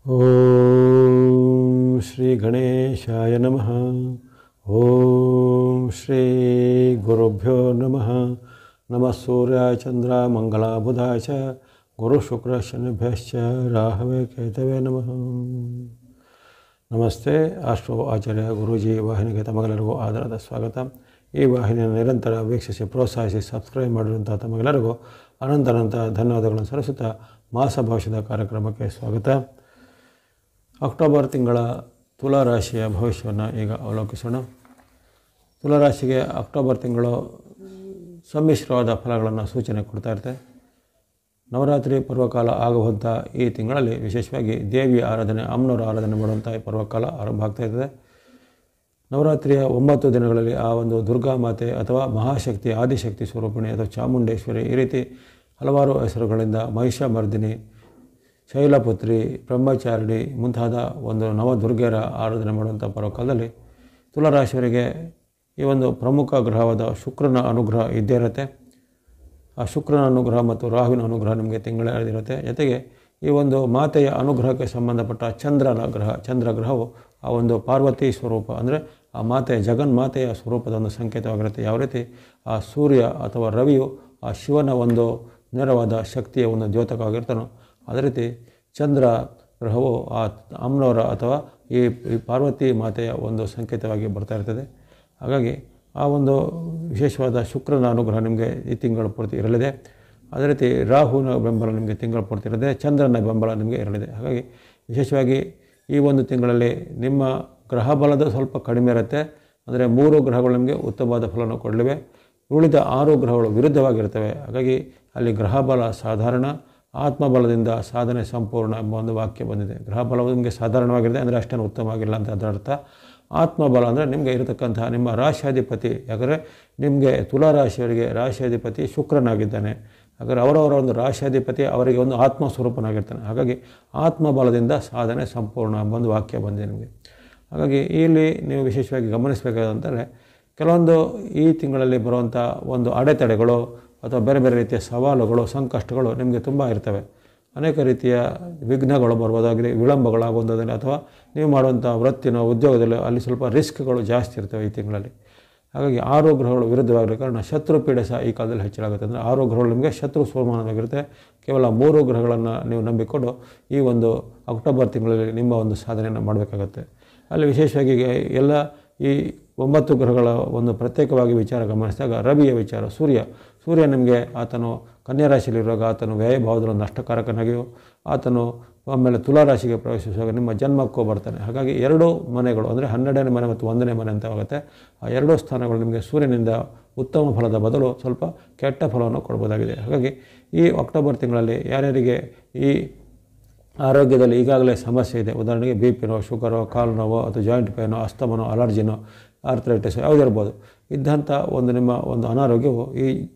ಓಂ ಶ್ರೀ ಗಣೇಶಾಯ ನಮಃ. ಓಂ ಶ್ರೀ ಗುರುಭ್ಯೋ ನಮಃ. ನಮಃ ಸೂರ್ಯಾಯ ಚಂದ್ರ ಮಂಗಳ ಬುಧಾಯ ಚ ಗುರು ಶುಕ್ರ ಶನಿಭ್ಯಶ್ಚ ರಾಹವೇ ಕೇತವೇ ನಮಃ. ನಮಸ್ತೆ. ಆಸ್ಟ್ರೋ ಆಚಾರ್ಯ ಗುರೂಜಿ ವಾಹಿನಿಗೆ ತಮಗೆಲ್ಲರಿಗೂ ಆಧಾರದ ಸ್ವಾಗತ. ಈ ವಾಹಿನಿಯನ್ನು ನಿರಂತರ ವೀಕ್ಷಿಸಿ ಪ್ರೋತ್ಸಾಹಿಸಿ ಸಬ್ಸ್ಕ್ರೈಬ್ ಮಾಡಿರುವಂಥ ತಮಗೆಲ್ಲರಿಗೂ ಅನಂತ ಧನ್ಯವಾದಗಳನ್ನು ಸಲ್ಲಿಸುತ್ತಾ ಮಾಸ ಭವಿಷ್ಯದ ಕಾರ್ಯಕ್ರಮಕ್ಕೆ ಸ್ವಾಗತ. ಅಕ್ಟೋಬರ್ ತಿಂಗಳ ತುಲಾರಾಶಿಯ ಭವಿಷ್ಯವನ್ನು ಈಗ ಅವಲೋಕಿಸೋಣ. ತುಲಾರಾಶಿಗೆ ಅಕ್ಟೋಬರ್ ತಿಂಗಳು ಸಮ್ಮಿಶ್ರವಾದ ಫಲಗಳನ್ನು ಸೂಚನೆ ಕೊಡ್ತಾ ಇರುತ್ತೆ. ನವರಾತ್ರಿ ಪರ್ವಕಾಲ ಆಗುವಂಥ ಈ ತಿಂಗಳಲ್ಲಿ ವಿಶೇಷವಾಗಿ ದೇವಿಯ ಆರಾಧನೆ, ಅಮ್ಮನವರ ಆರಾಧನೆ ಮಾಡುವಂಥ ಈ ಪರ್ವಕಾಲ ಆರಂಭ ಆಗ್ತಾಯಿದೆ. ನವರಾತ್ರಿಯ 9 ದಿನಗಳಲ್ಲಿ ಆ ಒಂದು ದುರ್ಗಾ ಮಾತೆ ಅಥವಾ ಮಹಾಶಕ್ತಿ, ಆದಿಶಕ್ತಿ ಸ್ವರೂಪಿಣಿ ಅಥವಾ ಚಾಮುಂಡೇಶ್ವರಿ, ಈ ರೀತಿ ಹಲವಾರು ಹೆಸರುಗಳಿಂದ ಮಹಿಷಮರ್ದಿನಿ, ಶೈಲಪುತ್ರಿ, ಬ್ರಹ್ಮಚಾರಿಣಿ ಮುಂತಾದ ಒಂದು ನವದುರ್ಗೆಯರ ಆರಾಧನೆ ಮಾಡುವಂಥ ಪರ್ವಕಾಲದಲ್ಲಿ ತುಲಾರಾಶಿಯವರಿಗೆ ಈ ಒಂದು ಪ್ರಮುಖ ಗ್ರಹವಾದ ಶುಕ್ರನ ಅನುಗ್ರಹ ಇದ್ದೇ ಇರುತ್ತೆ. ಆ ಶುಕ್ರನ ಅನುಗ್ರಹ ಮತ್ತು ರಾಹುವಿನ ಅನುಗ್ರಹ ನಿಮಗೆ ತಿಂಗಳಿರುತ್ತೆ. ಜೊತೆಗೆ ಈ ಒಂದು ಮಾತೆಯ ಅನುಗ್ರಹಕ್ಕೆ ಸಂಬಂಧಪಟ್ಟ ಚಂದ್ರಗ್ರಹವು ಆ ಒಂದು ಪಾರ್ವತಿ ಸ್ವರೂಪ, ಅಂದರೆ ಆ ಮಾತೆಯ ಜಗನ್ಮಾತೆಯ ಸ್ವರೂಪದ ಒಂದು ಸಂಕೇತವಾಗಿರುತ್ತೆ. ಯಾವ ರೀತಿ ಆ ಸೂರ್ಯ ಅಥವಾ ರವಿಯು ಆ ಶಿವನ ಒಂದು ನೇರವಾದ ಶಕ್ತಿಯ ಒಂದು ದ್ಯೋತಕವಾಗಿರ್ತಾನೋ, ಅದೇ ರೀತಿ ಚಂದ್ರ ಗ್ರಹವು ಆ ಅಮ್ಮನವರ ಅಥವಾ ಈ ಪಾರ್ವತಿ ಮಾತೆಯ ಒಂದು ಸಂಕೇತವಾಗಿ ಬರ್ತಾ ಇರ್ತದೆ. ಹಾಗಾಗಿ ಆ ಒಂದು ವಿಶೇಷವಾದ ಶುಕ್ರನ ಅನುಗ್ರಹ ನಿಮಗೆ ಈ ತಿಂಗಳು ಪೂರ್ತಿ ಇರಲಿದೆ. ಅದೇ ರೀತಿ ರಾಹುವಿನ ಬೆಂಬಲ ನಿಮಗೆ ತಿಂಗಳು ಪೂರ್ತಿ ಇರಲಿದೆ, ಚಂದ್ರನ ಬೆಂಬಲ ನಿಮಗೆ ಇರಲಿದೆ. ಹಾಗಾಗಿ ವಿಶೇಷವಾಗಿ ಈ ಒಂದು ತಿಂಗಳಲ್ಲಿ ನಿಮ್ಮ ಗ್ರಹ ಬಲದ ಸ್ವಲ್ಪ ಕಡಿಮೆ ಇರುತ್ತೆ. ಅಂದರೆ 3 ಗ್ರಹಗಳು ನಿಮಗೆ ಉತ್ತಮವಾದ ಫಲವನ್ನು ಕೊಡಲಿವೆ, ಉಳಿದ 6 ಗ್ರಹಗಳು ವಿರುದ್ಧವಾಗಿರ್ತವೆ. ಹಾಗಾಗಿ ಅಲ್ಲಿ ಗ್ರಹ ಬಲ ಸಾಧಾರಣ, ಆತ್ಮಬಲದಿಂದ ಸಾಧನೆ ಸಂಪೂರ್ಣ ಎಂಬ ಒಂದು ವಾಕ್ಯ ಬಂದಿದೆ. ಗ್ರಹ ಬಲವು ನಿಮಗೆ ಸಾಧಾರಣವಾಗಿರುತ್ತೆ, ಅಂದರೆ ಅಷ್ಟೇನು ಉತ್ತಮವಾಗಿಲ್ಲ ಅಂತ ಅದರ ಅರ್ಥ. ಆತ್ಮಬಲ ಅಂದರೆ ನಿಮಗೆ ಇರತಕ್ಕಂತಹ ನಿಮ್ಮ ರಾಶಿಯಾಧಿಪತಿ, ಯಾಕಂದರೆ ನಿಮಗೆ ತುಲಾರಾಶಿಯವರಿಗೆ ರಾಶಿಯಾಧಿಪತಿ ಶುಕ್ರನಾಗಿದ್ದಾನೆ. ಹಾಗಾದರೆ ಅವರವರ ಒಂದು ರಾಶಿಯಾಧಿಪತಿ ಅವರಿಗೆ ಒಂದು ಆತ್ಮ ಸ್ವರೂಪನಾಗಿರ್ತಾನೆ. ಹಾಗಾಗಿ ಆತ್ಮಬಲದಿಂದ ಸಾಧನೆ ಸಂಪೂರ್ಣ ಎಂಬ ಒಂದು ವಾಕ್ಯ ಬಂದಿದೆ ನಿಮಗೆ. ಹಾಗಾಗಿ ಇಲ್ಲಿ ನೀವು ವಿಶೇಷವಾಗಿ ಗಮನಿಸಬೇಕಾದಂದರೆ ಕೆಲವೊಂದು ಈ ತಿಂಗಳಲ್ಲಿ ಬರುವಂಥ ಒಂದು ಅಡೆತಡೆಗಳು ಅಥವಾ ಬೇರೆ ಬೇರೆ ರೀತಿಯ ಸವಾಲುಗಳು, ಸಂಕಷ್ಟಗಳು ನಿಮಗೆ ತುಂಬ ಇರ್ತವೆ. ಅನೇಕ ರೀತಿಯ ವಿಘ್ನಗಳು ಬರ್ಬೋದಾಗಿದೆ, ವಿಳಂಬಗಳಾಗುವುದಾಗಲಿ, ಅಥವಾ ನೀವು ಮಾಡುವಂಥ ವೃತ್ತಿನೋ ಉದ್ಯೋಗದಲ್ಲಿ ಅಲ್ಲಿ ಸ್ವಲ್ಪ ರಿಸ್ಕ್ಗಳು ಜಾಸ್ತಿ ಇರ್ತವೆ ಈ ತಿಂಗಳಲ್ಲಿ. ಹಾಗಾಗಿ 6 ಗ್ರಹಗಳು ವಿರುದ್ಧವಾಗಿರೋ ಕಾರಣ ಶತ್ರು ಪೀಡೆ ಸಹ ಈ ಕಾಲದಲ್ಲಿ ಹೆಚ್ಚಾಗುತ್ತೆ. ಅಂದರೆ 6 ಗ್ರಹಗಳು ನಿಮಗೆ ಶತ್ರು ಸೋಮಾನವಾಗಿರುತ್ತೆ. ಕೇವಲ 3 ಗ್ರಹಗಳನ್ನು ನೀವು ನಂಬಿಕೊಂಡು ಈ ಒಂದು ಅಕ್ಟೋಬರ್ ತಿಂಗಳಲ್ಲಿ ನಿಮ್ಮ ಒಂದು ಸಾಧನೆಯನ್ನು ಮಾಡಬೇಕಾಗತ್ತೆ. ಅಲ್ಲಿ ವಿಶೇಷವಾಗಿ ಎಲ್ಲ ಈ 9 ಗ್ರಹಗಳ ಒಂದು ಪ್ರತ್ಯೇಕವಾಗಿ ವಿಚಾರ ಗಮನಿಸಿದಾಗ ರವಿಯ ವಿಚಾರ, ಸೂರ್ಯ ನಿಮಗೆ ಆತನು ಕನ್ಯಾ ರಾಶಿಯಲ್ಲಿರುವಾಗ ಆತನು ವ್ಯಯಭಾವದ ಒಂದು ನಷ್ಟಕಾರಕನಾಗಿಯೂ, ಆತನು ಆಮೇಲೆ ತುಲಾರಾಶಿಗೆ ಪ್ರವೇಶಿಸುವಾಗ ನಿಮ್ಮ ಜನ್ಮಕ್ಕೂ ಬರ್ತಾನೆ. ಹಾಗಾಗಿ 2 ಮನೆಗಳು, ಅಂದರೆ 12ನೇ ಮನೆ ಮತ್ತು 1ನೇ ಮನೆ ಅಂತ ಆಗುತ್ತೆ. ಆ 2 ಸ್ಥಾನಗಳು ನಿಮಗೆ ಸೂರ್ಯನಿಂದ ಉತ್ತಮ ಫಲದ ಬದಲು ಸ್ವಲ್ಪ ಕೆಟ್ಟ ಫಲವನ್ನು ಕೊಡ್ಬೋದಾಗಿದೆ. ಹಾಗಾಗಿ ಈ ಅಕ್ಟೋಬರ್ ತಿಂಗಳಲ್ಲಿ ಯಾರ್ಯಾರಿಗೆ ಈ ಆರೋಗ್ಯದಲ್ಲಿ ಈಗಾಗಲೇ ಸಮಸ್ಯೆ ಇದೆ, ಉದಾಹರಣೆಗೆ BP-ನೋ, ಶುಗರೋ, ಕಾಲು ನೋವೋ ಅಥವಾ ಜಾಯಿಂಟ್ ಪೇನೋ, ಅಸ್ತಮನೋ, ಅಲರ್ಜಿನೋ, ಆರ್ಥರೈಟಿಸೋ ಯಾವುದಿರ್ಬೋದು, ಇದ್ದಂಥ ಒಂದು ನಿಮ್ಮ ಒಂದು ಅನಾರೋಗ್ಯವು ಈ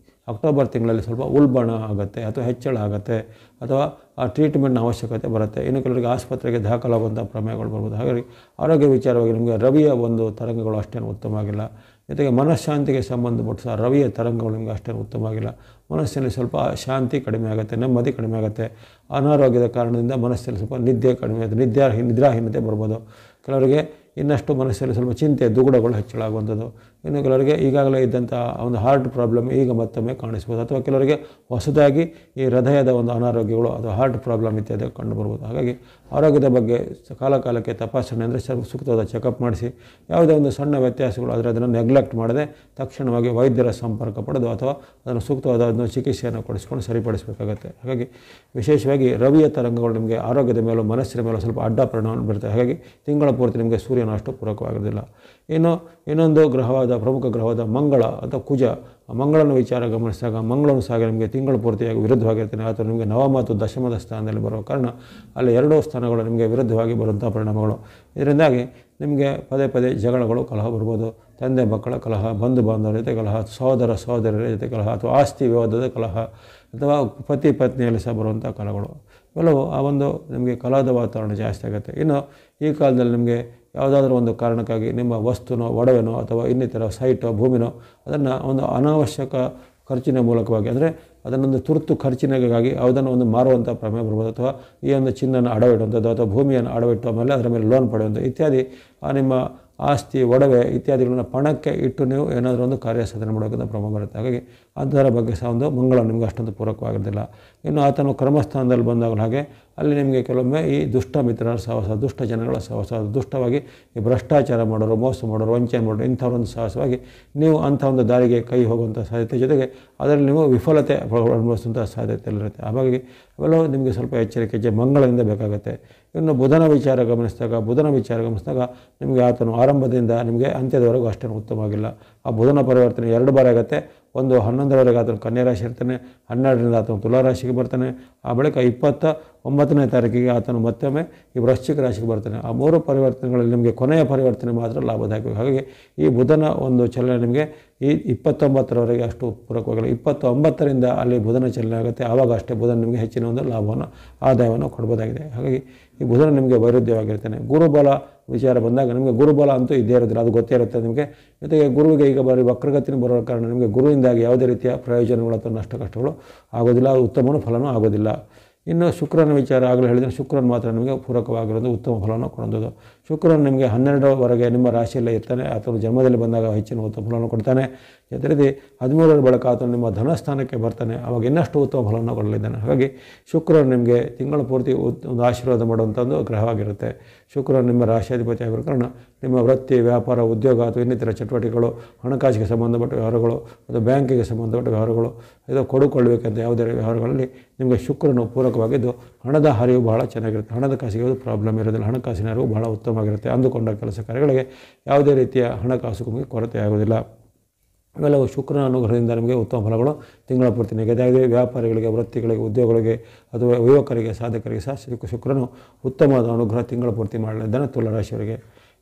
ಅಕ್ಟೋಬರ್ ತಿಂಗಳಲ್ಲಿ ಸ್ವಲ್ಪ ಉಲ್ಬಣ ಆಗುತ್ತೆ ಅಥವಾ ಹೆಚ್ಚಳ ಆಗುತ್ತೆ, ಅಥವಾ ಆ ಟ್ರೀಟ್ಮೆಂಟ್ನ ಅವಶ್ಯಕತೆ ಬರುತ್ತೆ. ಇನ್ನು ಕೆಲವರಿಗೆ ಆಸ್ಪತ್ರೆಗೆ ದಾಖಲಾಗುವಂಥ ಪ್ರಮೇಯಗಳು ಬರ್ಬೋದು. ಹಾಗಾಗಿ ಆರೋಗ್ಯ ವಿಚಾರವಾಗಿ ನಿಮಗೆ ರವಿಯ ಒಂದು ತರಂಗಗಳು ಅಷ್ಟೇನು ಉತ್ತಮವಾಗಿಲ್ಲ. ಜೊತೆಗೆ ಮನಃಶಾಂತಿಗೆ ಸಂಬಂಧಪಟ್ಟ ಸಹ ರವಿಯ ತರಂಗಗಳು ನಿಮಗೆ ಅಷ್ಟೇನು ಉತ್ತಮವಾಗಿಲ್ಲ. ಮನಸ್ಸಿನಲ್ಲಿ ಸ್ವಲ್ಪ ಶಾಂತಿ ಕಡಿಮೆ ಆಗುತ್ತೆ, ನೆಮ್ಮದಿ ಕಡಿಮೆ ಆಗುತ್ತೆ. ಅನಾರೋಗ್ಯದ ಕಾರಣದಿಂದ ಮನಸ್ಸಲ್ಲಿ ಸ್ವಲ್ಪ ನಿದ್ದೆ ಕಡಿಮೆ ಆಗುತ್ತೆ, ನಿದ್ರಾಹೀನತೆ ಬರ್ಬೋದು. ಕೆಲವರಿಗೆ ಇನ್ನಷ್ಟು ಮನಸ್ಸಲ್ಲಿ ಸ್ವಲ್ಪ ಚಿಂತೆ, ದುಗುಡಗಳು ಹೆಚ್ಚಳಾಗುವಂಥದ್ದು. ಇನ್ನು ಕೆಲವರಿಗೆ ಈಗಾಗಲೇ ಇದ್ದಂಥ ಒಂದು ಹಾರ್ಟ್ ಪ್ರಾಬ್ಲಮ್ ಈಗ ಮತ್ತೊಮ್ಮೆ ಕಾಣಿಸ್ಬೋದು, ಅಥವಾ ಕೆಲವರಿಗೆ ಹೊಸದಾಗಿ ಈ ಹೃದಯದ ಒಂದು ಅನಾರೋಗ್ಯಗಳು ಅಥವಾ ಹಾರ್ಟ್ ಪ್ರಾಬ್ಲಮ್ ಇತ್ಯಾದಿ ಕಂಡು ಬರ್ಬೋದು. ಹಾಗಾಗಿ ಆರೋಗ್ಯದ ಬಗ್ಗೆ ಕಾಲಕಾಲಕ್ಕೆ ತಪಾಸಣೆ, ಅಂದರೆ ಸೂಕ್ತವಾದ ಚೆಕಪ್ ಮಾಡಿಸಿ, ಯಾವುದೇ ಒಂದು ಸಣ್ಣ ವ್ಯತ್ಯಾಸಗಳು ಆದರೆ ಅದನ್ನು ನೆಗ್ಲೆಕ್ಟ್ ಮಾಡದೆ ತಕ್ಷಣವಾಗಿ ವೈದ್ಯರ ಸಂಪರ್ಕ ಪಡೆದು ಅಥವಾ ಅದನ್ನು ಸೂಕ್ತವಾದ ಒಂದು ಚಿಕಿತ್ಸೆಯನ್ನು ಕೊಡಿಸ್ಕೊಂಡು ಸರಿಪಡಿಸಬೇಕಾಗತ್ತೆ. ಹಾಗಾಗಿ ವಿಶೇಷವಾಗಿ ರವಿಯ ತರಂಗಗಳು ನಿಮಗೆ ಆರೋಗ್ಯದ ಮೇಲೂ ಮನಸ್ಸಿನ ಮೇಲೂ ಸ್ವಲ್ಪ ಅಡ್ಡ ಪರಿಣಾಮ ಬೀರ್ತವೆ. ಹಾಗಾಗಿ ತಿಂಗಳ ಪೂರ್ತಿ ನಿಮಗೆ ಸೂರ್ಯನ ಅಷ್ಟು ಪೂರಕವಾಗಿರೋದಿಲ್ಲ. ಇನ್ನೊಂದು ಪ್ರಮುಖ ಗ್ರಹವಾದ ಮಂಗಳ ಅಥವಾ ಕುಜ, ಮಂಗಳನ ವಿಚಾರ ಗಮನಿಸಿದಾಗ ಮಂಗಳನು ಸಹ ನಿಮಗೆ ತಿಂಗಳ ಪೂರ್ತಿಯಾಗಿ ವಿರುದ್ಧವಾಗಿರ್ತಾನೆ. ಅಥವಾ ನಿಮಗೆ ನವ ಮತ್ತು ದಶಮದ ಸ್ಥಾನದಲ್ಲಿ ಬರುವ ಕಾರಣ ಅಲ್ಲಿ 2 ಸ್ಥಾನಗಳು ನಿಮಗೆ ವಿರುದ್ಧವಾಗಿ ಬರುವಂಥ ಪರಿಣಾಮಗಳು. ಇದರಿಂದಾಗಿ ನಿಮಗೆ ಪದೇ ಜಗಳಗಳು, ಕಲಹ ಬರ್ಬೋದು. ತಂದೆ ಮಕ್ಕಳ ಕಲಹ, ಬಂಧು ಬಾಂಧವರ ಜೊತೆ ಕಲಹ, ಸಹೋದರರ ಜೊತೆ ಕಲಹ, ಅಥವಾ ಆಸ್ತಿ ವಿವಾದದ ಕಲಹ, ಅಥವಾ ಪತಿ ಪತ್ನಿಯಲ್ಲಿ ಸಹ ಬರುವಂಥ ಕಲಹಗಳು ಇವೆಲ್ಲವೂ ಆ ಒಂದು ನಿಮಗೆ ಕಲಹದ ವಾತಾವರಣ ಜಾಸ್ತಿ ಆಗುತ್ತೆ. ಇನ್ನು ಈ ಕಾಲದಲ್ಲಿ ನಿಮಗೆ ಯಾವುದಾದ್ರೂ ಒಂದು ಕಾರಣಕ್ಕಾಗಿ ನಿಮ್ಮ ವಸ್ತುನೋ, ಒಡವೆನೋ ಅಥವಾ ಇನ್ನಿತರ ಸೈಟೋ, ಭೂಮಿನೋ ಅದನ್ನು ಒಂದು ಅನಾವಶ್ಯಕ ಖರ್ಚಿನ ಮೂಲಕವಾಗಿ, ಅಂದರೆ ಅದನ್ನೊಂದು ತುರ್ತು ಖರ್ಚಿನಾಗಿ ಅದನ್ನು ಒಂದು ಮಾರುವಂಥ ಪ್ರಮೇಯ ಬರ್ಬೋದು, ಅಥವಾ ಈ ಒಂದು ಚಿನ್ನನ ಅಡವಿಡುವಂಥದ್ದು ಅಥವಾ ಭೂಮಿಯನ್ನು ಅಡವಿಟ್ಟು ಆಮೇಲೆ ಅದರ ಮೇಲೆ ಲೋನ್ ಪಡೆಯುವಂಥ ಇತ್ಯಾದಿ ನಿಮ್ಮ ಆಸ್ತಿ ಒಡವೆ ಇತ್ಯಾದಿಗಳನ್ನು ಪಣಕ್ಕೆ ಇಟ್ಟು ನೀವು ಏನಾದರೂ ಒಂದು ಕಾರ್ಯಸಾಧನೆ ಮಾಡೋಕ್ಕಂತ ಪ್ರಮಾಣ ಬರುತ್ತೆ. ಹಾಗಾಗಿ ಅದರ ಬಗ್ಗೆ ಸಹ ಒಂದು ಮಂಗಳ ನಿಮಗೆ ಅಷ್ಟೊಂದು ಪೂರಕವಾಗಿರೋದಿಲ್ಲ. ಇನ್ನು ಆತನು ಕರ್ಮಸ್ಥಾನದಲ್ಲಿ ಬಂದಾಗ ಹಾಗೆ ಅಲ್ಲಿ ನಿಮಗೆ ಕೆಲವೊಮ್ಮೆ ಈ ದುಷ್ಟ ಮಿತ್ರರ ಸಹವಾಸ, ದುಷ್ಟ ಜನಗಳ ಸಹವಾಸ, ದುಷ್ಟವಾಗಿ ಈ ಭ್ರಷ್ಟಾಚಾರ ಮಾಡೋರು, ಮೋಸ ಮಾಡೋರು, ವಂಚನೆ ಮಾಡೋರು ಇಂಥವರೊಂದು ಸಹವಾಸವಾಗಿ ನೀವು ಅಂಥ ಒಂದು ದಾರಿಗೆ ಕೈ ಹೋಗುವಂಥ ಸಾಧ್ಯತೆ, ಜೊತೆಗೆ ಅದರಲ್ಲಿ ನೀವು ವಿಫಲತೆ ಅನುಭವಿಸುವಂಥ ಸಾಧ್ಯತೆ ಇರುತ್ತೆ. ಹಾಗಾಗಿ ಅವೆಲ್ಲವೂ ನಿಮಗೆ ಸ್ವಲ್ಪ ಎಚ್ಚರಿಕೆ ಮಂಗಳದಿಂದ ಬೇಕಾಗುತ್ತೆ. ಇನ್ನು ಬುಧನ ವಿಚಾರ ಗಮನಿಸಿದಾಗ ನಿಮಗೆ ಆತನು ಆರಂಭದಿಂದ ನಿಮಗೆ ಅಂತ್ಯದವರೆಗೂ ಅಷ್ಟೇನು ಉತ್ತಮವಾಗಿಲ್ಲ. ಆ ಬುಧನ ಪರಿವರ್ತನೆ 2 ಬಾರಿ ಆಗುತ್ತೆ. ಒಂದು 11ರವರೆಗೆ ಆತನು ಕನ್ಯಾ ರಾಶಿ ಇರ್ತಾನೆ, 12ರಿಂದ ಆತನು ತುಲಾ ರಾಶಿಗೆ ಬರ್ತಾನೆ, ಆ ಬಳಿಕ 29ನೇ ತಾರೀಕಿಗೆ ಆತನು ಮತ್ತೊಮ್ಮೆ ಈ ವೃಶ್ಚಿಕ ರಾಶಿಗೆ ಬರ್ತಾನೆ. ಆ 3 ಪರಿವರ್ತನೆಗಳಲ್ಲಿ ನಿಮಗೆ ಕೊನೆಯ ಪರಿವರ್ತನೆ ಮಾತ್ರ ಲಾಭದಾಯಕ. ಹಾಗಾಗಿ ಈ ಬುಧನ ಒಂದು ಚಲನೆ ನಿಮಗೆ ಈ 29ರವರೆಗೆ ಅಷ್ಟು ಪೂರಕವಾಗಿಲ್ಲ. 29ರಿಂದ ಅಲ್ಲಿ ಬುಧನ ಚಲನೆ ಆಗುತ್ತೆ. ಆವಾಗ ಅಷ್ಟೇ ಬುಧನ ನಿಮಗೆ ಹೆಚ್ಚಿನ ಒಂದು ಲಾಭವನ್ನು ಆದಾಯವನ್ನು ಕೊಡ್ಬೋದಾಗಿದೆ. ಹಾಗಾಗಿ ಈ ಬುಧನ ನಿಮಗೆ ವೈರುಧ್ಯವಾಗಿರ್ತಾನೆ. ಗುರುಬಲ ವಿಚಾರ ಬಂದಾಗ ನಿಮಗೆ ಗುರುಬಲ ಅಂತೂ ಇದ್ದೇ ಇರೋದಿಲ್ಲ, ಅದು ಗೊತ್ತೇ ಇರುತ್ತೆ ನಿಮಗೆ. ಜೊತೆಗೆ ಗುರುವಿಗೆ ಈಗ ಬಾರಿ ವಕ್ರಗತಿನ ಬರೋ ಕಾರಣ ನಿಮಗೆ ಗುರುವಿಂದಾಗಿ ಯಾವುದೇ ರೀತಿಯ ಪ್ರಯೋಜನಗಳು ಅಥವಾ ನಷ್ಟ ಕಷ್ಟಗಳು ಆಗೋದಿಲ್ಲ, ಅದು ಉತ್ತಮ ಫಲನೂ ಆಗೋದಿಲ್ಲ. ಇನ್ನು ಶುಕ್ರನ ವಿಚಾರ ಆಗಲೇ ಹೇಳಿದರೆ ಶುಕ್ರನ ಮಾತ್ರ ನಿಮಗೆ ಪೂರಕವಾಗಿರೋದು, ಉತ್ತಮ ಫಲವನ್ನು ಕೊಡೋದು. ಶುಕ್ರನ ನಿಮಗೆ 12ರವರೆಗೆ ನಿಮ್ಮ ರಾಶಿಯಲ್ಲೇ ಇರ್ತಾನೆ. ಆತನು ಜನ್ಮದಲ್ಲಿ ಬಂದಾಗ ಹೆಚ್ಚಿನ ಉತ್ತಮ ಫಲವನ್ನು ಕೊಡ್ತಾನೆ. ಅದೇ ರೀತಿ 13ರ ಬಳಿಕ ಆತನು ನಿಮ್ಮ ಧನಸ್ಥಾನಕ್ಕೆ ಬರ್ತಾನೆ, ಆವಾಗ ಇನ್ನಷ್ಟು ಉತ್ತಮ ಫಲವನ್ನು ಕೊಡಲಿದ್ದಾನೆ. ಹಾಗಾಗಿ ಶುಕ್ರನು ನಿಮಗೆ ತಿಂಗಳ ಪೂರ್ತಿ ಒಂದು ಆಶೀರ್ವಾದ ಮಾಡುವಂಥ ಒಂದು ಗ್ರಹವಾಗಿರುತ್ತೆ. ಶುಕ್ರನು ನಿಮ್ಮ ರಾಶಿಯಾಧಿಪತಿ ಆಗಿರೋ ಕಾರಣ ನಿಮ್ಮ ವೃತ್ತಿ, ವ್ಯಾಪಾರ, ಉದ್ಯೋಗ ಅಥವಾ ಇನ್ನಿತರ ಚಟುವಟಿಕೆಗಳು, ಹಣಕಾಸಿಗೆ ಸಂಬಂಧಪಟ್ಟ ವ್ಯವಹಾರಗಳು ಅಥವಾ ಬ್ಯಾಂಕಿಗೆ ಸಂಬಂಧಪಟ್ಟ ವ್ಯವಹಾರಗಳು, ಇದು ಕೊಡುಕೊಳ್ಳಬೇಕಂತ ಯಾವುದೇ ವ್ಯವಹಾರಗಳಲ್ಲಿ ನಿಮಗೆ ಶುಕ್ರನು ಪೂರಕವಾಗಿದ್ದು ಹಣದ ಹರಿವು ಬಹಳ ಚೆನ್ನಾಗಿರುತ್ತೆ. ಹಣದ ಕಾಸಿಗೆ ಪ್ರಾಬ್ಲಮ್ ಇರೋದಿಲ್ಲ, ಹಣಕಾಸಿನ ಹರಿವು ಬಹಳ ಉತ್ತಮವಾಗಿರುತ್ತೆ. ಅಂದುಕೊಂಡ ಕೆಲಸ ಕಾರ್ಯಗಳಿಗೆ ಯಾವುದೇ ರೀತಿಯ ಹಣಕಾಸು ನಿಮಗೆ ಕೊರತೆ ಆಗೋದಿಲ್ಲ. ಇವೆಲ್ಲವೂ ಶುಕ್ರನ ಅನುಗ್ರಹದಿಂದ ನಿಮಗೆ ಉತ್ತಮ ಫಲಗಳು ತಿಂಗಳ ಪೂರ್ತಿ ನಿಗದಿಯಾಗಿದೆ. ವ್ಯಾಪಾರಿಗಳಿಗೆ, ವೃತ್ತಿಗಳಿಗೆ, ಉದ್ಯೋಗಗಳಿಗೆ ಅಥವಾ ಯುವಕರಿಗೆ, ಸಾಧಕರಿಗೆ ಸಹ ಶುಕ್ರನು ಉತ್ತಮವಾದ ಅನುಗ್ರಹ ತಿಂಗಳ ಪೂರ್ತಿ ಮಾಡಲಿದ್ದಾನೆ ತುಲಾ ರಾಶಿಯವರಿಗೆ.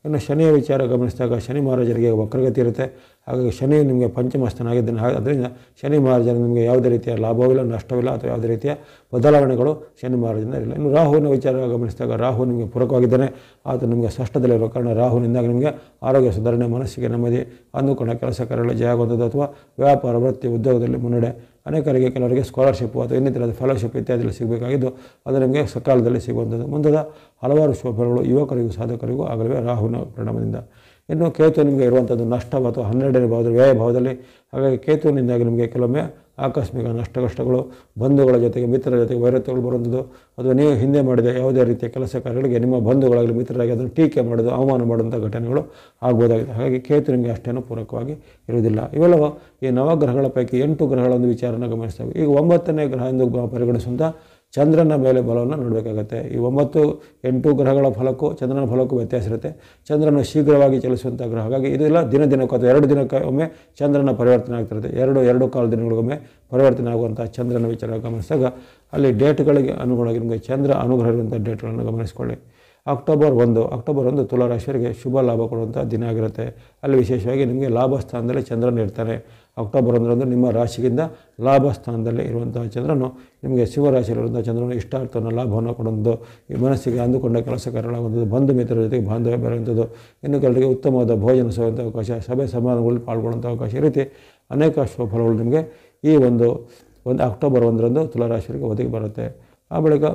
ಇನ್ನು ಶನಿಯ ವಿಚಾರ ಗಮನಿಸಿದಾಗ ಶನಿ ಮಹಾರಾಜರಿಗೆ ವಕ್ರಗತಿ ಇರುತ್ತೆ. ಹಾಗಾಗಿ ಶನಿ ನಿಮಗೆ ಪಂಚಮಸ್ಥಾನ ಆಗಿದ್ದಾನೆ. ಅದರಿಂದ ಶನಿ ಮಹಾರಾಜನ ನಿಮಗೆ ಯಾವುದೇ ರೀತಿಯ ಲಾಭವಿಲ್ಲ, ನಷ್ಟವಿಲ್ಲ ಅಥವಾ ಯಾವುದೇ ರೀತಿಯ ಬದಲಾವಣೆಗಳು ಶನಿ ಮಹಾರಾಜನ ಇಲ್ಲ. ಇನ್ನು ರಾಹುವಿನ ವಿಚಾರ ಗಮನಿಸಿದಾಗ ರಾಹು ನಿಮಗೆ ಪೂರಕವಾಗಿದ್ದಾನೆ. ಆತ ನಿಮಗೆ ಷಷ್ಠದಲ್ಲಿರೋ ಕಾರಣ ರಾಹುವಿನಿಂದಾಗಿ ನಿಮಗೆ ಆರೋಗ್ಯ ಸುಧಾರಣೆ, ಮನಸ್ಸಿಗೆ ನೆಮ್ಮದಿ, ಅಂದುಕೊಂಡ ಕೆಲಸ ಕಾರ್ಯಗಳು ಜಯ ಆಗುವಂಥದ್ದು ಅಥವಾ ವ್ಯಾಪಾರ, ವೃತ್ತಿ, ಉದ್ಯೋಗದಲ್ಲಿ ಮುನ್ನಡೆ, ಅನೇಕರಿಗೆ ಕೆಲವರಿಗೆ ಸ್ಕಾಲರ್ಶಿಪ್ಪು ಅಥವಾ ಇನ್ನಿತರ ಫೆಲೋಶಿಪ್ ಇತ್ಯಾದಿಯಲ್ಲಿ ಸಿಗಬೇಕಾಗಿದ್ದು ಅದು ನಿಮಗೆ ಸಕಾಲದಲ್ಲಿ ಸಿಗುವಂಥದ್ದು. ಮುಂದಾದ ಹಲವಾರು ಶುಭಫಲಗಳು ಯುವಕರಿಗೂ ಸಾಧಕರಿಗೂ ಆಗಲಿವೆ ರಾಹುವಿನ ಪರಿಣಾಮದಿಂದ. ಇನ್ನು ಕೇತು ನಿಮಗೆ ಇರುವಂಥದ್ದು ನಷ್ಟ ಅಥವಾ 12ನೇ ಭಾವದಲ್ಲಿ ವ್ಯಯ ಭಾವದಲ್ಲಿ. ಹಾಗಾಗಿ ಕೇತುವಿನಿಂದಾಗಿ ನಿಮಗೆ ಕೆಲವೊಮ್ಮೆ ಆಕಸ್ಮಿಕ ನಷ್ಟ ಕಷ್ಟಗಳು, ಬಂಧುಗಳ ಜೊತೆಗೆ ಮಿತ್ರರ ಜೊತೆಗೆ ವೈರತ್ವಗಳು ಬರುವಂಥದ್ದು, ಅಥವಾ ನೀವು ಹಿಂದೆ ಮಾಡಿದ ಯಾವುದೇ ರೀತಿಯ ಕೆಲಸ ಕಾರ್ಯಗಳಿಗೆ ನಿಮ್ಮ ಬಂಧುಗಳಾಗಲಿ ಮಿತ್ರರಾಗಿ ಅದನ್ನು ಟೀಕೆ ಮಾಡೋದು, ಅವಮಾನ ಮಾಡುವಂಥ ಘಟನೆಗಳು ಆಗ್ಬೋದಾಗಿದೆ. ಹಾಗಾಗಿ ಕೇತು ನಿಮಗೆ ಅಷ್ಟೇನೂ ಪೂರಕವಾಗಿ ಇರುವುದಿಲ್ಲ. ಇವೆಲ್ಲವೂ ಈ ನವಗ್ರಹಗಳ ಪೈಕಿ 8 ಗ್ರಹಗಳ ಒಂದು ವಿಚಾರನ ಗಮನಿಸ್ತೇವೆ. ಈಗ 9ನೇ ಗ್ರಹ ಎಂದು ಪರಿಗಣಿಸುವಂಥ ಚಂದ್ರನ ಮೇಲೆ ಬಲವನ್ನು ನೋಡಬೇಕಾಗತ್ತೆ. ಈ 9, 8 ಗ್ರಹಗಳ ಫಲಕ್ಕೂ ಚಂದ್ರನ ಫಲಕ್ಕೂ ವ್ಯತ್ಯಾಸ ಇರುತ್ತೆ. ಚಂದ್ರನು ಶೀಘ್ರವಾಗಿ ಚಲಿಸುವಂಥ ಗ್ರಹ. ಹಾಗಾಗಿ ಇದೆಲ್ಲ ದಿನಕ್ಕೂ ಅಥವಾ 2 ದಿನಕ್ಕೆ ಒಮ್ಮೆ ಚಂದ್ರನ ಪರಿವರ್ತನೆ ಆಗ್ತಿರುತ್ತೆ. 2 ಕಾಲ ದಿನಗಳಿಗೊಮ್ಮೆ ಪರಿವರ್ತನೆ ಆಗುವಂಥ ಚಂದ್ರನ ವಿಚಾರ ಗಮನಿಸಿದಾಗ ಅಲ್ಲಿ ಡೇಟ್ಗಳಿಗೆ ಅನುಗುಣವಾಗಿ ನಿಮಗೆ ಚಂದ್ರ ಅನುಗ್ರಹ ಇರುವಂಥ ಡೇಟ್ಗಳನ್ನು ಗಮನಿಸಿಕೊಳ್ಳಿ. ಅಕ್ಟೋಬರ್ 1 ತುಲಾ ರಾಶಿಯವರಿಗೆ ಶುಭ ಲಾಭ ಕೊಡುವಂಥ ದಿನ ಆಗಿರುತ್ತೆ. ಅಲ್ಲಿ ವಿಶೇಷವಾಗಿ ನಿಮಗೆ ಲಾಭ ಸ್ಥಾನದಲ್ಲಿ ಚಂದ್ರನ ಇರ್ತಾನೆ. ಅಕ್ಟೋಬರ್ 1 ನಿಮ್ಮ ರಾಶಿಗಿಂತ ಲಾಭ ಸ್ಥಾನದಲ್ಲಿ ಇರುವಂಥ ಚಂದ್ರನು ನಿಮಗೆ ಶಿವರಾಶಿಯಲ್ಲಿರುವಂಥ ಚಂದ್ರನು ಇಷ್ಟಾರ್ಥವನ್ನು ಲಾಭವನ್ನು ಕೊಡುವಂಥದ್ದು, ಈ ಮನಸ್ಸಿಗೆ ಅಂದುಕೊಂಡ ಕೆಲಸ ಕಾರ್ಯಗಳಾಗುವಂಥದ್ದು, ಬಂಧು ಮಿತ್ರರ ಜೊತೆಗೆ ಬಾಂಧವ್ಯ ಬರುವಂಥದ್ದು, ಇನ್ನು ಕೆಲವರಿಗೆ ಉತ್ತಮವಾದ ಭೋಜನ ಸೇವಂಥ ಅವಕಾಶ, ಸಭೆ ಸಮಾರಂಭಗಳಲ್ಲಿ ಪಾಲ್ಗೊಳ್ಳುವಂಥ ಅವಕಾಶ, ಈ ರೀತಿ ಅನೇಕ ಶುಭಫಲಗಳು ನಿಮಗೆ ಈ ಒಂದು ಅಕ್ಟೋಬರ್ 1 ತುಲಾ ರಾಶಿಯವರಿಗೆ ಒದಗಿ ಬರುತ್ತೆ. ಆ ಬಳಿಕ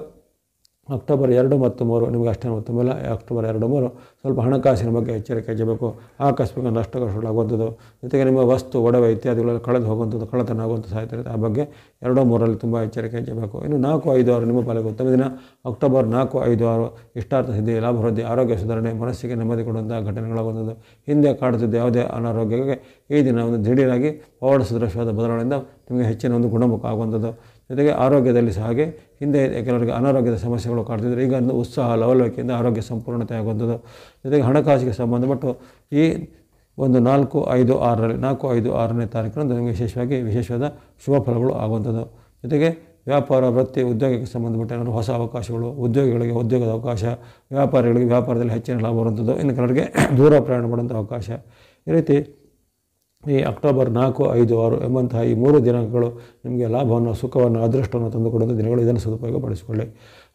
ಅಕ್ಟೋಬರ್ 2 ಮತ್ತು 3 ನಿಮಗೆ ಅಷ್ಟೇನು ಉತ್ತಮವಿಲ್ಲ. ಅಕ್ಟೋಬರ್ 2, 3 ಸ್ವಲ್ಪ ಹಣಕಾಸಿನ ಬಗ್ಗೆ ಎಚ್ಚರಿಕೆ ವಹಿಸಬೇಕು. ಆಕಸ್ಮಿಕ ನಷ್ಟ ಕಷ್ಟಗಳಾಗುವಂಥದ್ದು, ಜೊತೆಗೆ ನಿಮ್ಮ ವಸ್ತು, ಒಡವೆ ಇತ್ಯಾದಿಗಳಲ್ಲಿ ಕಳೆದು ಹೋಗುವಂಥದ್ದು, ಕಳ್ಳತನ ಆಗುವಂಥ ಸಾಧ್ಯತೆ ಇರುತ್ತೆ. ಆ ಬಗ್ಗೆ 2, 3ರಲ್ಲಿ ತುಂಬ ಎಚ್ಚರಿಕೆ ವಹಿಸಬೇಕು. ಇನ್ನು 4, 5, 6 ನಿಮ್ಮ ಪಾಲಿಗೆ ಉತ್ತಮ ದಿನ. ಅಕ್ಟೋಬರ್ 4, 5, 6 ಇಷ್ಟಾರ್ಥ ಸಿದ್ಧಿ, ಲಾಭವೃದ್ಧಿ, ಆರೋಗ್ಯ ಸುಧಾರಣೆ, ಮನಸ್ಸಿಗೆ ನೆಮ್ಮದಿ ಕೊಡುವಂಥ ಘಟನೆಗಳಾಗುವಂಥದ್ದು. ಹಿಂದೆ ಕಾಡುತ್ತಿದ್ದ ಯಾವುದೇ ಅನಾರೋಗ್ಯಕ್ಕೆ ಈ ದಿನ ಒಂದು ದಿಢೀರಾಗಿ ಪವಾಡ ಸದೃಶವಾದ ಬದಲಾವಣೆಯಿಂದ ನಿಮಗೆ ಹೆಚ್ಚಿನ ಒಂದು ಗುಣಮುಖ ಆಗುವಂಥದ್ದು. ಜೊತೆಗೆ ಆರೋಗ್ಯದಲ್ಲಿ ಸಹ ಹಾಗೆ ಹಿಂದೆ ಕೆಲವರಿಗೆ ಅನಾರೋಗ್ಯದ ಸಮಸ್ಯೆಗಳು ಕಾಡ್ತಿದ್ದರೆ ಈಗ ಉತ್ಸಾಹ, ಲವಲವಿಕೆಯಿಂದ ಆರೋಗ್ಯ ಸಂಪೂರ್ಣತೆ ಆಗುವಂಥದ್ದು. ಜೊತೆಗೆ ಹಣಕಾಸಿಗೆ ಸಂಬಂಧಪಟ್ಟು ಈ ಒಂದು 4, 5, 6ರಲ್ಲಿ 4, 5, 6ನೇ ತಾರೀಕಿನಂದು ನಿಮಗೆ ವಿಶೇಷವಾದ ಶುಭ ಫಲಗಳು ಆಗುವಂಥದ್ದು. ಜೊತೆಗೆ ವ್ಯಾಪಾರ, ವೃತ್ತಿ, ಉದ್ಯೋಗಕ್ಕೆ ಸಂಬಂಧಪಟ್ಟ ಏನಾದರೂ ಹೊಸ ಅವಕಾಶಗಳು, ಉದ್ಯೋಗಿಗಳಿಗೆ ಉದ್ಯೋಗದ ಅವಕಾಶ, ವ್ಯಾಪಾರಿಗಳಿಗೆ ವ್ಯಾಪಾರದಲ್ಲಿ ಹೆಚ್ಚಿನ ಲಾಭ ಬರುವಂಥದ್ದು, ಇನ್ನು ಕೆಲವರಿಗೆ ದೂರ ಪ್ರಯಾಣ ಮಾಡುವಂಥ ಅವಕಾಶ. ಈ ರೀತಿ ಈ ಅಕ್ಟೋಬರ್ 4, 5, 6 ಎಂಬಂತಹ ಈ 3 ದಿನಾಂಕಗಳು ನಿಮಗೆ ಲಾಭವನ್ನು, ಸುಖವನ್ನು, ಅದೃಷ್ಟವನ್ನು ತಂದುಕೊಡುವಂಥ ದಿನಗಳು. ಇದನ್ನು ಸದುಪಯೋಗ ಪಡಿಸಿಕೊಳ್ಳಿ.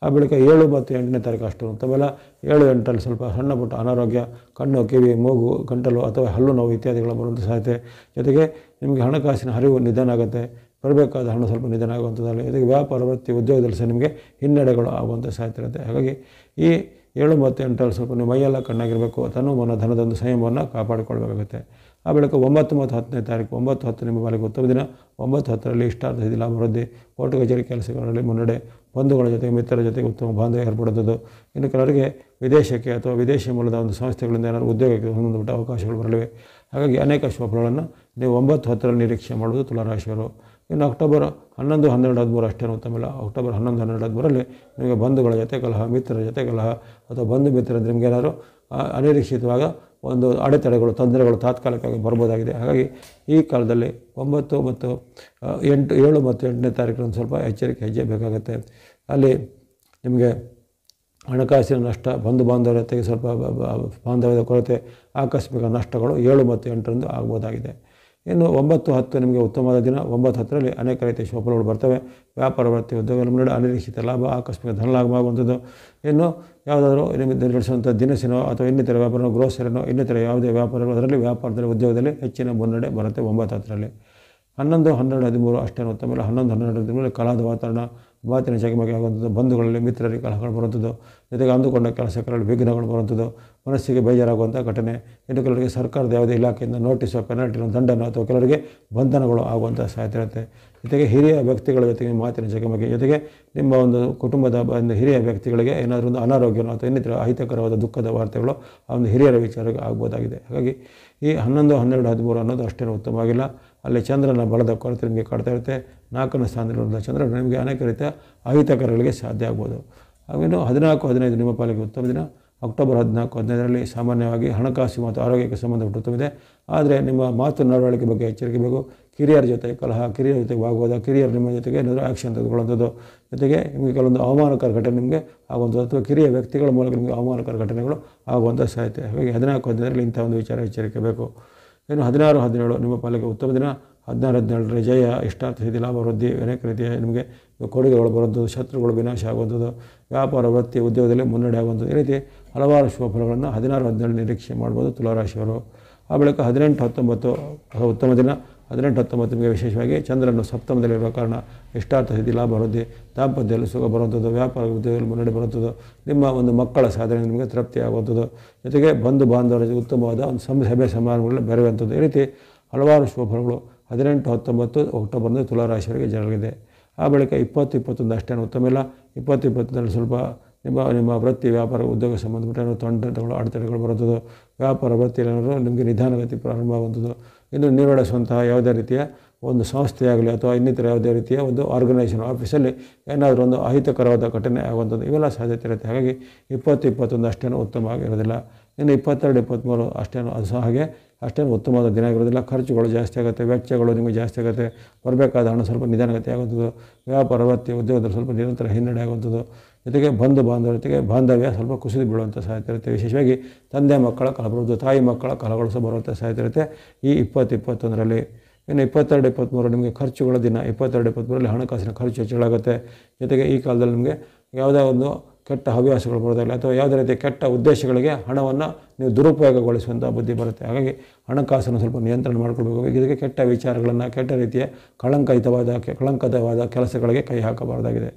ಆ ಬಳಿಕ 7 ಮತ್ತು 8ನೇ ತಾರೀಕು ಅಷ್ಟು ಉತ್ತಮಲ್ಲ. 7, 8ರಲ್ಲಿ ಸ್ವಲ್ಪ ಸಣ್ಣ ಪುಟ್ಟ ಅನಾರೋಗ್ಯ, ಕಣ್ಣು, ಕಿವಿ, ಮೂಗು, ಗಂಟಲು ಅಥವಾ ಹಲ್ಲು ನೋವು ಇತ್ಯಾದಿಗಳು ಬರುವಂಥ ಸಾಧ್ಯತೆ. ಜೊತೆಗೆ ನಿಮಗೆ ಹಣಕಾಸಿನ ಹರಿವು ನಿಧಾನ ಆಗುತ್ತೆ. ಬರಬೇಕಾದ ಹಣ ಸ್ವಲ್ಪ ನಿಧಾನ ಆಗುವಂಥದ್ದಲ್ಲಿ, ಇದಕ್ಕೆ ವ್ಯಾಪಾರ ವೃತ್ತಿ ಉದ್ಯೋಗದಲ್ಲಿ ಸಹ ನಿಮಗೆ ಹಿನ್ನಡೆಗಳು ಆಗುವಂಥ ಸಾಧ್ಯತೆ ಇರುತ್ತೆ. ಹಾಗಾಗಿ ಈ 7 ಮತ್ತು 8ರಲ್ಲಿ ಸ್ವಲ್ಪ ನೀವು ಮೈಯೆಲ್ಲ ಕಣ್ಣಾಗಿರಬೇಕು, ತನು ಮನ ಧನದೊಂದು ಸಂಯಮವನ್ನು ಕಾಪಾಡಿಕೊಳ್ಬೇಕಾಗುತ್ತೆ. ಆ ಬಳಿಕ 9 ಮತ್ತು 10ನೇ ತಾರೀಕು, 9, 10 ನಿಮ್ಮ ಪಾಲಿಗೆ ಉತ್ತಮ ದಿನ. 9, 10ರಲ್ಲಿ ಇಷ್ಟಾರ್ಥ ಸಿದ್ಧಿ, ಲಾಭ ವೃದ್ಧಿ, ಕೋರ್ಟು ಕಚೇರಿ ಕೆಲಸಗಳಲ್ಲಿ ಮುನ್ನಡೆ, ಬಂಧುಗಳ ಜೊತೆಗೆ ಮಿತ್ರರ ಜೊತೆಗೆ ಉತ್ತಮ ಬಾಂಧವ್ಯ ಏರ್ಪಡುತ್ತದೆ. ಇನ್ನು ಕೆಲವರಿಗೆ ವಿದೇಶಕ್ಕೆ ಅಥವಾ ವಿದೇಶಿ ಮೂಲದ ಒಂದು ಸಂಸ್ಥೆಗಳಿಂದ ಏನಾದರೂ ಉದ್ಯೋಗಕ್ಕೆ ಹೊಂದಿಬಿಟ್ಟ ಅವಕಾಶಗಳು ಬರಲಿವೆ. ಹಾಗಾಗಿ ಅನೇಕ ಶುಭಫಲಗಳನ್ನು ನೀವು 9, 10ರಲ್ಲಿ ನಿರೀಕ್ಷೆ ಮಾಡುವುದು ತುಲಾರಾಶಿಯವರು. ಇನ್ನು ಅಕ್ಟೋಬರ್ 11, 12, 13 ಅಷ್ಟೇನು ಉತ್ತಮಿಲ್ಲ. ಅಕ್ಟೋಬರ್ 11, 12, 13ರಲ್ಲಿ ನಿಮಗೆ ಬಂಧುಗಳ ಜೊತೆ ಕಲಹ, ಮಿತ್ರರ ಜೊತೆ ಕಲಹ ಅಥವಾ ಬಂಧು ಮಿತ್ರರಿಂದ ನಿಮಗೇನಾದ್ರು ಅನಿರೀಕ್ಷಿತವಾಗ ಒಂದು ಅಡೆತಡೆಗಳು, ತೊಂದರೆಗಳು ತಾತ್ಕಾಲಿಕವಾಗಿ ಬರ್ಬೋದಾಗಿದೆ. ಹಾಗಾಗಿ ಈ ಕಾಲದಲ್ಲಿ 9 ಮತ್ತು 7 ಮತ್ತು 8ನೇ ತಾರೀಕರಂದು ಸ್ವಲ್ಪ ಎಚ್ಚರಿಕೆ ಹೆಜ್ಜೆ ಬೇಕಾಗುತ್ತೆ. ಅಲ್ಲಿ ನಿಮಗೆ ಹಣಕಾಸಿನ ನಷ್ಟ, ಬಂಧು ಬಾಂಧವರ ಜೊತೆಗೆ ಸ್ವಲ್ಪ ಬಾಂಧವ್ಯದ ಕೊರತೆ, ಆಕಸ್ಮಿಕ ನಷ್ಟಗಳು 7 ಮತ್ತು 8ರಂದು ಆಗ್ಬೋದಾಗಿದೆ. ಇನ್ನು 9, 10 ನಿಮಗೆ ಉತ್ತಮವಾದ ದಿನ. 9, 10ರಲ್ಲಿ ಅನೇಕ ರೀತಿಯ ಶುಭಫಲಗಳು ಬರ್ತವೆ. ವ್ಯಾಪಾರ ವೃತ್ತಿ ಉದ್ಯೋಗ ಮುನ್ನಡೆ, ಅನಿರೀಕ್ಷಿತ ಲಾಭ, ಆಕಸ್ಮಿಕ ಧನಲಾಭ ಆಗುವಂಥದ್ದು. ಇನ್ನು ಯಾವುದಾದ್ರೂ ನಿಮಗೆ ನಡೆಸುವಂಥ ದಿನಸಿನೋ ಅಥವಾ ಇನ್ನಿತರ ವ್ಯಾಪಾರ, ಗ್ರೋಸರಿನೋ, ಇನ್ನಿತರ ಯಾವುದೇ ವ್ಯಾಪಾರಗಳು, ಅದರಲ್ಲಿ ವ್ಯಾಪಾರದಲ್ಲಿ ಉದ್ಯೋಗದಲ್ಲಿ ಹೆಚ್ಚಿನ ಮುನ್ನಡೆ ಬರುತ್ತೆ 9, 10ರಲ್ಲಿ. 11, 12, 13 ಅಷ್ಟೇನು ಉತ್ತಮಿಲ್ಲ. 11, 12, 13ರಲ್ಲಿ ಕಲಹದ ವಾತಾವರಣ, ಮಾತಿನ ಚಕಮಕಿ ಆಗುವಂಥದ್ದು, ಬಂಧುಗಳಲ್ಲಿ ಮಿತ್ರರಿಗೆ ಕಲಹಗಳು ಬರುವಂಥದ್ದು, ಜೊತೆಗೆ ಅಂದುಕೊಂಡ ಕೆಲಸಗಳಲ್ಲಿ ವಿಘ್ನಗಳು ಬರುವಂಥದ್ದು, ಮನಸ್ಸಿಗೆ ಬೇಜಾರಾಗುವಂಥ ಘಟನೆ. ಇನ್ನು ಕೆಲವರಿಗೆ ಸರ್ಕಾರದ ಯಾವುದೇ ಇಲಾಖೆಯಿಂದ ನೋಟಿಸೋ, ಪೆನಾಲ್ಟಿನೋ, ದಂಡನೋ ಅಥವಾ ಕೆಲವರಿಗೆ ಬಂಧನಗಳು ಆಗುವಂಥ ಸಾಧ್ಯತೆ ಇರುತ್ತೆ. ಜೊತೆಗೆ ಹಿರಿಯ ವ್ಯಕ್ತಿಗಳ ಜೊತೆಗೆ ಮಾತಿನ ಚಕಮಕಿ, ಜೊತೆಗೆ ನಿಮ್ಮ ಒಂದು ಕುಟುಂಬದ ಒಂದು ಹಿರಿಯ ವ್ಯಕ್ತಿಗಳಿಗೆ ಏನಾದರೂ ಒಂದು ಅನಾರೋಗ್ಯನೋ ಅಥವಾ ಇನ್ನಿತರ ಅಹಿತಕರವಾದ ದುಃಖದ ವಾರ್ತೆಗಳು ಆ ಒಂದು ಹಿರಿಯರ ವಿಚಾರಕ್ಕೆ ಆಗ್ಬೋದಾಗಿದೆ. ಹಾಗಾಗಿ ಈ 11, 12, 13 ಅನ್ನೋದು ಅಷ್ಟೇನು ಉತ್ತಮವಾಗಿಲ್ಲ. ಅಲ್ಲಿ ಚಂದ್ರನ ಬಲದ ಕೊರತೆ ನಿಮಗೆ ಕಾಡ್ತಾ ಇರುತ್ತೆ. 4ನೇ ಸ್ಥಾನದಲ್ಲಿರುವ ಚಂದ್ರ ನಿಮಗೆ ಅನೇಕ ರೀತಿಯ ಅಹಿತಕರಗಳಿಗೆ ಸಾಧ್ಯ ಆಗ್ಬೋದು. ಹಾಗೇನು 14, 15 ನಿಮ್ಮ ಪಾಲಿಗೆ ಉತ್ತಮ ದಿನ. ಅಕ್ಟೋಬರ್ 14, 15ರಲ್ಲಿ ಸಾಮಾನ್ಯವಾಗಿ ಹಣಕಾಸು ಮತ್ತು ಆರೋಗ್ಯಕ್ಕೆ ಸಂಬಂಧಪಟ್ಟ ಉತ್ತಮಿದೆ. ಆದರೆ ನಿಮ್ಮ ಮಾತು ನಡವಳಿಕೆ ಬಗ್ಗೆ ಎಚ್ಚರಿಕೆ ಬೇಕು. ಕಿರಿಯರ ಜೊತೆ ಕಲಹ, ಕಿರಿಯರ ಜೊತೆಗೆ ವಾಗ್ವಾದ, ಕಿರಿಯರು ನಿಮ್ಮ ಜೊತೆಗೆ ಏನಾದರೂ ಆ್ಯಕ್ಷನ್ ತೆಗೆದುಕೊಳ್ಳುವಂಥದ್ದು, ಜೊತೆಗೆ ನಿಮಗೆ ಕೆಲವೊಂದು ಅವಮಾನಕರ ಘಟನೆ ನಿಮಗೆ ಆಗುವಂಥದ್ದು ಅಥವಾ ಕಿರಿಯ ವ್ಯಕ್ತಿಗಳ ಮೂಲಕ ನಿಮಗೆ ಅವಮಾನಕರ ಘಟನೆಗಳು ಆಗುವಂಥ ಸಾಧ್ಯತೆ. ಹಾಗಾಗಿ 14, 15ರಲ್ಲಿ ಇಂಥ ಒಂದು ವಿಚಾರ ಎಚ್ಚರಿಕೆ ಬೇಕು. ಇನ್ನು 16, 17 ನಿಮ್ಮ ಪಾಲಿಗೆ ಉತ್ತಮ ದಿನ. 16, 17ರಲ್ಲಿ ಜಯ, ಇಷ್ಟಾರ್ಥ ಸಿದ್ಧಿ, ಲಾಭ ವೃದ್ಧಿ, ಅನೇಕ ರೀತಿಯ ನಿಮಗೆ ಕೊಡುಗೆಗಳು ಬರುವಂಥದ್ದು, ಶತ್ರುಗಳು ವಿನಾಶ ಆಗುವಂಥದ್ದು, ವ್ಯಾಪಾರ ವೃತ್ತಿ ಉದ್ಯೋಗದಲ್ಲಿ ಮುನ್ನಡೆ ಆಗುವಂಥದ್ದು, ಈ ರೀತಿ ಹಲವಾರು ಶುಭಫಲಗಳನ್ನು 16, 17 ನಿರೀಕ್ಷೆ ಮಾಡ್ಬೋದು ತುಲಾರಾಶಿಯವರು. ಆ ಬಳಿಕ 18, 19 ಉತ್ತಮ ದಿನ. 18, 19 ನಿಮಗೆ ವಿಶೇಷವಾಗಿ ಚಂದ್ರನು ಸಪ್ತಮದಲ್ಲಿರುವ ಕಾರಣ ಇಷ್ಟಾರ್ಥ ಸಿದ್ಧಿ, ಲಾಭ ವೃದ್ಧಿ, ದಾಂಪತ್ಯದಲ್ಲಿ ಸುಖ ಬರುವಂಥದ್ದು, ವ್ಯಾಪಾರ ಉದ್ಯೋಗದಲ್ಲಿ ಮುನ್ನಡೆ ಬರುವಂಥದ್ದು, ನಿಮ್ಮ ಒಂದು ಮಕ್ಕಳ ಸಾಧನೆ ನಿಮಗೆ ತೃಪ್ತಿ ಆಗುವಂಥದ್ದು, ಜೊತೆಗೆ ಬಂಧು ಬಾಂಧವರ ಉತ್ತಮವಾದ ಒಂದು ಸಭೆ ಸಮಾರಂಭಗಳಲ್ಲಿ ಬೆರೆಯುವಂಥದ್ದು, ಈ ರೀತಿ ಹಲವಾರು ಶುಭಫಲಗಳು 18, 19 ಅಕ್ಟೋಬರ್ನಲ್ಲಿ ತುಲಾರಾಶಿಯವರಿಗೆ ಜನರಿಗಿದೆ. ಆ ಬಳಿಕ 20, 21 ಅಷ್ಟೇನು ಉತ್ತಮಿಲ್ಲ. 20, 21ರಲ್ಲಿ ಸ್ವಲ್ಪ ನಿಮ್ಮ ವೃತ್ತಿ ವ್ಯಾಪಾರ ಉದ್ಯೋಗ ಸಂಬಂಧಪಟ್ಟ ತೊಂದರೆಗಳು, ಅಡೆತಡೆಗಳು ಬರುವಂಥದ್ದು, ವ್ಯಾಪಾರ ವೃತ್ತಿಯಲ್ಲಿ ಏನಾದರೂ ನಿಮಗೆ ನಿಧಾನಗತಿ ಪ್ರಾರಂಭ ಆಗುವಂಥದ್ದು. ಇನ್ನು ನೀವು ನಡೆಸುವಂತಹ ಯಾವುದೇ ರೀತಿಯ ಒಂದು ಸಂಸ್ಥೆಯಾಗಲಿ ಅಥವಾ ಇನ್ನಿತರ ಯಾವುದೇ ರೀತಿಯ ಒಂದು ಆರ್ಗನೈಸೇಷನ್ ಆಫೀಸಲ್ಲಿ ಏನಾದರೂ ಒಂದು ಅಹಿತಕರವಾದ ಘಟನೆ ಆಗುವಂಥದ್ದು, ಇವೆಲ್ಲ ಸಾಧ್ಯತೆ ಇರುತ್ತೆ. ಹಾಗಾಗಿ 20, 21 ಅಷ್ಟೇನು ಉತ್ತಮವಾಗಿರೋದಿಲ್ಲ. ಇನ್ನು 22, 23 ಅಷ್ಟೇನು ಅದು ಸಹ ಹಾಗೆ ಅಷ್ಟೇನು ಉತ್ತಮವಾದ ದಿನ ಆಗಿರೋದಿಲ್ಲ. ಖರ್ಚುಗಳು ಜಾಸ್ತಿ ಆಗುತ್ತೆ, ವೆಚ್ಚಗಳು ನಿಮಗೆ ಜಾಸ್ತಿ ಆಗುತ್ತೆ, ಬರಬೇಕಾದ ಹಣ ಸ್ವಲ್ಪ ನಿಧಾನಗತಿ ಆಗುವಂಥದ್ದು, ವ್ಯಾಪಾರ ವೃತ್ತಿ ಉದ್ಯೋಗದಲ್ಲಿ ಸ್ವಲ್ಪ ನಿರಂತರ ಹಿನ್ನಡೆ ಆಗುವಂಥದ್ದು, ಜೊತೆಗೆ ಬಂಧು ಬಾಂಧವರ ಜೊತೆಗೆ ಬಾಂಧವ್ಯ ಸ್ವಲ್ಪ ಕುಸಿದು ಬೀಳುವಂಥ ಸಾಧ್ಯತೆ ಇರುತ್ತೆ. ವಿಶೇಷವಾಗಿ ತಂದೆ ಮಕ್ಕಳ ಕಲಹ ಬರುವುದು, ತಾಯಿ ಮಕ್ಕಳ ಕಲಹಗಳು ಸಹ ಬರುವಂಥ ಸಾಧ್ಯತೆ ಇರುತ್ತೆ ಈ 20, 21ರಲ್ಲಿ. ಇನ್ನು 22, 23 ನಿಮಗೆ ಖರ್ಚುಗಳ ದಿನ. 22, 23ರಲ್ಲಿ ಹಣಕಾಸಿನ ಖರ್ಚು ಹೆಚ್ಚಳಾಗುತ್ತೆ. ಜೊತೆಗೆ ಈ ಕಾಲದಲ್ಲಿ ನಿಮಗೆ ಯಾವುದೇ ಒಂದು ಕೆಟ್ಟ ಹವ್ಯಾಸಗಳು ಬರೋದಿಲ್ಲ ಅಥವಾ ಯಾವುದೇ ರೀತಿಯ ಕೆಟ್ಟ ಉದ್ದೇಶಗಳಿಗೆ ಹಣವನ್ನು ನೀವು ದುರುಪಯೋಗಗೊಳಿಸುವಂಥ ಬುದ್ಧಿ ಬರುತ್ತೆ. ಹಾಗಾಗಿ ಹಣಕಾಸನ್ನು ಸ್ವಲ್ಪ ನಿಯಂತ್ರಣ ಮಾಡ್ಕೊಳ್ಬೇಕು. ಇದಕ್ಕೆ ಕೆಟ್ಟ ವಿಚಾರಗಳನ್ನು, ಕೆಟ್ಟ ರೀತಿಯ ಕಳಂಕದವಾದ ಕೆಲಸಗಳಿಗೆ ಕೈ ಹಾಕಬಾರ್ದಾಗಿದೆ.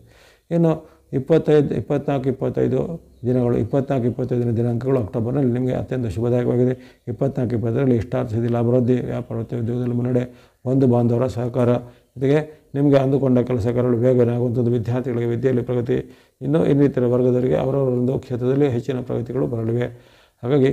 ಇನ್ನು 25, 24, 25 ದಿನಗಳು, 24, 25 ದಿನಾಂಕಗಳು ಅಕ್ಟೋಬರ್ನಲ್ಲಿ ನಿಮಗೆ ಅತ್ಯಂತ ಶುಭದಾಯಕವಾಗಿದೆ. 24, 25ರಲ್ಲಿ ಇಷ್ಟಾರ್ಥ ಸಿದ್ಧಿ, ಲಾಭ ವೃದ್ಧಿ, ವ್ಯಾಪಾರ ವೃತ್ತಿ ಉದ್ಯೋಗದಲ್ಲಿ ಮುನ್ನಡೆ, ಬಂಧು ಬಾಂಧವರ ಸಹಕಾರ, ಜೊತೆಗೆ ನಿಮಗೆ ಅಂದುಕೊಂಡ ಕೆಲಸ ಕಾರ್ಯಗಳು ಬೇಗನೆ ಆಗುವಂಥದ್ದು, ವಿದ್ಯಾರ್ಥಿಗಳಿಗೆ ವಿದ್ಯೆಯಲ್ಲಿ ಪ್ರಗತಿ, ಇನ್ನೂ ಇನ್ನಿತರ ವರ್ಗದವರಿಗೆ ಅವರವರೊಂದು ಕ್ಷೇತ್ರದಲ್ಲಿ ಹೆಚ್ಚಿನ ಪ್ರಗತಿಗಳು ಬರಲಿವೆ. ಹಾಗಾಗಿ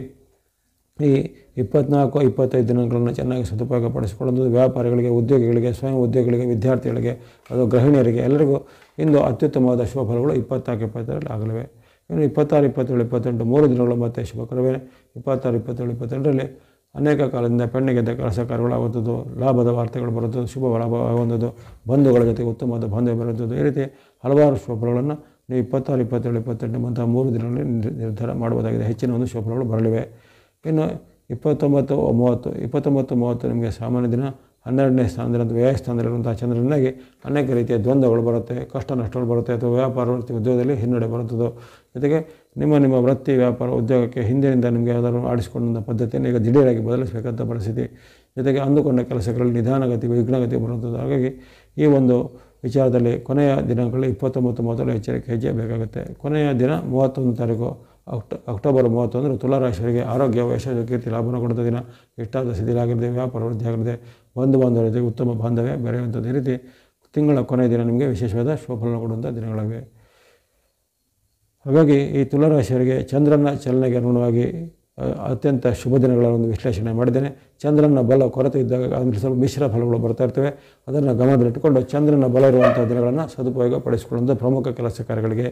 ಈ 24, 25 ದಿನಗಳನ್ನು ಚೆನ್ನಾಗಿ ಸದುಪಯೋಗಪಡಿಸಿಕೊಳ್ಳುವುದು ವ್ಯಾಪಾರಿಗಳಿಗೆ, ಉದ್ಯೋಗಿಗಳಿಗೆ, ಸ್ವಯಂ ಉದ್ಯೋಗಿಗಳಿಗೆ, ವಿದ್ಯಾರ್ಥಿಗಳಿಗೆ, ಅದು ಗೃಹಿಣಿಯರಿಗೆ ಎಲ್ಲರಿಗೂ ಇಂದು ಅತ್ಯುತ್ತಮವಾದ ಶುಭಫಲಗಳು 24, 25ರಲ್ಲಿ ಆಗಲಿವೆ. ಇನ್ನು 26, 27, 28 3 ದಿನಗಳು ಮತ್ತೆ ಶುಭಕರವೇ. 26, 27, 28ರಲ್ಲಿ ಅನೇಕ ಕಾಲದಿಂದ ಪೆಣ್ಣಿಗೆದ್ದ ಕೆಲಸ ಕಾರ್ಯಗಳಾಗುವಂಥದ್ದು, ಲಾಭದ ವಾರ್ತೆಗಳು ಬರುವಂಥದ್ದು, ಶುಭ ಲಾಭ ಆಗುವಂಥದ್ದು, ಬಂಧುಗಳ ಜೊತೆಗೆ ಉತ್ತಮವಾದ ಬಾಂಧವ್ಯ ಬರುವಂಥದ್ದು, ಈ ರೀತಿ ಹಲವಾರು ಶುಭಫಲಗಳನ್ನು ನೀವು 26, 27, 28 ಅಂತಹ 3 ದಿನಗಳಲ್ಲಿ ನಿರ್ಧಾರ ಮಾಡುವುದಾಗಿದೆ. ಹೆಚ್ಚಿನ ಒಂದು ಶುಭಫಲಗಳು ಬರಲಿವೆ. ಇನ್ನು 29, 30 29, 30 ನಿಮಗೆ ಸಾಮಾನ್ಯ ದಿನ. 12ನೇ ಸ್ಥಾನದಲ್ಲಿ ವ್ಯಯ ಸ್ಥಾನದಲ್ಲಿರುವಂಥ ಚಂದ್ರನಿಂದಾಗಿ ಅನೇಕ ರೀತಿಯ ದ್ವಂದ್ವಗಳು ಬರುತ್ತೆ, ಕಷ್ಟ ನಷ್ಟಗಳು ಬರುತ್ತೆ ಅಥವಾ ವ್ಯಾಪಾರ ವೃತ್ತಿ ಉದ್ಯೋಗದಲ್ಲಿ ಹಿನ್ನಡೆ ಬರುತ್ತದೆ. ಜೊತೆಗೆ ನಿಮ್ಮ ವೃತ್ತಿ ವ್ಯಾಪಾರ ಉದ್ಯೋಗಕ್ಕೆ ಹಿಂದಿನಿಂದ ನಿಮಗೆ ಯಾವ್ದಾದ್ರು ಆಡಿಸಿಕೊಂಡ ಪದ್ಧತಿಯನ್ನು ಈಗ ದಿಢೀರಾಗಿ ಬದಲಿಸಬೇಕಂತ ಪರಿಸ್ಥಿತಿ, ಜೊತೆಗೆ ಅಂದುಕೊಂಡ ಕೆಲಸಗಳಲ್ಲಿ ನಿಧಾನಗತಿ ವಿಘ್ನಗತಿ ಬರುತ್ತದೆ. ಹಾಗಾಗಿ ಈ ಒಂದು ವಿಚಾರದಲ್ಲಿ ಕೊನೆಯ ದಿನಗಳಲ್ಲಿ 29, 30 ಎಚ್ಚರಿಕೆ ಹೆಜ್ಜೆ ಬೇಕಾಗುತ್ತೆ. ಕೊನೆಯ ದಿನ 31 ತಾರೀಕು ಅಕ್ಟೋಬರ್ 31 ತುಲಾರಾಶಿಯವರಿಗೆ ಆರೋಗ್ಯ, ಯಶಸ್ಸು, ಕೀರ್ತಿ, ಲಾಭವನ್ನು ಕೊಡುವಂಥ ದಿನ. ಇಷ್ಟಾದ ಸ್ಥಿತಿಯಾಗಿರದೆ, ವ್ಯಾಪಾರ ವೃದ್ಧಿಯಾಗಿರದೆ, ಬಂಧು ಬಾಂಧವರ ಜೊತೆಗೆ ಉತ್ತಮ ಬಾಂಧವ್ಯ ಬೆರೆಯುವಂಥದ್ದು. ಈ ರೀತಿ ತಿಂಗಳ ಕೊನೆಯ ದಿನ ನಿಮಗೆ ವಿಶೇಷವಾದ ಶುಭಫಲ ಕೊಡುವಂಥ ದಿನಗಳಾಗಿವೆ. ಹಾಗಾಗಿ ಈ ತುಲಾರಾಶಿಯವರಿಗೆ ಚಂದ್ರನ ಚಲನೆಗೆ ಅನುಗುಣವಾಗಿ ಅತ್ಯಂತ ಶುಭ ದಿನಗಳ ಒಂದು ವಿಶ್ಲೇಷಣೆ ಮಾಡಿದ್ದೇನೆ. ಚಂದ್ರನ ಬಲ ಕೊರತೆ ಇದ್ದಾಗ ಅಂದರೆ ಸ್ವಲ್ಪ ಮಿಶ್ರ ಫಲಗಳು ಬರ್ತಾ ಇರ್ತವೆ. ಅದನ್ನು ಗಮನದಲ್ಲಿಟ್ಟುಕೊಂಡು ಚಂದ್ರನ ಬಲ ಇರುವಂಥ ದಿನಗಳನ್ನು ಸದುಪಯೋಗ ಪಡಿಸಿಕೊಳ್ಳುವಂಥ ಪ್ರಮುಖ ಕೆಲಸ ಕಾರ್ಯಗಳಿಗೆ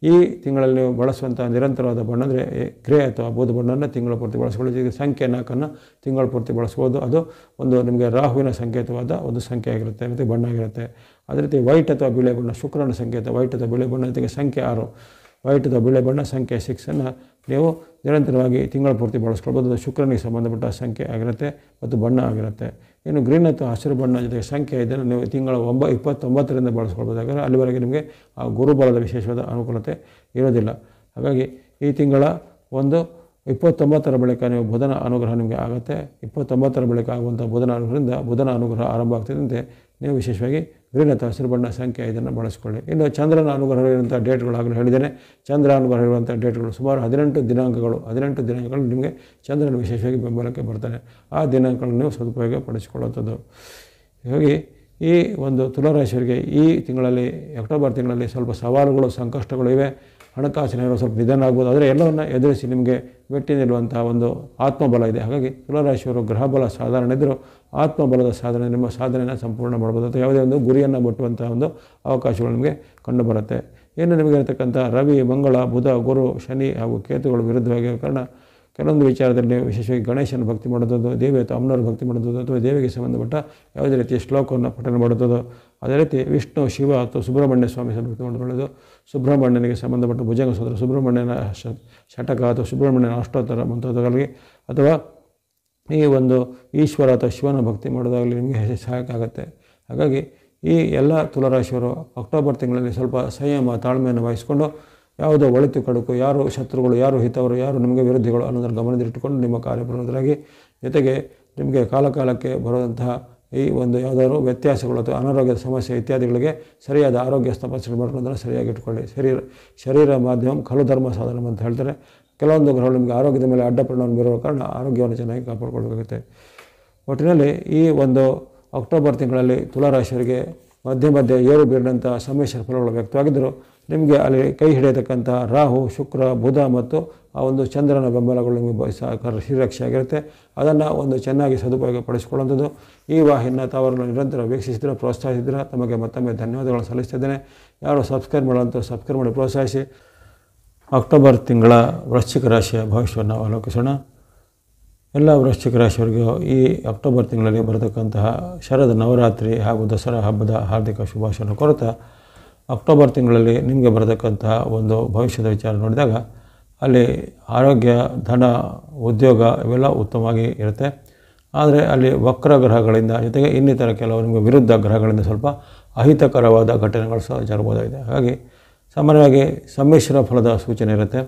ಈ ತಿಂಗಳಲ್ಲಿ ನೀವು ಬಳಸುವಂಥ ನಿರಂತರವಾದ ಬಣ್ಣ ಅಂದರೆ ಗ್ರೇ ಅಥವಾ ಬೂದು ಬಣ್ಣವನ್ನು ತಿಂಗಳ ಪೂರ್ತಿ ಬಳಸ್ಕೊಳ್ಳಿ. ಈಗ ಸಂಖ್ಯೆ 4 ತಿಂಗಳ ಪೂರ್ತಿ ಬಳಸ್ಬೋದು. ಅದು ಒಂದು ನಿಮಗೆ ರಾಹುವಿನ ಸಂಕೇತವಾದ ಒಂದು ಸಂಖ್ಯೆ ಆಗಿರುತ್ತೆ ಮತ್ತು ಬಣ್ಣ ಆಗಿರುತ್ತೆ. ಅದೇ ರೀತಿ ವೈಟ್ ಅಥವಾ ಬಿಳೆ ಬಣ್ಣ ಶುಕ್ರನ ಸಂಕೇತ. ವೈಟ್ ಅಥವಾ ಬಿಳೆ ಬಣ್ಣ ಜೊತೆಗೆ ಸಂಖ್ಯೆ 6 ವೈಟ್ ಅಥವಾ ಬಿಳೆ ಬಣ್ಣ ಸಂಖ್ಯೆ 6 ನೀವು ನಿರಂತರವಾಗಿ ತಿಂಗಳ ಪೂರ್ತಿ ಬಳಸ್ಕೊಳ್ಬೋದು. ಅದು ಶುಕ್ರನಿಗೆ ಸಂಬಂಧಪಟ್ಟ ಸಂಖ್ಯೆ ಆಗಿರುತ್ತೆ ಮತ್ತು ಬಣ್ಣ ಆಗಿರುತ್ತೆ. ಇನ್ನು ಗ್ರೀನ್ ಅಥವಾ ಹಸಿರು ಬಣ್ಣ ಜೊತೆಗೆ ಸಂಖ್ಯೆ 5 ನೀವು ತಿಂಗಳ 29ರಿಂದ ಬಳಸ್ಕೊಳ್ಬೋದು. ಯಾಕಂದರೆ ಅಲ್ಲಿವರೆಗೆ ನಿಮಗೆ ಆ ಗುರುಬಲದ ವಿಶೇಷವಾದ ಅನುಕೂಲತೆ ಇರೋದಿಲ್ಲ. ಹಾಗಾಗಿ ಈ ತಿಂಗಳ 29ರ ಬಳಿಕ ನೀವು ಬುಧನ ಅನುಗ್ರಹ ನಿಮಗೆ ಆಗುತ್ತೆ. 29ರ ಬಳಿಕ ಆಗುವಂಥ ಬುಧನ ಅನುಗ್ರಹದಿಂದ ಬುಧನ ಅನುಗ್ರಹ ಆರಂಭ ಆಗ್ತಿದ್ದಂತೆ ನೀವು ವಿಶೇಷವಾಗಿ ಗ್ರೀನ್ ಅಥವಾ ಹಸಿರು ಬಣ್ಣ ಸಂಖ್ಯೆ 5 ಬಳಸ್ಕೊಳ್ಳಿ. ಇನ್ನು ಚಂದ್ರನ ಅನುಗ್ರಹ ಇರುವಂಥ ಡೇಟ್ಗಳು ಆಗಲೇ ಹೇಳಿದ್ದೇನೆ. ಚಂದ್ರ ಅನುಗ್ರಹ ಇರುವಂಥ ಡೇಟ್ಗಳು ಸುಮಾರು 18 ದಿನಾಂಕಗಳು ನಿಮಗೆ ಚಂದ್ರನ ವಿಶೇಷವಾಗಿ ಬೆಂಬಲಕ್ಕೆ ಬರ್ತಾನೆ. ಆ ದಿನಾಂಕಗಳನ್ನು ನೀವು ಸದುಪಯೋಗ ಪಡಿಸಿಕೊಳ್ಳುವಂಥದ್ದು. ಹೀಗಾಗಿ ಈ ಒಂದು ತುಲಾರಾಶಿಯವರಿಗೆ ಈ ತಿಂಗಳಲ್ಲಿ ಅಕ್ಟೋಬರ್ ತಿಂಗಳಲ್ಲಿ ಸ್ವಲ್ಪ ಸವಾಲುಗಳು, ಸಂಕಷ್ಟಗಳು ಇವೆ. ಹಣಕಾಸಿನ ಸ್ವಲ್ಪ ನಿಧಾನ ಆಗ್ಬೋದು. ಆದರೆ ಎಲ್ಲವನ್ನು ಎದುರಿಸಿ ನಿಮಗೆ ಮೆಟ್ಟಿ ನಿಲ್ಲುವಂಥ ಒಂದು ಆತ್ಮಬಲ ಇದೆ. ಹಾಗಾಗಿ ತುಲಾರಾಶಿಯವರು ಗ್ರಹಬಲ ಸಾಧಾರಣ ಇದ್ದರೂ ಆತ್ಮಬಲದ ಸಾಧನೆ ನಿಮ್ಮ ಸಾಧನೆಯನ್ನು ಸಂಪೂರ್ಣ ಮಾಡ್ಬೋದು. ಅಥವಾ ಯಾವುದೇ ಒಂದು ಗುರಿಯನ್ನು ಮುಟ್ಟುವಂಥ ಒಂದು ಅವಕಾಶಗಳು ನಿಮಗೆ ಕಂಡುಬರುತ್ತೆ. ಇನ್ನು ನಿಮಗೆ ಇರತಕ್ಕಂಥ ರವಿ, ಮಂಗಳ, ಬುಧ, ಗುರು, ಶನಿ ಹಾಗೂ ಕೇತುಗಳು ವಿರುದ್ಧವಾಗಿರೋ ಕಾರಣ ಕೆಲವೊಂದು ವಿಚಾರದಲ್ಲಿ ವಿಶೇಷವಾಗಿ ಗಣೇಶನ ಭಕ್ತಿ ಮಾಡೋದು, ದೇವಿ ಅಥವಾ ಅಮ್ಮನವ್ರ ಭಕ್ತಿ ಮಾಡೋದು, ಅಥವಾ ದೇವಿಗೆ ಸಂಬಂಧಪಟ್ಟ ಯಾವುದೇ ರೀತಿಯ ಶ್ಲೋಕವನ್ನು ಪಠನೆ ಮಾಡೋದು, ಅದೇ ರೀತಿ ವಿಷ್ಣು, ಶಿವ ಅಥವಾ ಸುಬ್ರಹ್ಮಣ್ಯ ಸ್ವಾಮಿ ಭಕ್ತಿ ಮಾಡೋದು, ಸುಬ್ರಹ್ಮಣ್ಯನಿಗೆ ಸಂಬಂಧಪಟ್ಟ ಭುಜಂಗ ಸೋದರ ಸುಬ್ರಹ್ಮಣ್ಯನ ಷಟಕ ಅಥವಾ ಸುಬ್ರಹ್ಮಣ್ಯನ ಅಷ್ಟೋತ್ತರ ಮುಂತಾದವುಗಳಿಗೆ, ಅಥವಾ ಈ ಒಂದು ಈಶ್ವರ ಅಥವಾ ಶಿವನ ಭಕ್ತಿ ಮಾಡೋದಾಗಲಿ ನಿಮಗೆ ಸಹಾಯಕ ಆಗುತ್ತೆ. ಹಾಗಾಗಿ ಈ ಎಲ್ಲ ತುಲಾರಾಶಿಯವರು ಅಕ್ಟೋಬರ್ ತಿಂಗಳಲ್ಲಿ ಸ್ವಲ್ಪ ಸಂಯಮ, ತಾಳ್ಮೆಯನ್ನು ವಹಿಸಿಕೊಂಡು ಯಾವುದೋ ಒಳಿತು ಕಡುಕು, ಯಾರು ಶತ್ರುಗಳು, ಯಾರು ಹಿತವರು, ಯಾರು ನಿಮಗೆ ವಿರೋಧಿಗಳು ಅನ್ನೋದನ್ನು ಗಮನದಲ್ಲಿಟ್ಟುಕೊಂಡು ನಿಮ್ಮ ಕಾರ್ಯಪ್ರವೃತ್ತರಾಗಿ, ಜೊತೆಗೆ ನಿಮಗೆ ಕಾಲಕಾಲಕ್ಕೆ ಬರುವಂತಹ ಈ ಒಂದು ಯಾವುದಾದ್ರು ವ್ಯತ್ಯಾಸಗಳು ಅಥವಾ ಅನಾರೋಗ್ಯದ ಸಮಸ್ಯೆ ಇತ್ಯಾದಿಗಳಿಗೆ ಸರಿಯಾದ ಆರೋಗ್ಯ ತಪಾಸಣೆ ಮಾಡೋದನ್ನು ಸರಿಯಾಗಿ ಇಟ್ಕೊಳ್ಳಿ. ಶರೀರ ಮಾಧ್ಯಮ ಖಲು ಧರ್ಮ ಸಾಧನ ಅಂತ ಹೇಳ್ತಾರೆ. ಕೆಲವೊಂದು ಗ್ರಹಗಳು ನಿಮಗೆ ಆರೋಗ್ಯದ ಮೇಲೆ ಅಡ್ಡ ಪರಿಣಾಮ ಬೀರುವ ಕಾರಣ ಆರೋಗ್ಯವನ್ನು ಚೆನ್ನಾಗಿ ಕಾಪಾಡಿಕೊಳ್ಬೇಕಾಗುತ್ತೆ. ಒಟ್ಟಿನಲ್ಲಿ ಈ ಒಂದು ಅಕ್ಟೋಬರ್ ತಿಂಗಳಲ್ಲಿ ತುಲಾರಾಶಿಯವರಿಗೆ ಮಧ್ಯೆ ಏರು ಬೀರಿದಂಥ ಸಮ್ಮಿಶ್ರ ಫಲಗಳು ವ್ಯಕ್ತವಾಗಿದ್ದರೂ ನಿಮಗೆ ಅಲ್ಲಿ ಕೈ ಹಿಡಿಯತಕ್ಕಂಥ ರಾಹು, ಶುಕ್ರ, ಬುಧ ಮತ್ತು ಆ ಒಂದು ಚಂದ್ರನ ಬೆಂಬಲಗಳು ನಿಮಗೆ ಶ್ರೀರಕ್ಷೆ ಆಗಿರುತ್ತೆ. ಅದನ್ನು ಒಂದು ಚೆನ್ನಾಗಿ ಸದುಪಯೋಗ ಪಡಿಸಿಕೊಳ್ಳುವಂಥದ್ದು. ಈ ವಾಹಿನಿಯನ್ನು ತಾವರನ್ನು ನಿರಂತರ ವೀಕ್ಷಿಸಿದ್ರೆ, ಪ್ರೋತ್ಸಾಹಿಸಿದ್ರೆ ತಮಗೆ ಮತ್ತೊಮ್ಮೆ ಧನ್ಯವಾದಗಳನ್ನು ಸಲ್ಲಿಸ್ತಿದ್ದೇನೆ. ಯಾರು ಸಬ್ಸ್ಕ್ರೈಬ್ ಮಾಡೋಂಥ ಸಬ್ಸ್ಕ್ರೈಬ್ ಮಾಡಿ ಪ್ರೋತ್ಸಾಹಿಸಿ. ಅಕ್ಟೋಬರ್ ತಿಂಗಳ ವೃಶ್ಚಿಕ ರಾಶಿಯ ಭವಿಷ್ಯವನ್ನು ಅವಲೋಕಿಸೋಣ. ಎಲ್ಲ ವೃಶ್ಚಿಕ ರಾಶಿಯವರಿಗೂ ಈ ಅಕ್ಟೋಬರ್ ತಿಂಗಳಲ್ಲಿ ಬರತಕ್ಕಂತಹ ಶರದ್ ನವರಾತ್ರಿ ಹಾಗೂ ದಸರಾ ಹಬ್ಬದ ಹಾರ್ದಿಕ ಶುಭಾಶಯವನ್ನು ಕೋರುತ್ತಾ, ಅಕ್ಟೋಬರ್ ತಿಂಗಳಲ್ಲಿ ನಿಮಗೆ ಬರತಕ್ಕಂತಹ ಒಂದು ಭವಿಷ್ಯದ ವಿಚಾರ ನೋಡಿದಾಗ ಅಲ್ಲಿ ಆರೋಗ್ಯ, ಧನ, ಉದ್ಯೋಗ ಇವೆಲ್ಲ ಉತ್ತಮವಾಗಿ ಇರುತ್ತೆ. ಆದರೆ ಅಲ್ಲಿ ವಕ್ರ ಗ್ರಹಗಳಿಂದ ಜೊತೆಗೆ ಇನ್ನಿತರ ಕೆಲವು ನಿಮಗೆ ವಿರುದ್ಧ ಗ್ರಹಗಳಿಂದ ಸ್ವಲ್ಪ ಅಹಿತಕರವಾದ ಘಟನೆಗಳು ಸಹ ಜರಬಹುದಾಗಿದೆ. ಹಾಗಾಗಿ ಸಾಮಾನ್ಯವಾಗಿ ಸಮ್ಮಿಶ್ರ ಫಲದ ಸೂಚನೆ ಇರುತ್ತೆ.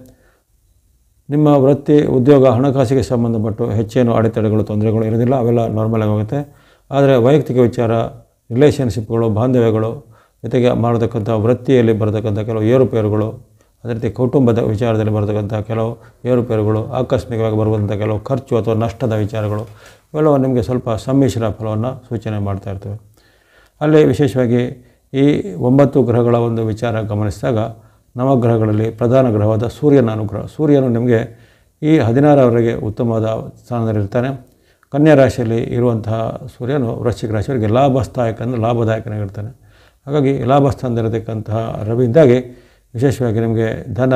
ನಿಮ್ಮ ವೃತ್ತಿ, ಉದ್ಯೋಗ, ಹಣಕಾಸಿಗೆ ಸಂಬಂಧಪಟ್ಟು ಹೆಚ್ಚೇನು ಅಡೆತಡೆಗಳು, ತೊಂದರೆಗಳು ಇರೋದಿಲ್ಲ. ಅವೆಲ್ಲ ನಾರ್ಮಲ್ ಆಗಿ ಹೋಗುತ್ತೆ. ಆದರೆ ವೈಯಕ್ತಿಕ ವಿಚಾರ, ರಿಲೇಷನ್ಶಿಪ್ಗಳು, ಬಾಂಧವ್ಯಗಳು, ಜೊತೆಗೆ ಮಾಡತಕ್ಕಂಥ ವೃತ್ತಿಯಲ್ಲಿ ಬರತಕ್ಕಂಥ ಕೆಲವು ಏರುಪೇರುಗಳು, ಅದೇ ರೀತಿ ಕುಟುಂಬದ ವಿಚಾರದಲ್ಲಿ ಬರತಕ್ಕಂಥ ಕೆಲವು ಏರುಪೇರುಗಳು, ಆಕಸ್ಮಿಕವಾಗಿ ಬರುವಂಥ ಕೆಲವು ಖರ್ಚು ಅಥವಾ ನಷ್ಟದ ವಿಚಾರಗಳು ಇವೆಲ್ಲವೂ ನಿಮಗೆ ಸ್ವಲ್ಪ ಸಮ್ಮಿಶ್ರ ಫಲವನ್ನು ಸೂಚನೆ ಮಾಡ್ತಾ ಇರ್ತವೆ. ಅಲ್ಲಿ ವಿಶೇಷವಾಗಿ ಈ 9 ಗ್ರಹಗಳ ಒಂದು ವಿಚಾರ ಗಮನಿಸಿದಾಗ ನವಗ್ರಹಗಳಲ್ಲಿ ಪ್ರಧಾನ ಗ್ರಹವಾದ ಸೂರ್ಯನ ಅನುಗ್ರಹ. ಸೂರ್ಯನು ನಿಮಗೆ ಈ 16ರವರೆಗೆ ಉತ್ತಮವಾದ ಸ್ಥಾನದಲ್ಲಿರ್ತಾನೆ. ಕನ್ಯಾ ರಾಶಿಯಲ್ಲಿ ಇರುವಂತಹ ಸೂರ್ಯನು ವೃಶ್ಚಿಕ ರಾಶಿಯವರಿಗೆ ಲಾಭದಾಯಕನಾಗಿರ್ತಾನೆ. ಹಾಗಾಗಿ ಲಾಭಸ್ಥಾನದಲ್ಲಿರತಕ್ಕಂತಹ ರವಿಯಿಂದಾಗಿ ವಿಶೇಷವಾಗಿ ನಿಮಗೆ ಧನ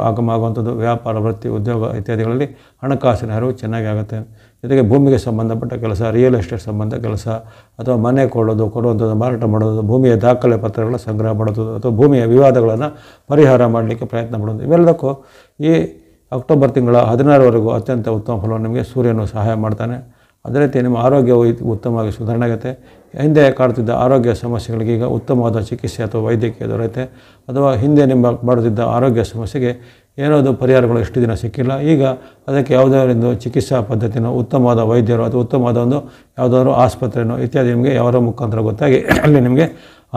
ಆಗಮ ಆಗುವಂಥದ್ದು, ವ್ಯಾಪಾರ, ವೃತ್ತಿ, ಉದ್ಯೋಗ ಇತ್ಯಾದಿಗಳಲ್ಲಿ ಹಣಕಾಸಿನ ಹರಿವು ಚೆನ್ನಾಗಿ ಆಗುತ್ತೆ. ಜೊತೆಗೆ ಭೂಮಿಗೆ ಸಂಬಂಧಪಟ್ಟ ಕೆಲಸ, ರಿಯಲ್ ಎಸ್ಟೇಟ್ ಸಂಬಂಧ ಕೆಲಸ, ಅಥವಾ ಮನೆ ಕೊಡುವಂಥದ್ದು, ಮಾರಾಟ ಮಾಡೋದು, ಭೂಮಿಯ ದಾಖಲೆ ಪತ್ರಗಳ ಸಂಗ್ರಹ ಮಾಡೋದು, ಅಥವಾ ಭೂಮಿಯ ವಿವಾದಗಳನ್ನು ಪರಿಹಾರ ಮಾಡಲಿಕ್ಕೆ ಪ್ರಯತ್ನ ಮಾಡೋದು, ಇವೆಲ್ಲದಕ್ಕೂ ಈ ಅಕ್ಟೋಬರ್ ತಿಂಗಳ 16ರವರೆಗೂ ಅತ್ಯಂತ ಉತ್ತಮ ಫಲವನ್ನು ನಿಮಗೆ ಸೂರ್ಯನು ಸಹಾಯ ಮಾಡ್ತಾನೆ. ಅದೇ ರೀತಿ ನಿಮ್ಮ ಆರೋಗ್ಯವು ಉತ್ತಮವಾಗಿ ಸುಧಾರಣೆ ಆಗುತ್ತೆ. ಹಿಂದೆ ಕಾಡುತ್ತಿದ್ದ ಆರೋಗ್ಯ ಸಮಸ್ಯೆಗಳಿಗೆ ಈಗ ಉತ್ತಮವಾದ ಚಿಕಿತ್ಸೆ ಅಥವಾ ವೈದ್ಯಕೀಯ ದೊರೆಯುತ್ತೆ. ಅಥವಾ ಹಿಂದೆ ನಿಮ್ಮ ಮಾಡುತ್ತಿದ್ದ ಆರೋಗ್ಯ ಸಮಸ್ಯೆಗೆ ಏನೋದು ಪರಿಹಾರಗಳು ಎಷ್ಟು ದಿನ ಸಿಕ್ಕಿಲ್ಲ, ಈಗ ಅದಕ್ಕೆ ಯಾವುದೇ ಒಂದು ಚಿಕಿತ್ಸಾ ಪದ್ಧತಿನೋ ಉತ್ತಮವಾದ ವೈದ್ಯರು ಅಥವಾ ಉತ್ತಮವಾದ ಒಂದು ಯಾವುದಾದ್ರೂ ಆಸ್ಪತ್ರೆನೋ ಇತ್ಯಾದಿ ನಿಮಗೆ ಯಾವರ ಮುಖಾಂತರ ಗೊತ್ತಾಗಿ ಅಲ್ಲಿ ನಿಮಗೆ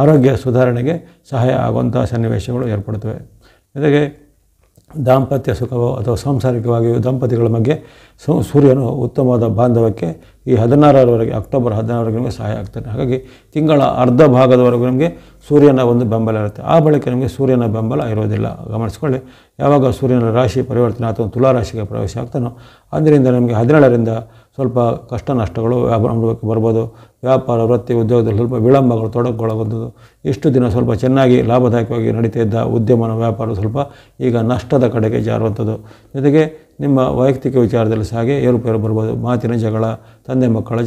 ಆರೋಗ್ಯ ಸುಧಾರಣೆಗೆ ಸಹಾಯ ಆಗುವಂಥ ಸನ್ನಿವೇಶಗಳು ಏರ್ಪಡುತ್ತವೆ. ಜೊತೆಗೆ ದಾಂಪತ್ಯ ಸುಖವೋ ಅಥವಾ ಸಾಂಸಾರಿಕವಾಗಿಯೂ ದಂಪತಿಗಳ ಬಗ್ಗೆ ಸೂರ್ಯನು ಉತ್ತಮವಾದ ಬಾಂಧವ್ಯಕ್ಕೆ ಈ 16ರವರೆಗೆ ಅಕ್ಟೋಬರ್ 16ರವರೆಗೆ ನಿಮಗೆ ಸಹಾಯ ಆಗ್ತಾನೆ. ಹಾಗಾಗಿ ತಿಂಗಳ ಅರ್ಧ ಭಾಗದವರೆಗೂ ನಿಮಗೆ ಸೂರ್ಯನ ಒಂದು ಬೆಂಬಲ ಇರುತ್ತೆ. ಆ ಬಳಿಕ ನಿಮಗೆ ಸೂರ್ಯನ ಬೆಂಬಲ ಇರೋದಿಲ್ಲ. ಗಮನಿಸ್ಕೊಳ್ಳಿ, ಯಾವಾಗ ಸೂರ್ಯನ ರಾಶಿ ಪರಿವರ್ತನೆ ಅಥವಾ ತುಲಾ ರಾಶಿಗೆ ಪ್ರವೇಶ ಆಗ್ತಾನೋ ಅದರಿಂದ ನಿಮಗೆ 17ರಿಂದ ಸ್ವಲ್ಪ ಕಷ್ಟ ನಷ್ಟಗಳು ಅನುಭವಕ್ಕೆ ಬರ್ಬೋದು. ವ್ಯಾಪಾರ ವೃತ್ತಿ ಉದ್ಯೋಗದಲ್ಲಿ ಸ್ವಲ್ಪ ವಿಳಂಬಗಳು ತೊಡಗುಗೊಳ್ಳಬಹುದು. ಇಷ್ಟು ದಿನ ಸ್ವಲ್ಪ ಚೆನ್ನಾಗಿ ಲಾಭದಾಯಕವಾಗಿ ನಡೀತಾ ಇದ್ದ ಉದ್ಯಮನ ವ್ಯಾಪಾರ ಸ್ವಲ್ಪ ಈಗ ನಷ್ಟದ ಕಡೆಗೆ ಜಾರುವಂಥದ್ದು. ಜೊತೆಗೆ ನಿಮ್ಮ ವೈಯಕ್ತಿಕ ವಿಚಾರದಲ್ಲಿ ಸಹ ಹಾಗೆ ಏರುಪೇರು ಬರ್ಬೋದು. ಮಾತಿನ ಜಗಳ, ತಂದೆ ಮಕ್ಕಳ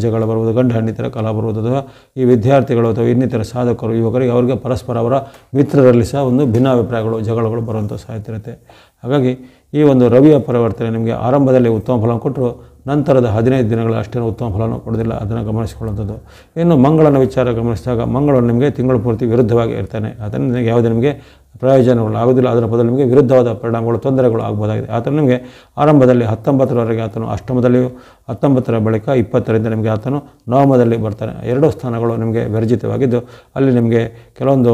ಜಗಳ ಬರ್ಬೋದು, ಗಂಡ ಹೆಣ್ಣಿತರ ಕಲಹ ಬರ್ಬೋದು. ಅಥವಾ ಈ ವಿದ್ಯಾರ್ಥಿಗಳು ಅಥವಾ ಇನ್ನಿತರ ಸಾಧಕರು ಯುವಕರಿಗೆ ಅವರಿಗೆ ಪರಸ್ಪರ ಅವರ ಮಿತ್ರರಲ್ಲಿ ಸಹ ಒಂದು ಭಿನ್ನಾಭಿಪ್ರಾಯಗಳು ಜಗಳಗಳು ಬರುವಂಥ ಸಾಧ್ಯತೆ ಇರುತ್ತೆ. ಹಾಗಾಗಿ ಈ ಒಂದು ರವಿಯ ಪರಿವರ್ತನೆ ನಿಮಗೆ ಆರಂಭದಲ್ಲಿ ಉತ್ತಮ ಫಲ ಕೊಟ್ಟರು, ನಂತರದ 15 ದಿನಗಳ ಅಷ್ಟೇನು ಉತ್ತಮ ಫಲವನ್ನು ಕೊಡೋದಿಲ್ಲ. ಅದನ್ನು ಗಮನಿಸಿಕೊಳ್ಳುವಂಥದ್ದು. ಇನ್ನು ಮಂಗಳನ ವಿಚಾರ ಗಮನಿಸಿದಾಗ ಮಂಗಳನು ನಿಮಗೆ ತಿಂಗಳು ಪೂರ್ತಿ ವಿರುದ್ಧವಾಗಿ ಇರ್ತಾನೆ. ಅದನ್ನು ಯಾವುದೇ ನಿಮಗೆ ಪ್ರಯೋಜನಗಳು ಆಗೋದಿಲ್ಲ. ಅದರ ಬದಲು ನಿಮಗೆ ವಿರುದ್ಧವಾದ ಪರಿಣಾಮಗಳು, ತೊಂದರೆಗಳು ಆಗಬಹುದಾಗಿದೆ. ಆತನು ನಿಮಗೆ ಆರಂಭದಲ್ಲಿ 19ರವರೆಗೆ ಆತನು ಅಷ್ಟಮದಲ್ಲಿಯೂ, 19ರ ಬಳಿಕ 20ರಿಂದ ನಿಮಗೆ ಆತನು ನವಮದಲ್ಲಿ ಬರ್ತಾನೆ. 2 ಸ್ಥಾನಗಳು ನಿಮಗೆ ವರ್ಜಿತವಾಗಿದ್ದು ಅಲ್ಲಿ ನಿಮಗೆ ಕೆಲವೊಂದು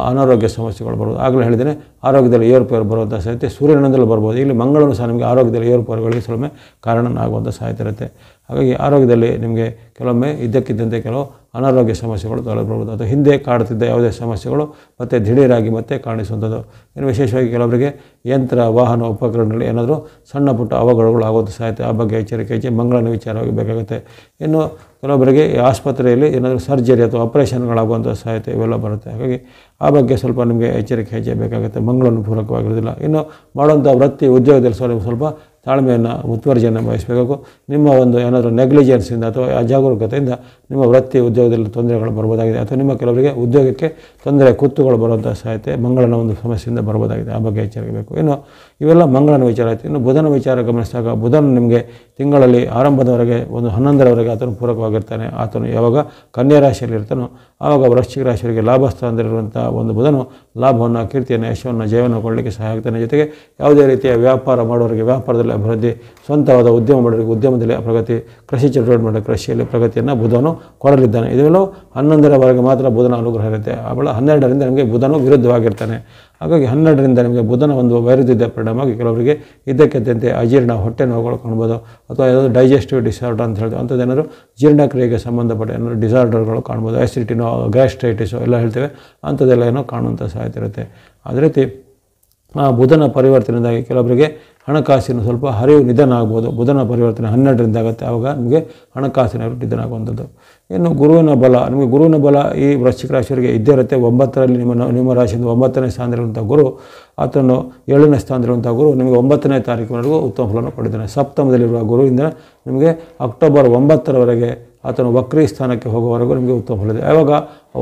ಅನಾರೋಗ್ಯ ಸಮಸ್ಯೆಗಳು ಬರ್ಬೋದು. ಆಗಲೇ ಹೇಳಿದರೆ ಆರೋಗ್ಯದಲ್ಲಿ ಏರುಪೇರು ಬರುವಂಥ ಸಾಧ್ಯತೆ ಸೂರ್ಯನಿಂದಲೂ ಬರ್ಬೋದು. ಇಲ್ಲಿ ಮಂಗಳನು ಸಹ ನಿಮಗೆ ಆರೋಗ್ಯದಲ್ಲಿ ಏರುಪೇರುಗಳಿಗೆ ಕೆಲವೊಮ್ಮೆ ಕಾರಣನಾಗುವಂಥ ಸಾಧ್ಯತೆ ಇರುತ್ತೆ. ಹಾಗಾಗಿ ಆರೋಗ್ಯದಲ್ಲಿ ನಿಮಗೆ ಕೆಲವೊಮ್ಮೆ ಇದ್ದಕ್ಕಿದ್ದಂತೆ ಕೆಲವು ಅನಾರೋಗ್ಯ ಸಮಸ್ಯೆಗಳು ತೊಲಗಬಹುದು. ಅಥವಾ ಹಿಂದೆ ಕಾಡುತ್ತಿದ್ದ ಯಾವುದೇ ಸಮಸ್ಯೆಗಳು ಮತ್ತು ದಿಢೀರಾಗಿ ಮತ್ತೆ ಕಾಣಿಸುವಂಥದ್ದು. ಇನ್ನು ವಿಶೇಷವಾಗಿ ಕೆಲವರಿಗೆ ಯಂತ್ರ ವಾಹನ ಉಪಕರಣಗಳಲ್ಲಿ ಏನಾದರೂ ಸಣ್ಣ ಪುಟ್ಟ ಅವಘಡಗಳು ಆಗೋದು ಸಾಧ್ಯತೆ. ಆ ಬಗ್ಗೆ ಎಚ್ಚರಿಕೆ ಮಂಗಳನ ವಿಚಾರವಾಗಿ ಬೇಕಾಗುತ್ತೆ. ಇನ್ನು ಕೆಲವೊಬ್ಬರಿಗೆ ಆಸ್ಪತ್ರೆಯಲ್ಲಿ ಏನಾದರೂ ಸರ್ಜರಿ ಅಥವಾ ಆಪರೇಷನ್ಗಳಾಗುವಂಥ ಸಾಧ್ಯತೆ ಇವೆಲ್ಲ ಬರುತ್ತೆ. ಹಾಗಾಗಿ ಆ ಬಗ್ಗೆ ಸ್ವಲ್ಪ ನಿಮಗೆ ಎಚ್ಚರಿಕೆ ಹೆಜ್ಜೆ ಬೇಕಾಗುತ್ತೆ. ಮಂಗಳನು ಪೂರಕವಾಗಿರೋದಿಲ್ಲ. ಇನ್ನು ಮಾಡುವಂಥ ವೃತ್ತಿ ಉದ್ಯೋಗದಲ್ಲಿ ಸ್ವಲ್ಪ ತಾಳ್ಮೆಯನ್ನು ಮುತುವರ್ಜಿಯನ್ನು ವಹಿಸಬೇಕು. ನಿಮ್ಮ ಒಂದು ಏನಾದರೂ ನೆಗ್ಲಿಜೆನ್ಸಿಂದ ಅಥವಾ ಅಜಾಗರೂಕತೆಯಿಂದ ನಿಮ್ಮ ವೃತ್ತಿ ಉದ್ಯೋಗದಲ್ಲಿ ತೊಂದರೆಗಳು ಬರ್ಬೋದಾಗಿದೆ. ಅಥವಾ ನಿಮ್ಮ ಕೆಲವರಿಗೆ ಉದ್ಯೋಗಕ್ಕೆ ತೊಂದರೆ ಕುತ್ತುಗಳು ಬರುವಂಥ ಸಾಧ್ಯತೆ ಮಂಗಳನ ಒಂದು ಸಮಸ್ಯೆಯಿಂದ ಬರ್ಬೋದಾಗಿದೆ. ಆ ಬಗ್ಗೆ ಎಚ್ಚರಿಕೆ ಬೇಕು. ಇನ್ನು ಇವೆಲ್ಲ ಮಂಗಳನ ವಿಚಾರ ಆಯಿತು. ಇನ್ನು ಬುಧನ ವಿಚಾರ ಗಮನಿಸಿದಾಗ ಬುಧನು ನಿಮಗೆ ತಿಂಗಳಲ್ಲಿ ಆರಂಭದವರೆಗೆ ಒಂದು 11ರವರೆಗೆ ಆತನು ಪೂರಕವಾಗಿರ್ತಾನೆ. ಆತನು ಯಾವಾಗ ಕನ್ಯಾ ರಾಶಿಯಲ್ಲಿ ಇರ್ತಾನೋ ಆವಾಗ ವೃಶ್ಚಿಕ ರಾಶಿಯವರಿಗೆ ಲಾಭಸ್ಥಾನದಲ್ಲಿರುವಂಥ ಒಂದು ಬುಧನು ಲಾಭವನ್ನು, ಕೀರ್ತಿಯನ್ನು, ಯಶವನ್ನು, ಜಯವನ್ನು ಕೊಡಲಿಕ್ಕೆ ಸಹಾಯ ಆಗ್ತಾನೆ. ಜೊತೆಗೆ ಯಾವುದೇ ರೀತಿಯ ವ್ಯಾಪಾರ ಮಾಡೋರಿಗೆ ವ್ಯಾಪಾರದಲ್ಲಿ ಅಭಿವೃದ್ಧಿ, ಸ್ವಂತವಾದ ಉದ್ಯಮ ಮಾಡೋರಿಗೆ ಉದ್ಯಮದಲ್ಲಿ ಪ್ರಗತಿ, ಕೃಷಿ ಚಟುವಟಿಕೆ ಮಾಡೋ ಕೃಷಿಯಲ್ಲಿ ಪ್ರಗತಿಯನ್ನು ಬುಧನು ಕೊಡಲಿದ್ದಾನೆ. ಇದೆಲ್ಲವೂ 11ರವರೆಗೆ ಮಾತ್ರ ಬುಧನ ಅನುಗ್ರಹ ಇರುತ್ತೆ. ಆಮೇಲೆ 12ರಿಂದ ನಿಮಗೆ ಬುಧನು ವಿರುದ್ಧವಾಗಿರ್ತಾನೆ. ಹಾಗಾಗಿ 12ರಿಂದ ನಿಮಗೆ ಬುಧನ ಒಂದು ವೈರುಧ್ಯದ ಪರಿಣಾಮವಾಗಿ ಕೆಲವರಿಗೆ ಇದ್ದಕ್ಕಿದ್ದಂತೆ ಅಜೀರ್ಣ, ಹೊಟ್ಟೆ ನೋವುಗಳು ಕಾಣ್ಬೋದು. ಅಥವಾ ಯಾವುದಾದ್ರು ಡೈಜೆಸ್ಟಿವ್ ಡಿಸಾರ್ಡರ್ ಅಂತ ಹೇಳ್ತೀವಿ, ಅಂಥದ್ದು ಏನಾದರೂ ಜೀರ್ಣಕ್ರಿಯೆಗೆ ಸಂಬಂಧಪಟ್ಟ ಏನಾದರೂ ಡಿಸಾರ್ಡರ್ಗಳು ಕಾಣ್ಬೋದು. ಆ್ಯಸಿಡಿಟಿನೋ ಗ್ಯಾಸ್ಟ್ರೈಟಿಸೋ ಎಲ್ಲ ಹೇಳ್ತೇವೆ, ಅಂಥದ್ದೆಲ್ಲ ಏನೋ ಕಾಣುವಂಥ ಸಾಧ್ಯತೆ ಇರುತ್ತೆ. ಅದೇ ರೀತಿ ಬುಧನ ಪರಿವರ್ತನೆಯಿಂದಾಗಿ ಕೆಲವರಿಗೆ ಹಣಕಾಸಿನ ಸ್ವಲ್ಪ ಹರಿವು ನಿಧನ ಆಗ್ಬೋದು. ಬುಧನ ಪರಿವರ್ತನೆ 12ರಿಂದ ಆಗುತ್ತೆ. ಆವಾಗ ನಿಮಗೆ ಹಣಕಾಸಿನ ನಿಧನ ಆಗುವಂಥದ್ದು. ಇನ್ನು ಗುರುವಿನ ಬಲ, ನಿಮಗೆ ಗುರುವಿನ ಬಲ ಈ ವೃಶ್ಚಿಕ ರಾಶಿಯವರಿಗೆ ಇದ್ದೇ ಇರುತ್ತೆ. 9ರಲ್ಲಿ ನಿಮ್ಮ ರಾಶಿಯಿಂದ 9ನೇ ಸ್ಥಾನದಲ್ಲಿರುವಂಥ ಗುರು, ಆತನು 7ನೇ ಸ್ಥಾನದಲ್ಲಿರುವಂಥ ಗುರು ನಿಮಗೆ 9ನೇ ತಾರೀಕಿನವರೆಗೂ ಉತ್ತಮ ಫಲವನ್ನು ಪಡೆದಿದ್ದಾನೆ. ಸಪ್ತಮದಲ್ಲಿರುವ ಗುರುವಿಂದ ನಿಮಗೆ ಅಕ್ಟೋಬರ್ 9ರವರೆಗೆ ಆತನು ವಕ್ರಿ ಸ್ಥಾನಕ್ಕೆ ಹೋಗುವವರೆಗೂ ನಿಮಗೆ ಉತ್ತಮ ಫಲ ಇದೆ. ಯಾವಾಗ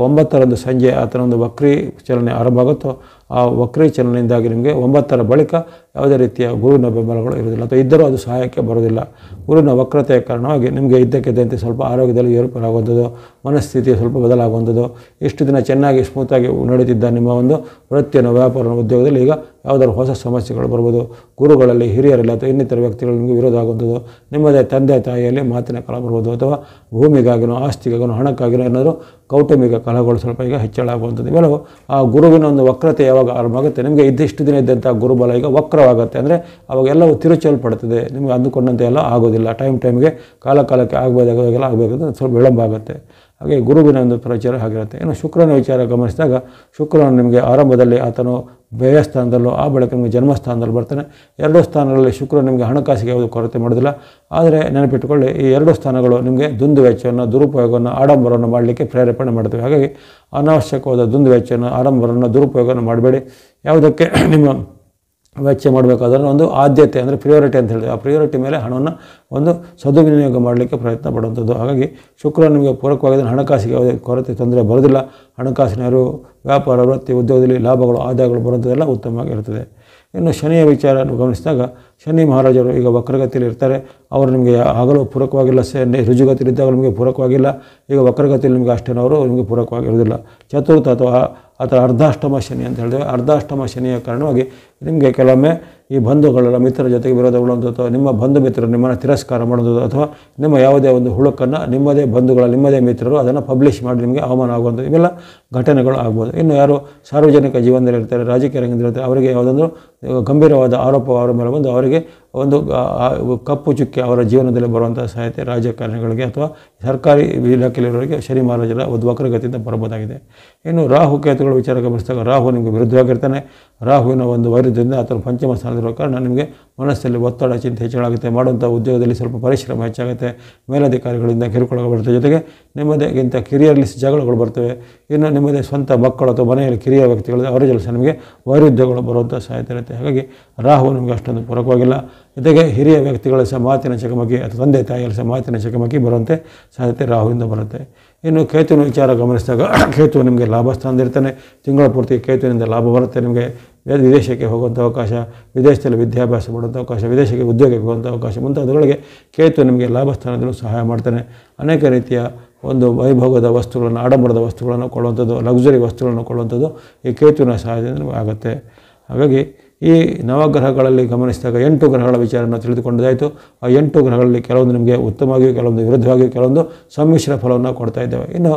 9ರಂದು ಸಂಜೆ ಆತನ ಒಂದು ವಕ್ರಿ ಚಲನೆ ಆರಂಭ ಆಗುತ್ತೋ ಆ ವಕ್ರಿ ಚಲನೆಯಿಂದಾಗಿ ನಿಮಗೆ 9ರ ಬಳಿಕ ಯಾವುದೇ ರೀತಿಯ ಗುರುವಿನ ಬೆಂಬಲಗಳು ಇರುವುದಿಲ್ಲ. ಅಥವಾ ಇದ್ದರೂ ಅದು ಸಹಾಯಕ್ಕೆ ಬರುವುದಿಲ್ಲ. ಗುರುವಿನ ವಕ್ರತೆಯ ಕಾರಣವಾಗಿ ನಿಮಗೆ ಇದ್ದಕ್ಕಿದ್ದಂತೆ ಸ್ವಲ್ಪ ಆರೋಗ್ಯದಲ್ಲಿ ಏರುಪೇರಾಗುವಂಥದ್ದು, ಮನಸ್ಥಿತಿ ಸ್ವಲ್ಪ ಬದಲಾಗುವಂಥದ್ದು. ಇಷ್ಟು ದಿನ ಚೆನ್ನಾಗಿ ಸ್ಮೂತಾಗಿ ನಡೀತಿದ್ದ ನಿಮ್ಮ ಒಂದು ವೃತ್ತಿಯನ್ನು, ವ್ಯಾಪಾರ, ಉದ್ಯೋಗದಲ್ಲಿ ಈಗ ಯಾವುದಾದ್ರು ಹೊಸ ಸಮಸ್ಯೆಗಳು ಬರ್ಬೋದು. ಗುರುಗಳಲ್ಲಿ, ಹಿರಿಯರಲ್ಲಿ ಅಥವಾ ಇನ್ನಿತರ ವ್ಯಕ್ತಿಗಳು ನಿಮಗೆ ವಿರೋಧ ಆಗುವಂಥದ್ದು. ನಿಮ್ಮದೇ ತಂದೆ ತಾಯಿಯಲ್ಲಿ ಮಾತಿನ ಕಲ ಬರ್ಬೋದು. ಅಥವಾ ಭೂಮಿಗಾಗಿನೋ, ಆಸ್ತಿಗಾಗಿನೋ, ಹಣಕ್ಕಾಗಿನೋ ಏನಾದರೂ ಕೌಟುಂಬಿಕ ಕಲಹಗಳು ಸ್ವಲ್ಪ ಈಗ ಹೆಚ್ಚಳ ಆಗುವಂಥದ್ದು. ಇವೆಲ್ಲವೂ ಆ ಗುರುವಿನ ಒಂದು ವಕ್ರತೆ ಯಾವಾಗ ಆರಂಭ ಆಗುತ್ತೆ, ನಿಮಗೆ ಇಷ್ಟು ದಿನ ಇದ್ದಂಥ ಗುರುಬಲ ಈಗ ವಕ್ರವಾಗುತ್ತೆ. ಅಂದರೆ ಅವಾಗ ಎಲ್ಲವೂ ತಿರುಚಲ್ಪಡ್ತದೆ. ನಿಮಗೆ ಅಂದುಕೊಂಡಂತೆ ಎಲ್ಲ ಆಗೋದಿಲ್ಲ. ಟೈಮ್ಗೆ ಕಾಲಕ್ಕೆ ಆಗಬೇಕಾಗೆಲ್ಲ ಆಗಬೇಕಂದ್ರೆ ಸ್ವಲ್ಪ ವಿಳಂಬ ಆಗುತ್ತೆ. ಹಾಗೆ ಗುರುವಿನ ಒಂದು ಪ್ರಚಾರ ಆಗಿರುತ್ತೆ. ಇನ್ನು ಶುಕ್ರನ ವಿಚಾರ ಗಮನಿಸಿದಾಗ ಶುಕ್ರನು ನಿಮಗೆ ಆರಂಭದಲ್ಲಿ ಆತನು ವ್ಯಯಸ್ಥಾನದಲ್ಲೂ ಆ ಬಳಿಕ ನಿಮಗೆ ಜನ್ಮಸ್ಥಾನದಲ್ಲಿ ಬರ್ತಾನೆ. 2 ಸ್ಥಾನಗಳಲ್ಲಿ ಶುಕ್ರ ನಿಮಗೆ ಹಣಕಾಸಿಗೆ ಯಾವುದು ಕೊರತೆ ಮಾಡೋದಿಲ್ಲ. ಆದರೆ ನೆನಪಿಟ್ಟುಕೊಳ್ಳಿ, ಈ 2 ಸ್ಥಾನಗಳು ನಿಮಗೆ ದುಂದು ವೆಚ್ಚವನ್ನು, ದುರುಪಯೋಗವನ್ನು, ಆಡಂಬರವನ್ನು ಮಾಡಲಿಕ್ಕೆ ಪ್ರೇರೇಪಣೆ ಮಾಡ್ತವೆ. ಹಾಗಾಗಿ ಅನಾವಶ್ಯಕವಾದ ದುಂದು ವೆಚ್ಚವನ್ನು, ಆಡಂಬರವನ್ನು, ದುರುಪಯೋಗವನ್ನು ಮಾಡಬೇಡಿ. ಯಾವುದಕ್ಕೆ ನಿಮ್ಮ ವೆಚ್ಚ ಮಾಡಬೇಕಾದ್ರೆ ಒಂದು ಆದ್ಯತೆ ಅಂದರೆ ಪ್ರಿಯಾರಿಟಿ ಅಂತ ಹೇಳಿದೆ, ಆ ಪ್ರಿಯಾರಿಟಿ ಮೇಲೆ ಹಣವನ್ನು ಒಂದು ಸದುವಿನಿಯೋಗ ಮಾಡಲಿಕ್ಕೆ ಪ್ರಯತ್ನ ಪಡುವಂಥದ್ದು. ಹಾಗಾಗಿ ಶುಕ್ರ ನಿಮಗೆ ಪೂರಕವಾಗಿದ್ದರೆ ಹಣಕಾಸಿಗೆ ಯಾವುದೇ ಕೊರತೆ, ತೊಂದರೆ ಬರೋದಿಲ್ಲ. ಹಣಕಾಸಿನ ವ್ಯಾಪಾರ, ವೃತ್ತಿ, ಉದ್ಯೋಗದಲ್ಲಿ ಲಾಭಗಳು, ಆದಾಯಗಳು ಬರುವಂಥದ್ದೆಲ್ಲ ಉತ್ತಮವಾಗಿರ್ತದೆ. ಇನ್ನು ಶನಿಯ ವಿಚಾರ ಗಮನಿಸಿದಾಗ ಶನಿ ಮಹಾರಾಜರು ಈಗ ವಕ್ರಗತಿಯಲ್ಲಿ ಇರ್ತಾರೆ. ಅವರು ನಿಮಗೆ ಆಗಲೂ ಪೂರಕವಾಗಿಲ್ಲ. ರುಜುಗತಿಯಲ್ಲಿದ್ದಾಗ ನಿಮಗೆ ಪೂರಕವಾಗಿಲ್ಲ. ಈಗ ವಕ್ರಗತಿಯಲ್ಲಿ ನಿಮಗೆ ಅಷ್ಟೇನೋ ಅವರು ನಿಮಗೆ ಪೂರಕವಾಗಿರೋದಿಲ್ಲ. ಚತುರ್ಥ ಅಥವಾ ಅರ್ಧಾಷ್ಟಮ ಶನಿ ಅಂತ ಹೇಳಿದ್ರೆ, ಅರ್ಧಾಷ್ಟಮ ಶನಿಯ ಕಾರಣವಾಗಿ ನಿಮಗೆ ಕೆಲವೊಮ್ಮೆ ಈ ಬಂಧುಗಳ ಮಿತ್ರರ ಜೊತೆಗೆ ವಿರೋಧಗೊಳ್ಳುವಂಥದ್ದು, ಅಥವಾ ನಿಮ್ಮ ಬಂಧು ಮಿತ್ರರು ನಿಮ್ಮನ್ನು ತಿರಸ್ಕಾರ ಮಾಡುವಂಥದ್ದು, ಅಥವಾ ನಿಮ್ಮ ಯಾವುದೇ ಒಂದು ಹುಳುಕನ್ನು ನಿಮ್ಮದೇ ಬಂಧುಗಳ ನಿಮ್ಮದೇ ಮಿತ್ರರು ಅದನ್ನು ಪಬ್ಲಿಷ್ ಮಾಡಿ ನಿಮಗೆ ಅವಮಾನ ಆಗುವಂಥದ್ದು, ಇವೆಲ್ಲ ಘಟನೆಗಳು ಆಗ್ಬೋದು. ಇನ್ನು ಯಾರು ಸಾರ್ವಜನಿಕ ಜೀವನದಲ್ಲಿ ಇರ್ತಾರೆ, ರಾಜಕೀಯ ರಂಗದಲ್ಲಿರ್ತಾರೆ, ಅವರಿಗೆ ಯಾವುದೊಂದು ಗಂಭೀರವಾದ ಆರೋಪ ಅವರ ಮೇಲೆ ಬಂದು ಅವರಿಗೆ ಒಂದು ಕಪ್ಪು ಚುಕ್ಕೆ ಅವರ ಜೀವನದಲ್ಲಿ ಬರುವಂಥ ಸಾಧ್ಯತೆ ರಾಜಕಾರಣಿಗಳಿಗೆ ಅಥವಾ ಸರ್ಕಾರಿ ಇಲಾಖೆಯಲ್ಲಿರೋರಿಗೆ ಶನಿ ಮಹಾರಾಜರ ಒಂದು ವಕ್ರಗತಿಯಿಂದ ಬರಬಹುದಾಗಿದೆ. ಇನ್ನು ರಾಹು ಕೇತುಗಳ ವಿಚಾರ ಗಮನಿಸಿದಾಗ ರಾಹು ನಿಮಗೆ ವಿರುದ್ಧವಾಗಿರ್ತಾನೆ. ರಾಹುವಿನ ಒಂದು ವೈರುಧ್ಯದಿಂದ ಅಥವಾ ಪಂಚಮ ಸ್ಥಾನದಲ್ಲಿರೋ ಕಾರಣ ನಿಮಗೆ ಮನಸ್ಸಲ್ಲಿ ಒತ್ತಡ ಚಿಂತೆ ಹೆಚ್ಚಾಗುತ್ತೆ. ಮಾಡುವಂಥ ಉದ್ಯೋಗದಲ್ಲಿ ಸ್ವಲ್ಪ ಪರಿಶ್ರಮ ಹೆಚ್ಚಾಗುತ್ತೆ. ಮೇಲಧಿಕಾರಿಗಳಿಂದ ಕಿರುಕುಳಗಳು ಬರ್ತವೆ. ಜೊತೆಗೆ ನಿಮ್ಮದೇಗಿಂತ ಕಿರಿಯರಲ್ಲಿ ಜಗಳಗಳು ಬರ್ತವೆ. ಇನ್ನು ನಿಮ್ಮದೇ ಸ್ವಂತ ಮಕ್ಕಳು ಅಥವಾ ಮನೆಯಲ್ಲಿ ಕಿರಿಯ ವ್ಯಕ್ತಿಗಳಿದೆ ಅವರ ಜೊತೆ ನಿಮಗೆ ವೈರುಧ್ಯಗಳು ಬರುವಂಥ ಸಾಧ್ಯತೆ ಇರುತ್ತೆ. ಹಾಗಾಗಿ ರಾಹು ನಿಮಗೆ ಅಷ್ಟೊಂದು ಪೂರಕವಾಗಿಲ್ಲ. ಜೊತೆಗೆ ಹಿರಿಯ ವ್ಯಕ್ತಿಗಳ ಸಹ ಮಾತಿನ ಚಕಮಕಿ ಅಥವಾ ತಂದೆ ತಾಯಿಯಲ್ಲಿ ಸಹ ಮಾತಿನ ಚಕಮಕಿ ಬರುವಂತೆ ಸಾಧ್ಯತೆ ರಾಹುವಿಂದ ಬರುತ್ತೆ. ಇನ್ನು ಕೇತುವಿನ ವಿಚಾರ ಗಮನಿಸಿದಾಗ ಕೇತು ನಿಮಗೆ ಲಾಭ ಸ್ಥಾನದಲ್ಲಿರ್ತಾನೆ. ತಿಂಗಳ ಪೂರ್ತಿ ಕೇತುವಿನಿಂದ ಲಾಭ ಬರುತ್ತೆ. ನಿಮಗೆ ವಿದೇಶಕ್ಕೆ ಹೋಗುವಂಥ ಅವಕಾಶ, ವಿದೇಶದಲ್ಲಿ ವಿದ್ಯಾಭ್ಯಾಸ ಮಾಡುವಂಥ ಅವಕಾಶ, ವಿದೇಶಕ್ಕೆ ಉದ್ಯೋಗಕ್ಕೆ ಹೋಗುವಂಥ ಅವಕಾಶ ಮುಂತಾದವುಗಳಿಗೆ ಕೇತು ನಿಮಗೆ ಲಾಭ ಸ್ಥಾನದಲ್ಲೂ ಸಹಾಯ ಮಾಡ್ತಾನೆ. ಅನೇಕ ರೀತಿಯ ಒಂದು ವೈಭವದ ವಸ್ತುಗಳನ್ನು, ಆಡಂಬರದ ವಸ್ತುಗಳನ್ನು ಕೊಳ್ಳುವಂಥದ್ದು, ಲಕ್ಸುರಿ ವಸ್ತುಗಳನ್ನು ಕೊಳ್ಳುವಂಥದ್ದು ಈ ಕೇತುವಿನ ಸಹಾಯದಿಂದ ಆಗುತ್ತೆ. ಹಾಗಾಗಿ ಈ ನವಗ್ರಹಗಳಲ್ಲಿ ಗಮನಿಸಿದಾಗ 8 ಗ್ರಹಗಳ ವಿಚಾರವನ್ನು ತಿಳಿದುಕೊಂಡಾಯಿತು. ಆ 8 ಗ್ರಹಗಳಲ್ಲಿ ಕೆಲವೊಂದು ನಿಮಗೆ ಉತ್ತಮವಾಗಿಯೂ, ಕೆಲವೊಂದು ವಿರುದ್ಧವಾಗಿಯೂ, ಕೆಲವೊಂದು ಸಮ್ಮಿಶ್ರ ಫಲವನ್ನು ಕೊಡ್ತಾ ಇದ್ದೇವೆ. ಇನ್ನು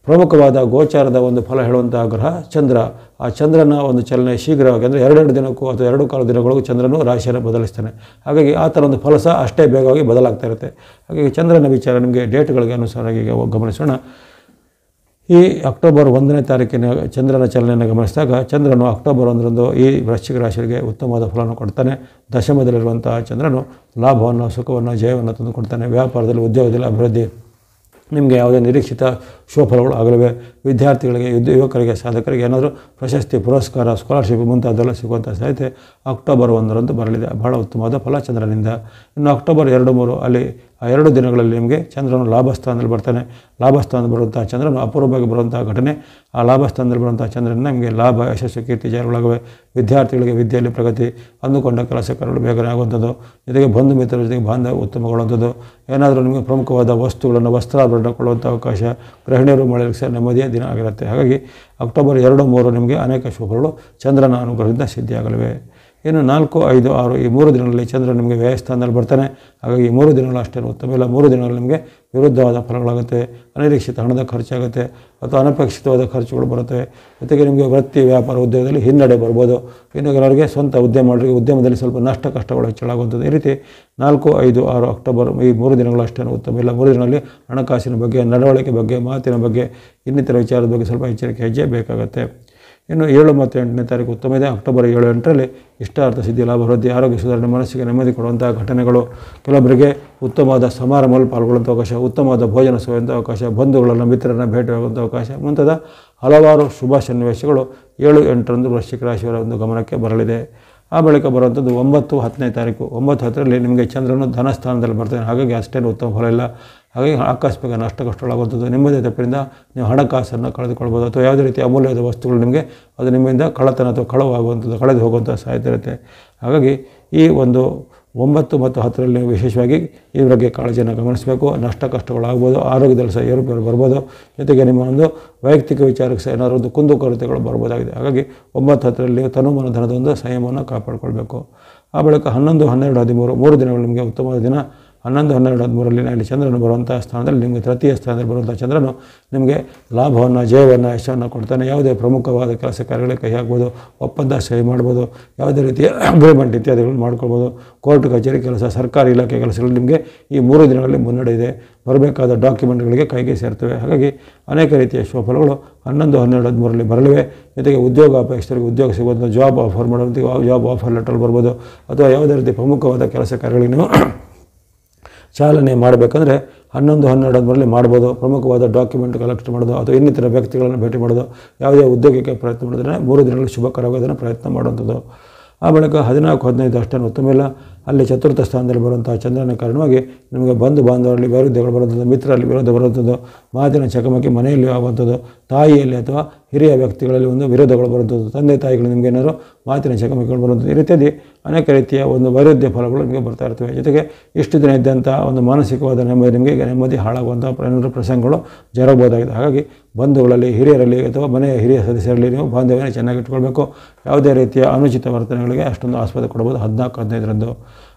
ಪ್ರಮುಖವಾದ ಗೋಚಾರದ ಒಂದು ಫಲ ಹೇಳುವಂತಹ ಗ್ರಹ ಚಂದ್ರ. ಆ ಚಂದ್ರನ ಒಂದು ಚಲನೆ ಶೀಘ್ರವಾಗಿ ಅಂದರೆ 2 ದಿನಕ್ಕೂ ಅಥವಾ 2 ದಿನಗಳಿಗೂ ಚಂದ್ರನು ರಾಶಿಯನ್ನು ಬದಲಿಸ್ತಾನೆ. ಹಾಗಾಗಿ ಆ ಥರ ಒಂದು ಫಲ ಸಹ ಅಷ್ಟೇ ಬೇಗವಾಗಿ ಬದಲಾಗ್ತಾ ಇರುತ್ತೆ. ಹಾಗಾಗಿ ಚಂದ್ರನ ವಿಚಾರ ನಿಮಗೆ ಡೇಟ್ಗಳಿಗೆ ಅನುಸಾರವಾಗಿ ಗಮನಿಸೋಣ. ಈ ಅಕ್ಟೋಬರ್ 1ನೇ ತಾರೀಕಿನ ಚಂದ್ರನ ಚಲನೆಯನ್ನು ಗಮನಿಸಿದಾಗ ಚಂದ್ರನು ಅಕ್ಟೋಬರ್ 1ರಂದು ಈ ವೃಶ್ಚಿಕ ರಾಶಿಗೆ ಉತ್ತಮವಾದ ಫಲವನ್ನು ಕೊಡ್ತಾನೆ. ದಶಮದಲ್ಲಿರುವಂತಹ ಚಂದ್ರನು ಲಾಭವನ್ನು, ಸುಖವನ್ನು, ಜಯವನ್ನು ತಂದುಕೊಡ್ತಾನೆ. ವ್ಯಾಪಾರದಲ್ಲಿ, ಉದ್ಯೋಗದಲ್ಲಿ ಅಭಿವೃದ್ಧಿ, ನಿಮಗೆ ಯಾವುದೇ ನಿರೀಕ್ಷಿತ ಶುಭಫಲಗಳು ಆಗಲಿವೆ. ವಿದ್ಯಾರ್ಥಿಗಳಿಗೆ, ಯುವಕರಿಗೆ, ಸಾಧಕರಿಗೆ ಏನಾದರೂ ಪ್ರಶಸ್ತಿ, ಪುರಸ್ಕಾರ, ಸ್ಕಾಲರ್ಶಿಪ್ ಮುಂತಾದೆಲ್ಲ ಸಿಗುವಂಥ ಸಾಧ್ಯತೆ ಅಕ್ಟೋಬರ್ 1ರಂದು ಬರಲಿದೆ. ಬಹಳ ಉತ್ತಮವಾದ ಫಲ ಚಂದ್ರನಿಂದ. ಇನ್ನು ಅಕ್ಟೋಬರ್ 2, 3 ಅಲ್ಲಿ ಆ 2 ದಿನಗಳಲ್ಲಿ ನಿಮಗೆ ಚಂದ್ರನು ಲಾಭಸ್ಥಾನದಲ್ಲಿ ಬರ್ತಾನೆ. ಲಾಭಸ್ಥಾನದಲ್ಲಿ ಬರುವಂಥ ಚಂದ್ರನು ಅಪರೂಪವಾಗಿ ಬರುವಂಥ ಘಟನೆ. ಆ ಲಾಭಸ್ಥಾನದಲ್ಲಿ ಬರುವಂಥ ಚಂದ್ರನಿಂದ ನಿಮಗೆ ಲಾಭ, ಯಶಸ್ಸು, ಕೀರ್ತಿ ಜಯಗಳಾಗವೆ. ವಿದ್ಯಾರ್ಥಿಗಳಿಗೆ ವಿದ್ಯೆಯಲ್ಲಿ ಪ್ರಗತಿ, ಅಂದುಕೊಂಡ ಕೆಲಸ ಕಾರ್ಯಗಳು ಬೇಗನೆ ಆಗುವಂಥದ್ದು. ಜೊತೆಗೆ ಬಂಧು ಮಿತ್ರರ ಜೊತೆಗೆ ಬಾಂಧವ್ಯ ಉತ್ತಮಗೊಳ್ಳುವಂಥದ್ದು. ಏನಾದರೂ ನಿಮಗೆ ಪ್ರಮುಖವಾದ ವಸ್ತುಗಳನ್ನು, ವಸ್ತ್ರಾಭರಣ ಕೊಳ್ಳುವಂಥ ಅವಕಾಶ, ಗೃಹಿಣಿಯರು ಮಳೆಯಲ್ಲಿ ಸಹ ನೆಮ್ಮದಿಯ ದಿನ ಆಗಿರುತ್ತೆ. ಹಾಗಾಗಿ ಅಕ್ಟೋಬರ್ 2, 3 ನಿಮಗೆ ಅನೇಕ ಶುಭಗಳು ಚಂದ್ರನ ಅನುಗ್ರಹದಿಂದ ಸಿದ್ಧಿಯಾಗಲಿವೆ. ಇನ್ನು 4, 5, 6 ಈ 3 ದಿನಗಳಲ್ಲಿ ಚಂದ್ರ ನಿಮಗೆ ವ್ಯಯಸ್ಥಾನದಲ್ಲಿ ಬರ್ತಾನೆ. ಹಾಗಾಗಿ ಈ 3 ದಿನಗಳು ಅಷ್ಟೇನು ಉತ್ತಮ ಇಲ್ಲ. 3 ದಿನಗಳಲ್ಲಿ ನಿಮಗೆ ವಿರುದ್ಧವಾದ ಫಲಗಳಾಗುತ್ತೆ. ಅನಿರೀಕ್ಷಿತ ಹಣದ ಖರ್ಚಾಗುತ್ತೆ ಅಥವಾ ಅನಪೇಕ್ಷಿತವಾದ ಖರ್ಚುಗಳು ಬರುತ್ತವೆ. ಜೊತೆಗೆ ನಿಮಗೆ ವೃತ್ತಿ, ವ್ಯಾಪಾರ, ಉದ್ಯೋಗದಲ್ಲಿ ಹಿನ್ನಡೆ ಬರ್ಬೋದು. ಇನ್ನು ಕೆಲವರಿಗೆ ಸ್ವಂತ ಉದ್ಯಮದಲ್ಲಿ ಸ್ವಲ್ಪ ನಷ್ಟ ಕಷ್ಟಗಳು ಹೆಚ್ಚಳಾಗುವಂಥದ್ದು. ಈ ರೀತಿ 4, 5, 6 ಅಕ್ಟೋಬರ್ ಈ 3 ದಿನಗಳು ಅಷ್ಟೇನು ಉತ್ತಮ ಇಲ್ಲ. 3 ದಿನಗಳಲ್ಲಿ ಹಣಕಾಸಿನ ಬಗ್ಗೆ, ನಡವಳಿಕೆ ಬಗ್ಗೆ, ಮಾತಿನ ಬಗ್ಗೆ, ಇನ್ನಿತರ ವಿಚಾರದ ಬಗ್ಗೆ ಸ್ವಲ್ಪ ಎಚ್ಚರಿಕೆ ಹೆಜ್ಜೆ ಬೇಕಾಗುತ್ತೆ. ಇನ್ನು 7 ಮತ್ತು 8ನೇ ತಾರೀಕು ಉತ್ತಮ ಇದೆ. ಅಕ್ಟೋಬರ್ 7, 8ರಲ್ಲಿ ಇಷ್ಟಾರ್ಥ ಸಿದ್ಧಿ, ಲಾಭ, ವೃದ್ಧಿ, ಆರೋಗ್ಯ ಸುಧಾರಣೆ, ಮನಸ್ಸಿಗೆ ನೆಮ್ಮದಿ ಕೊಡುವಂಥ ಘಟನೆಗಳು, ಕೆಲವೊಬ್ಬರಿಗೆ ಉತ್ತಮವಾದ ಸಮಾರಂಭದಲ್ಲಿ ಪಾಲ್ಗೊಳ್ಳುವಂಥ ಅವಕಾಶ, ಉತ್ತಮವಾದ ಭೋಜನ ಸಿಗುವಂಥ ಅವಕಾಶ, ಬಂಧುಗಳನ್ನು, ಮಿತ್ರರನ್ನು ಭೇಟಿಯಾಗುವಂಥ ಅವಕಾಶ ಮುಂತಾದ ಹಲವಾರು ಶುಭ ಸನ್ನಿವೇಶಗಳು 7, 8ರಂದು ವೃಶ್ಚಿಕ ರಾಶಿಯವರ ಒಂದು ಗಮನಕ್ಕೆ ಬರಲಿದೆ. ಆ ಬಳಿಕ ಬರುವಂಥದ್ದು 9, 10ನೇ ತಾರೀಕು. 9, 10ರಲ್ಲಿ ನಿಮಗೆ ಚಂದ್ರನು ಧನಸ್ಥಾನದಲ್ಲಿ ಬರ್ತಾನೆ. ಹಾಗಾಗಿ ಅಷ್ಟೇನು ಉತ್ತಮ ಫಲ ಇಲ್ಲ. ಹಾಗಾಗಿ ಆಕಸ್ಮಿಕ ನಷ್ಟ ಕಷ್ಟಗಳಾಗುವಂಥದ್ದು, ನಿಮ್ಮದೇ ತಪ್ಪಿನಿಂದ ನೀವು ಹಣಕಾಸನ್ನು ಕಳೆದುಕೊಳ್ಬೋದು ಅಥವಾ ಯಾವುದೇ ರೀತಿಯ ಅಮೂಲ್ಯವಾದ ವಸ್ತುಗಳು ನಿಮಗೆ ಅದು ನಿಮ್ಮಿಂದ ಕಳ್ಳತನ ಅಥವಾ ಕಳವಾಗುವಂಥದ್ದು, ಕಳೆದು ಹೋಗುವಂಥ ಸಾಧ್ಯತೆ ಇರುತ್ತೆ. ಹಾಗಾಗಿ ಈ ಒಂದು 9 ಮತ್ತು 10ರಲ್ಲಿ ನೀವು ವಿಶೇಷವಾಗಿ ಈ ಬಗ್ಗೆ ಕಾಳಜಿಯನ್ನು ಗಮನಿಸಬೇಕು. ನಷ್ಟ ಕಷ್ಟಗಳಾಗ್ಬೋದು, ಆರೋಗ್ಯದಲ್ಲಿ ಸಹ ಏರುಪೇರು ಬರ್ಬೋದು. ಜೊತೆಗೆ ನಿಮ್ಮ ಒಂದು ವೈಯಕ್ತಿಕ ವಿಚಾರಕ್ಕೆ ಸಹ ಏನಾದರೂ ಒಂದು ಕುಂದುಕೊರತೆಗಳು ಬರ್ಬೋದಾಗಿದೆ. ಹಾಗಾಗಿ 9, 10ರಲ್ಲಿ ನೀವು ತನುಮನ ಧನದ ಒಂದು ಸಂಯಮವನ್ನು ಕಾಪಾಡಿಕೊಳ್ಬೇಕು. ಆ ಬಳಿಕ 11, 12, 13 3 ದಿನಗಳು ನಿಮಗೆ ಉತ್ತಮವಾದ ದಿನ. 11, 12, 13ರಲ್ಲಿ ಇಲ್ಲಿ ಚಂದ್ರನು ಬರುವಂಥ ಸ್ಥಾನದಲ್ಲಿ ನಿಮಗೆ ತೃತೀಯ ಸ್ಥಾನದಲ್ಲಿ ಬರುವಂಥ ಚಂದ್ರನು ನಿಮಗೆ ಲಾಭವನ್ನು, ಜಯವನ್ನು, ಯಶವನ್ನು ಕೊಡ್ತಾನೆ. ಯಾವುದೇ ಪ್ರಮುಖವಾದ ಕೆಲಸ ಕಾರ್ಯಗಳಿಗೆ ಕೈ ಹಾಕ್ಬೋದು, ಒಪ್ಪಂದ ಸಹಿ ಮಾಡ್ಬೋದು, ಯಾವುದೇ ರೀತಿಯ ಅಗ್ರಿಮೆಂಟ್ ಇತ್ಯಾದಿಗಳನ್ನು ಮಾಡ್ಕೊಳ್ಬೋದು. ಕೋರ್ಟ್ ಕಚೇರಿ ಕೆಲಸ, ಸರ್ಕಾರಿ ಇಲಾಖೆ ಕೆಲಸಗಳು ನಿಮಗೆ ಈ 3 ದಿನಗಳಲ್ಲಿ ಮುನ್ನಡೆ ಇದೆ. ಬರಬೇಕಾದ ಡಾಕ್ಯುಮೆಂಟ್ಗಳಿಗೆ ಕೈಗೆ ಸೇರ್ತವೆ. ಹಾಗಾಗಿ ಅನೇಕ ರೀತಿಯ ಶುಭಫಲಗಳು 11, 12, 13ರಲ್ಲಿ ಬರಲಿವೆ. ಜೊತೆಗೆ ಉದ್ಯೋಗ ಅಪೇಕ್ಷರಿಗೆ ಉದ್ಯೋಗ ಸಿಗುವಂಥ ಜಾಬ್ ಆಫರ್ ಮಾಡುವಂಥ ಜಾಬ್ ಆಫರ್ ಲೆಟರ್ ಬರ್ಬೋದು. ಅಥವಾ ಯಾವುದೇ ರೀತಿ ಪ್ರಮುಖವಾದ ಕೆಲಸ ಕಾರ್ಯಗಳಿಗೆ ನೀವು ಚಾಲನೆ ಮಾಡಬೇಕಂದ್ರೆ 11, 12, 13ರಲ್ಲಿ ಮಾಡ್ಬೋದು. ಪ್ರಮುಖವಾದ ಡಾಕ್ಯುಮೆಂಟ್ ಕಲೆಕ್ಟ್ ಮಾಡೋದು ಅಥವಾ ಇನ್ನಿತರ ವ್ಯಕ್ತಿಗಳನ್ನು ಭೇಟಿ ಮಾಡೋದು, ಯಾವುದೇ ಉದ್ಯೋಗಕ್ಕೆ ಪ್ರಯತ್ನ ಮಾಡಿದ್ರೆ 3 ದಿನಗಳಲ್ಲಿ ಶುಭಕರವಾಗೋದನ್ನು ಪ್ರಯತ್ನ ಮಾಡುವಂಥದ್ದು. ಆ ಬಳಿಕ 14, 15 ಅಷ್ಟೇನು ಉತ್ತಮ ಇಲ್ಲ. ಅಲ್ಲಿ ಚತುರ್ಥ ಸ್ಥಾನದಲ್ಲಿ ಬರುವಂಥ ಚಂದ್ರನ ಕಾರಣವಾಗಿ ನಿಮಗೆ ಬಂಧು ಬಾಂಧವರಲ್ಲಿ ವೈರುಧ್ಯಗಳು ಬರುವಂಥದ್ದು, ಮಿತ್ರರಲ್ಲಿ ವಿರೋಧ ಬರುವಂಥದ್ದು, ಮಾತಿನ ಚಕಮಕಿ ಮನೆಯಲ್ಲಿ ಆಗುವಂಥದ್ದು, ತಾಯಿಯಲ್ಲಿ ಅಥವಾ ಹಿರಿಯ ವ್ಯಕ್ತಿಗಳಲ್ಲಿ ಒಂದು ವಿರೋಧಗಳು ಬರುವಂಥದ್ದು, ತಂದೆ ತಾಯಿಗಳು ನಿಮಗೆ ಏನಾದರೂ ಮಾತಿನ ಚಕಮಕಿಗಳು ಬರುವಂಥದ್ದು, ಈ ರೀತಿಯಾಗಿ ಅನೇಕ ರೀತಿಯ ಒಂದು ವೈರುಧ್ಯ ಫಲಗಳು ನಿಮಗೆ ಬರ್ತಾ ಇರ್ತವೆ. ಜೊತೆಗೆ ಇಷ್ಟು ದಿನ ಇದ್ದಂಥ ಒಂದು ಮಾನಸಿಕವಾದ ನೆಮ್ಮದಿ ಹಾಳಾಗುವಂಥ ಪ್ರಸಂಗಗಳು ಜರಗಬಹುದಾಗಿದೆ. ಹಾಗಾಗಿ ಬಂಧುಗಳಲ್ಲಿ, ಹಿರಿಯರಲ್ಲಿ ಅಥವಾ ಮನೆಯ ಹಿರಿಯ ಸದಸ್ಯರಲ್ಲಿ ನೀವು ಬಾಂಧವ್ಯನ ಚೆನ್ನಾಗಿ ಇಟ್ಕೊಳ್ಬೇಕು. ಯಾವುದೇ ರೀತಿಯ ಅನುಚಿತ ವರ್ತನೆಗಳಿಗೆ ಅಷ್ಟೊಂದು ಆಸ್ಪದ ಕೊಡಬಹುದು 14-15ರಂದು.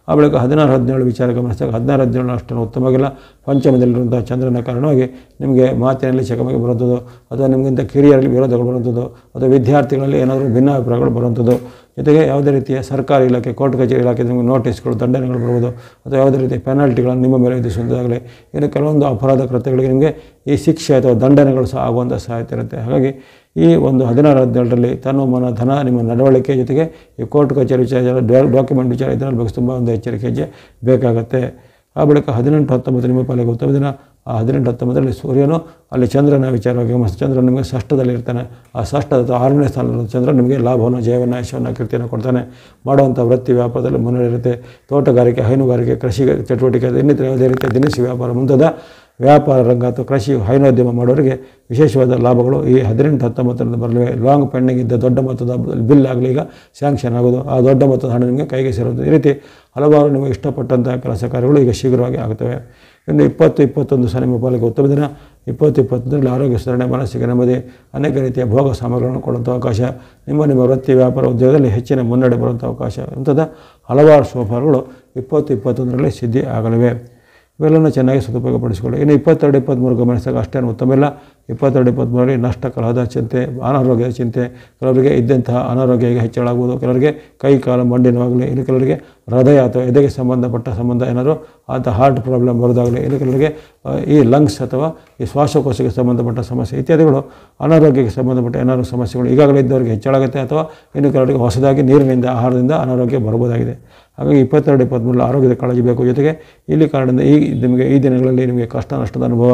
ಆ ಬಳಿಕ 16-17 ವಿಚಾರ ಗಮನಿಸಿದಾಗ 16-17 ಅಷ್ಟೊಂದು ಉತ್ತಮವಾಗಿಲ್ಲ. ಪಂಚಮದಲ್ಲಿರುವಂಥ ಚಂದ್ರನ ಕಾರಣವಾಗಿ ನಿಮಗೆ ಮಾತಿನಲ್ಲಿ ಚಕಮಕಿ ಬರುವಂಥದ್ದು, ಅಥವಾ ನಿಮಗಿಂತ ಕಿರಿಯರಲ್ಲಿ ವಿರೋಧಗಳು ಬರುವಂಥದ್ದು, ಅಥವಾ ವಿದ್ಯಾರ್ಥಿಗಳಲ್ಲಿ ಏನಾದರೂ ಭಿನ್ನಾಭಿಪ್ರಾಯಗಳು ಬರುವಂಥದ್ದು. ಜೊತೆಗೆ ಯಾವುದೇ ರೀತಿಯ ಸರ್ಕಾರಿ ಇಲಾಖೆ, ಕೋರ್ಟ್ ಕಚೇರಿ ಇಲಾಖೆ ನಿಮಗೆ ನೋಟಿಸ್ಗಳು, ದಂಡನೆಗಳು ಬರ್ಬೋದು, ಅಥವಾ ಯಾವುದೇ ರೀತಿಯ ಪೆನಾಲ್ಟಿಗಳನ್ನು ನಿಮ್ಮ ಮೇಲೆ ವಿಧಿಸುವುದಾಗಲಿ, ಇನ್ನು ಕೆಲವೊಂದು ಅಪರಾಧ ಕೃತ್ಯಗಳಿಗೆ ನಿಮಗೆ ಈ ಶಿಕ್ಷೆ ಅಥವಾ ದಂಡನೆಗಳು ಸಹ ಆಗುವಂಥ ಸಾಧ್ಯತೆ ಇರುತ್ತೆ. ಹಾಗಾಗಿ ಈ ಒಂದು 16-17ರಲ್ಲಿ ತನ್ನ ಮನ ಧನ ನಿಮ್ಮ ನಡವಳಿಕೆ ಜೊತೆಗೆ ಈ ಕೋರ್ಟ್ ಕಚೇರಿ ವಿಚಾರ, ಡಾಕ್ಯುಮೆಂಟ್ ವಿಚಾರ ಇದರ ಬಗ್ಗೆ ತುಂಬ ಒಂದು ಎಚ್ಚರಿಕೆ ಹೆಜ್ಜೆ ಬೇಕಾಗುತ್ತೆ. ಆ ಬಳಿಕ 18-19 ನಿಮ್ಮ ಪಾಲಿಗೆ ಉತ್ತಮ ದಿನ. ಆ 18-19ರಲ್ಲಿ ಸೂರ್ಯನು ಅಲ್ಲಿ ಚಂದ್ರನ ವಿಚಾರವಾಗಿ ಚಂದ್ರ ನಿಮಗೆ ಷಷ್ಠದಲ್ಲಿ ಇರ್ತಾನೆ. ಆ ಷಷ್ಠದ ಅಥವಾ 6ನೇ ಸ್ಥಾನದ ಚಂದ್ರ ನಿಮಗೆ ಲಾಭವನ್ನು, ಜಯವನ್ನು, ಯಶವನ್ನು, ಕೀರ್ತಿಯನ್ನು ಕೊಡ್ತಾನೆ. ಮಾಡುವಂಥ ವೃತ್ತಿ ವ್ಯಾಪಾರದಲ್ಲಿ ಮುನ್ನಡೆ ಇರುತ್ತೆ. ತೋಟಗಾರಿಕೆ, ಹೈನುಗಾರಿಕೆ, ಕೃಷಿ ಚಟುವಟಿಕೆ, ಇನ್ನಿತರ ಯಾವುದೇ ರೀತಿಯ ದಿನಸಿ ವ್ಯಾಪಾರ ಮುಂತಾದ ವ್ಯಾಪಾರ ರಂಗ ಅಥವಾ ಕೃಷಿ ಹೈನೋದ್ಯಮ ಮಾಡೋರಿಗೆ ವಿಶೇಷವಾದ ಲಾಭಗಳು ಈ 18-19ರಿಂದ ಬರಲಿವೆ. ಲಾಂಗ್ ಪೆಂಡಿಂಗ್ ಇದ್ದ ದೊಡ್ಡ ಮೊತ್ತದ ಬಿಲ್ ಆಗಲಿ ಈಗ ಸ್ಯಾಂಕ್ಷನ್ ಆಗೋದು, ಆ ದೊಡ್ಡ ಮೊತ್ತದ ಹಣ ನಿಮಗೆ ಕೈಗೆ ಸೇರೋದು, ಈ ರೀತಿ ಹಲವಾರು ನಿಮಗೆ ಇಷ್ಟಪಟ್ಟಂಥ ಕೆಲಸ ಕಾರ್ಯಗಳು ಈಗ ಶೀಘ್ರವಾಗಿ ಆಗುತ್ತವೆ. ಇನ್ನು 20-21 ಸಹ ನಿಮ್ಮ ಪಾಲಿಗೆ ಉತ್ತಮ ದಿನ. 20-21ರಲ್ಲಿ ಆರೋಗ್ಯ ಸುಧಾರಣೆ, ಮನಸ್ಸಿಗೆ ನೆಮ್ಮದಿ, ಅನೇಕ ರೀತಿಯ ಭೋಗ ಸಾಮಗ್ರಿಗಳನ್ನು ಕೊಡುವಂಥ ಅವಕಾಶ, ನಿಮ್ಮ ವೃತ್ತಿ ವ್ಯಾಪಾರ ಉದ್ಯೋಗದಲ್ಲಿ ಹೆಚ್ಚಿನ ಮುನ್ನಡೆ ಬರುವಂಥ ಅವಕಾಶ, ಇಂಥದ್ದು ಹಲವಾರು ಶುಭಫಲಗಳು 20-21ರಲ್ಲಿ ಸಿದ್ಧಿ ಆಗಲಿವೆ. ಇವೆಲ್ಲವನ್ನು ಚೆನ್ನಾಗಿ ಸದುಪಯೋಗಪಡಿಸಿಕೊಳ್ಳಿ. ಇನ್ನು 22-23 ಗಮನಿಸಿದಾಗ ಅಷ್ಟೇನು ಉತ್ತಮ ಇಲ್ಲ. 22-23ರಲ್ಲಿ ನಷ್ಟ, ಕಲಹದ ಚಿಂತೆ, ಅನಾರೋಗ್ಯದ ಚಿಂತೆ, ಕೆಲವರಿಗೆ ಇದ್ದಂತಹ ಅನಾರೋಗ್ಯ ಈಗ ಹೆಚ್ಚಳಾಗುವುದು, ಕೆಲವರಿಗೆ ಕೈ ಕಾಲು ಮಂಡಿ ನೋವಾಗಲಿ, ಇನ್ನು ಕೆಲವರಿಗೆ ಹೃದಯ ಅಥವಾ ಎದೆಗೆ ಸಂಬಂಧ ಏನಾದರೂ ಅಂತ ಹಾರ್ಟ್ ಪ್ರಾಬ್ಲಮ್ ಬರೋದಾಗಲಿ, ಇನ್ನು ಕೆಲವರಿಗೆ ಈ ಲಂಗ್ಸ್ ಅಥವಾ ಈ ಶ್ವಾಸಕೋಶಕ್ಕೆ ಸಂಬಂಧಪಟ್ಟ ಸಮಸ್ಯೆ ಇತ್ಯಾದಿಗಳು, ಅನಾರೋಗ್ಯಕ್ಕೆ ಸಂಬಂಧಪಟ್ಟ ಏನಾದರೂ ಸಮಸ್ಯೆಗಳು ಈಗಾಗಲೇ ಇದ್ದವರಿಗೆ ಹೆಚ್ಚಳಾಗುತ್ತೆ, ಅಥವಾ ಇನ್ನು ಕೆಲವರಿಗೆ ಹೊಸದಾಗಿ ನೀರಿನಿಂದ, ಆಹಾರದಿಂದ ಅನಾರೋಗ್ಯ ಬರಬಹುದಾಗಿದೆ. ಹಾಗಾಗಿ 22-23ರಲ್ಲಿ ಆರೋಗ್ಯದ ಕಾಳಜಿ ಬೇಕು. ಜೊತೆಗೆ ಇಲ್ಲಿ ಕಾರಣದಿಂದ ನಿಮಗೆ ಈ ದಿನಗಳಲ್ಲಿ ನಿಮಗೆ ಕಷ್ಟ ನಷ್ಟದ ಅನುಭವ,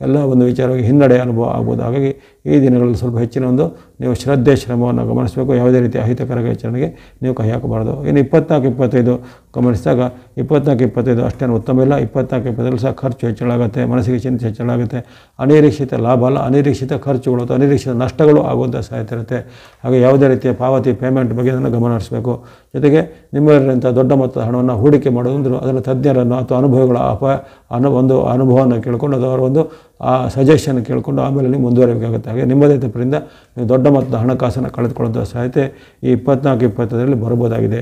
ಎಲ್ಲ ಒಂದು ವಿಚಾರವಾಗಿ ಹಿನ್ನಡೆ ಅನುಭವ ಆಗ್ಬೋದು. ಹಾಗಾಗಿ ಈ ದಿನಗಳಲ್ಲಿ ಸ್ವಲ್ಪ ಹೆಚ್ಚಿನ ಒಂದು ನೀವು ಶ್ರದ್ಧೆ, ಶ್ರಮವನ್ನು ಗಮನಿಸಬೇಕು. ಯಾವುದೇ ರೀತಿಯ ಅಹಿತಕರ ಆಚರಣೆಗೆ ನೀವು ಕೈ ಹಾಕಬಾರದು. ಇನ್ನು 24-25 ಗಮನಿಸಿದಾಗ 24-25 ಅಷ್ಟೇನು ಉತ್ತಮ ಇಲ್ಲ. 24-25ರಲ್ಲಿ ಸಹ ಖರ್ಚು ಹೆಚ್ಚಳಾಗುತ್ತೆ, ಮನಸ್ಸಿಗೆ ಚಿಂತೆ ಹೆಚ್ಚಳಾಗುತ್ತೆ, ಅನಿರೀಕ್ಷಿತ ಲಾಭ ಅಲ್ಲ, ಅನಿರೀಕ್ಷಿತ ಖರ್ಚುಗಳು ಅಥವಾ ಅನಿರೀಕ್ಷಿತ ನಷ್ಟಗಳು ಆಗುವಂಥ ಸಾಧ್ಯತೆ ಇರುತ್ತೆ. ಹಾಗೆ ಯಾವುದೇ ರೀತಿಯ ಪಾವತಿ, ಪೇಮೆಂಟ್ ಬಗ್ಗೆ ಅದನ್ನು ಗಮನ ಹರಿಸಬೇಕು. ಜೊತೆಗೆ ನಿಮ್ಮಲ್ಲಿರುವಂಥ ದೊಡ್ಡ ಮೊತ್ತದ ಹಣವನ್ನು ಹೂಡಿಕೆ ಮಾಡೋದಂದ್ರೆ ಅದನ್ನು ತಜ್ಞರನ್ನು ಅಥವಾ ಅನುಭವಿಗಳ ಒಂದು ಅನುಭವವನ್ನು ಕೇಳಿಕೊಂಡು ಅದು ಅವರ ಒಂದು ಸಜೆಷನ್ ಕೇಳಿಕೊಂಡು ಆಮೇಲೆ ನೀವು ಮುಂದುವರಿಬೇಕಾಗುತ್ತೆ. ಹಾಗೆ ನಿಮ್ಮದೇ ತಪ್ಪಿನಿಂದ ನೀವು ದೊಡ್ಡ ಮೊತ್ತದ ಹಣಕಾಸನ್ನು ಕಳೆದುಕೊಳ್ಳುವಂಥ ಸಾಧ್ಯತೆ ಈ 24-25ರಲ್ಲಿ ಬರಬಹುದಾಗಿದೆ.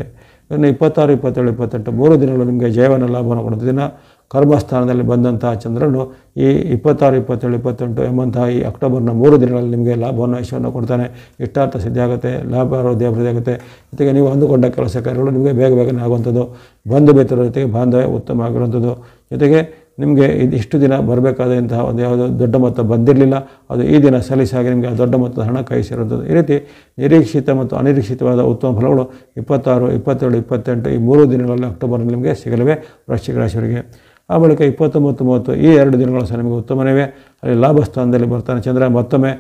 ಇನ್ನು 26-27-28 3 ದಿನಗಳು ನಿಮಗೆ ಜಯವನ್ನು, ಲಾಭವನ್ನು ಕೊಡುವಂಥ ದಿನ. ಕರ್ಮಸ್ಥಾನದಲ್ಲಿ ಬಂದಂತಹ ಚಂದ್ರನು ಈ 26-27-28 ಎಂಬಂತಹ ಈ ಅಕ್ಟೋಬರ್ನ 3 ದಿನಗಳಲ್ಲಿ ನಿಮಗೆ ಲಾಭವನ್ನು, ಯಶವನ್ನು ಕೊಡ್ತಾನೆ. ಇಷ್ಟಾರ್ಥ ಸಿದ್ಧಿ ಆಗುತ್ತೆ, ಲಾಭ ಅಭಿವೃದ್ಧಿ ಆಗುತ್ತೆ. ಜೊತೆಗೆ ನೀವು ಅಂದುಕೊಂಡ ಕೆಲಸ ಕಾರ್ಯಗಳು ನಿಮಗೆ ಬೇಗನೆ ಆಗುವಂಥದ್ದು, ಬಂಧು ಮಿತ್ರರ ಜೊತೆಗೆ ಬಾಂಧವ್ಯ ಉತ್ತಮ ಆಗಿರುವಂಥದ್ದು. ಜೊತೆಗೆ ನಿಮಗೆ ಇಷ್ಟು ದಿನ ಬರಬೇಕಾದಂತಹ ಒಂದು ಯಾವುದೋ ದೊಡ್ಡ ಮೊತ್ತ ಬಂದಿರಲಿಲ್ಲ, ಅದು ಈ ದಿನ ಸಲೀಸಾಗಿ ನಿಮಗೆ ಆ ದೊಡ್ಡ ಮೊತ್ತದ ಹಣ ಕೈ ಸೇರುವಂಥದ್ದು. ಈ ರೀತಿ ನಿರೀಕ್ಷಿತ ಮತ್ತು ಅನಿರೀಕ್ಷಿತವಾದ ಉತ್ತಮ ಫಲಗಳು 26, 27, 28 ಈ 3 ದಿನಗಳಲ್ಲಿ ಅಕ್ಟೋಬರ್ನಲ್ಲಿ ನಿಮಗೆ ಸಿಗಲಿವೆ ವೃಶ್ಚಿಕ ರಾಶಿಯವರಿಗೆ. ಆ ಬಳಿಕ 29, 30 ಈ 2 ದಿನಗಳು ಸಹ ನಿಮಗೆ ಉತ್ತಮವೇ. ಅಲ್ಲಿ ಲಾಭಸ್ಥಾನದಲ್ಲಿ ಬರ್ತಾನೆ ಚಂದ್ರ. ಮತ್ತೊಮ್ಮೆ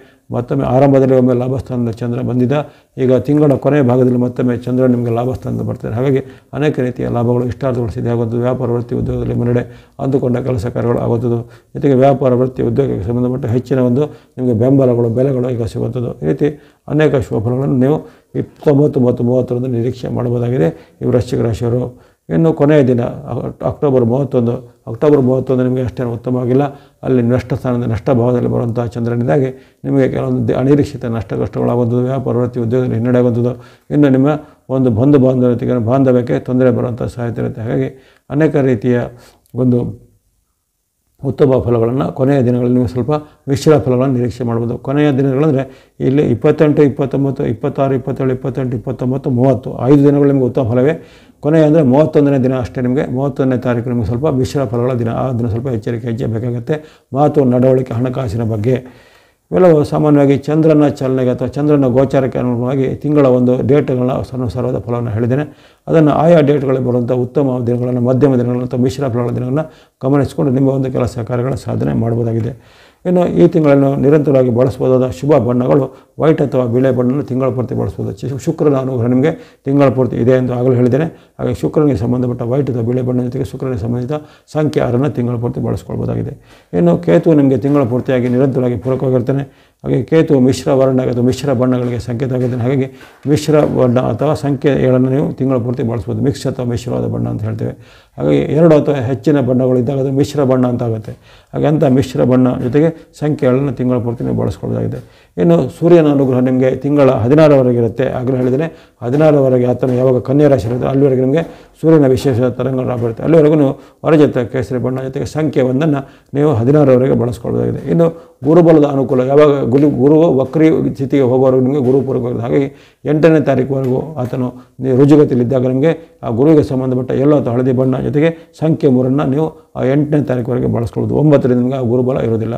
ಆರಂಭದಲ್ಲಿ ಒಮ್ಮೆ ಲಾಭಸ್ಥಾನದ ಚಂದ್ರ ಬಂದಿದ್ದ, ಈಗ ತಿಂಗಳ ಕೊನೆಯ ಭಾಗದಲ್ಲಿ ಮತ್ತೊಮ್ಮೆ ಚಂದ್ರ ನಿಮಗೆ ಲಾಭಸ್ಥಾನದ ಬರ್ತಾರೆ. ಹಾಗಾಗಿ ಅನೇಕ ರೀತಿಯ ಲಾಭಗಳು, ಇಷ್ಟಾರ್ಥಗಳು ಸಿದ್ಧಿ ಆಗುವಂಥದ್ದು. ವ್ಯಾಪಾರ ವೃತ್ತಿ ಉದ್ಯೋಗದಲ್ಲಿ ಮುನ್ನಡೆ, ಅಂದುಕೊಂಡ ಕೆಲಸ ಕಾರ್ಯಗಳು ಆಗುವಂಥದ್ದು. ಜೊತೆಗೆ ವ್ಯಾಪಾರ ವೃತ್ತಿ ಉದ್ಯೋಗಕ್ಕೆ ಸಂಬಂಧಪಟ್ಟ ಹೆಚ್ಚಿನ ಒಂದು ನಿಮಗೆ ಬೆಂಬಲಗಳು, ಬೆಲೆಗಳು ಈಗ ಸಿಗುವಂಥದ್ದು. ಈ ರೀತಿ ಅನೇಕ ಶುಭಫಲಗಳನ್ನು ನೀವು 29 ಮತ್ತು 30ರಂದು ನಿರೀಕ್ಷೆ ಮಾಡಬಹುದಾಗಿದೆ ಈ ವೃಶ್ಚಿಕ ರಾಶಿಯವರು. ಇನ್ನು ಕೊನೆಯ ದಿನ ಅಕ್ಟೋಬರ್ 31 ನಿಮಗೆ ಅಷ್ಟೇನು ಉತ್ತಮವಾಗಿಲ್ಲ. ಅಲ್ಲಿ ನಷ್ಟ ಸ್ಥಾನದ ನಷ್ಟ ಭಾವದಲ್ಲಿ ಬರುವಂಥ ಚಂದ್ರನಿಂದಾಗಿ ನಿಮಗೆ ಕೆಲವೊಂದು ಅನಿರೀಕ್ಷಿತ ಕಷ್ಟಗಳಾಗುವಂಥದ್ದು, ವ್ಯಾಪಾರ ವೃತ್ತಿ ಉದ್ಯೋಗದಲ್ಲಿ ಹಿನ್ನಡೆ ಆಗುವಂಥದ್ದು. ಇನ್ನು ನಿಮ್ಮ ಒಂದು ಬಾಂಧವ್ಯಕ್ಕೆ ತೊಂದರೆ ಬರುವಂಥ ಸಾಧ್ಯತೆ ಇರುತ್ತೆ. ಹಾಗಾಗಿ ಅನೇಕ ರೀತಿಯ ಒಂದು ಉತ್ತಮ ಫಲಗಳನ್ನು ಕೊನೆಯ ದಿನಗಳಲ್ಲಿ ನೀವು ಸ್ವಲ್ಪ ಮಿಶ್ರ ಫಲಗಳನ್ನು ನಿರೀಕ್ಷೆ ಮಾಡ್ಬೋದು. ಕೊನೆಯ ದಿನಗಳಂದರೆ ಇಲ್ಲಿ 28, 29, 26, 27, 28, 29, 30 5 ದಿನಗಳು ನಿಮಗೆ ಉತ್ತಮ ಫಲವೇ. ಕೊನೆಯ ಅಂದರೆ 31ನೇ ದಿನ ಅಷ್ಟೇ ನಿಮಗೆ. 31ನೇ ತಾರೀಕು ನಿಮಗೆ ಸ್ವಲ್ಪ ಮಿಶ್ರ ಫಲಗಳ ದಿನ. ಆ ದಿನ ಸ್ವಲ್ಪ ಎಚ್ಚರಿಕೆ ಹೆಜ್ಜೆ ಬೇಕಾಗುತ್ತೆ. ಮಾತು, ನಡವಳಿಕೆ, ಹಣಕಾಸಿನ ಬಗ್ಗೆ ಇವೆಲ್ಲವೂ ಸಾಮಾನ್ಯವಾಗಿ ಚಂದ್ರನ ಚಲನೆಗೆ ಅಥವಾ ಚಂದ್ರನ ಗೋಚಾರಕ್ಕೆ ಅನುಗುಣವಾಗಿ ತಿಂಗಳ ಒಂದು ಡೇಟ್ಗಳನ್ನ ಸರ್ವದ ಫಲವನ್ನು ಹೇಳಿದ್ದೇನೆ. ಅದನ್ನು ಆಯಾ ಡೇಟ್ಗಳಲ್ಲಿ ಬರುವಂಥ ಉತ್ತಮ ದಿನಗಳನ್ನು, ಮಧ್ಯಮ ದಿನಗಳನ್ನು ಅಥವಾ ಮಿಶ್ರ ಫಲಗಳ ದಿನಗಳನ್ನು ಗಮನಿಸಿಕೊಂಡು ನಿಮ್ಮ ಒಂದು ಕೆಲಸ ಕಾರ್ಯಗಳ ಸಾಧನೆ ಮಾಡಬಹುದಾಗಿದೆ. ಇನ್ನು ಈ ತಿಂಗಳನ್ನು ನಿರಂತರವಾಗಿ ಬಳಸ್ಬೋದಾದ ಶುಭ ಬಣ್ಣಗಳು ವೈಟ್ ಅಥವಾ ಬಿಳೆ ಬಣ್ಣವನ್ನು ತಿಂಗಳ ಪೂರ್ತಿ ಬಳಸ್ಬೋದು. ಶುಕ್ರನ ಅನುಗ್ರಹ ನಿಮಗೆ ತಿಂಗಳ ಪೂರ್ತಿ ಇದೆ ಎಂದು ಆಗಲೂ ಹೇಳಿದ್ದೇನೆ. ಹಾಗೆ ಶುಕ್ರನಿಗೆ ಸಂಬಂಧಪಟ್ಟ ವೈಟ್ ಅಥವಾ ಬಿಳೆ ಬಣ್ಣ ಜೊತೆಗೆ ಶುಕ್ರನಿಗೆ ಸಂಬಂಧಿತ ಸಂಖ್ಯೆ 6 ತಿಂಗಳ ಪೂರ್ತಿ ಬಳಸ್ಕೊಳ್ಬೋದಾಗಿದೆ. ಇನ್ನು ಕೇತು ನಿಮಗೆ ತಿಂಗಳ ಪೂರ್ತಿಯಾಗಿ ನಿರಂತರವಾಗಿ ಪೂರಕವಾಗಿರ್ತಾನೆ. ಹಾಗೆ ಕೇತು ಮಿಶ್ರ ವರ್ಣ ಅಥವಾ ಮಿಶ್ರ ಬಣ್ಣಗಳಿಗೆ ಸಂಕೇತ ಆಗಿದ್ದಾನೆ. ಹಾಗಾಗಿ ಮಿಶ್ರ ಬಣ್ಣ ಅಥವಾ ಸಂಖ್ಯೆ 7ನ್ನು ನೀವು ತಿಂಗಳ ಪೂರ್ತಿ ಬಳಸ್ಬೋದು. ಮಿಕ್ಸ್ ಅಥವಾ ಮಿಶ್ರವಾದ ಬಣ್ಣ ಅಂತ ಹೇಳ್ತೇವೆ. ಹಾಗಾಗಿ 2 ಅಥವಾ ಹೆಚ್ಚಿನ ಬಣ್ಣಗಳಿದ್ದಾಗ ಅದು ಮಿಶ್ರ ಬಣ್ಣ ಅಂತ ಆಗುತ್ತೆ. ಹಾಗೆ ಅಂಥ ಮಿಶ್ರ ಬಣ್ಣ ಜೊತೆಗೆ ಸಂಖ್ಯೆ 7ನ್ನು ತಿಂಗಳ ಪೂರ್ತಿ ನೀವು ಬಳಸ್ಕೊಳ್ಳೋದಾಗಿದೆ. ಇನ್ನು ಸೂರ್ಯನ ಅನುಗ್ರಹ ನಿಮಗೆ ತಿಂಗಳ 16ರವರೆಗೆ ಇರುತ್ತೆ. ಆಗಲೇ ಹೇಳಿದರೆ 16ರವರೆಗೆ ಆತನು ಯಾವಾಗ ಕನ್ಯಾ ರಾಶಿ ಇರುತ್ತೆ ಅಲ್ಲಿವರೆಗೆ ನಿಮಗೆ ಸೂರ್ಯನ ವಿಶೇಷ ತರಂಗಗಳು ಬರುತ್ತೆ. ಅಲ್ಲಿವರೆಗೂ ನೀವು ಹೊರಜೊತೆ ಕೇಸರಿ ಬಣ್ಣ ಜೊತೆಗೆ ಸಂಖ್ಯೆ 1ನ್ನು ನೀವು 16ರವರೆಗೆ ಬಳಸ್ಕೊಳ್ಳೋದಾಗಿದೆ. ಇನ್ನು ಗುರುಬಲದ ಅನುಕೂಲ ಯಾವಾಗ ಗುರು ವಕ್ರಿ ಸ್ಥಿತಿಗೆ ಹೋಗೋವರೆಗೂ ನಿಮಗೆ ಗುರುಪೂರ್ವಕವಾಗಿದೆ. ಹಾಗಾಗಿ 8ನೇ ತಾರೀಕುವರೆಗೂ ಆತನು ರುಜುಗತಿಯಲ್ಲಿದ್ದಾಗ ನಿಮಗೆ ಆ ಗುರುವಿಗೆ ಸಂಬಂಧಪಟ್ಟ ಎಲ್ಲೋ ಅಥವಾ ಹಳದಿ ಬಣ್ಣ ಜೊತೆಗೆ ಸಂಖ್ಯೆ 3ನ್ನು ನೀವು ಆ 8ನೇ ತಾರೀಕುವರೆಗೆ ಬಳಸ್ಕೊಳ್ಳೋದು. 9ರಿಂದ ನಿಮಗೆ ಆ ಗುರುಬಲ ಇರೋದಿಲ್ಲ.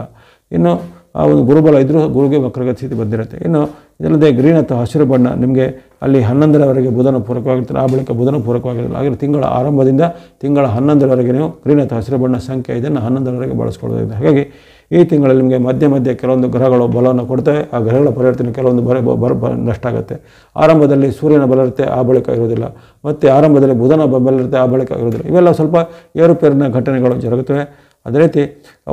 ಇನ್ನು ಆ ಒಂದು ಗುರುಬಲ ಇದ್ದರೂ ಗುರುಗೆ ವಕ್ರಗತಿ ಸ್ಥಿತಿ ಬಂದಿರುತ್ತೆ. ಇನ್ನು ಇದಲ್ಲದೆ ಗ್ರೀನ್ ಅಥವಾ ಹಸಿರು ಬಣ್ಣ ನಿಮಗೆ ಅಲ್ಲಿ 11ರವರೆಗೆ ಬುಧನ ಪೂರಕವಾಗಿರ್ತಾರೆ. ಆ ಬಳಿಕ ಬುಧನ ಪೂರಕವಾಗಿರಲ್ಲ. ಹಾಗೆ ತಿಂಗಳ ಆರಂಭದಿಂದ ತಿಂಗಳ 11ರವರೆಗೆ ನೀವು ಗ್ರೀನ್ ಅಥವಾ ಹಸಿರು ಬಣ್ಣ ಸಂಖ್ಯೆ 5ನ್ನು 11ರವರೆಗೆ ಬಳಸ್ಕೊಳ್ಳೋದಾಗಿದೆ. ಹಾಗಾಗಿ ಈ ತಿಂಗಳಲ್ಲಿ ನಿಮಗೆ ಮಧ್ಯೆ ಕೆಲವೊಂದು ಗ್ರಹಗಳು ಬಲವನ್ನು ಕೊಡ್ತವೆ. ಆ ಗ್ರಹಗಳ ಪರಿವರ್ತನೆ ಕೆಲವೊಂದು ನಷ್ಟ ಆಗುತ್ತೆ. ಆರಂಭದಲ್ಲಿ ಸೂರ್ಯನ ಬಲ ಇರುತ್ತೆ, ಆ ಬಳಿಕ ಇರೋದಿಲ್ಲ. ಮತ್ತು ಆರಂಭದಲ್ಲಿ ಬುಧನ ಬಲ ಇರುತ್ತೆ, ಆ ಬಳಿಕ ಇರೋದಿಲ್ಲ. ಇವೆಲ್ಲ ಸ್ವಲ್ಪ ಏರುಪೇರಿನ ಘಟನೆಗಳು ಜರುಗುತ್ತವೆ. ಅದೇ ರೀತಿ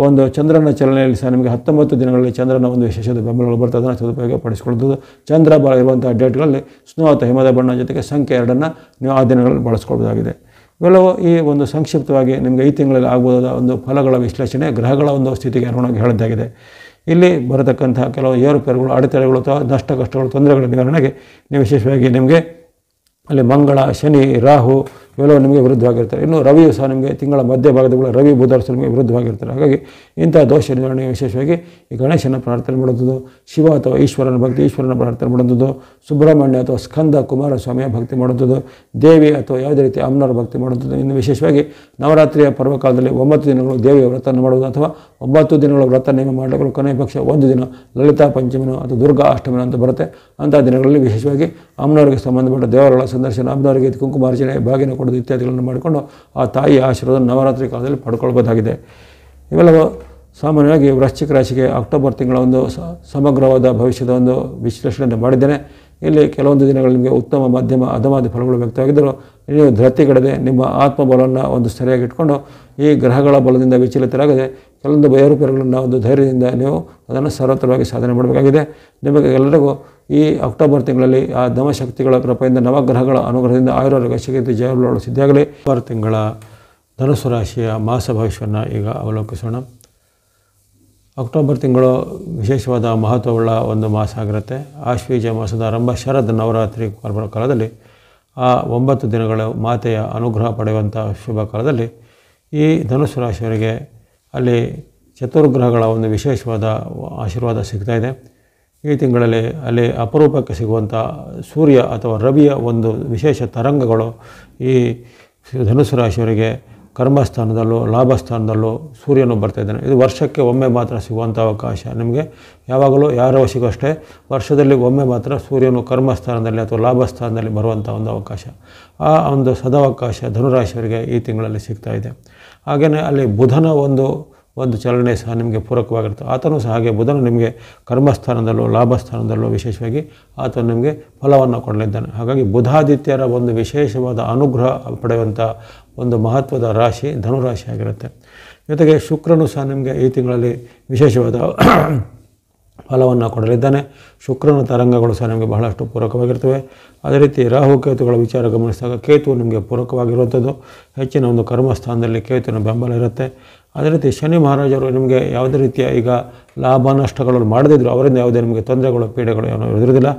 ಒಂದು ಚಂದ್ರನ ಚಲನೆಯಲ್ಲಿ ಸಹ ನಿಮಗೆ 19 ದಿನಗಳಲ್ಲಿ ಚಂದ್ರನ ಒಂದು ವಿಶೇಷದ ಬೆಂಬಲಗಳು ಬರ್ತದೆ. ಅದನ್ನು ಸದುಪಯೋಗಪಡಿಸಿಕೊಳ್ಳೋದು. ಚಂದ್ರ ಬಲ ಇರುವಂಥ ಡೇಟ್ಗಳಲ್ಲಿ ಸ್ನೋ ಅಥವಾ ಹಿಮದ ಬಣ್ಣ ಜೊತೆಗೆ ಸಂಖ್ಯೆ 2ನ್ನು ನೀವು ಆ ದಿನಗಳಲ್ಲಿ ಬಳಸ್ಕೊಳ್ಬೋದಾಗಿದೆ. ಇವೆಲ್ಲವೂ ಈ ಒಂದು ಸಂಕ್ಷಿಪ್ತವಾಗಿ ನಿಮಗೆ ಈ ತಿಂಗಳಲ್ಲಿ ಆಗಬಹುದಾದ ಒಂದು ಫಲಗಳ ವಿಶ್ಲೇಷಣೆ ಗ್ರಹಗಳ ಒಂದು ಸ್ಥಿತಿಗೆ ಅನುಗುಣವಾಗಿ ಹೇಳಿದ್ದಾಗಿದೆ. ಇಲ್ಲಿ ಬರತಕ್ಕಂಥ ಕೆಲವು ಏರುಪೇರುಗಳು, ಅಡೆತಡೆಗಳು ಅಥವಾ ನಷ್ಟ ಕಷ್ಟಗಳು, ತೊಂದರೆಗಳ ನಿವಾರಣೆಗೆ ನೀವು ವಿಶೇಷವಾಗಿ ನಿಮಗೆ ಅಲ್ಲಿ ಮಂಗಳ, ಶನಿ, ರಾಹು ಇವೆಲ್ಲವೂ ನಿಮಗೆ ವಿರುದ್ಧವಾಗಿರ್ತಾರೆ. ಇನ್ನು ರವಿಯು ಸಹ ನಿಮಗೆ ತಿಂಗಳ ಮಧ್ಯಭಾಗದಗಳು ರವಿ ಬುಧರು ಸಹ ನಿಮಗೆ ವಿರುದ್ಧವಾಗಿರ್ತಾರೆ. ಹಾಗಾಗಿ ಇಂಥ ದೋಷ ನಿವಾರಣೆಗೆ ವಿಶೇಷವಾಗಿ ಈ ಗಣೇಶನ ಪ್ರಾರ್ಥನೆ ಮಾಡುವಂಥದ್ದು, ಶಿವ ಅಥವಾ ಈಶ್ವರನ ಪ್ರಾರ್ಥನೆ ಮಾಡುವಂಥದ್ದು, ಸುಬ್ರಹ್ಮಣ್ಯ ಅಥವಾ ಸ್ಕಂದ ಕುಮಾರಸ್ವಾಮಿಯ ಭಕ್ತಿ ಮಾಡುವಂಥದ್ದು, ದೇವಿ ಅಥವಾ ಯಾವುದೇ ರೀತಿ ಅಮ್ಮನವರ ಭಕ್ತಿ ಮಾಡುವಂಥದ್ದು. ಇನ್ನು ವಿಶೇಷವಾಗಿ ನವರಾತ್ರಿಯ ಪರ್ವಕಾಲದಲ್ಲಿ 9 ದಿನಗಳು ದೇವಿಯ ವ್ರತವನ್ನು ಮಾಡುವುದು ಅಥವಾ 9 ದಿನಗಳ ವ್ರತ ನೇಮ ಮಾಡಲು ಕೊನೆಯ ಪಕ್ಷ 1 ದಿನ ಲಲಿತಾ ಪಂಚಮಿನೋ ಅಥವಾ ದುರ್ಗಾ ಅಷ್ಟಮಿನೋ ಅಂತ ಬರುತ್ತೆ. ಅಂಥ ದಿನಗಳಲ್ಲಿ ವಿಶೇಷವಾಗಿ ಅಮ್ಮನವರಿಗೆ ಸಂಬಂಧಪಟ್ಟ ದೇವರುಗಳ ಸಂದರ್ಶನ, ಅಮ್ಮನವರಿಗೆ ಕುಂಕುಮಾರ್ಚನೆ, ಬಾಗಿನ ಕೊಡೋದು ಇತ್ಯಾದಿಗಳನ್ನು ಮಾಡಿಕೊಂಡು ಆ ತಾಯಿಯ ಆಶೀರ್ವಾದ ನವರಾತ್ರಿ ಕಾಲದಲ್ಲಿ ಪಡ್ಕೊಳ್ಬೋದಾಗಿದೆ. ಇವೆಲ್ಲವೂ ಸಾಮಾನ್ಯವಾಗಿ ವೃಶ್ಚಿಕ ರಾಶಿಗೆ ಅಕ್ಟೋಬರ್ ತಿಂಗಳ ಒಂದು ಸಮಗ್ರವಾದ ಭವಿಷ್ಯದ ಒಂದು ವಿಶ್ಲೇಷಣೆ ಮಾಡಿದ್ದೇನೆ. ಇಲ್ಲಿ ಕೆಲವೊಂದು ದಿನಗಳು ನಿಮಗೆ ಉತ್ತಮ, ಮಧ್ಯಮ, ಅಧಮಾದಿ ಫಲಗಳು ವ್ಯಕ್ತವಾಗಿದ್ದರೂ ನೀವು ಧೃತಿಗೆಡದೆ ನಿಮ್ಮ ಆತ್ಮಬಲವನ್ನು ಒಂದು ಸರಿಯಾಗಿ ಇಟ್ಕೊಂಡು ಈ ಗ್ರಹಗಳ ಬಲದಿಂದ ವಿಚಲಿತರಾಗದೆ ಕೆಲವೊಂದು ಏರುಪೇರುಗಳನ್ನು ಒಂದು ಧೈರ್ಯದಿಂದ ನೀವು ಅದನ್ನು ಸರ್ವತ್ರವಾಗಿ ಸಾಧನೆ ಮಾಡಬೇಕಾಗಿದೆ. ನಿಮಗೆ ಎಲ್ಲರಿಗೂ ಈ ಅಕ್ಟೋಬರ್ ತಿಂಗಳಲ್ಲಿ ಆ ಧಮಶಕ್ತಿಗಳ ಕೃಪೆಯಿಂದ ನವಗ್ರಹಗಳ ಅನುಗ್ರಹದಿಂದ ಆಯುರ್ವೇದ ಶಕ್ತಿ ಜಯಗಳು ಸಿದ್ಧಿಯಾಗಲಿ. ಅಕ್ಟೋಬರ್ ತಿಂಗಳ ಧನುಸ್ಸು ರಾಶಿಯ ಮಾಸ ಭವಿಷ್ಯವನ್ನು ಈಗ ಅವಲೋಕಿಸೋಣ. ಅಕ್ಟೋಬರ್ ತಿಂಗಳು ವಿಶೇಷವಾದ ಮಹತ್ವವುಳ್ಳ ಒಂದು ಮಾಸ ಆಗಿರುತ್ತೆ. ಆಶ್ವೀಜ ಮಾಸದ ಆರಂಭ ಶರದ್ ನವರಾತ್ರಿ ಕಾಲದಲ್ಲಿ ಆ 9 ದಿನಗಳ ಮಾತೆಯ ಅನುಗ್ರಹ ಪಡೆಯುವಂಥ ಶುಭ ಕಾಲದಲ್ಲಿ ಈ ಧನುಸ್ಸು ರಾಶಿಯವರಿಗೆ ಅಲ್ಲಿ ಚತುರ್ಗ್ರಹಗಳ ಒಂದು ವಿಶೇಷವಾದ ಆಶೀರ್ವಾದ ಸಿಗ್ತಾಯಿದೆ. ಈ ತಿಂಗಳಲ್ಲಿ ಅಲ್ಲಿ ಅಪರೂಪಕ್ಕೆ ಸಿಗುವಂಥ ಸೂರ್ಯ ಅಥವಾ ರವಿಯ ಒಂದು ವಿಶೇಷ ತರಂಗಗಳು ಈ ಧನುಸ್ಸು ರಾಶಿಯವರಿಗೆ ಕರ್ಮಸ್ಥಾನದಲ್ಲೂ ಲಾಭಸ್ಥಾನದಲ್ಲೂ ಸೂರ್ಯನು ಬರ್ತಾಯಿದ್ದಾನೆ. ಇದು ವರ್ಷಕ್ಕೆ ಒಮ್ಮೆ ಮಾತ್ರ ಸಿಗುವಂಥ ಅವಕಾಶ. ನಿಮಗೆ ಯಾವಾಗಲೂ ಯಾರೋ ಸಿಗೋಷ್ಟೇ ವರ್ಷದಲ್ಲಿ ಒಮ್ಮೆ ಮಾತ್ರ ಸೂರ್ಯನು ಕರ್ಮಸ್ಥಾನದಲ್ಲಿ ಅಥವಾ ಲಾಭಸ್ಥಾನದಲ್ಲಿ ಬರುವಂಥ ಒಂದು ಅವಕಾಶ. ಆ ಒಂದು ಸದಾವಕಾಶ ಧನುರಾಶಿಯವರಿಗೆ ಈ ತಿಂಗಳಲ್ಲಿ ಸಿಗ್ತಾಯಿದೆ. ಹಾಗೆಯೇ ಅಲ್ಲಿ ಬುಧನ ಒಂದು ಚಲನೆ ಸಹ ನಿಮಗೆ ಪೂರಕವಾಗಿರುತ್ತೆ. ಆತನೂ ಸಹ ಹಾಗೆ ಬುಧನು ನಿಮಗೆ ಕರ್ಮಸ್ಥಾನದಲ್ಲೂ ಲಾಭಸ್ಥಾನದಲ್ಲೂ ವಿಶೇಷವಾಗಿ ಆತನು ನಿಮಗೆ ಫಲವನ್ನು ಕೊಡಲಿದ್ದಾನೆ. ಹಾಗಾಗಿ ಬುಧಾದಿತ್ಯರ ಒಂದು ವಿಶೇಷವಾದ ಅನುಗ್ರಹ ಪಡೆಯುವಂಥ ಒಂದು ಮಹತ್ವದ ರಾಶಿ ಧನುರಾಶಿ ಆಗಿರುತ್ತೆ. ಜೊತೆಗೆ ಶುಕ್ರನು ಸಹ ನಿಮಗೆ ಈ ತಿಂಗಳಲ್ಲಿ ವಿಶೇಷವಾದ ಫಲವನ್ನು ಕೊಡಲಿದ್ದಾನೆ. ಶುಕ್ರನ ತರಂಗಗಳು ಸಹ ನಿಮಗೆ ಬಹಳಷ್ಟು ಪೂರಕವಾಗಿರ್ತವೆ. ಅದೇ ರೀತಿ ರಾಹು ಕೇತುಗಳ ವಿಚಾರ ಗಮನಿಸಿದಾಗ ಕೇತು ನಿಮಗೆ ಪೂರಕವಾಗಿರುವಂಥದ್ದು. ಹೆಚ್ಚಿನ ಒಂದು ಕರ್ಮಸ್ಥಾನದಲ್ಲಿ ಕೇತುವಿನ ಬೆಂಬಲ ಇರುತ್ತೆ. ಅದೇ ರೀತಿ ಶನಿ ಮಹಾರಾಜರು ನಿಮಗೆ ಯಾವುದೇ ರೀತಿಯ ಈಗ ಲಾಭ ನಷ್ಟಗಳನ್ನು ಮಾಡದಿದ್ದರೂ ಅವರಿಂದ ಯಾವುದೇ ನಿಮಗೆ ತೊಂದರೆಗಳು, ಪೀಡೆಗಳು ಏನೋ ಇರೋದಿಲ್ಲ.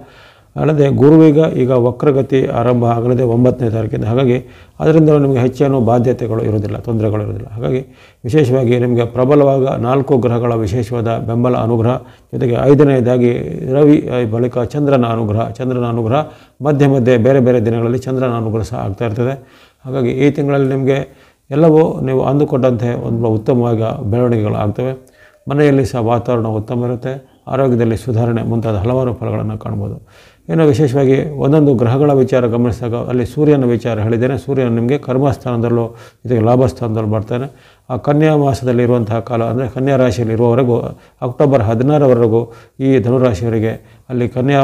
ಅಲ್ಲದೆ ಗುರುವಿಗ ಈಗ ವಕ್ರಗತಿ ಆರಂಭ ಆಗಲಿದೆ 9ನೇ ತಾರೀಕಿಂದ. ಹಾಗಾಗಿ ಅದರಿಂದ ನಿಮಗೆ ಹೆಚ್ಚೇನೂ ಬಾಧ್ಯತೆಗಳು ಇರೋದಿಲ್ಲ, ತೊಂದರೆಗಳು ಇರೋದಿಲ್ಲ. ಹಾಗಾಗಿ ವಿಶೇಷವಾಗಿ ನಿಮಗೆ ಪ್ರಬಲವಾಗ 4 ಗ್ರಹಗಳ ವಿಶೇಷವಾದ ಬೆಂಬಲ ಅನುಗ್ರಹ, ಜೊತೆಗೆ 5ನೇದಾಗಿ ರವಿ ಬಳಿಕ ಚಂದ್ರನ ಅನುಗ್ರಹ ಮಧ್ಯೆ ಬೇರೆ ಬೇರೆ ದಿನಗಳಲ್ಲಿ ಚಂದ್ರನ ಅನುಗ್ರಹ ಸಹ ಆಗ್ತಾ ಇರ್ತದೆ. ಹಾಗಾಗಿ ಈ ತಿಂಗಳಲ್ಲಿ ನಿಮಗೆ ಎಲ್ಲವೂ ನೀವು ಅಂದುಕೊಂಡಂತೆ ಒಂದು ಉತ್ತಮವಾಗಿ ಬೆಳವಣಿಗೆಗಳು ಆಗ್ತವೆ. ಮನೆಯಲ್ಲಿ ಸಹ ವಾತಾವರಣ ಉತ್ತಮ ಇರುತ್ತೆ. ಆರೋಗ್ಯದಲ್ಲಿ ಸುಧಾರಣೆ ಮುಂತಾದ ಹಲವಾರು ಫಲಗಳನ್ನು ಕಾಣ್ಬೋದು. ಇನ್ನು ವಿಶೇಷವಾಗಿ ಒಂದೊಂದು ಗ್ರಹಗಳ ವಿಚಾರ ಗಮನಿಸಿದಾಗ ಅಲ್ಲಿ ಸೂರ್ಯನ ವಿಚಾರ ಹೇಳಿದ್ದೇನೆ. ಸೂರ್ಯನ ನಿಮಗೆ ಕರ್ಮಸ್ಥಾನದಲ್ಲೂ ಜೊತೆಗೆ ಲಾಭಸ್ಥಾನದಲ್ಲೂ ಬರ್ತಾನೆ. ಆ ಕನ್ಯಾ ಮಾಸದಲ್ಲಿ ಇರುವಂತಹ ಕಾಲ ಅಂದರೆ ಕನ್ಯಾ ರಾಶಿಯಲ್ಲಿ ಇರುವವರೆಗೂ ಅಕ್ಟೋಬರ್ 16ರವರೆಗೂ ಈ ಧನುರಾಶಿಯವರಿಗೆ ಅಲ್ಲಿ ಕನ್ಯಾ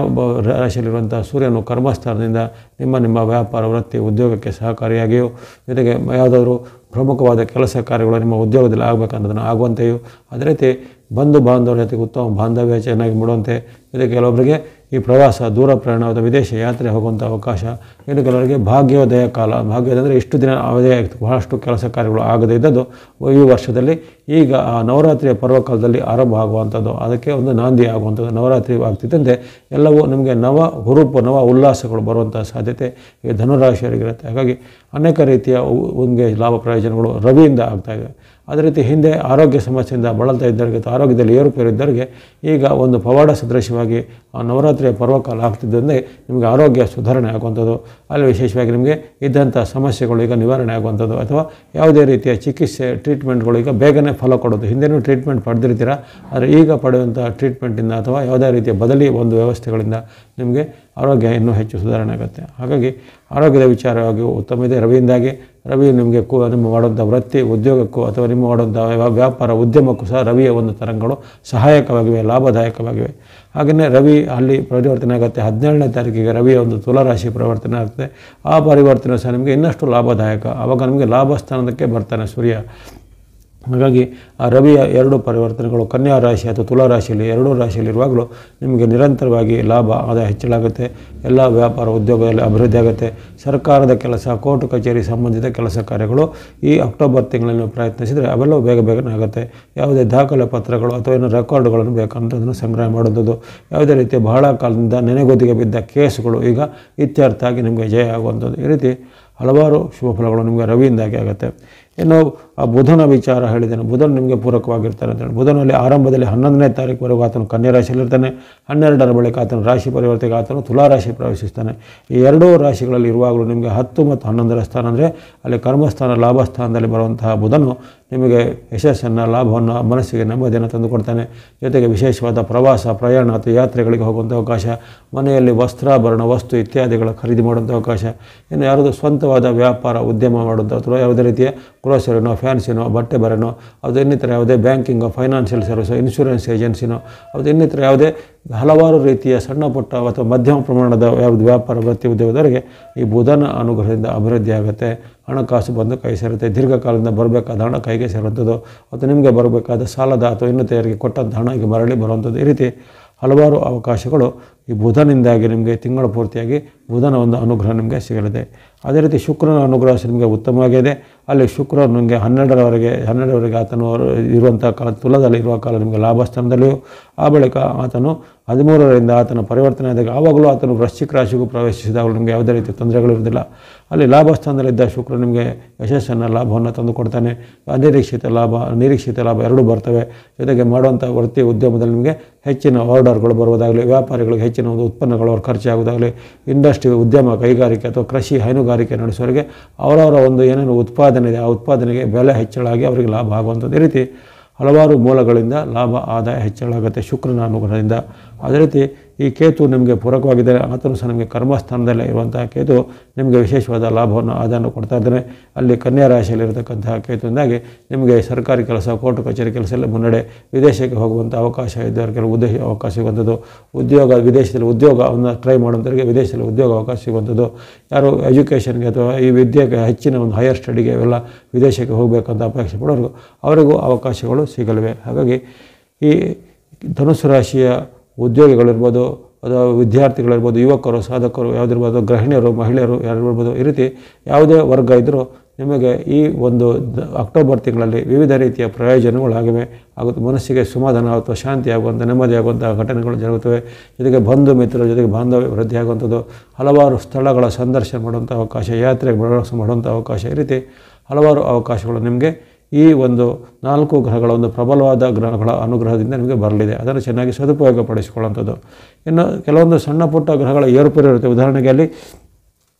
ರಾಶಿಯಲ್ಲಿರುವಂಥ ಸೂರ್ಯನು ಕರ್ಮಸ್ಥಾನದಿಂದ ನಿಮ್ಮ ವ್ಯಾಪಾರ, ವೃತ್ತಿ, ಉದ್ಯೋಗಕ್ಕೆ ಸಹಕಾರಿಯಾಗಿಯೂ ಜೊತೆಗೆ ಯಾವುದಾದ್ರೂ ಪ್ರಮುಖವಾದ ಕೆಲಸ ಕಾರ್ಯಗಳು ನಿಮ್ಮ ಉದ್ಯೋಗದಲ್ಲಿ ಆಗಬೇಕನ್ನೋದನ್ನು ಆಗುವಂತೆಯೂ, ಅದೇ ರೀತಿ ಬಂಧು ಬಾಂಧವರ ಜೊತೆಗೆ ಉತ್ತಮ ಬಾಂಧವ್ಯ ಚೆನ್ನಾಗಿ ಮೂಡುವಂತೆ, ಜೊತೆಗೆ ಕೆಲವೊಬ್ಬರಿಗೆ ಈ ಪ್ರವಾಸ, ದೂರ ಪ್ರಯಾಣ ಅಥವಾ ವಿದೇಶ ಯಾತ್ರೆ ಹೋಗುವಂಥ ಅವಕಾಶ, ಇನ್ನು ಕೆಲವರಿಗೆ ಭಾಗ್ಯೋದಯ ಕಾಲ. ಭಾಗ್ಯೋದಯ ಅಂದರೆ ಇಷ್ಟು ದಿನ ಅವಧಿ ಆಗಿತ್ತು, ಬಹಳಷ್ಟು ಕೆಲಸ ಕಾರ್ಯಗಳು ಆಗದೇ ಇದ್ದದ್ದು ಈ ವರ್ಷದಲ್ಲಿ ಈಗ ಆ ನವರಾತ್ರಿಯ ಪರ್ವಕಾಲದಲ್ಲಿ ಆರಂಭ ಆಗುವಂಥದ್ದು, ಅದಕ್ಕೆ ಒಂದು ನಾಂದಿ ಆಗುವಂಥದ್ದು. ನವರಾತ್ರಿ ಆಗ್ತಿದ್ದಂತೆ ಎಲ್ಲವೂ ನಿಮಗೆ ನವ ಹುರುಪು, ನವ ಉಲ್ಲಾಸಗಳು ಬರುವಂಥ ಸಾಧ್ಯತೆ ಈ ಧನುರಾಶಿಯವರಿಗಿರುತ್ತೆ. ಹಾಗಾಗಿ ಅನೇಕ ರೀತಿಯ ನಿಮಗೆ ಲಾಭ ಪ್ರಯೋಜನಗಳು ರವಿಯಿಂದ ಆಗ್ತಾಯಿವೆ. ಅದೇ ರೀತಿ ಹಿಂದೆ ಆರೋಗ್ಯ ಸಮಸ್ಯೆಯಿಂದ ಬಳಲ್ತಾ ಇದ್ದವರಿಗೆ ಅಥವಾ ಆರೋಗ್ಯದಲ್ಲಿ ಏರುಪೇರು ಇದ್ದವರಿಗೆ ಈಗ ಒಂದು ಪವಾಡ ಸದೃಶವಾಗಿ ಆ ನವರಾತ್ರಿಯ ಪರ್ವಕಾಲ ಆಗ್ತಿದ್ದಂತೆ ನಿಮಗೆ ಆರೋಗ್ಯ ಸುಧಾರಣೆ ಆಗುವಂಥದ್ದು, ಅಲ್ಲಿ ವಿಶೇಷವಾಗಿ ನಿಮಗೆ ಇದ್ದಂಥ ಸಮಸ್ಯೆಗಳು ಈಗ ನಿವಾರಣೆ ಆಗುವಂಥದ್ದು, ಅಥವಾ ಯಾವುದೇ ರೀತಿಯ ಚಿಕಿತ್ಸೆ ಟ್ರೀಟ್ಮೆಂಟ್ಗಳು ಈಗ ಬೇಗನೆ ಫಲ ಕೊಡೋದು. ಹಿಂದೆನೂ ಟ್ರೀಟ್ಮೆಂಟ್ ಪಡೆದಿರ್ತೀರ, ಆದರೆ ಈಗ ಪಡೆಯುವಂಥ ಟ್ರೀಟ್ಮೆಂಟಿಂದ ಅಥವಾ ಯಾವುದೇ ರೀತಿಯ ಬದಲಿ ಒಂದು ವ್ಯವಸ್ಥೆಗಳಿಂದ ನಿಮಗೆ ಆರೋಗ್ಯ ಇನ್ನೂ ಹೆಚ್ಚು ಸುಧಾರಣೆ ಆಗುತ್ತೆ. ಹಾಗಾಗಿ ಆರೋಗ್ಯದ ವಿಚಾರವಾಗಿ ಉತ್ತಮ ಇದೆ ರವಿಯಿಂದಾಗಿ. ರವಿ ನಿಮಗೆ ನಿಮ್ಮ ಮಾಡುವಂಥ ವೃತ್ತಿ ಉದ್ಯೋಗಕ್ಕೂ ಅಥವಾ ನಿಮ್ಮ ಮಾಡುವಂಥ ವ್ಯಾಪಾರ ಉದ್ಯಮಕ್ಕೂ ಸಹ ರವಿಯ ಒಂದು ತರಂಗಗಳು ಸಹಾಯಕವಾಗಿವೆ, ಲಾಭದಾಯಕವಾಗಿವೆ. ಹಾಗೆಯೇ ರವಿ ಅಲ್ಲಿ ಪರಿವರ್ತನೆ ಆಗುತ್ತೆ. 17ನೇ ತಾರೀಕಿಗೆ ರವಿಯ ಒಂದು ತುಲಾರಾಶಿ ಪರಿವರ್ತನೆ ಆಗ್ತದೆ. ಆ ಪರಿವರ್ತನೆ ಸಹ ನಿಮಗೆ ಇನ್ನಷ್ಟು ಲಾಭದಾಯಕ. ಆವಾಗ ನಿಮಗೆ ಲಾಭ ಸ್ಥಾನಕ್ಕೆ ಬರ್ತಾನೆ ಸೂರ್ಯ. ಹಾಗಾಗಿ ಆ ರವಿಯ ಎರಡು ಪರಿವರ್ತನೆಗಳು ಕನ್ಯಾ ರಾಶಿ ಅಥವಾ ತುಲಾರಾಶಿಯಲ್ಲಿ ಎರಡೂ ರಾಶಿಯಲ್ಲಿರುವಾಗಲೂ ನಿಮಗೆ ನಿರಂತರವಾಗಿ ಲಾಭ ಆದಾಯ ಹೆಚ್ಚಳಾಗುತ್ತೆ. ಎಲ್ಲ ವ್ಯಾಪಾರ ಉದ್ಯೋಗದಲ್ಲಿ ಅಭಿವೃದ್ಧಿ ಆಗುತ್ತೆ. ಸರ್ಕಾರದ ಕೆಲಸ, ಕೋರ್ಟ್ ಕಚೇರಿ ಸಂಬಂಧಿತ ಕೆಲಸ ಕಾರ್ಯಗಳು ಈ ಅಕ್ಟೋಬರ್ ತಿಂಗಳಲ್ಲಿ ಪ್ರಯತ್ನಿಸಿದರೆ ಅವೆಲ್ಲವೂ ಬೇಗನೆ ಆಗುತ್ತೆ. ಯಾವುದೇ ದಾಖಲೆ ಪತ್ರಗಳು ಅಥವಾ ಏನೋ ರೆಕಾರ್ಡ್ಗಳನ್ನು ಬೇಕಂತದನ್ನು ಸಂಗ್ರಹ ಮಾಡುವಂಥದ್ದು, ಯಾವುದೇ ರೀತಿಯ ಬಹಳ ಕಾಲದಿಂದ ನೆನೆಗುದಿಗೆ ಬಿದ್ದ ಕೇಸುಗಳು ಈಗ ಇತ್ಯರ್ಥ ಆಗಿ ನಿಮಗೆ ಜಯ ಆಗುವಂಥದ್ದು, ಈ ರೀತಿ ಹಲವಾರು ಶುಭ ಫಲಗಳು ನಿಮಗೆ ರವಿಯಿಂದಾಗಿ ಆಗುತ್ತೆ. ಇನ್ನು ಆ ಬುಧನ ವಿಚಾರ ಹೇಳಿದ್ದೇನೆ. ಬುಧನು ನಿಮಗೆ ಪೂರಕವಾಗಿರ್ತಾನೆ ಅಂತೇಳಿ. ಬುಧನಲ್ಲಿ ಆರಂಭದಲ್ಲಿ 11ನೇ ತಾರೀಕುವರೆಗೂ ಆತನು ಕನ್ಯಾ ರಾಶಿಯಲ್ಲಿರ್ತಾನೆ. 12ರ ಬಳಿಕ ಆತನು ರಾಶಿ ಪರಿವರ್ತನೆಗೆ ಆತನು ತುಲಾರಾಶಿ ಪ್ರವೇಶಿಸ್ತಾನೆ. ಈ ಎರಡೂ ರಾಶಿಗಳಲ್ಲಿ ಇರುವಾಗಲೂ ನಿಮಗೆ 10 ಮತ್ತು 11ರ ಸ್ಥಾನ ಅಂದರೆ ಅಲ್ಲಿ ಕರ್ಮಸ್ಥಾನ ಲಾಭಸ್ಥಾನದಲ್ಲಿ ಬರುವಂತಹ ಬುಧನು ನಿಮಗೆ ಯಶಸ್ಸನ್ನು, ಲಾಭವನ್ನು, ಮನಸ್ಸಿಗೆ ನೆಮ್ಮದಿಯನ್ನು ತಂದುಕೊಡ್ತಾನೆ. ಜೊತೆಗೆ ವಿಶೇಷವಾದ ಪ್ರವಾಸ, ಪ್ರಯಾಣ ಅಥವಾ ಯಾತ್ರೆಗಳಿಗೆ ಹೋಗುವಂಥ ಅವಕಾಶ, ಮನೆಯಲ್ಲಿ ವಸ್ತ್ರಾಭರಣ, ವಸ್ತು ಇತ್ಯಾದಿಗಳ ಖರೀದಿ ಮಾಡುವಂಥ ಅವಕಾಶ, ಇನ್ನು ಯಾರದು ಸ್ವಂತವಾದ ವ್ಯಾಪಾರ ಉದ್ಯಮ ಮಾಡುವಂಥ ಅಥವಾ ಯಾವುದೇ ರೀತಿಯ ಗ್ರೋಸರಿನೋ, ಫ್ಯಾನ್ಸಿನೋ, ಬಟ್ಟೆ ಬರೆನೋ, ಅದು ಇನ್ನಿತರ ಯಾವುದೇ ಬ್ಯಾಂಕಿಂಗೋ, ಫೈನಾನ್ಷಿಯಲ್ ಸರ್ವಿಸೋ, ಇನ್ಶೂರೆನ್ಸ್ ಏಜೆನ್ಸಿನೋ, ಅದು ಇನ್ನಿತರ ಯಾವುದೇ ಹಲವಾರು ರೀತಿಯ ಸಣ್ಣ ಪುಟ್ಟ ಅಥವಾ ಮಧ್ಯಮ ಪ್ರಮಾಣದ ಯಾವುದು ವ್ಯಾಪಾರ ವೃತ್ತಿ ಉದ್ಯೋಗದವರಿಗೆ ಈ ಬುಧನ ಅನುಗ್ರಹದಿಂದ ಅಭಿವೃದ್ಧಿ ಆಗುತ್ತೆ. ಹಣಕಾಸು ಬಂದು ಕೈ ಸೇರುತ್ತೆ. ದೀರ್ಘಕಾಲದಿಂದ ಬರಬೇಕಾದ ಹಣ ಕೈಗೆ ಸೇರುವಂಥದ್ದು, ಅಥವಾ ನಿಮಗೆ ಬರಬೇಕಾದ ಸಾಲದ ಅಥವಾ ಇನ್ನಿತರಿಗೆ ಕೊಟ್ಟಂಥ ಹಣ ಈಗ ಮರಳಿ ಬರುವಂಥದ್ದು, ಈ ರೀತಿ ಹಲವಾರು ಅವಕಾಶಗಳು ಈ ಬುಧನಿಂದಾಗಿ ನಿಮಗೆ ತಿಂಗಳ ಪೂರ್ತಿಯಾಗಿ ಬುಧನ ಒಂದು ಅನುಗ್ರಹ ನಿಮಗೆ ಸಿಗಲಿದೆ. ಅದೇ ರೀತಿ ಶುಕ್ರನ ಅನುಗ್ರಹ ನಿಮಗೆ ಉತ್ತಮವಾಗಿದೆ. ಅಲ್ಲಿ ಶುಕ್ರ ನಿಮಗೆ 12ರವರೆಗೆ ಆತನು ಇರುವಂಥ ಕಾಲ, ತುಲದಲ್ಲಿ ಇರುವ ಕಾಲ ನಿಮಗೆ ಲಾಭಸ್ಥಾನದಲ್ಲಿಯೂ, ಆ ಬಳಿಕ ಆತನು 13ರಿಂದ ಆತನ ಪರಿವರ್ತನೆ ಆದಾಗ ಆವಾಗಲೂ ಆತನು ವೃಶ್ಚಿಕ ರಾಶಿಗೂ ಪ್ರವೇಶಿಸಿದಾಗಲೂ ನಿಮಗೆ ಯಾವುದೇ ರೀತಿಯ ತೊಂದರೆಗಳಿರುವುದಿಲ್ಲ. ಅಲ್ಲಿ ಲಾಭಸ್ಥಾನದಲ್ಲಿದ್ದ ಶುಕ್ರ ನಿಮಗೆ ಯಶಸ್ಸನ್ನು, ಲಾಭವನ್ನು ತಂದುಕೊಡ್ತಾನೆ. ನಿರೀಕ್ಷಿತ ಲಾಭ ಎರಡೂ ಬರ್ತವೆ. ಜೊತೆಗೆ ಮಾಡುವಂಥ ವೃತ್ತಿ ಉದ್ಯಮದಲ್ಲಿ ನಿಮಗೆ ಹೆಚ್ಚಿನ ಆರ್ಡರ್ಗಳು ಬರುವುದಾಗಲಿ, ವ್ಯಾಪಾರಿಗಳಿಗೆ ಹೆಚ್ಚಿನ ಒಂದು ಉತ್ಪನ್ನಗಳು ಅವ್ರ ಖರ್ಚಾಗುವುದಾಗಲಿ, ಇಂಡಸ್ಟ್ರಿ ಉದ್ಯಮ, ಕೈಗಾರಿಕೆ ಅಥವಾ ಕೃಷಿ, ಹೈನುಗಾರಿಕೆ ನಡೆಸೋರಿಗೆ ಅವರವರ ಒಂದು ಏನೇನು ಉತ್ಪಾದನೆ ಇದೆ ಆ ಉತ್ಪಾದನೆಗೆ ಬೆಲೆ ಹೆಚ್ಚಳಾಗಿ ಅವರಿಗೆ ಲಾಭ ಆಗುವಂಥದ್ದು, ಈ ರೀತಿ ಹಲವಾರು ಮೂಲಗಳಿಂದ ಲಾಭ ಆದಾಯ ಹೆಚ್ಚಳಾಗುತ್ತೆ ಶುಕ್ರನ ಅನುಗ್ರಹದಿಂದ. ಅದೇ ರೀತಿ ಈ ಕೇತು ನಿಮಗೆ ಪೂರಕವಾಗಿದ್ದರೆ ಆತನು ಸಹ ನಿಮಗೆ ಕರ್ಮಸ್ಥಾನದಲ್ಲೇ ಇರುವಂತಹ ಕೇತು ನಿಮಗೆ ವಿಶೇಷವಾದ ಲಾಭವನ್ನು, ಆದಾಯವನ್ನು ಕೊಡ್ತಾ ಇದ್ದಾನೆ. ಅಲ್ಲಿ ಕನ್ಯಾ ರಾಶಿಯಲ್ಲಿರತಕ್ಕಂತಹ ಕೇತುವಿಂದಾಗಿ ನಿಮಗೆ ಸರ್ಕಾರಿ ಕೆಲಸ, ಕೋರ್ಟ್ ಕಚೇರಿ ಕೆಲಸ ಎಲ್ಲ ಮುನ್ನಡೆ, ವಿದೇಶಕ್ಕೆ ಹೋಗುವಂಥ ಅವಕಾಶ ಇದ್ದವರಿಗೆ ಅವಕಾಶ ಸಿಗುವಂಥದ್ದು, ವಿದೇಶದಲ್ಲಿ ಉದ್ಯೋಗವನ್ನು ಟ್ರೈ ಮಾಡುವಂಥವರಿಗೆ ವಿದೇಶದಲ್ಲಿ ಉದ್ಯೋಗ ಅವಕಾಶ ಸಿಗುವಂಥದ್ದು, ಯಾರು ಎಜುಕೇಷನ್ಗೆ ಅಥವಾ ಈ ವಿದ್ಯೆಗೆ ಹೆಚ್ಚಿನ ಒಂದು ಹೈಯರ್ ಸ್ಟಡಿಗೆ ಇವೆಲ್ಲ ವಿದೇಶಕ್ಕೆ ಹೋಗಬೇಕಂತ ಅಪೇಕ್ಷೆ ಪಡೋರಿಗೂ ಅವರಿಗೂ ಅವಕಾಶಗಳು ಸಿಗಲಿವೆ. ಹಾಗಾಗಿ ಈ ಧನುಸ್ಸು ರಾಶಿಯ ಉದ್ಯೋಗಿಗಳಿರ್ಬೋದು, ಅಥವಾ ವಿದ್ಯಾರ್ಥಿಗಳಿರ್ಬೋದು, ಯುವಕರು, ಸಾಧಕರು ಯಾವುದಿರ್ಬೋದು, ಗೃಹಿಣಿಯರು, ಮಹಿಳೆಯರು ಯಾರಿರ್ಬೋದು, ಈ ರೀತಿ ಯಾವುದೇ ವರ್ಗ ಇದ್ದರೂ ನಿಮಗೆ ಈ ಒಂದು ಅಕ್ಟೋಬರ್ ತಿಂಗಳಲ್ಲಿ ವಿವಿಧ ರೀತಿಯ ಪ್ರಯೋಜನಗಳಾಗಿವೆ. ಆಗುತ್ತೆ. ಮನಸ್ಸಿಗೆ ಸಮಾಧಾನ ಅಥವಾ ಶಾಂತಿ ಆಗುವಂಥ, ನೆಮ್ಮದಿ ಆಗುವಂಥ ಘಟನೆಗಳು ಜರುಗುತ್ತವೆ. ಜೊತೆಗೆ ಬಂಧು ಮಿತ್ರರ ಜೊತೆಗೆ ಬಾಂಧವ್ಯ ವೃದ್ಧಿ ಆಗುವಂಥದ್ದು, ಹಲವಾರು ಸ್ಥಳಗಳ ಸಂದರ್ಶನ ಮಾಡುವಂಥ ಅವಕಾಶ, ಯಾತ್ರೆಗೆ ಮಾಡುವಂಥ ಅವಕಾಶ, ಈ ರೀತಿ ಹಲವಾರು ಅವಕಾಶಗಳು ನಿಮಗೆ ಈ ಒಂದು 4 ಗ್ರಹಗಳ ಒಂದು ಪ್ರಬಲವಾದ ಗ್ರಹಗಳ ಅನುಗ್ರಹದಿಂದ ನಿಮಗೆ ಬರಲಿದೆ. ಅದನ್ನು ಚೆನ್ನಾಗಿ ಸದುಪಯೋಗ ಪಡಿಸಿಕೊಳ್ಳುವಂಥದ್ದು. ಇನ್ನು ಕೆಲವೊಂದು ಸಣ್ಣ ಪುಟ್ಟ ಗ್ರಹಗಳ ಏರುಪೇರು ಇರುತ್ತೆ. ಉದಾಹರಣೆಗೆ ಅಲ್ಲಿ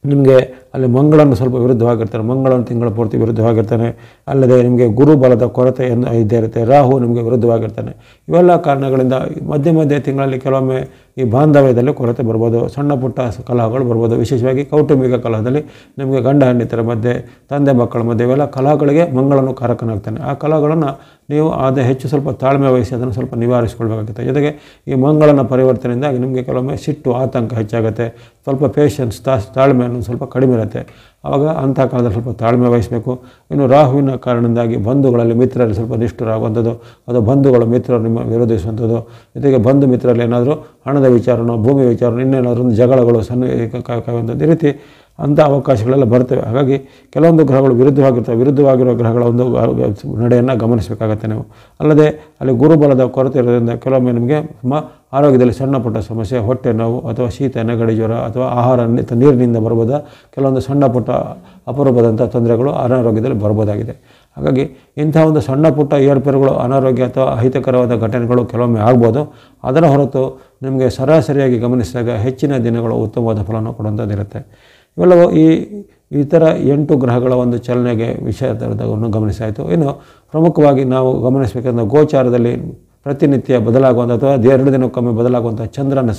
ನಿಮಗೆ ಅಲ್ಲಿ ಮಂಗಳನು ಸ್ವಲ್ಪ ವಿರುದ್ಧವಾಗಿರ್ತಾನೆ, ಮಂಗಳನ ತಿಂಗಳ ಪೂರ್ತಿ ವಿರುದ್ಧವಾಗಿರ್ತಾನೆ. ಅಲ್ಲದೆ ನಿಮಗೆ ಗುರುಬಲದ ಕೊರತೆಯನ್ನು ಇದ್ದೇ ಇರುತ್ತೆ. ರಾಹು ನಿಮಗೆ ವಿರುದ್ಧವಾಗಿರ್ತಾನೆ. ಇವೆಲ್ಲ ಕಾರಣಗಳಿಂದ ಮಧ್ಯೆ ತಿಂಗಳಲ್ಲಿ ಕೆಲವೊಮ್ಮೆ ಈ ಬಾಂಧವ್ಯದಲ್ಲಿ ಕೊರತೆ ಬರ್ಬೋದು, ಸಣ್ಣ ಪುಟ್ಟ ಕಲಹಗಳು ಬರ್ಬೋದು. ವಿಶೇಷವಾಗಿ ಕೌಟುಂಬಿಕ ಕಲಹದಲ್ಲಿ ನಿಮಗೆ ಗಂಡ ಹೆಂಡತಿಯರ ಮಧ್ಯೆ, ತಂದೆ ಮಕ್ಕಳ ಮಧ್ಯೆ ಇವೆಲ್ಲ ಕಲಹಗಳಿಗೆ ಮಂಗಳನು ಕಾರಕನಾಗ್ತಾನೆ. ಆ ಕಲಹಗಳನ್ನು ನೀವು ಹೆಚ್ಚು ಸ್ವಲ್ಪ ತಾಳ್ಮೆ ವಹಿಸಿ ಅದನ್ನು ಸ್ವಲ್ಪ ನಿವಾರಿಸಿಕೊಳ್ಬೇಕಾಗುತ್ತೆ. ಜೊತೆಗೆ ಈ ಮಂಗಳನ ಪರಿವರ್ತನೆಯಿಂದಾಗಿ ನಿಮಗೆ ಕೆಲವೊಮ್ಮೆ ಸಿಟ್ಟು, ಆತಂಕ ಹೆಚ್ಚಾಗುತ್ತೆ. ಸ್ವಲ್ಪ ಪೇಷನ್ಸ್, ತಾಳ್ಮೆ ಅನ್ನೋದು ಸ್ವಲ್ಪ ಕಡಿಮೆ ಇರುತ್ತೆ. ಆವಾಗ ಅಂಥ ಕಾಲದಲ್ಲಿ ಸ್ವಲ್ಪ ತಾಳ್ಮೆ ವಹಿಸಬೇಕು. ಇನ್ನು ರಾಹುವಿನ ಕಾರಣದಿಂದಾಗಿ ಬಂಧುಗಳಲ್ಲಿ ಮಿತ್ರರಲ್ಲಿ ಸ್ವಲ್ಪ ನಿಷ್ಠುರಾಗುವಂಥದ್ದು, ಅದು ಬಂಧುಗಳು ಮಿತ್ರರು ನಿಮ್ಮ ವಿರೋಧಿಸುವಂಥದ್ದು, ಜೊತೆಗೆ ಬಂಧು ಮಿತ್ರರಲ್ಲಿ ಏನಾದರೂ ಹಣದ ವಿಚಾರನೋ ಭೂಮಿ ವಿಚಾರನೋ ಇನ್ನೇನಾದರೂ ಒಂದು ಜಗಳಗಳು ಕಾಯುವಂಥದ್ದು, ಈ ರೀತಿ ಅಂಥ ಅವಕಾಶಗಳೆಲ್ಲ ಬರ್ತವೆ. ಹಾಗಾಗಿ ಕೆಲವೊಂದು ಗ್ರಹಗಳು ವಿರುದ್ಧವಾಗಿರೋ ಗ್ರಹಗಳ ಒಂದು ನಡೆಯನ್ನು ಗಮನಿಸಬೇಕಾಗತ್ತೆ ನೀವು. ಅಲ್ಲದೆ ಅಲ್ಲಿ ಗುರುಬಲದ ಕೊರತೆ ಇರೋದ್ರಿಂದ ಕೆಲವೊಮ್ಮೆ ನಿಮಗೆ ಆರೋಗ್ಯದಲ್ಲಿ ಸಣ್ಣ ಪುಟ್ಟ ಸಮಸ್ಯೆ, ಹೊಟ್ಟೆ ನೋವು ಅಥವಾ ಶೀತ ನೆಗಡಿ ಜ್ವರ ಅಥವಾ ಆಹಾರ ನೀರಿನಿಂದ ಬರ್ಬೋದ ಕೆಲವೊಂದು ಸಣ್ಣ ಪುಟ್ಟ ಅಪರೂಪದಂಥ ತೊಂದರೆಗಳು ಅನಾರೋಗ್ಯದಲ್ಲಿ ಬರ್ಬೋದಾಗಿದೆ. ಹಾಗಾಗಿ ಇಂಥ ಒಂದು ಸಣ್ಣ ಪುಟ್ಟ ಏರ್ಪೇರುಗಳು ಅನಾರೋಗ್ಯ ಅಥವಾ ಅಹಿತಕರವಾದ ಘಟನೆಗಳು ಕೆಲವೊಮ್ಮೆ ಆಗ್ಬೋದು. ಅದರ ಹೊರತು ನಿಮಗೆ ಸರಾಸರಿಯಾಗಿ ಗಮನಿಸಿದಾಗ ಹೆಚ್ಚಿನ ದಿನಗಳು ಉತ್ತಮವಾದ ಫಲವನ್ನು ಕೊಡುವಂಥದ್ದಿರುತ್ತೆ. ಇವೆಲ್ಲವೂ ಇತರ 8 ಗ್ರಹಗಳ ಒಂದು ಚಲನೆಗೆ ವಿಷಯವನ್ನು ಗಮನಿಸಾಯಿತು. ಇನ್ನು ಪ್ರಮುಖವಾಗಿ ನಾವು ಗಮನಿಸಬೇಕಾದ ಗೋಚಾರದಲ್ಲಿ ಪ್ರತಿನಿತ್ಯ ಬದಲಾಗುವಂಥ ಅಥವಾ 2 ದಿನಕ್ಕೊಮ್ಮೆ ಬದಲಾಗುವಂಥ ಚಂದ್ರನ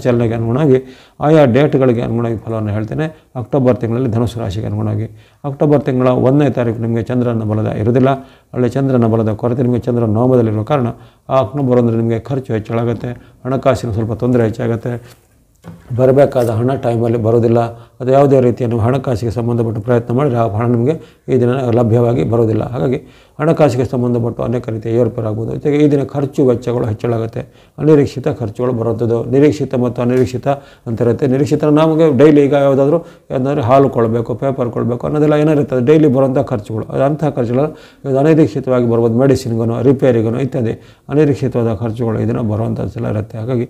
ಚಲನೆಗೆ ಅನುಗುಣವಾಗಿ ಆಯಾ ಡೇಟ್ಗಳಿಗೆ ಅನುಗುಣವಾಗಿ ಫಲವನ್ನು ಹೇಳ್ತೇನೆ. ಅಕ್ಟೋಬರ್ ತಿಂಗಳಲ್ಲಿ ಧನುಸು ರಾಶಿಗೆ ಅನುಗುಣವಾಗಿ ಅಕ್ಟೋಬರ್ ತಿಂಗಳ 1ನೇ ತಾರೀಕು ನಿಮಗೆ ಚಂದ್ರನ ಬಲದ ಇರೋದಿಲ್ಲ. ಅಲ್ಲಿ ಚಂದ್ರನ ಬಲದ ಕೊರತೆ ನಿಮಗೆ ಚಂದ್ರ ನೋಮದಲ್ಲಿರುವ ಕಾರಣ ಆ ಅಕ್ಟೋಬರ್ ಅಂದರೆ ನಿಮಗೆ ಖರ್ಚು ಹೆಚ್ಚಳಾಗುತ್ತೆ, ಹಣಕಾಸಿನ ಸ್ವಲ್ಪ ತೊಂದರೆ ಹೆಚ್ಚಾಗುತ್ತೆ, ಬರಬೇಕಾದ ಹಣ ಟೈಮಲ್ಲಿ ಬರೋದಿಲ್ಲ, ಅದು ಯಾವುದೇ ರೀತಿಯ ನೀವು ಹಣಕಾಸಿಗೆ ಸಂಬಂಧಪಟ್ಟ ಪ್ರಯತ್ನ ಮಾಡಿದರೆ ಆ ಹಣ ನಿಮಗೆ ಈ ದಿನ ಲಭ್ಯವಾಗಿ ಬರೋದಿಲ್ಲ. ಹಾಗಾಗಿ ಹಣಕಾಸಿಗೆ ಸಂಬಂಧಪಟ್ಟು ಅನೇಕ ರೀತಿಯ ಏರ್ಪೇರಾಗ್ಬೋದು. ಜೊತೆಗೆ ಈ ದಿನ ಖರ್ಚು ವೆಚ್ಚಗಳು ಹೆಚ್ಚಳಾಗುತ್ತೆ, ಅನಿರೀಕ್ಷಿತ ಖರ್ಚುಗಳು ಬರುವಂಥದ್ದು. ನಿರೀಕ್ಷಿತ ಮತ್ತು ಅನಿರೀಕ್ಷಿತ ಅಂತಿರುತ್ತೆ. ನಿರೀಕ್ಷಿತ ನಮಗೆ ಡೈಲಿ ಈಗ ಯಾವುದಾದ್ರೂ ಏನಾದರೂ ಹಾಲು ಕೊಡಬೇಕು, ಪೇಪರ್ ಕೊಡಬೇಕು ಅನ್ನೋದೆಲ್ಲ ಏನಿರ್ತದೆ ಡೈಲಿ ಬರುವಂಥ ಖರ್ಚುಗಳು. ಅಂಥ ಖರ್ಚುಗಳು ಇದು ಅನಿರೀಕ್ಷಿತವಾಗಿ ಬರ್ಬೋದು. ಮೆಡಿಸಿನ್ಗೂ ರಿಪೇರಿಗೂ ಇತ್ಯಾದಿ ಅನಿರೀಕ್ಷಿತವಾದ ಖರ್ಚುಗಳು ಈ ದಿನ ಬರುವಂಥದ್ದೆಲ್ಲ ಇರುತ್ತೆ. ಹಾಗಾಗಿ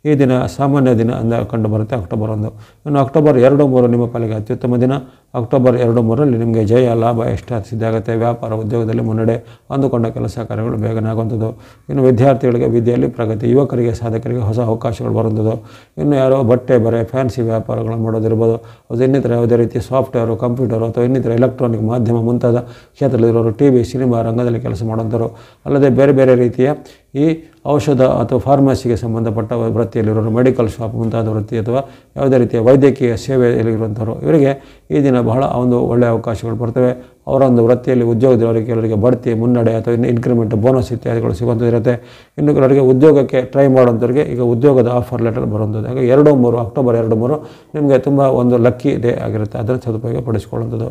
ಈ ದಿನ ಸಾಮಾನ್ಯ ದಿನ ಕಂಡು ಬರುತ್ತೆ ಅಕ್ಟೋಬರ್ 1. ಇನ್ನು ಅಕ್ಟೋಬರ್ 2, 3 ನಿಮ್ಮ ಪಾಲಿಗೆ ಅತ್ಯುತ್ತಮ ದಿನ. ಅಕ್ಟೋಬರ್ 2, 3ರಲ್ಲಿ ನಿಮಗೆ ಜಯ ಲಾಭ ಎಷ್ಟು ಸಿದ್ಧ ಆಗುತ್ತೆ. ವ್ಯಾಪಾರ ಉದ್ಯೋಗದಲ್ಲಿ ಮುನ್ನಡೆ, ಅಂದುಕೊಂಡ ಕೆಲಸ ಕಾರ್ಯಗಳು ಬೇಗನೆ ಆಗುವಂಥದ್ದು. ಇನ್ನು ವಿದ್ಯಾರ್ಥಿಗಳಿಗೆ ವಿದ್ಯೆಯಲ್ಲಿ ಪ್ರಗತಿ, ಯುವಕರಿಗೆ ಸಾಧಕರಿಗೆ ಹೊಸ ಅವಕಾಶಗಳು ಬರುವಂಥದ್ದು. ಇನ್ನು ಯಾರೋ ಬಟ್ಟೆ ಬರೆ ಫ್ಯಾನ್ಸಿ ವ್ಯಾಪಾರಗಳನ್ನು ಮಾಡೋದಿರ್ಬೋದು, ಅದು ಇನ್ನಿತರ ಯಾವುದೇ ರೀತಿ ಸಾಫ್ಟ್ವೇರು, ಕಂಪ್ಯೂಟರು ಅಥವಾ ಇನ್ನಿತರ ಎಲೆಕ್ಟ್ರಾನಿಕ್ ಮಾಧ್ಯಮ ಮುಂತಾದ ಕ್ಷೇತ್ರದಲ್ಲಿರೋರು, TV, ಸಿನಿಮಾ ರಂಗದಲ್ಲಿ ಕೆಲಸ ಮಾಡುವಂಥವ್ರು, ಅಲ್ಲದೆ ಬೇರೆ ಬೇರೆ ರೀತಿಯ ಈ ಔಷಧ ಅಥವಾ ಫಾರ್ಮಸಿಗೆ ಸಂಬಂಧಪಟ್ಟ ವೃತ್ತಿಯಲ್ಲಿರೋರು, ಮೆಡಿಕಲ್ ಶಾಪ್ ಮುಂತಾದ ವೃತ್ತಿ ಅಥವಾ ಯಾವುದೇ ರೀತಿಯ ವೈದ್ಯಕೀಯ ಸೇವೆಯಲ್ಲಿರುವಂಥವ್ರು, ಇವರಿಗೆ ಈ ದಿನ ಬಹಳ ಒಂದು ಒಳ್ಳೆಯ ಅವಕಾಶಗಳು ಬರ್ತವೆ. ಅವರ ಒಂದು ವೃತ್ತಿಯಲ್ಲಿ ಉದ್ಯೋಗದವರಿಗೆ ಕೆಲವರಿಗೆ ಬಡ್ತಿ, ಮುನ್ನಡೆ ಅಥವಾ ಇನ್ನು ಇನ್ಕ್ರಿಮೆಂಟ್, ಬೋನಸ್ ಇತ್ಯಾದಿಗಳು ಸಿಗುವಂಥದ್ದಿರುತ್ತೆ. ಇನ್ನು ಕೆಲವರಿಗೆ ಉದ್ಯೋಗಕ್ಕೆ ಟ್ರೈ ಮಾಡುವಂಥವ್ರಿಗೆ ಈಗ ಉದ್ಯೋಗದ ಆಫರ್ ಲೆಟರ್ ಬರುವಂಥದ್ದು. ಹಾಗೆ 2, 3 ಅಕ್ಟೋಬರ್ 2, 3 ನಿಮಗೆ ತುಂಬ ಒಂದು ಲಕ್ಕಿ ಡೇ ಆಗಿರುತ್ತೆ, ಅದನ್ನು ಸದುಪಯೋಗ ಪಡಿಸ್ಕೊಳ್ಳುವಂಥದ್ದು.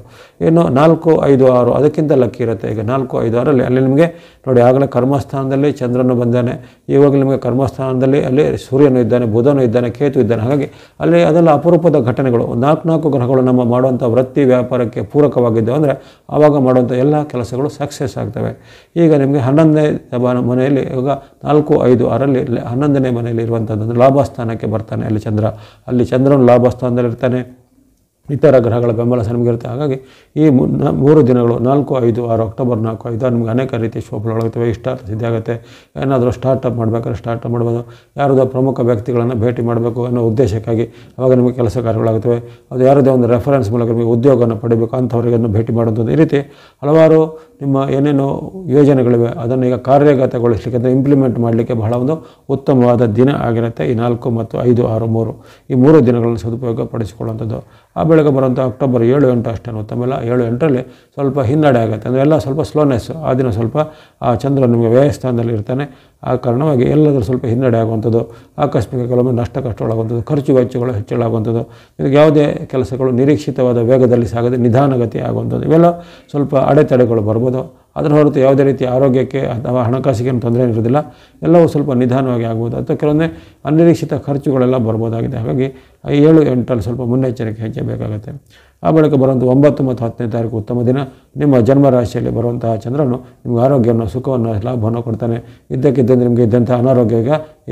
ಇನ್ನು 4, 5, 6 ಅದಕ್ಕಿಂತ ಲಕ್ಕಿ ಇರುತ್ತೆ. ಈಗ 4, 5, 6ರಲ್ಲಿ ಅಲ್ಲಿ ನಿಮಗೆ ನೋಡಿ ಆಗಲೇ ಕರ್ಮಸ್ಥಾನದಲ್ಲಿ ಚಂದ್ರನು ಬಂದಾನೆ, ಇವಾಗ ನಿಮಗೆ ಕರ್ಮಸ್ಥಾನದಲ್ಲಿ ಅಲ್ಲಿ ಸೂರ್ಯನು ಇದ್ದಾನೆ, ಬುಧನು ಇದ್ದಾನೆ, ಕೇತು ಇದ್ದಾನೆ. ಹಾಗಾಗಿ ಅಲ್ಲಿ ಅದೆಲ್ಲ ಅಪರೂಪದ ಘಟನೆಗಳು. 4 ಗ್ರಹಗಳು ನಮ್ಮ ಮಾಡುವಂಥ ವೃತ್ತಿ ವ್ಯಾಪಾರಕ್ಕೆ ಪೂರಕವಾಗಿದ್ದವು ಅಂದರೆ ಆವಾಗ ಮಾಡುವಂಥ ಎಲ್ಲ ಕೆಲಸಗಳು ಸಕ್ಸಸ್ ಆಗ್ತವೆ. ಈಗ ನಿಮಗೆ 11ನೇ ಮನೆಯಲ್ಲಿ ಇವಾಗ 4, 5, 6ರಲ್ಲಿ 11ನೇ ಮನೆಯಲ್ಲಿ ಇರುವಂಥದ್ದು ಲಾಭಸ್ಥಾನಕ್ಕೆ ಬರ್ತಾನೆ. ಅಲ್ಲಿ ಚಂದ್ರನು ಲಾಭಸ್ಥಾನದಲ್ಲಿರ್ತಾನೆ, ಇತರ ಗ್ರಹಗಳ ಬೆಂಬಲ ನಿಮಗಿರುತ್ತೆ. ಹಾಗಾಗಿ ಈ 3 ದಿನಗಳು 4, 5, 6 ಅಕ್ಟೋಬರ್ 4, 5, 6 ನಿಮಗೆ ಅನೇಕ ರೀತಿಯ ಶುಭಫಲಗಳಾಗುತ್ತವೆ. ಇಷ್ಟಾರ್ಥ ಸಿದ್ಧ ಆಗುತ್ತೆ. ಏನಾದರೂ ಸ್ಟಾರ್ಟಪ್ ಮಾಡಬೇಕಾದ್ರೆ ಸ್ಟಾರ್ಟಪ್ ಮಾಡ್ಬೋದು, ಯಾರದೋ ಪ್ರಮುಖ ವ್ಯಕ್ತಿಗಳನ್ನು ಭೇಟಿ ಮಾಡಬೇಕು ಅನ್ನೋ ಉದ್ದೇಶಕ್ಕಾಗಿ ಆವಾಗ ನಿಮಗೆ ಕೆಲಸ ಕಾರ್ಯಗಳಾಗುತ್ತವೆ. ಅದು ಯಾರದೇ ಒಂದು ರೆಫರೆನ್ಸ್ ಮೂಲಕ ನಿಮಗೆ ಉದ್ಯೋಗವನ್ನು ಪಡಿಬೇಕು ಅಂಥವರಿಗನ್ನು ಭೇಟಿ ಮಾಡುವಂಥದ್ದು. ಈ ರೀತಿ ಹಲವಾರು ನಿಮ್ಮ ಏನೇನು ಯೋಜನೆಗಳಿವೆ ಅದನ್ನು ಈಗ ಕಾರ್ಯಗತಗೊಳಿಸಲಿಕ್ಕೆ ಅಂದರೆ ಇಂಪ್ಲಿಮೆಂಟ್ ಮಾಡಲಿಕ್ಕೆ ಬಹಳ ಒಂದು ಉತ್ತಮವಾದ ದಿನ ಆಗಿರುತ್ತೆ ಈ 4 ಮತ್ತು 5, 6, 3 ಈ 3 ದಿನಗಳನ್ನು ಸದುಪಯೋಗ ಪಡಿಸಿಕೊಳ್ಳುವಂಥದ್ದು. ಆ ಬೆಳಗ್ಗೆ ಬರುವಂಥ ಅಕ್ಟೋಬರ್ 7, 8 ಅಷ್ಟೇನು ಉತ್ತಮಲ್ಲ. 7, 8ರಲ್ಲಿ ಸ್ವಲ್ಪ ಹಿನ್ನಡೆ ಆಗುತ್ತೆ, ಅಂದರೆ ಎಲ್ಲ ಸ್ವಲ್ಪ ಸ್ಲೋನೆಸ್. ಆ ದಿನ ಸ್ವಲ್ಪ ಆ ಚಂದ್ರ ನಿಮಗೆ ವ್ಯಯಸ್ಥಾನದಲ್ಲಿ ಇರ್ತಾನೆ. ಆ ಕಾರಣವಾಗಿ ಎಲ್ಲದರೂ ಸ್ವಲ್ಪ ಹಿನ್ನಡೆ ಆಗುವಂಥದ್ದು, ಆಕಸ್ಮಿಕ ಕೆಲವೊಮ್ಮೆ ನಷ್ಟ ಕಷ್ಟಗಳಾಗುವಂಥದ್ದು, ಖರ್ಚು ವೆಚ್ಚಗಳು ಹೆಚ್ಚಳಾಗುವಂಥದ್ದು, ಇದಕ್ಕೆ ಯಾವುದೇ ಕೆಲಸಗಳು ನಿರೀಕ್ಷಿತವಾದ ವೇಗದಲ್ಲಿ ಸಾಗದೆ ನಿಧಾನಗತಿ ಆಗುವಂಥದ್ದು, ಇವೆಲ್ಲ ಸ್ವಲ್ಪ ಅಡೆತಡೆಗಳು ಬರ್ಬೋದು. ಅದರ ಹೊರತು ಯಾವುದೇ ರೀತಿ ಆರೋಗ್ಯಕ್ಕೆ ಅಥವಾ ಹಣಕಾಸಿಗೆ ತೊಂದರೆ ಇರೋದಿಲ್ಲ, ಎಲ್ಲವೂ ಸ್ವಲ್ಪ ನಿಧಾನವಾಗಿ ಆಗ್ಬೋದು. ಅಥವಾ ಕೆಲವೊಮ್ಮೆ ಅನಿರೀಕ್ಷಿತ ಖರ್ಚುಗಳೆಲ್ಲ ಬರ್ಬೋದಾಗಿದೆ. ಹಾಗಾಗಿ 7, 8ರಲ್ಲಿ ಸ್ವಲ್ಪ ಮುನ್ನೆಚ್ಚರಿಕೆ ಹೆಜ್ಜೆ ಬೇಕಾಗುತ್ತೆ. ಆ ಬಳಿಕ ಬರುವಂಥ 9 ಮತ್ತು 10ನೇ ತಾರೀಕು ಉತ್ತಮ ದಿನ. ನಿಮ್ಮ ಜನ್ಮರಾಶಿಯಲ್ಲಿ ಬರುವಂತಹ ಚಂದ್ರನು ನಿಮಗೆ ಆರೋಗ್ಯವನ್ನು, ಸುಖವನ್ನು, ಲಾಭವನ್ನು ಕೊಡ್ತಾನೆ. ಇದ್ದಕ್ಕಿದ್ದಂತೆ ನಿಮಗೆ ಇದ್ದಂಥ ಅನಾರೋಗ್ಯ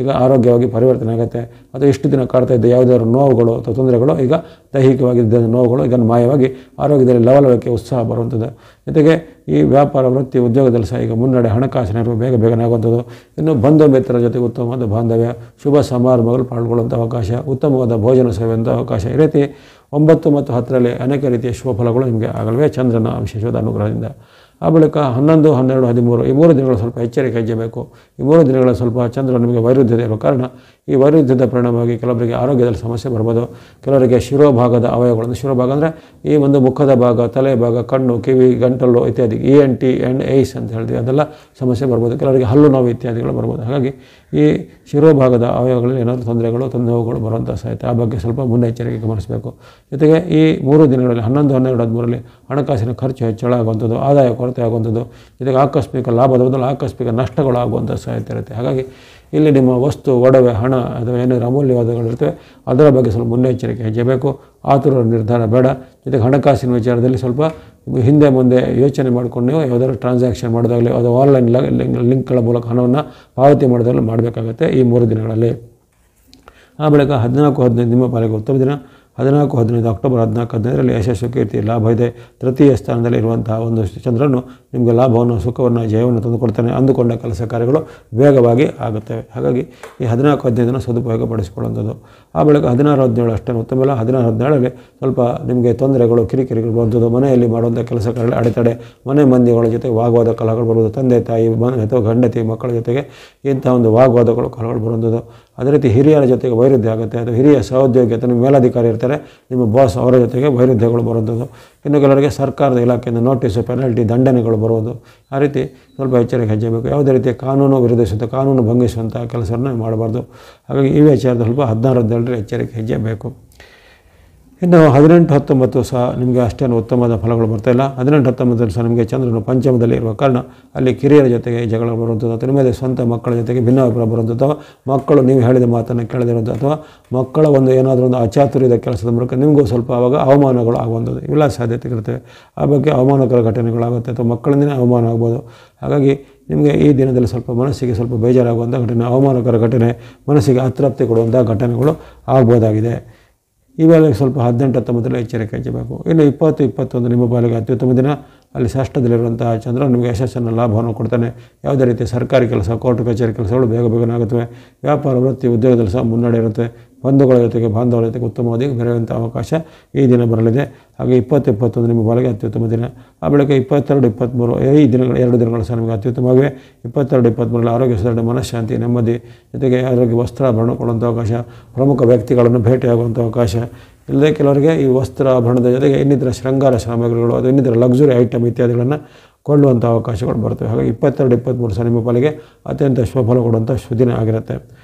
ಈಗ ಆರೋಗ್ಯವಾಗಿ ಪರಿವರ್ತನೆ ಆಗುತ್ತೆ. ಅದು ಇಷ್ಟು ದಿನ ಕಾಡ್ತಾ ಇದ್ದ ಯಾವುದಾದ್ರು ನೋವುಗಳು ಅಥವಾ ತೊಂದರೆಗಳು ಈಗ ದೈಹಿಕವಾಗಿದ್ದ ನೋವುಗಳು ಈಗ ಮಾಯವಾಗಿ ಆರೋಗ್ಯದಲ್ಲಿ ಲವಲವಿಕೆ, ಉತ್ಸಾಹ ಬರುವಂಥದ್ದು. ಜೊತೆಗೆ ಈ ವ್ಯಾಪಾರ, ವೃತ್ತಿ, ಉದ್ಯೋಗದಲ್ಲಿ ಸಹ ಈಗ ಮುನ್ನಡೆ, ಹಣಕಾಸಿನ ಬೇಗನೆ ಆಗುವಂಥದ್ದು. ಇನ್ನು ಬಂಧು ಮಿತ್ರರ ಜೊತೆಗೆ ಉತ್ತಮವಾದ ಬಾಂಧವ್ಯ, ಶುಭ ಸಮಾರಂಭಗಳು ಪಾಲ್ಗೊಳ್ಳುವಂಥ ಅವಕಾಶ, ಉತ್ತಮವಾದ ಭೋಜನ ಸೇವೆಯುವಂಥ ಅವಕಾಶ. ಈ ರೀತಿ 9 ಮತ್ತು 10ರಲ್ಲಿ ಅನೇಕ ರೀತಿಯ ಶುಭ ಫಲಗಳು ನಿಮಗೆ ಆಗಲ್ವೇ ಚಂದ್ರನ ವಿಶೇಷವಾದ ಅನುಗ್ರಹದಿಂದ. ಆ ಬಳಿಕ 11, 12, 13 ಈ 3 ದಿನಗಳು ಸ್ವಲ್ಪ ಎಚ್ಚರಿಕೆ ಹೆಜ್ಜೆಬೇಕು. ಈ 3 ದಿನಗಳ ಸ್ವಲ್ಪ ಚಂದ್ರ ನಿಮಗೆ ವೈರುಧ್ಯತೆ ಇರೋ ಕಾರಣ ಈ ವೈರುಧ್ಯದ ಪರಿಣಾಮವಾಗಿ ಕೆಲವರಿಗೆ ಆರೋಗ್ಯದಲ್ಲಿ ಸಮಸ್ಯೆ ಬರ್ಬೋದು. ಕೆಲವರಿಗೆ ಶಿರೋಭಾಗದ ಅವಯವಗಳನ್ನು, ಶಿರೋಭಾಗ ಅಂದರೆ ಈ ಒಂದು ಮುಖದ ಭಾಗ, ತಲೆ ಭಾಗ, ಕಣ್ಣು, ಕಿವಿ, ಗಂಟಲು ಇತ್ಯಾದಿ ENT ಆ್ಯಂಡ್ ಐಸ್ ಅಂತ ಹೇಳ್ತೀವಿ, ಅದೆಲ್ಲ ಸಮಸ್ಯೆ ಬರ್ಬೋದು. ಕೆಲವರಿಗೆ ಹಲ್ಲು ನೋವು ಇತ್ಯಾದಿಗಳು ಬರ್ಬೋದು. ಹಾಗಾಗಿ ಈ ಶಿರೋಭಾಗದ ಅವಯವಗಳಲ್ಲಿ ಏನಾದರೂ ತೊಂದರೆಗಳು, ನೋವುಗಳು ಬರುವಂಥ ಸಾಧ್ಯತೆ, ಆ ಬಗ್ಗೆ ಸ್ವಲ್ಪ ಮುನ್ನೆಚ್ಚರಿಕೆ ಗಮನಿಸಬೇಕು. ಜೊತೆಗೆ ಈ 3 ದಿನಗಳಲ್ಲಿ 11, 12, 13ರಲ್ಲಿ ಹಣಕಾಸಿನ ಖರ್ಚು ಹೆಚ್ಚಳ ಆಗುವಂಥದ್ದು, ಆದಾಯ ಕೊರತೆ ಆಗುವಂಥದ್ದು, ಜೊತೆಗೆ ಆಕಸ್ಮಿಕ ಲಾಭದ ಬದಲು ಆಕಸ್ಮಿಕ ನಷ್ಟಗಳು ಆಗುವಂಥ ಸಾಧ್ಯತೆ ಇರುತ್ತೆ. ಹಾಗಾಗಿ ಇಲ್ಲಿ ನಿಮ್ಮ ವಸ್ತು, ಒಡವೆ, ಹಣ ಅಥವಾ ಏನಾದರೂ ಅಮೂಲ್ಯವಾದಗಳಿರ್ತವೆ ಅದರ ಬಗ್ಗೆ ಸ್ವಲ್ಪ ಮುನ್ನೆಚ್ಚರಿಕೆ ಹೆಜ್ಜೆಬೇಕು. ಆತುರ ನಿರ್ಧಾರ ಬೇಡ. ಜೊತೆಗೆ ಹಣಕಾಸಿನ ವಿಚಾರದಲ್ಲಿ ಸ್ವಲ್ಪ ಹಿಂದೆ ಮುಂದೆ ಯೋಚನೆ ಮಾಡಿಕೊಂಡು ನೀವು ಯಾವುದಾದ್ರು ಟ್ರಾನ್ಸಾಕ್ಷನ್ ಮಾಡೋದಾಗಲಿ ಅದು ಆನ್ಲೈನ್ ಲಿಂಕ್ಗಳ ಮೂಲಕ ಹಣವನ್ನು ಪಾವತಿ ಮಾಡೋದಾಗಲಿ ಮಾಡಬೇಕಾಗುತ್ತೆ ಈ 3 ದಿನಗಳಲ್ಲಿ. ಆ ಬಳಿಕ 14, 15 ನಿಮ್ಮ ಪಾಲಿಗೆ ಉತ್ತಮ ದಿನ. 14, 15 ಅಕ್ಟೋಬರ್ 14, 15ರಲ್ಲಿ ಯಶಸ್ಸು, ಕೀರ್ತಿ, ಲಾಭ ಇದೆ. ತೃತೀಯ ಸ್ಥಾನದಲ್ಲಿ ಇರುವಂತಹ ಒಂದು ಚಂದ್ರನು ನಿಮಗೆ ಲಾಭವನ್ನು, ಸುಖವನ್ನು, ಜಯವನ್ನು ತಂದುಕೊಡ್ತಾನೆ. ಅಂದುಕೊಂಡ ಕೆಲಸ ಕಾರ್ಯಗಳು ವೇಗವಾಗಿ ಆಗುತ್ತವೆ. ಹಾಗಾಗಿ ಈ 14, 15 ಸದುಪಯೋಗಪಡಿಸಿಕೊಳ್ಳುವಂಥದ್ದು. ಆ ಬಳಿಕ 16, 17 ಅಷ್ಟೇ ಉತ್ತಮ ಇಲ್ಲ. 16, 17ರಲ್ಲಿ ಸ್ವಲ್ಪ ನಿಮಗೆ ತೊಂದರೆಗಳು, ಕಿರಿಕಿರಿಗಳು ಬರುವಂಥದ್ದು, ಮನೆಯಲ್ಲಿ ಮಾಡುವಂಥ ಕೆಲಸ ಕಾರ್ಯಗಳ ಅಡೆತಡೆ, ಮನೆ ಮಂದಿಗಳ ಜೊತೆ ವಾಗ್ವಾದ ಕಲಹಗಳು ಬರುವುದು, ತಂದೆ ತಾಯಿ ಅಥವಾ ಗಂಡತಿ ಮಕ್ಕಳ ಜೊತೆಗೆ ಇಂಥ ಒಂದು ವಾಗ್ವಾದಗಳು ಕಲಹಗಳು ಬರುವಂಥದ್ದು. ಅದೇ ರೀತಿ ಹಿರಿಯರ ಜೊತೆಗೆ ವೈರುಧ್ಯ ಆಗುತ್ತೆ. ಅಥವಾ ಹಿರಿಯ ಸಹೋದ್ಯೋಗಿ ಅಥವಾ ನಿಮ್ಮ ಮೇಲಧಿಕಾರಿ ಇರ್ತಾರೆ, ನಿಮ್ಮ ಬಾಸ್, ಅವರ ಜೊತೆಗೆ ವೈರುಧ್ಯಗಳು ಬರುವಂಥದ್ದು. ಇನ್ನು ಕೆಲವರಿಗೆ ಸರ್ಕಾರದ ಇಲಾಖೆಯಿಂದ ನೋಟಿಸು, ಪೆನಾಲ್ಟಿ, ದಂಡನೆಗಳು ಬರುವುದು. ಆ ರೀತಿ ಸ್ವಲ್ಪ ಎಚ್ಚರಿಕೆ ಹೆಜ್ಜೆಬೇಕು. ಯಾವುದೇ ರೀತಿಯ ಕಾನೂನು ವಿರೋಧಿಸುವಂಥ, ಕಾನೂನು ಭಂಗಿಸುವಂಥ ಕೆಲಸವನ್ನು ಮಾಡಬಾರ್ದು. ಹಾಗಾಗಿ ಈ ವಿಚಾರದ ಸ್ವಲ್ಪ 16, 17ರಲ್ಲಿ ಎಚ್ಚರಿಕೆ ಹೆಜ್ಜೆ ಬೇಕು. ಇನ್ನು 18, 19 ಸಹ ನಿಮಗೆ ಅಷ್ಟೇನು ಉತ್ತಮವಾದ ಫಲಗಳು ಬರ್ತಾಯಿಲ್ಲ. 18, 19ರಲ್ಲಿ ಸಹ ನಿಮಗೆ ಚಂದ್ರನು ಪಂಚಮದಲ್ಲಿ ಇರುವ ಕಾರಣ ಅಲ್ಲಿ ಕಿರಿಯರ ಜೊತೆಗೆ ಜಗಳ ಬರುವಂಥದ್ದು, ಅಥವಾ ನಿಮ್ಮದೇ ಸ್ವಂತ ಮಕ್ಕಳ ಜೊತೆಗೆ ಭಿನ್ನಾಭಿಪ್ರಾಯ ಬರುವಂಥದ್ದು, ಅಥವಾ ಮಕ್ಕಳು ನೀವು ಹೇಳಿದ ಮಾತನ್ನು ಕೇಳದಿರುವಂಥ, ಅಥವಾ ಮಕ್ಕಳ ಒಂದು ಏನಾದರೂ ಒಂದು ಅಚಾತುರ್ಯದ ಕೆಲಸದ ಮೂಲಕ ನಿಮಗೂ ಸ್ವಲ್ಪ ಆವಾಗ ಅವಮಾನಗಳು ಆಗುವಂಥದ್ದು, ಇವೆಲ್ಲ ಸಾಧ್ಯತೆಗಳಿರ್ತವೆ. ಆ ಬಗ್ಗೆ ಅವಮಾನಕರ ಘಟನೆಗಳಾಗುತ್ತೆ, ಅಥವಾ ಮಕ್ಕಳಿಂದಲೇ ಅವಮಾನ ಆಗ್ಬೋದು. ಹಾಗಾಗಿ ನಿಮಗೆ ಈ ದಿನದಲ್ಲಿ ಸ್ವಲ್ಪ ಮನಸ್ಸಿಗೆ ಸ್ವಲ್ಪ ಬೇಜಾರಾಗುವಂಥ ಘಟನೆ, ಅವಮಾನಕರ ಘಟನೆ, ಮನಸ್ಸಿಗೆ ಅತೃಪ್ತಿ ಕೊಡುವಂಥ ಘಟನೆಗಳು ಆಗ್ಬೋದಾಗಿದೆ. ಇವೆಲ್ಲ ಸ್ವಲ್ಪ 18, 19ರಲ್ಲಿ ಎಚ್ಚರಿಕೆ ಹೆಜ್ಜೆಬೇಕು. ಇನ್ನು 20, 21 ನಿಮ್ಮ ಪಾಲಿಗೆ ಅತ್ಯುತ್ತಮ ದಿನ. ಅಲ್ಲಿ ಷಷ್ಠದಲ್ಲಿರುವಂತಹ ಚಂದ್ರ ನಿಮಗೆ ಯಶಸ್ಸನ್ನು, ಲಾಭವನ್ನು ಕೊಡ್ತಾನೆ. ಯಾವುದೇ ರೀತಿಯ ಸರ್ಕಾರಿ ಕೆಲಸ, ಕೋರ್ಟ್ ಕಚೇರಿ ಕೆಲಸಗಳು ಬೇಗನೆ ಆಗುತ್ತವೆ. ವ್ಯಾಪಾರ, ವೃತ್ತಿ, ಉದ್ಯೋಗದಲ್ಲಿ ಸಹ ಮುನ್ನಡೆ ಇರುತ್ತೆ. ಬಂಧುಗಳ ಜೊತೆಗೆ, ಬಾಂಧವರ ಜೊತೆಗೆ ಉತ್ತಮವಾಗಿ ಬೆರೆಯುವಂಥ ಅವಕಾಶ ಈ ದಿನ ಬರಲಿದೆ. ಹಾಗೆ 20, 21 ನಿಮ್ಮ ಪಾಲಿಗೆ ಅತ್ಯುತ್ತಮ ದಿನ. ಆ ಬಳಿಕ 22, 23 ಈ ದಿನಗಳು 2 ದಿನಗಳು ಸಹ ನಿಮಗೆ ಅತ್ಯುತ್ತಮವಾಗಿವೆ. 22, 23ರಲ್ಲಿ ಆರೋಗ್ಯ ಸುಧಾರಣೆ, ಮನಃಶಾಂತಿ, ನೆಮ್ಮದಿ, ಜೊತೆಗೆ ಆರೋಗ್ಯ ವಸ್ತ್ರಾಭರಣ ಕೊಡುವಂಥ ಅವಕಾಶ, ಪ್ರಮುಖ ವ್ಯಕ್ತಿಗಳನ್ನು ಭೇಟಿಯಾಗುವಂಥ ಅವಕಾಶ. ಇಲ್ಲದೆ ಕೆಲವರಿಗೆ ಈ ವಸ್ತ್ರಾಭರಣದ ಜೊತೆಗೆ ಇನ್ನಿತರ ಶೃಂಗಾರ ಸಾಮಗ್ರಿಗಳು, ಅದು ಇನ್ನಿತರ ಲಕ್ಸುರಿ ಐಟಮ್ ಇತ್ಯಾದಿಗಳನ್ನು ಕೊಳ್ಳುವಂಥ ಅವಕಾಶಗಳು ಬರ್ತವೆ. ಹಾಗಾಗಿ 22, 23 ಸಹ ನಿಮ್ಮ ಪಾಲಿಗೆ ಅತ್ಯಂತ ಶುಭಫಲ ಕೊಡುವಂಥ ಸುದಿನ ಆಗಿರುತ್ತೆ.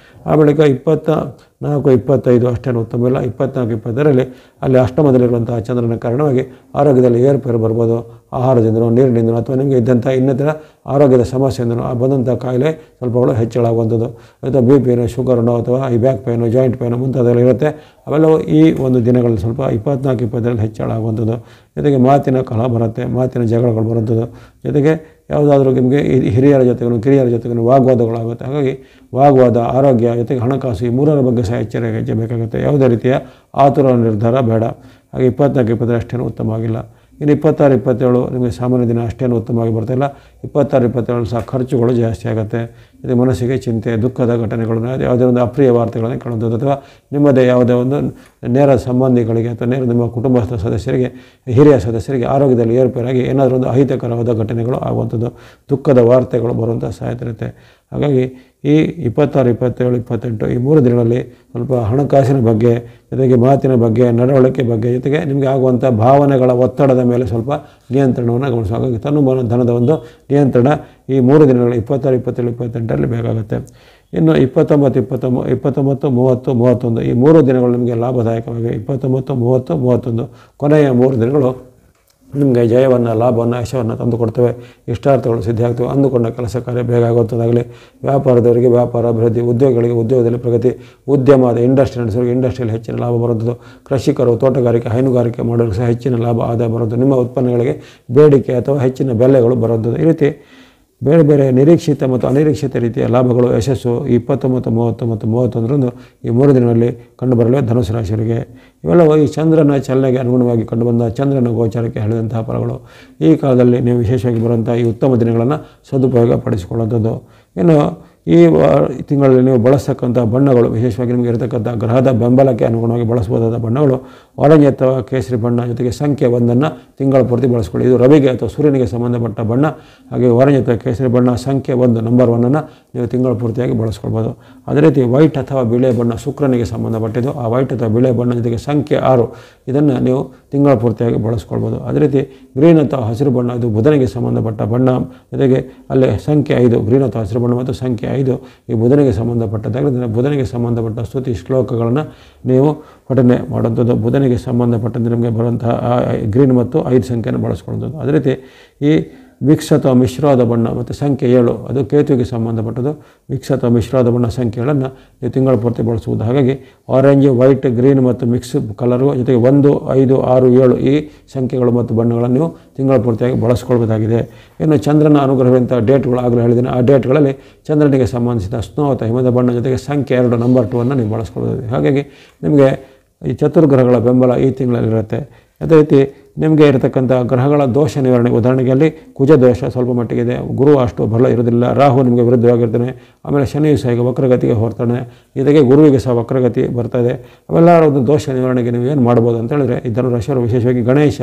ಆ ಬಳಿಕ 24, 25 ಅಷ್ಟೇನು ಉತ್ತಮ ಇಲ್ಲ. 24, 25ರಲ್ಲಿ ಅಲ್ಲಿ ಅಷ್ಟಮದಲ್ಲಿರುವಂತಹ ಚಂದ್ರನ ಕಾರಣವಾಗಿ ಆರೋಗ್ಯದಲ್ಲಿ ಏರುಪೇರು ಬರ್ಬೋದು. ಆಹಾರದಿಂದನೋ, ನೀರಿನಿಂದನೋ, ಅಥವಾ ನಿಮಗೆ ಇದ್ದಂಥ ಇನ್ನಿತರ ಆರೋಗ್ಯದ ಸಮಸ್ಯೆಯಿಂದನೋ ಬಂದಂಥ ಕಾಯಿಲೆ ಸ್ವಲ್ಪಗಳು ಹೆಚ್ಚಳ ಆಗುವಂಥದ್ದು, ಅಥವಾ BP, ಶುಗರ್ನೋ, ಅಥವಾ ಈ ಬ್ಯಾಕ್ ಪೇನು, ಜಾಯಿಂಟ್ ಪೇನು ಮುಂತಾದೆಲ್ಲ ಇರುತ್ತೆ. ಅವೆಲ್ಲವೂ ಈ ಒಂದು ದಿನಗಳಲ್ಲಿ ಸ್ವಲ್ಪ 24, 25ರಲ್ಲಿ ಹೆಚ್ಚಳ ಆಗುವಂಥದ್ದು. ಜೊತೆಗೆ ಮಾತಿನ ಕಲಹ ಬರುತ್ತೆ, ಮಾತಿನ ಜಗಳಗಳು ಬರುವಂಥದ್ದು. ಜೊತೆಗೆ ಯಾವುದಾದ್ರೂ ನಿಮಗೆ ಹಿರಿಯರ ಜೊತೆಗೂ ಕಿರಿಯರ ಜೊತೆಗೂ ವಾಗ್ವಾದಗಳಾಗುತ್ತೆ. ಹಾಗಾಗಿ ವಾಗ್ವಾದ, ಆರೋಗ್ಯ, ಜೊತೆಗೆ ಹಣಕಾಸು ಈ 3ರ ಬಗ್ಗೆ ಸಹ ಎಚ್ಚರಿಕೆ ಹೆಜ್ಜೆಬೇಕಾಗುತ್ತೆ. ಯಾವುದೇ ರೀತಿಯ ಆತುರ ನಿರ್ಧಾರ ಬೇಡ. ಹಾಗೆ 24, 25 ಅಷ್ಟೇನು ಉತ್ತಮವಾಗಿಲ್ಲ. ಇನ್ನು 26, 27 ನಿಮಗೆ ಸಾಮಾನ್ಯ ದಿನ ಅಷ್ಟೇನು ಉತ್ತಮವಾಗಿ ಬರ್ತಾಯಿಲ್ಲ. 26, 27 ಸಹ ಖರ್ಚುಗಳು ಜಾಸ್ತಿ ಆಗುತ್ತೆ. ಜೊತೆ ಮನಸ್ಸಿಗೆ ಚಿಂತೆ, ದುಃಖದ ಘಟನೆಗಳನ್ನು, ಯಾವುದೇ ಒಂದು ಅಪ್ರಿಯ ವಾರ್ತೆಗಳನ್ನು ಕೇಳುವಂಥದ್ದು, ಅಥವಾ ನಿಮ್ಮದೇ ಯಾವುದೇ ಒಂದು ನೇರ ಸಂಬಂಧಿಗಳಿಗೆ ಅಥವಾ ನೇರ ನಿಮ್ಮ ಕುಟುಂಬದ ಸದಸ್ಯರಿಗೆ, ಹಿರಿಯ ಸದಸ್ಯರಿಗೆ ಆರೋಗ್ಯದಲ್ಲಿ ಏರ್ಪೇರಾಗಿ ಏನಾದರೂ ಒಂದು ಅಹಿತಕರವಾದ ಘಟನೆಗಳು ಆಗುವಂಥದ್ದು, ದುಃಖದ ವಾರ್ತೆಗಳು ಬರುವಂಥ ಸಾಧ್ಯತೆ ಇರುತ್ತೆ. ಹಾಗಾಗಿ ಈ 26, 27, 28 ಈ 3 ದಿನಗಳಲ್ಲಿ ಸ್ವಲ್ಪ ಹಣಕಾಸಿನ ಬಗ್ಗೆ, ಜೊತೆಗೆ ಮಾತಿನ ಬಗ್ಗೆ, ನಡವಳಿಕೆ ಬಗ್ಗೆ, ಜೊತೆಗೆ ನಿಮಗೆ ಆಗುವಂಥ ಭಾವನೆಗಳ ಒತ್ತಡದ ಮೇಲೆ ಸ್ವಲ್ಪ ನಿಯಂತ್ರಣವನ್ನು ಗಮನಿಸುವ. ಹಾಗಾಗಿ ಧನದ ಒಂದು ನಿಯಂತ್ರಣ ಈ 3 ದಿನಗಳು 26, 27, 28ರಲ್ಲಿ ಬೇಕಾಗುತ್ತೆ. ಇನ್ನು 29, 30, 31 ಈ 3 ದಿನಗಳು ನಿಮಗೆ ಲಾಭದಾಯಕವಾಗಿವೆ. 29, 30, 31 ಕೊನೆಯ 3 ದಿನಗಳು ನಿಮಗೆ ಜಯವನ್ನು, ಲಾಭವನ್ನು, ಯಶವನ್ನು ತಂದು ಕೊಡ್ತವೆ. ಇಷ್ಟಾರ್ಥಗಳು ಸಿದ್ಧಿಯಾಗ್ತವೆ. ಅಂದುಕೊಂಡ ಕೆಲಸ ಕಾರ್ಯ ಬೇಗ ಆಗುವಂಥದ್ದಾಗಲಿ, ವ್ಯಾಪಾರದವರಿಗೆ ವ್ಯಾಪಾರ ಅಭಿವೃದ್ಧಿ, ಉದ್ಯೋಗಿಗಳಿಗೆ ಉದ್ಯೋಗದಲ್ಲಿ ಪ್ರಗತಿ, ಉದ್ಯಮದ ಇಂಡಸ್ಟ್ರಿ ನಡೆಸೋರಿಗೆ ಇಂಡಸ್ಟ್ರಿಯಲ್ಲಿ ಹೆಚ್ಚಿನ ಲಾಭ ಬರುವಂಥದ್ದು, ಕೃಷಿಕರು, ತೋಟಗಾರಿಕೆ, ಹೈನುಗಾರಿಕೆ ಮಾಡೋರಿಗೆ ಸಹ ಹೆಚ್ಚಿನ ಲಾಭ, ಆದಾಯ ಬರುವಂಥದ್ದು, ನಿಮ್ಮ ಉತ್ಪನ್ನಗಳಿಗೆ ಬೇಡಿಕೆ ಅಥವಾ ಹೆಚ್ಚಿನ ಬೆಲೆಗಳು ಬರುವಂಥದ್ದು. ಈ ರೀತಿ ಬೇರೆ ಬೇರೆ ನಿರೀಕ್ಷಿತ ಮತ್ತು ಅನಿರೀಕ್ಷಿತ ರೀತಿಯ ಲಾಭಗಳು, ಯಶಸ್ಸು 29, 30 ಮತ್ತು 31ರಂದು ಈ 3 ದಿನಗಳಲ್ಲಿ ಕಂಡುಬರಲಿವೆ ಧನುಸು ರಾಶಿಯವರಿಗೆ. ಇವೆಲ್ಲವೂ ಈ ಚಂದ್ರನ ಚಲನೆಗೆ ಅನುಗುಣವಾಗಿ ಕಂಡುಬಂದ ಚಂದ್ರನ ಗೋಚಾರಕ್ಕೆ ಹೇಳಿದಂತಹ ಫಲಗಳು. ಈ ಕಾಲದಲ್ಲಿ ನೀವು ವಿಶೇಷವಾಗಿ ಬರುವಂಥ ಈ ಉತ್ತಮ ದಿನಗಳನ್ನು ಸದುಪಯೋಗ ಪಡಿಸಿಕೊಳ್ಳುವಂಥದ್ದು. ಇನ್ನು ಈ ತಿಂಗಳಲ್ಲಿ ನೀವು ಬಳಸ್ತಕ್ಕಂಥ ಬಣ್ಣಗಳು ವಿಶೇಷವಾಗಿ ನಿಮಗೆ ಇರತಕ್ಕಂಥ ಗ್ರಹದ ಬೆಂಬಲಕ್ಕೆ ಅನುಗುಣವಾಗಿ ಬಳಸಬಹುದಾದ ಬಣ್ಣಗಳು ಆರೆಂಜ್ ಅಥವಾ ಕೇಸರಿ ಬಣ್ಣ, ಜೊತೆಗೆ ಸಂಖ್ಯೆ 1 ತಿಂಗಳ ಪೂರ್ತಿ ಬಳಸ್ಕೊಳ್ಳಿ. ಇದು ರವಿಗೆ ಅಥವಾ ಸೂರ್ಯನಿಗೆ ಸಂಬಂಧಪಟ್ಟ ಬಣ್ಣ. ಹಾಗೆ ಆರೆಂಜ್ ಅಥವಾ ಕೇಸರಿ ಬಣ್ಣ ಸಂಖ್ಯೆ 1 ನಂಬರ್ 1 ನೀವು ತಿಂಗಳ ಪೂರ್ತಿಯಾಗಿ ಬಳಸ್ಕೊಳ್ಬೋದು. ಅದೇ ರೀತಿ ವೈಟ್ ಅಥವಾ ಬಿಳೆ ಬಣ್ಣ ಶುಕ್ರನಿಗೆ ಸಂಬಂಧಪಟ್ಟಿದ್ದು. ಆ ವೈಟ್ ಅಥವಾ ಬಿಳೆ ಬಣ್ಣ ಜೊತೆಗೆ ಸಂಖ್ಯೆ 6 ಇದನ್ನು ನೀವು ತಿಂಗಳ ಪೂರ್ತಿಯಾಗಿ ಬಳಸ್ಕೊಳ್ಬೋದು. ಅದೇ ರೀತಿ ಗ್ರೀನ್ ಅಥವಾ ಹಸಿರು ಬಣ್ಣ ಇದು ಬುಧನಿಗೆ ಸಂಬಂಧಪಟ್ಟ ಬಣ್ಣ, ಜೊತೆಗೆ ಅಲ್ಲಿ ಸಂಖ್ಯೆ 5 ಗ್ರೀನ್ ಅಥವಾ ಹಸಿರು ಬಣ್ಣ ಮತ್ತು ಸಂಖ್ಯೆ 5 ಈ ಬುಧನಿಗೆ ಸಂಬಂಧಪಟ್ಟದ್ದಾಗಿರೋದ್ರಿಂದ ಬುಧನಿಗೆ ಸಂಬಂಧಪಟ್ಟ ಸ್ತುತಿ ಶ್ಲೋಕಗಳನ್ನು ನೀವು ಪಠನೆ ಮಾಡುವಂಥದ್ದು. ಬುಧನಿಗೆ ಸಂಬಂಧಪಟ್ಟಂತೆ ನಿಮಗೆ ಬರುವಂತಹ ಗ್ರೀನ್ ಮತ್ತು 5 ಸಂಖ್ಯೆಯನ್ನು ಬಳಸ್ಕೊಳ್ಳುವಂಥದ್ದು. ಅದೇ ರೀತಿ ಈ ಮಿಕ್ಸ್ ಅಥವಾ ಮಿಶ್ರವಾದ ಬಣ್ಣ ಮತ್ತು ಸಂಖ್ಯೆ 7 ಅದು ಕೇತುವಿಗೆ ಸಂಬಂಧಪಟ್ಟದ್ದು. ಮಿಕ್ಸ್ ಅಥವಾ ಮಿಶ್ರವಾದ ಬಣ್ಣ ಸಂಖ್ಯೆಗಳನ್ನು ನೀವು ತಿಂಗಳ ಪೂರ್ತಿ ಬಳಸುವುದು. ಹಾಗಾಗಿ ಆರೆಂಜ್, ವೈಟ್, ಗ್ರೀನ್ ಮತ್ತು ಮಿಕ್ಸ್ ಕಲರು ಜೊತೆಗೆ 1, 5, 6, 7 ಈ ಸಂಖ್ಯೆಗಳು ಮತ್ತು ಬಣ್ಣಗಳನ್ನು ನೀವು ತಿಂಗಳ ಪೂರ್ತಿಯಾಗಿ ಬಳಸ್ಕೊಳ್ಬೋದಾಗಿದೆ. ಇನ್ನು ಚಂದ್ರನ ಅನುಗ್ರಹವಂಥ ಡೇಟ್ಗಳು ಆಗಲೇ ಹೇಳಿದ್ದೀನಿ. ಆ ಡೇಟ್ಗಳಲ್ಲಿ ಚಂದ್ರನಿಗೆ ಸಂಬಂಧಿಸಿದ ಸ್ನೋ ಅಥವಾ ಹಿಮದ ಬಣ್ಣ ಜೊತೆಗೆ ಸಂಖ್ಯೆ 2 ನಂಬರ್ 2 ನೀವು ಬಳಸ್ಕೊಳ್ಬೋದು. ಹಾಗಾಗಿ ನಿಮಗೆ ಈ ಚತುರ್ಗ್ರಹಗಳ ಬೆಂಬಲ ಈ ತಿಂಗಳಲ್ಲಿರುತ್ತೆ. ಅದೇ ರೀತಿ ನಿಮಗೆ ಇರತಕ್ಕಂಥ ಗ್ರಹಗಳ ದೋಷ ನಿವಾರಣೆ, ಉದಾಹರಣೆಗೆ ಅಲ್ಲಿ ಕುಜ ದೋಷ ಸ್ವಲ್ಪ ಮಟ್ಟಿಗಿದೆ, ಗುರು ಅಷ್ಟು ಬಲ ಇರೋದಿಲ್ಲ, ರಾಹು ನಿಮಗೆ ವಿರುದ್ಧವಾಗಿರ್ತಾನೆ, ಆಮೇಲೆ ಶನಿಯು ಸಹ ಈಗ ವಕ್ರಗತಿಗೆ ಹೊರತಾನೆ, ಜೊತೆಗೆ ಗುರುವಿಗೆ ಸಹ ವಕ್ರಗತಿ ಬರ್ತಾಯಿದೆ. ಅವೆಲ್ಲ ಒಂದು ದೋಷ ನಿವಾರಣೆಗೆ ನೀವು ಏನು ಮಾಡ್ಬೋದು ಅಂತ ಹೇಳಿದ್ರೆ ಈ ಧನುರಾಶಿಯವರು ವಿಶೇಷವಾಗಿ ಗಣೇಶ,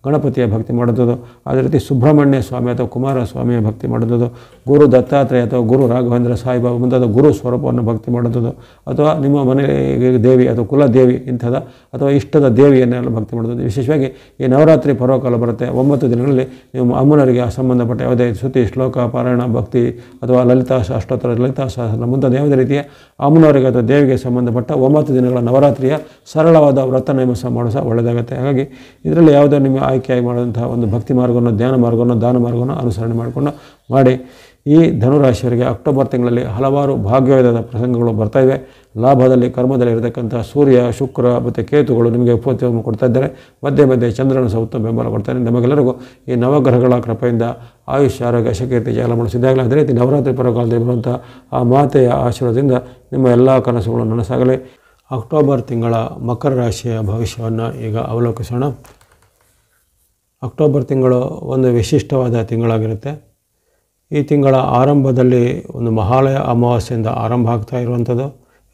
ಗಣಪತಿಯ ಭಕ್ತಿ ಮಾಡುವಂಥದ್ದು. ಅದೇ ರೀತಿ ಸುಬ್ರಹ್ಮಣ್ಯ ಸ್ವಾಮಿ ಅಥವಾ ಕುಮಾರಸ್ವಾಮಿಯ ಭಕ್ತಿ ಮಾಡುವಂಥದ್ದು, ಗುರು ದತ್ತಾತ್ರೇಯ ಅಥವಾ ಗುರು ರಾಘವೇಂದ್ರ ಸಾಯಿಬಾಬಾ ಮುಂತಾದ ಗುರು ಸ್ವರೂಪವನ್ನು ಭಕ್ತಿ ಮಾಡುವಂಥದ್ದು, ಅಥವಾ ನಿಮ್ಮ ಮನೆಗೆ ದೇವಿ ಅಥವಾ ಕುಲದೇವಿ ಇಂಥದ ಅಥವಾ ಇಷ್ಟದ ದೇವಿಯನ್ನೆಲ್ಲ ಭಕ್ತಿ ಮಾಡುವಂಥದ್ದು. ವಿಶೇಷವಾಗಿ ಈ ನವರಾತ್ರಿ ಪರ್ವಕಾಲ ಬರುತ್ತೆ. 9 ದಿನಗಳಲ್ಲಿ ನೀವು ಅಮ್ಮನವರಿಗೆ ಸಂಬಂಧಪಟ್ಟ ಯಾವುದೇ ಸ್ತುತಿ ಶ್ಲೋಕ ಪಾರಾಯಣ ಭಕ್ತಿ ಅಥವಾ ಲಲಿತಾ ಅಷ್ಟೋತ್ತರ, ಲಲಿತಾ ಸಹಸ್ರ ಮುಂತಾದ ಯಾವುದೇ ರೀತಿಯ ಅಮ್ಮನವರಿಗೆ ಅಥವಾ ದೇವಿಗೆ ಸಂಬಂಧಪಟ್ಟ 9 ದಿನಗಳ ನವರಾತ್ರಿಯ ಸರಳವಾದ ವ್ರತ ನೇಮ ಸಹ ಮಾಡೋ ಸಹ ಒಳ್ಳೆಯದಾಗುತ್ತೆ. ಹಾಗಾಗಿ ಇದರಲ್ಲಿ ಯಾವುದೋ ನಿಮ್ಮ ಆಯ್ಕೆಯಾಗಿ ಮಾಡುವಂತಹ ಒಂದು ಭಕ್ತಿ ಮಾರ್ಗವನ್ನು, ಧ್ಯಾನ ಮಾರ್ಗವನ್ನು, ದಾನ ಮಾರ್ಗವನ್ನು ಅನುಸರಣೆ ಮಾಡಿಕೊಂಡು ಮಾಡಿ. ಈ ಧನುರಾಶಿಯವರಿಗೆ ಅಕ್ಟೋಬರ್ ತಿಂಗಳಲ್ಲಿ ಹಲವಾರು ಭಾಗ್ಯವಾದ ಪ್ರಸಂಗಗಳು ಬರ್ತಾಯಿವೆ. ಲಾಭದಲ್ಲಿ ಕರ್ಮದಲ್ಲಿ ಇರತಕ್ಕಂಥ ಸೂರ್ಯ, ಶುಕ್ರ ಮತ್ತು ಕೇತುಗಳು ನಿಮಗೆ ಉಪಯೋಗವನ್ನು ಕೊಡ್ತಾ ಇದ್ದಾರೆ. ಮಧ್ಯೆ ಮಧ್ಯೆ ಚಂದ್ರನ ಸಹ ಉತ್ತಮ ಬೆಂಬಲ ಕೊಡ್ತಾನೆ. ನಮಗೆಲ್ಲರಿಗೂ ಈ ನವಗ್ರಹಗಳ ಕೃಪೆಯಿಂದ ಆಯುಷ್ಯ, ಆರೋಗ್ಯ, ಶಕೀರ್ತಿ ಜಯಲ ಮಾಡಿಸಿದ್ದಾಗಲೇ ಅದೇ ರೀತಿ ನವರಾತ್ರಿ ಪರ್ವಕಾಲದಲ್ಲಿ ಬರುವಂಥ ಆ ಮಾತೆಯ ಆಶೀರ್ವಾದದಿಂದ ನಿಮ್ಮ ಎಲ್ಲ ಕನಸುಗಳು ನನಸಾಗಲಿ. ಅಕ್ಟೋಬರ್ ತಿಂಗಳ ಮಕರ ರಾಶಿಯ ಭವಿಷ್ಯವನ್ನು ಈಗ ಅವಲೋಕಿಸೋಣ. ಅಕ್ಟೋಬರ್ ತಿಂಗಳು ಒಂದು ವಿಶಿಷ್ಟವಾದ ತಿಂಗಳಾಗಿರುತ್ತೆ. ಈ ತಿಂಗಳ ಆರಂಭದಲ್ಲಿ ಒಂದು ಮಹಾಲಯ ಅಮಾವಾಸ್ಯೆಯಿಂದ ಆರಂಭ ಆಗ್ತಾ ಇರುವಂಥದ್ದು.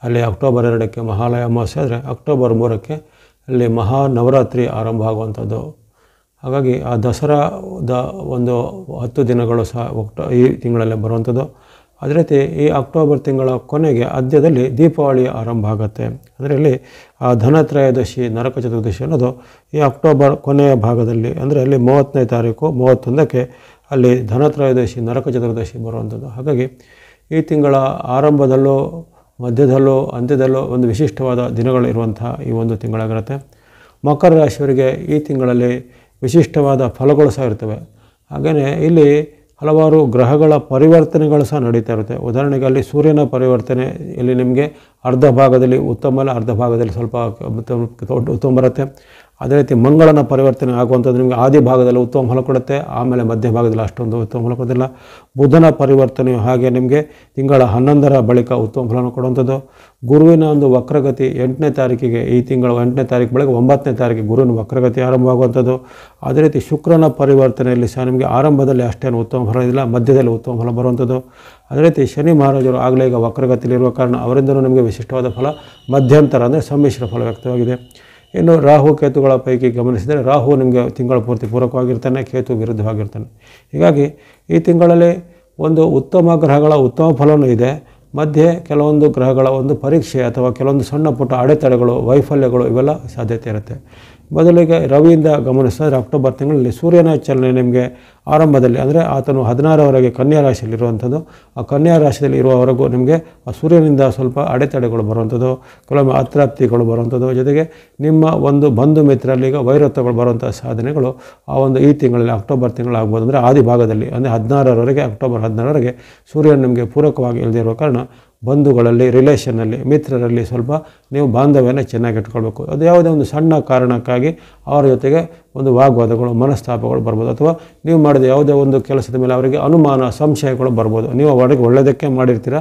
ಅಲ್ಲಿ ಅಕ್ಟೋಬರ್ 2ಕ್ಕೆ ಮಹಾಲಯ ಅಮಾವಾಸ್ಯೆ ಆದರೆ ಅಕ್ಟೋಬರ್ 3ಕ್ಕೆ ಅಲ್ಲಿ ಮಹಾನವರಾತ್ರಿ ಆರಂಭ ಆಗುವಂಥದ್ದು. ಹಾಗಾಗಿ ಆ ದಸರಾದ ಒಂದು 10 ದಿನಗಳು ಸಹ ಈ ತಿಂಗಳಲ್ಲೇ ಬರುವಂಥದ್ದು. ಅದೇ ರೀತಿ ಈ ಅಕ್ಟೋಬರ್ ತಿಂಗಳ ಕೊನೆಗೆ ಅಂತ್ಯದಲ್ಲಿ ದೀಪಾವಳಿ ಆರಂಭ ಆಗುತ್ತೆ. ಅದರಲ್ಲಿ ಆ ಧನತ್ರಯೋದಶಿ, ನರಕ ಚತುರ್ದಶಿ ಅನ್ನೋದು ಈ ಅಕ್ಟೋಬರ್ ಕೊನೆಯ ಭಾಗದಲ್ಲಿ, ಅಂದರೆ ಅಲ್ಲಿ 30ನೇ ತಾರೀಕು 31ಕ್ಕೆ ಅಲ್ಲಿ ಧನತ್ರಯೋದಶಿ, ನರಕ ಚತುರ್ದಶಿ ಬರುವಂಥದ್ದು. ಹಾಗಾಗಿ ಈ ತಿಂಗಳ ಆರಂಭದಲ್ಲೂ ಮಧ್ಯದಲ್ಲೂ ಅಂತ್ಯದಲ್ಲೂ ಒಂದು ವಿಶಿಷ್ಟವಾದ ದಿನಗಳು ಇರುವಂಥ ಈ ಒಂದು ತಿಂಗಳಾಗಿರುತ್ತೆ. ಮಕರ ರಾಶಿಯವರಿಗೆ ಈ ತಿಂಗಳಲ್ಲಿ ವಿಶಿಷ್ಟವಾದ ಫಲಗಳು ಸಹ ಇರ್ತವೆ. ಹಾಗೆಯೇ ಇಲ್ಲಿ ಹಲವಾರು ಗ್ರಹಗಳ ಪರಿವರ್ತನೆಗಳು ಸಹ ನಡೀತಾ ಇರುತ್ತೆ. ಉದಾಹರಣೆಗೆ ಅಲ್ಲಿ ಸೂರ್ಯನ ಪರಿವರ್ತನೆ ಇಲ್ಲಿ ನಿಮಗೆ ಅರ್ಧ ಭಾಗದಲ್ಲಿ ಉತ್ತಮ, ಅರ್ಧ ಭಾಗದಲ್ಲಿ ಸ್ವಲ್ಪ ಉತ್ತಮ ಬರುತ್ತೆ. ಅದೇ ರೀತಿ ಮಂಗಳನ ಪರಿವರ್ತನೆ ಆಗುವಂಥದ್ದು ನಿಮಗೆ ಆದಿ ಭಾಗದಲ್ಲಿ ಉತ್ತಮ ಫಲ ಕೊಡುತ್ತೆ, ಆಮೇಲೆ ಮಧ್ಯ ಭಾಗದಲ್ಲಿ ಅಷ್ಟೊಂದು ಉತ್ತಮ ಫಲ ಕೊಡೋದಿಲ್ಲ. ಬುಧನ ಪರಿವರ್ತನೆಯು ಹಾಗೆ ನಿಮಗೆ ತಿಂಗಳ 11ರ ಬಳಿಕ ಉತ್ತಮ ಫಲವನ್ನು ಕೊಡುವಂಥದ್ದು. ಗುರುವಿನ ಒಂದು ವಕ್ರಗತಿ 8ನೇ ತಾರೀಕಿಗೆ, ಈ ತಿಂಗಳ 8ನೇ ತಾರೀಕು ಬಳಿಕ 9ನೇ ತಾರೀಕಿಗೆ ಗುರುವಿನ ವಕ್ರಗತಿ ಆರಂಭವಾಗುವಂಥದ್ದು. ಅದೇ ರೀತಿ ಶುಕ್ರನ ಪರಿವರ್ತನೆಯಲ್ಲಿ ಸಹ ನಿಮಗೆ ಆರಂಭದಲ್ಲಿ ಅಷ್ಟೇನು ಉತ್ತಮ ಫಲ ಇಲ್ಲ, ಮಧ್ಯದಲ್ಲಿ ಉತ್ತಮ ಫಲ ಬರುವಂಥದ್ದು. ಅದೇ ರೀತಿ ಶನಿ ಮಹಾರಾಜರು ಆಗಲೇ ಈಗ ವಕ್ರಗತಿಯಲ್ಲಿರುವ ಕಾರಣ ಅವರಿಂದಲೂ ನಿಮಗೆ ವಿಶಿಷ್ಟವಾದ ಫಲ ಮಧ್ಯಂತರ ಅಂದರೆ ಸಮ್ಮಿಶ್ರ ಫಲ ವ್ಯಕ್ತವಾಗಿದೆ. ಇನ್ನು ರಾಹು ಕೇತುಗಳ ಪೈಕಿ ಗಮನಿಸಿದರೆ ರಾಹು ನಿಮಗೆ ತಿಂಗಳ ಪೂರ್ತಿ ಪೂರಕವಾಗಿರ್ತಾನೆ, ಕೇತು ವಿರುದ್ಧವಾಗಿರ್ತಾನೆ. ಹೀಗಾಗಿ ಈ ತಿಂಗಳಲ್ಲಿ ಒಂದು ಉತ್ತಮ ಗ್ರಹಗಳ ಉತ್ತಮ ಫಲವೂ ಇದೆ, ಮಧ್ಯೆ ಕೆಲವೊಂದು ಗ್ರಹಗಳ ಒಂದು ಪರೀಕ್ಷೆ ಅಥವಾ ಕೆಲವೊಂದು ಸಣ್ಣ ಪುಟ್ಟ ಅಡೆತಡೆಗಳು, ವೈಫಲ್ಯಗಳು ಇವೆಲ್ಲ ಸಾಧ್ಯತೆ ಇರುತ್ತೆ. ಮೊದಲಿಗೆ ರವಿಯಿಂದ ಗಮನಿಸಿದರೆ ಅಕ್ಟೋಬರ್ ತಿಂಗಳಲ್ಲಿ ಸೂರ್ಯನ ಚಲನೆ ನಿಮಗೆ ಆರಂಭದಲ್ಲಿ, ಅಂದರೆ ಆತನು 16ರವರೆಗೆ ಕನ್ಯಾ ರಾಶಿಯಲ್ಲಿರುವಂಥದ್ದು. ಆ ಕನ್ಯಾ ರಾಶಿಯಲ್ಲಿ ಇರುವವರೆಗೂ ನಿಮಗೆ ಆ ಸೂರ್ಯನಿಂದ ಸ್ವಲ್ಪ ಅಡೆತಡೆಗಳು ಬರುವಂಥದ್ದು, ಕೆಲವೊಮ್ಮೆ ಅತೃಪ್ತಿಗಳು ಬರುವಂಥದ್ದು, ಜೊತೆಗೆ ನಿಮ್ಮ ಒಂದು ಬಂಧು ಮಿತ್ರರಲ್ಲಿ ಈಗ ವೈರತ್ವಗಳು ಬರುವಂಥ ಸಾಧನೆಗಳು ಆ ಒಂದು ಈ ತಿಂಗಳಲ್ಲಿ ಅಕ್ಟೋಬರ್ ತಿಂಗಳಾಗ್ಬೋದು. ಅಂದರೆ ಆದಿ ಭಾಗದಲ್ಲಿ ಅಂದರೆ 16ರವರೆಗೆ, ಅಕ್ಟೋಬರ್ 16ರವರೆಗೆ ಸೂರ್ಯನ ನಿಮಗೆ ಪೂರಕವಾಗಿ ಇಲ್ಲದೇ ಇರುವ ಕಾರಣ ಬಂಧುಗಳಲ್ಲಿ, ರಿಲೇಷನ್ನಲ್ಲಿ, ಮಿತ್ರರಲ್ಲಿ ಸ್ವಲ್ಪ ನೀವು ಬಾಂಧವ್ಯನ ಚೆನ್ನಾಗಿ ಇಟ್ಕೊಳ್ಬೇಕು. ಅದು ಯಾವುದೇ ಒಂದು ಸಣ್ಣ ಕಾರಣಕ್ಕಾಗಿ ಅವರ ಜೊತೆಗೆ ಒಂದು ವಾಗ್ವಾದಗಳು, ಮನಸ್ತಾಪಗಳು ಬರ್ಬೋದು. ಅಥವಾ ನೀವು ಮಾಡಿದ ಯಾವುದೇ ಒಂದು ಕೆಲಸದ ಮೇಲೆ ಅವರಿಗೆ ಅನುಮಾನ, ಸಂಶಯಗಳು ಬರ್ಬೋದು. ನೀವು ಅವರಿಗೆ ಒಳ್ಳೆಯದಕ್ಕೆ ಮಾಡಿರ್ತೀರ,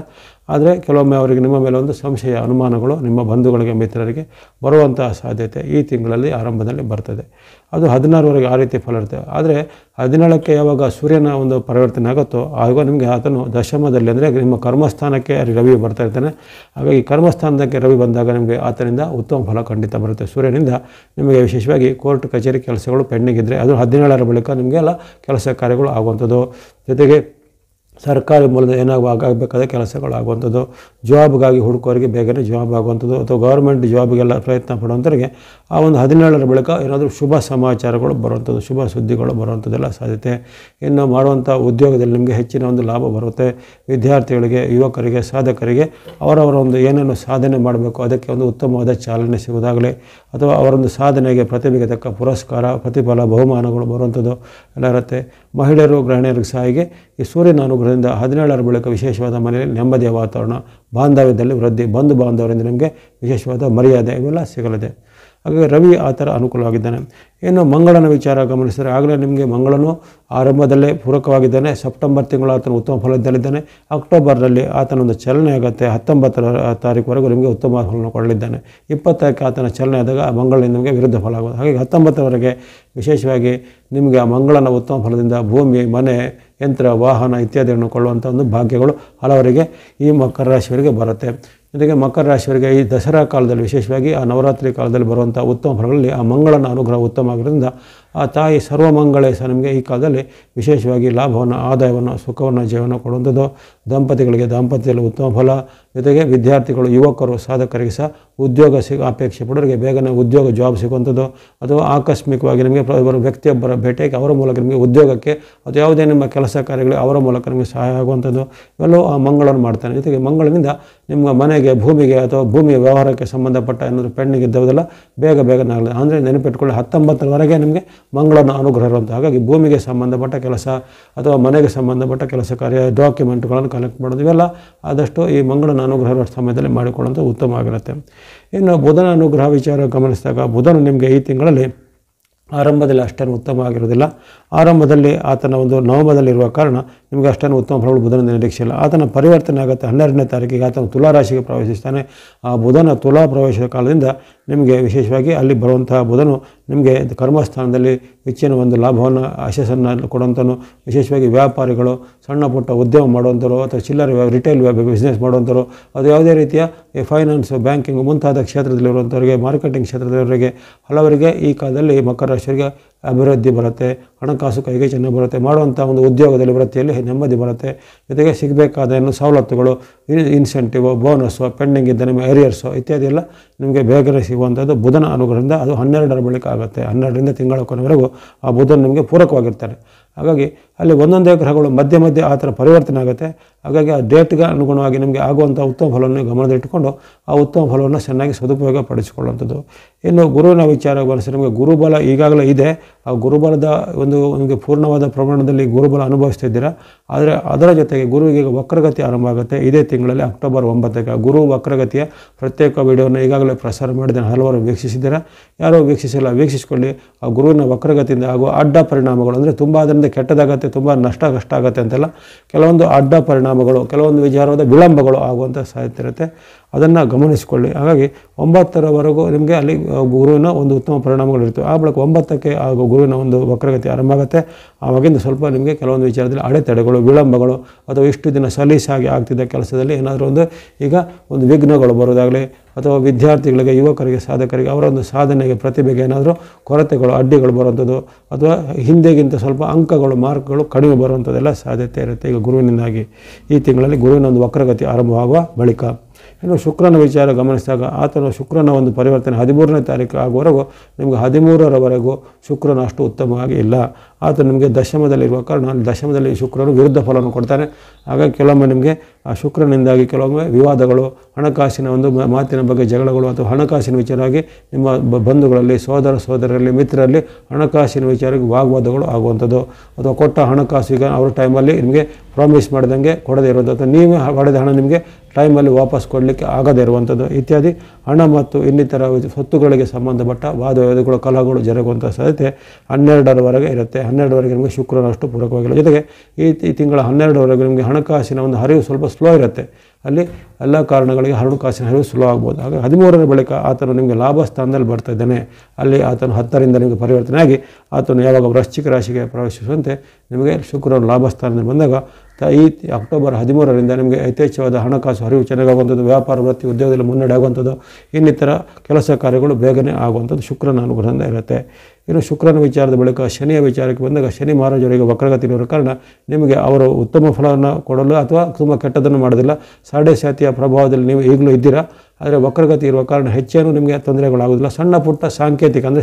ಆದರೆ ಕೆಲವೊಮ್ಮೆ ಅವರಿಗೆ ನಿಮ್ಮ ಮೇಲೆ ಒಂದು ಸಂಶಯ, ಅನುಮಾನಗಳು ನಿಮ್ಮ ಬಂಧುಗಳಿಗೆ, ಮಿತ್ರರಿಗೆ ಬರುವಂತಹ ಸಾಧ್ಯತೆ ಈ ತಿಂಗಳಲ್ಲಿ ಆರಂಭದಲ್ಲಿ ಬರ್ತದೆ. ಅದು 16ರವರೆಗೆ ಆ ರೀತಿ ಫಲ ಇರುತ್ತೆ. ಆದರೆ 17ಕ್ಕೆ ಯಾವಾಗ ಸೂರ್ಯನ ಒಂದು ಪರಿವರ್ತನೆ ಆಗುತ್ತೋ ಆಗ ನಿಮಗೆ ಆತನು ದಶಮದಲ್ಲಿ, ಅಂದರೆ ನಿಮ್ಮ ಕರ್ಮಸ್ಥಾನಕ್ಕೆ ರವಿ ಬರ್ತಾ ಇರ್ತಾನೆ. ಹಾಗಾಗಿ ಕರ್ಮಸ್ಥಾನಕ್ಕೆ ರವಿ ಬಂದಾಗ ನಿಮಗೆ ಆತನಿಂದ ಉತ್ತಮ ಫಲ ಖಂಡಿತ ಬರುತ್ತೆ. ಸೂರ್ಯನಿಂದ ನಿಮಗೆ ವಿಶೇಷವಾಗಿ ಕೋರ್ಟ್ ಕಚೇರಿ ಕೆಲಸಗಳು ಪೆಂಡಿಂಗ್ ಇದ್ದರೆ ಅದು 17ರ ಬಳಿಕ ನಿಮಗೆಲ್ಲ ಕೆಲಸ ಕಾರ್ಯಗಳು ಆಗುವಂಥದ್ದು. ಜೊತೆಗೆ ಸರ್ಕಾರಿ ಮೂಲದ ಆಗಬೇಕಾದ ಕೆಲಸಗಳು ಆಗುವಂಥದ್ದು, ಜಾಬ್ಗಾಗಿ ಹುಡುಕೋರಿಗೆ ಬೇಗನೆ ಜಾಬ್ ಆಗುವಂಥದ್ದು, ಅಥವಾ ಗೌರ್ಮೆಂಟ್ ಜಾಬ್ಗೆಲ್ಲ ಪ್ರಯತ್ನ ಪಡುವಂಥವ್ರಿಗೆ ಆ ಒಂದು 17ರ ಬಳಿಕ ಏನಾದರೂ ಶುಭ ಸಮಾಚಾರಗಳು ಬರುವಂಥದ್ದು, ಶುಭ ಸುದ್ದಿಗಳು ಬರುವಂಥದ್ದೆಲ್ಲ ಸಾಧ್ಯತೆ. ಇನ್ನು ಮಾಡುವಂಥ ಉದ್ಯೋಗದಲ್ಲಿ ನಿಮಗೆ ಹೆಚ್ಚಿನ ಒಂದು ಲಾಭ ಬರುತ್ತೆ. ವಿದ್ಯಾರ್ಥಿಗಳಿಗೆ, ಯುವಕರಿಗೆ, ಸಾಧಕರಿಗೆ ಅವರವರ ಒಂದು ಏನೇನು ಸಾಧನೆ ಮಾಡಬೇಕು ಅದಕ್ಕೆ ಒಂದು ಉತ್ತಮವಾದ ಚಾಲನೆ ಸಿಗೋದಾಗಲಿ, ಅಥವಾ ಅವರೊಂದು ಸಾಧನೆಗೆ ಪ್ರತಿಭೆಗೆ ತಕ್ಕ ಪುರಸ್ಕಾರ, ಪ್ರತಿಫಲ, ಬಹುಮಾನಗಳು ಬರುವಂಥದ್ದು ಎಲ್ಲ ಇರುತ್ತೆ. ಮಹಿಳೆಯರು, ಗೃಹಿಣಿಯರಿಗೆ ಸಹ ಹೀಗೆ ಈ ಸೂರ್ಯನ ಅನುಗ್ರಹದಿಂದ 17ರ ಬಳಿಕ ವಿಶೇಷವಾದ ಮನೆಯಲ್ಲಿ ನೆಮ್ಮದಿಯ ವಾತಾವರಣ, ಬಾಂಧವ್ಯದಲ್ಲಿ ವೃದ್ಧಿ, ಬಂಧು ಬಾಂಧವರಿಂದ ನಿಮಗೆ ವಿಶೇಷವಾದ ಮರ್ಯಾದೆ ಇವೆಲ್ಲ ಸಿಗಲಿದೆ. ಹಾಗಾಗಿ ರವಿ ಆ ಥರ ಅನುಕೂಲವಾಗಿದ್ದಾನೆ. ಇನ್ನು ಮಂಗಳನ ವಿಚಾರ ಗಮನಿಸಿದರೆ ಆಗಲೇ ನಿಮಗೆ ಮಂಗಳನು ಆರಂಭದಲ್ಲೇ ಪೂರಕವಾಗಿದ್ದಾನೆ. ಸೆಪ್ಟೆಂಬರ್ ತಿಂಗಳು ಆತನು ಉತ್ತಮ ಫಲದಲ್ಲಿದ್ದಾನೆ. ಅಕ್ಟೋಬರ್ನಲ್ಲಿ ಆತನೊಂದು ಚಲನೆ ಆಗುತ್ತೆ. 19ರ ತಾರೀಕುವರೆಗೂ ನಿಮಗೆ ಉತ್ತಮ ಫಲವನ್ನು ಕೊಡಲಿದ್ದಾನೆ. 20ಕ್ಕೆ ಆತನ ಚಲನೆ ಆದಾಗ ಆ ಮಂಗಳನಿಂದ ನಿಮಗೆ ವಿರುದ್ಧ ಫಲ ಆಗೋದು. ಹಾಗಾಗಿ 19ರವರೆಗೆ ವಿಶೇಷವಾಗಿ ನಿಮಗೆ ಆ ಮಂಗಳನ ಉತ್ತಮ ಫಲದಿಂದ ಭೂಮಿ, ಮನೆ, ಯಂತ್ರ, ವಾಹನ ಇತ್ಯಾದಿಗಳನ್ನು ಕೊಳ್ಳುವಂಥ ಒಂದು ಭಾಗ್ಯಗಳು ಹಲವರಿಗೆ ಈ ಮಕರ ರಾಶಿಯವರಿಗೆ ಬರುತ್ತೆ. ಜೊತೆಗೆ ಮಕರ ರಾಶಿಯವರಿಗೆ ಈ ದಸರಾ ಕಾಲದಲ್ಲಿ, ವಿಶೇಷವಾಗಿ ಆ ನವರಾತ್ರಿ ಕಾಲದಲ್ಲಿ ಬರುವಂಥ ಉತ್ತಮ ಫಲಗಳಲ್ಲಿ ಆ ಮಂಗಳನ ಅನುಗ್ರಹ ಉತ್ತಮ ಆಗಿರೋದ್ರಿಂದ ಆ ತಾಯಿ ಸರ್ವಮಂಗಳೇ ಸಹ ನಿಮಗೆ ಈ ಕಾಲದಲ್ಲಿ ವಿಶೇಷವಾಗಿ ಲಾಭವನ್ನು, ಆದಾಯವನ್ನು, ಸುಖವನ್ನು, ಜೀವನ ಕೊಡುವಂಥದ್ದು. ದಂಪತಿಗಳಿಗೆ ದಾಂಪತ್ಯದಲ್ಲಿ ಉತ್ತಮ ಫಲ. ಜೊತೆಗೆ ವಿದ್ಯಾರ್ಥಿಗಳು, ಯುವಕರು, ಸಾಧಕರಿಗೆ ಸಹ ಉದ್ಯೋಗ ಅಪೇಕ್ಷೆ ಪಡೋರಿಗೆ ಬೇಗನೆ ಉದ್ಯೋಗ, ಜಾಬ್ ಸಿಗುವಂಥದ್ದು. ಅಥವಾ ಆಕಸ್ಮಿಕವಾಗಿ ನಿಮಗೆ ವ್ಯಕ್ತಿಯೊಬ್ಬರ ಭೇಟಿಯಾಗಿ ಅವರ ಮೂಲಕ ನಿಮಗೆ ಉದ್ಯೋಗಕ್ಕೆ ಅಥವಾ ಯಾವುದೇ ನಿಮ್ಮ ಕೆಲಸ ಕಾರ್ಯಗಳು ಅವರ ಮೂಲಕ ನಿಮಗೆ ಸಹಾಯ ಆಗುವಂಥದ್ದು ಇವೆಲ್ಲವೂ ಆ ಮಂಗಳವನ್ನು ಮಾಡ್ತಾನೆ. ಜೊತೆಗೆ ಮಂಗಳನಿಂದ ನಿಮ್ಮ ಮನೆಗೆ, ಭೂಮಿಗೆ ಅಥವಾ ಭೂಮಿಯ ವ್ಯವಹಾರಕ್ಕೆ ಸಂಬಂಧಪಟ್ಟ ಏನಾದರೂ ಪೆಂಡಿಂಗ್ ಇದ್ದವುದೆಲ್ಲ ಬೇಗ ಆಗಲಿ. ಅಂದರೆ ನೆನಪಿಟ್ಕೊಳ್ಳಿ 19ರವರೆಗೆ ನಿಮಗೆ ಮಂಗಳನ ಅನುಗ್ರಹ ಇರುವಂಥ. ಹಾಗಾಗಿ ಭೂಮಿಗೆ ಸಂಬಂಧಪಟ್ಟ ಕೆಲಸ ಅಥವಾ ಮನೆಗೆ ಸಂಬಂಧಪಟ್ಟ ಕೆಲಸ ಕಾರ್ಯ, ಡಾಕ್ಯುಮೆಂಟ್ಗಳನ್ನು ಕಲೆಕ್ಟ್ ಮಾಡೋದು ಇವೆಲ್ಲ ಆದಷ್ಟು ಈ ಮಂಗಳನ ಅನುಗ್ರಹ ಇರುವ ಸಮಯದಲ್ಲಿ ಮಾಡಿಕೊಳ್ಳುವಂಥ ಉತ್ತಮವಾಗಿರುತ್ತೆ. ಇನ್ನು ಬುಧನ ಅನುಗ್ರಹ ವಿಚಾರ ಗಮನಿಸಿದಾಗ ಬುಧನು ನಿಮಗೆ ಈ ತಿಂಗಳಲ್ಲಿ ಆರಂಭದಲ್ಲಿ ಅಷ್ಟೇನು ಉತ್ತಮವಾಗಿರೋದಿಲ್ಲ. ಆರಂಭದಲ್ಲಿ ಆತನ ಒಂದು ನವಮದಲ್ಲಿರುವ ಕಾರಣ ನಿಮಗೆ ಅಷ್ಟೇನು ಉತ್ತಮ ಫಲಗಳು ಬುಧನಿಂದ ನಿರೀಕ್ಷೆ ಇಲ್ಲ. ಆತನ ಪರಿವರ್ತನೆ ಆಗುತ್ತೆ 12ನೇ ತಾರೀಕಿಗೆ. ಆತನ ತುಲಾರಾಶಿಗೆ ಪ್ರವೇಶಿಸ್ತಾನೆ. ಆ ಬುಧನ ತುಲಾ ಪ್ರವೇಶದ ಕಾಲದಿಂದ ನಿಮಗೆ ವಿಶೇಷವಾಗಿ ಅಲ್ಲಿ ಬರುವಂತಹ ಬುಧನು ನಿಮಗೆ ಕರ್ಮಸ್ಥಾನದಲ್ಲಿ ಹೆಚ್ಚಿನ ಒಂದು ಲಾಭವನ್ನು, ಯಶಸ್ಸನ್ನು ಕೊಡುವಂಥನು. ವಿಶೇಷವಾಗಿ ವ್ಯಾಪಾರಿಗಳು, ಸಣ್ಣ ಪುಟ್ಟ ಉದ್ಯಮ ಮಾಡುವಂಥವ್ರು ಅಥವಾ ಚಿಲ್ಲರೆ ರಿಟೇಲ್ ಬಿಸ್ನೆಸ್ ಮಾಡುವಂಥವ್ರು, ಅದು ಯಾವುದೇ ರೀತಿಯ ಫೈನಾನ್ಸು, ಬ್ಯಾಂಕಿಂಗು ಮುಂತಾದ ಕ್ಷೇತ್ರದಲ್ಲಿರುವಂಥವರಿಗೆ, ಮಾರ್ಕೆಟಿಂಗ್ ಕ್ಷೇತ್ರದವರಿಗೆ ಹಲವರಿಗೆ ಈ ಕಾಲದಲ್ಲಿ ಮಕರ ರಾಶಿಯವರಿಗೆ ಅಭಿವೃದ್ಧಿ ಬರುತ್ತೆ. ಹಣಕಾಸು ಕೈಗೆ ಚೆನ್ನಾಗಿ ಬರುತ್ತೆ. ಮಾಡುವಂಥ ಒಂದು ಉದ್ಯೋಗದಲ್ಲಿ, ವೃತ್ತಿಯಲ್ಲಿ ನೆಮ್ಮದಿ ಬರುತ್ತೆ. ಜೊತೆಗೆ ಸಿಗಬೇಕಾದ ಏನು ಸವಲತ್ತುಗಳು, ಇನ್ಸೆಂಟಿವ್, ಬೋನಸ್ಸು, ಪೆಂಡಿಂಗ್ ಇದ್ದ ನಿಮ್ಮ ಏರಿಯರ್ಸು ಇತ್ಯಾದಿ ಎಲ್ಲ ನಿಮಗೆ ಬೇಗನೆ ಸಿಗುವಂಥದ್ದು ಬುಧನ ಅನುಗ್ರಹದಿಂದ. ಅದು 12ರ ಬಳಿಕ ಆಗುತ್ತೆ. 12ರಿಂದ ತಿಂಗಳ ಕೊನೆವರೆಗೂ ಆ ಬುಧನ ನಿಮಗೆ ಪೂರಕವಾಗಿರ್ತಾರೆ. ಹಾಗಾಗಿ ಅಲ್ಲಿ ಒಂದೊಂದೇ ಗ್ರಹಗಳು ಮಧ್ಯೆ ಮಧ್ಯೆ ಆ ಥರ ಪರಿವರ್ತನೆ ಆಗುತ್ತೆ. ಹಾಗಾಗಿ ಆ ಡೇಟ್ಗೆ ಅನುಗುಣವಾಗಿ ನಿಮಗೆ ಆಗುವಂಥ ಉತ್ತಮ ಫಲವನ್ನು ಗಮನದಲ್ಲಿಟ್ಟುಕೊಂಡು ಆ ಉತ್ತಮ ಫಲವನ್ನು ಚೆನ್ನಾಗಿ ಸದುಪಯೋಗ ಪಡಿಸಿಕೊಳ್ಳುವಂಥದ್ದು. ಇನ್ನು ಗುರುವಿನ ವಿಚಾರ ಗಮನಿಸಿ ನಿಮಗೆ ಗುರುಬಲ ಈಗಾಗಲೇ ಇದೆ. ಆ ಗುರುಬಲದ ಒಂದು ನಿಮಗೆ ಪೂರ್ಣವಾದ ಪ್ರಮಾಣದಲ್ಲಿ ಗುರುಬಲ ಅನುಭವಿಸ್ತಿದ್ದೀರಾ. ಆದರೆ ಅದರ ಜೊತೆಗೆ ಗುರುವಿಗೆ ವಕ್ರಗತಿ ಆರಂಭ ಆಗುತ್ತೆ ಇದೇ ತಿಂಗಳಲ್ಲಿ ಅಕ್ಟೋಬರ್ 9ಕ್ಕೆ. ಗುರು ವಕ್ರಗತಿಯ ಪ್ರತ್ಯೇಕ ವಿಡಿಯೋನ ಈಗಾಗಲೇ ಪ್ರಸಾರ ಮಾಡಿದ್ದೇನೆ. ಹಲವಾರು ವೀಕ್ಷಿಸಿದ್ದೀರಾ. ಯಾರೋ ವೀಕ್ಷಿಸಿಲ್ಲ, ವೀಕ್ಷಿಸಿಕೊಳ್ಳಿ. ಆ ಗುರುವಿನ ವಕ್ರಗತಿಯಿಂದ ಆಗುವ ಅಡ್ಡ ಪರಿಣಾಮಗಳು, ಅಂದರೆ ತುಂಬ ಅದರಿಂದ ಕೆಟ್ಟದಾಗತ್ತೆ, ತುಂಬ ನಷ್ಟ ಆಗುತ್ತೆ ಅಂತೆಲ್ಲ ಕೆಲವೊಂದು ಅಡ್ಡ ಪರಿಣಾಮಗಳು, ಕೆಲವೊಂದು ವಿಚಾರವಾದ ವಿಳಂಬಗಳು ಆಗುವಂಥ ಸಾಧ್ಯತೆ ಇರುತ್ತೆ. ಅದನ್ನು ಗಮನಿಸಿಕೊಳ್ಳಿ. ಹಾಗಾಗಿ 9ರವರೆಗೂ ನಿಮಗೆ ಅಲ್ಲಿ ಗುರುವಿನ ಒಂದು ಉತ್ತಮ ಪರಿಣಾಮಗಳಿರ್ತವೆ. ಆ ಬಳಿಕ 9ಕ್ಕೆ ಹಾಗೂ ಗುರುವಿನ ಒಂದು ವಕ್ರಗತಿ ಆರಂಭ ಆಗುತ್ತೆ. ಆವಾಗಿಂದ ಸ್ವಲ್ಪ ನಿಮಗೆ ಕೆಲವೊಂದು ವಿಚಾರದಲ್ಲಿ ಅಡೆತಡೆಗಳು, ವಿಳಂಬಗಳು ಅಥವಾ ಇಷ್ಟು ದಿನ ಸಲೀಸಾಗಿ ಆಗ್ತಿದ್ದ ಕೆಲಸದಲ್ಲಿ ಏನಾದರೂ ಈಗ ಒಂದು ವಿಘ್ನಗಳು ಬರೋದಾಗಲಿ, ಅಥವಾ ವಿದ್ಯಾರ್ಥಿಗಳಿಗೆ, ಯುವಕರಿಗೆ, ಸಾಧಕರಿಗೆ ಅವರ ಒಂದು ಸಾಧನೆಗೆ, ಪ್ರತಿಭೆಗೆ ಏನಾದರೂ ಕೊರತೆಗಳು, ಅಡ್ಡಿಗಳು ಬರುವಂಥದ್ದು, ಅಥವಾ ಹಿಂದೆಗಿಂತ ಸ್ವಲ್ಪ ಅಂಕಗಳು, ಮಾರ್ಕ್ಗಳು ಕಡಿಮೆ ಬರುವಂಥದ್ದೆಲ್ಲ ಸಾಧ್ಯತೆ ಇರುತ್ತೆ ಈಗ ಗುರುವಿನಿಂದಾಗಿ. ಈ ತಿಂಗಳಲ್ಲಿ ಗುರುವಿನ ಒಂದು ವಕ್ರಗತಿ ಆರಂಭವಾಗುವ ಬಳಿಕ. ಇನ್ನು ಶುಕ್ರನ ವಿಚಾರ ಗಮನಿಸಿದಾಗ ಆತನು ಶುಕ್ರನ ಒಂದು ಪರಿವರ್ತನೆ 13ನೇ ತಾರೀಕು ಆಗುವವರೆಗೂ ನಿಮಗೆ 13ರವರೆಗೂ ಶುಕ್ರನ ಅಷ್ಟು ಉತ್ತಮವಾಗಿ ಇಲ್ಲ. ಆತ ನಿಮಗೆ ದಶಮದಲ್ಲಿರುವ ಕಾರಣ ದಶಮದಲ್ಲಿ ಶುಕ್ರನು ವಿರುದ್ಧ ಫಲವನ್ನು ಕೊಡ್ತಾನೆ. ಹಾಗಾಗಿ ಕೆಲವೊಮ್ಮೆ ನಿಮಗೆ ಆ ಶುಕ್ರನಿಂದಾಗಿ ಕೆಲವೊಮ್ಮೆ ವಿವಾದಗಳು, ಹಣಕಾಸಿನ ಒಂದು ಮಾತಿನ ಬಗ್ಗೆ ಜಗಳಗಳು ಅಥವಾ ಹಣಕಾಸಿನ ವಿಚಾರವಾಗಿ ನಿಮ್ಮ ಬಂಧುಗಳಲ್ಲಿ, ಸೋದರರಲ್ಲಿ, ಮಿತ್ರರಲ್ಲಿ ಹಣಕಾಸಿನ ವಿಚಾರಕ್ಕೆ ವಾಗ್ವಾದಗಳು ಆಗುವಂಥದ್ದು, ಅಥವಾ ಕೊಟ್ಟ ಹಣಕಾಸು ಈಗ ಅವ್ರ ಟೈಮಲ್ಲಿ ನಿಮಗೆ ಪ್ರಾಮಿಸ್ ಮಾಡಿದಂಗೆ ಕೊಡದೇ ಇರುವಂಥದ್ದು, ಅಥವಾ ನೀವೇ ಹೊಡೆದ ಹಣ ನಿಮಗೆ ಟೈಮಲ್ಲಿ ವಾಪಸ್ ಕೊಡಲಿಕ್ಕೆ ಆಗದೇ ಇರುವಂಥದ್ದು ಇತ್ಯಾದಿ ಹಣ ಮತ್ತು ಇನ್ನಿತರ ಸ್ವತ್ತುಗಳಿಗೆ ಸಂಬಂಧಪಟ್ಟ ವಾದವಿವಾದಗಳು, ಕಲಹಗಳು ಜರುಗುವಂಥ ಸಾಧ್ಯತೆ 12ರವರೆಗೆ ಇರುತ್ತೆ. 12ರವರೆಗೆ ನಿಮಗೆ ಶುಕ್ರನಷ್ಟು ಪೂರಕವಾಗಿಲ್ಲ. ಜೊತೆಗೆ ಈ ತಿಂಗಳ 12ರವರೆಗೆ ನಿಮಗೆ ಹಣಕಾಸಿನ ಒಂದು ಹರಿವು ಸ್ವಲ್ಪ ಸ್ಲೋ ಇರುತ್ತೆ. ಅಲ್ಲಿ ಎಲ್ಲ ಕಾರಣಗಳಿಗೆ ಹಣಕಾಸಿನ ಹರಿವು ಸ್ಲೋ ಆಗ್ಬೋದು. ಹಾಗೆ 13ರ ಬಳಿಕ ಆತನು ನಿಮಗೆ ಲಾಭ ಸ್ಥಾನದಲ್ಲಿ ಬರ್ತಾ ಇದ್ದಾನೆ. ಅಲ್ಲಿ ಆತನು 10ರಿಂದ ನಿಮಗೆ ಪರಿವರ್ತನೆ ಆಗಿ ಆತನು ಯಾವಾಗ ವೃಶ್ಚಿಕ ರಾಶಿಗೆ ಪ್ರವೇಶಿಸುವಂತೆ ನಿಮಗೆ ಶುಕ್ರನು ಲಾಭ ಸ್ಥಾನದಲ್ಲಿ ಬಂದಾಗ ಈ ಅಕ್ಟೋಬರ್ 13ರಿಂದ ನಿಮಗೆ ಯಥೇಚ್ಛವಾದ ಹಣಕಾಸು ಹರಿವು ಚೆನ್ನಾಗಾಗುವಂಥದ್ದು, ವ್ಯಾಪಾರ ವೃತ್ತಿ ಉದ್ಯೋಗದಲ್ಲಿ ಮುನ್ನಡೆ ಆಗುವಂಥದ್ದು, ಇನ್ನಿತರ ಕೆಲಸ ಕಾರ್ಯಗಳು ಬೇಗನೆ ಆಗುವಂಥದ್ದು ಶುಕ್ರನ ಅನುಗ್ರಹದಿಂದ ಇರುತ್ತೆ. ಇನ್ನು ಶುಕ್ರನ ವಿಚಾರದ ಬಳಿಕ ಶನಿಯ ವಿಚಾರಕ್ಕೆ ಬಂದಾಗ ಶನಿ ಮಹಾರಾಜರಿಗೆ ವಕ್ರಗತಿಯಿರುವ ಕಾರಣ ನಿಮಗೆ ಅವರು ಉತ್ತಮ ಫಲವನ್ನು ಕೊಡಲು ಅಥವಾ ತುಂಬ ಕೆಟ್ಟದನ್ನು ಮಾಡೋದಿಲ್ಲ. ಸಾಡೆ ಸಾತಿಯ ಪ್ರಭಾವದಲ್ಲಿ ನೀವು ಈಗಲೂ ಇದ್ದೀರಾ. ಆದರೆ ವಕ್ರಗತಿ ಇರುವ ಕಾರಣ ಹೆಚ್ಚೇನು ನಿಮಗೆ ತೊಂದರೆಗಳಾಗೋದಿಲ್ಲ. ಸಣ್ಣ ಪುಟ್ಟ ಸಾಂಕೇತಿಕ ಅಂದರೆ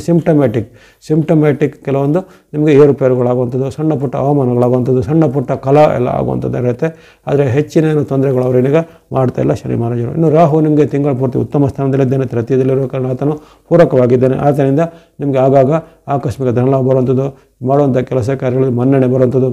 ಸಿಂಪ್ಟಮ್ಯಾಟಿಕ್ ಕೆಲವೊಂದು ನಿಮಗೆ ಏರುಪೇರುಗಳಾಗುವಂಥದ್ದು, ಸಣ್ಣ ಪುಟ್ಟ ಹವಾಮಾನಗಳಾಗುವಂಥದ್ದು, ಸಣ್ಣ ಪುಟ್ಟ ಕಲಾ ಎಲ್ಲ ಆಗುವಂಥದ್ದು ಇರುತ್ತೆ. ಆದರೆ ಹೆಚ್ಚಿನ ತೊಂದರೆಗಳು ಅವರೇನೀಗ ಮಾಡ್ತಾ ಇಲ್ಲ ಶನಿ ಮಹಾರಾಜರು. ಇನ್ನು ರಾಹು ನಿಮಗೆ ತಿಂಗಳ ಪೂರ್ತಿ ಉತ್ತಮ ಸ್ಥಾನದಲ್ಲಿದ್ದಾನೆ, ತೃತೀಯದಲ್ಲಿರುವ ಕಾರಣ ಆತನು ಪೂರಕವಾಗಿದ್ದಾನೆ. ಆತನಿಂದ ನಿಮಗೆ ಆಗಾಗ ಆಕಸ್ಮಿಕ ಧನಲಾಭ ಬರುವಂಥದ್ದು, ಮಾಡುವಂಥ ಕೆಲಸ ಕಾರ್ಯಗಳಲ್ಲಿ ಮನ್ನಣೆ ಬರುವಂಥದ್ದು,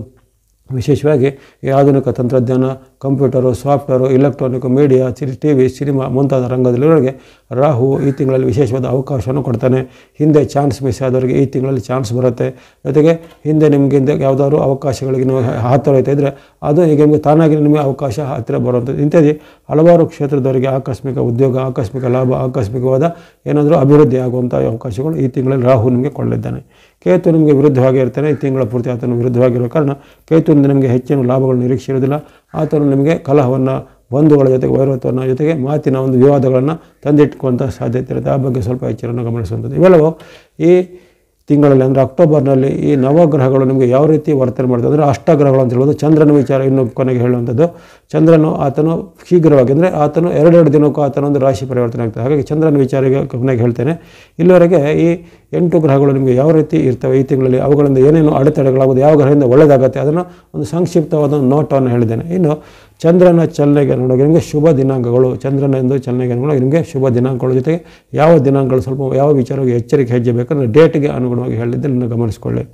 ವಿಶೇಷವಾಗಿ ಈ ಆಧುನಿಕ ತಂತ್ರಜ್ಞಾನ, computer, software, electronic media, TV, cinema ಮುಂತಾದ ರಂಗದಲ್ಲಿರೋರಿಗೆ ರಾಹು ಈ ತಿಂಗಳಲ್ಲಿ ವಿಶೇಷವಾದ ಅವಕಾಶವನ್ನು ಕೊಡ್ತಾನೆ. ಹಿಂದೆ ಚಾನ್ಸ್ ಮಿಸ್ ಆದವರಿಗೆ ಈ ತಿಂಗಳಲ್ಲಿ ಚಾನ್ಸ್ ಬರುತ್ತೆ. ಜೊತೆಗೆ ಹಿಂದೆ ಯಾವುದಾದ್ರು ಅವಕಾಶಗಳಿಗೆ ನೀವು ಹಾತೊರೆಯುತ್ತಾ ಇದ್ದರೆ ಅದು ಈಗ ನಿಮಗೆ ತಾನಾಗಿ ನಿಮಗೆ ಅವಕಾಶ ಹತ್ತಿರ ಬರುವಂಥದ್ದು. ಇಂಥದ್ದು ಹಲವಾರು ಕ್ಷೇತ್ರದವರಿಗೆ ಆಕಸ್ಮಿಕ ಉದ್ಯೋಗ, ಆಕಸ್ಮಿಕ ಲಾಭ, ಆಕಸ್ಮಿಕವಾದ ಏನಾದರೂ ಅಭಿವೃದ್ಧಿ ಆಗುವಂಥ ಅವಕಾಶಗಳು ಈ ತಿಂಗಳಲ್ಲಿ ರಾಹು ನಿಮಗೆ ಕೊಳ್ಳಿದ್ದಾನೆ. ಕೇತು ನಿಮಗೆ ವಿರುದ್ಧವಾಗಿ ಇರ್ತಾನೆ. ಈ ತಿಂಗಳ ಪೂರ್ತಿ ಆತನು ವಿರುದ್ಧವಾಗಿರೋ ಕಾರಣ ಕೇತುವಿನಿಂದ ನಿಮಗೆ ಹೆಚ್ಚಿನ ಲಾಭಗಳು ನಿರೀಕ್ಷೆ ಇರೋದಿಲ್ಲ. ಆತನು ನಿಮಗೆ ಕಲಹವನ್ನು, ಬಂಧುಗಳ ಜೊತೆಗೆ ವೈರತ್ವವನ್ನು, ಜೊತೆಗೆ ಮಾತಿನ ಒಂದು ವಿವಾದಗಳನ್ನು ತಂದಿಟ್ಟುವಂಥ ಸಾಧ್ಯತೆ ಇರುತ್ತೆ. ಆ ಬಗ್ಗೆ ಸ್ವಲ್ಪ ಎಚ್ಚರವನ್ನು ಗಮನಿಸುವಂಥದ್ದು. ಇವೆಲ್ಲವೂ ಈ ತಿಂಗಳಲ್ಲಿ ಅಂದರೆ ಅಕ್ಟೋಬರ್ನಲ್ಲಿ ಈ ನವಗ್ರಹಗಳು ನಿಮಗೆ ಯಾವ ರೀತಿ ವರ್ತನೆ ಮಾಡ್ತದೆ ಅಂದರೆ ಅಷ್ಟಗ್ರಹಗಳು ಅಂತ ಹೇಳ್ಬೋದು. ಚಂದ್ರನ ವಿಚಾರ ಇನ್ನು ಕೊನೆಗೆ ಹೇಳುವಂಥದ್ದು. ಚಂದ್ರನು ಆತನು ಶೀಘ್ರವಾಗಿ ಅಂದರೆ ಆತನು 2 ದಿನಕ್ಕೂ ಆತನೊಂದು ರಾಶಿ ಪರಿವರ್ತನೆ ಆಗ್ತದೆ. ಹಾಗಾಗಿ ಚಂದ್ರನ ವಿಚಾರಿಗೆ ಕೊನೆಗೆ ಹೇಳ್ತೇನೆ. ಇಲ್ಲಿವರೆಗೆ ಈ 8 ಗ್ರಹಗಳು ನಿಮಗೆ ಯಾವ ರೀತಿ ಇರ್ತವೆ ಈ ತಿಂಗಳಲ್ಲಿ, ಅವುಗಳಿಂದ ಏನೇನು ಅಡೆತಡೆಗಳಾಗೋದು, ಯಾವ ಗ್ರಹದಿಂದ ಒಳ್ಳೆಯದಾಗುತ್ತೆ ಅದನ್ನು ಒಂದು ಸಂಕ್ಷಿಪ್ತವಾದ ನೋಟವನ್ನು ಹೇಳಿದ್ದೇನೆ. ಇನ್ನು ಚಂದ್ರನ ಚಲನೆಗೆ ಅನುಗುಣವಾಗಿ ನಿಮಗೆ ಶುಭ ದಿನಾಂಕಗಳು, ಚಂದ್ರನ ಎಂದು ಚಲನೆಗೆ ಅನುಗುಣವಾಗಿ ನಿಮಗೆ ಶುಭ ದಿನಾಂಕಗಳ ಜೊತೆಗೆ ಯಾವ ದಿನಾಂಕಗಳು ಸ್ವಲ್ಪ ಯಾವ ವಿಚಾರವಾಗಿ ಎಚ್ಚರಿಕೆ ಹೆಜ್ಜೆ ಬೇಕಂದರೆ ಡೇಟ್ಗೆ ಅನುಗುಣವಾಗಿ ಹೇಳಿದ್ದನ್ನು ಗಮನಿಸಿಕೊಳ್ಳಿ.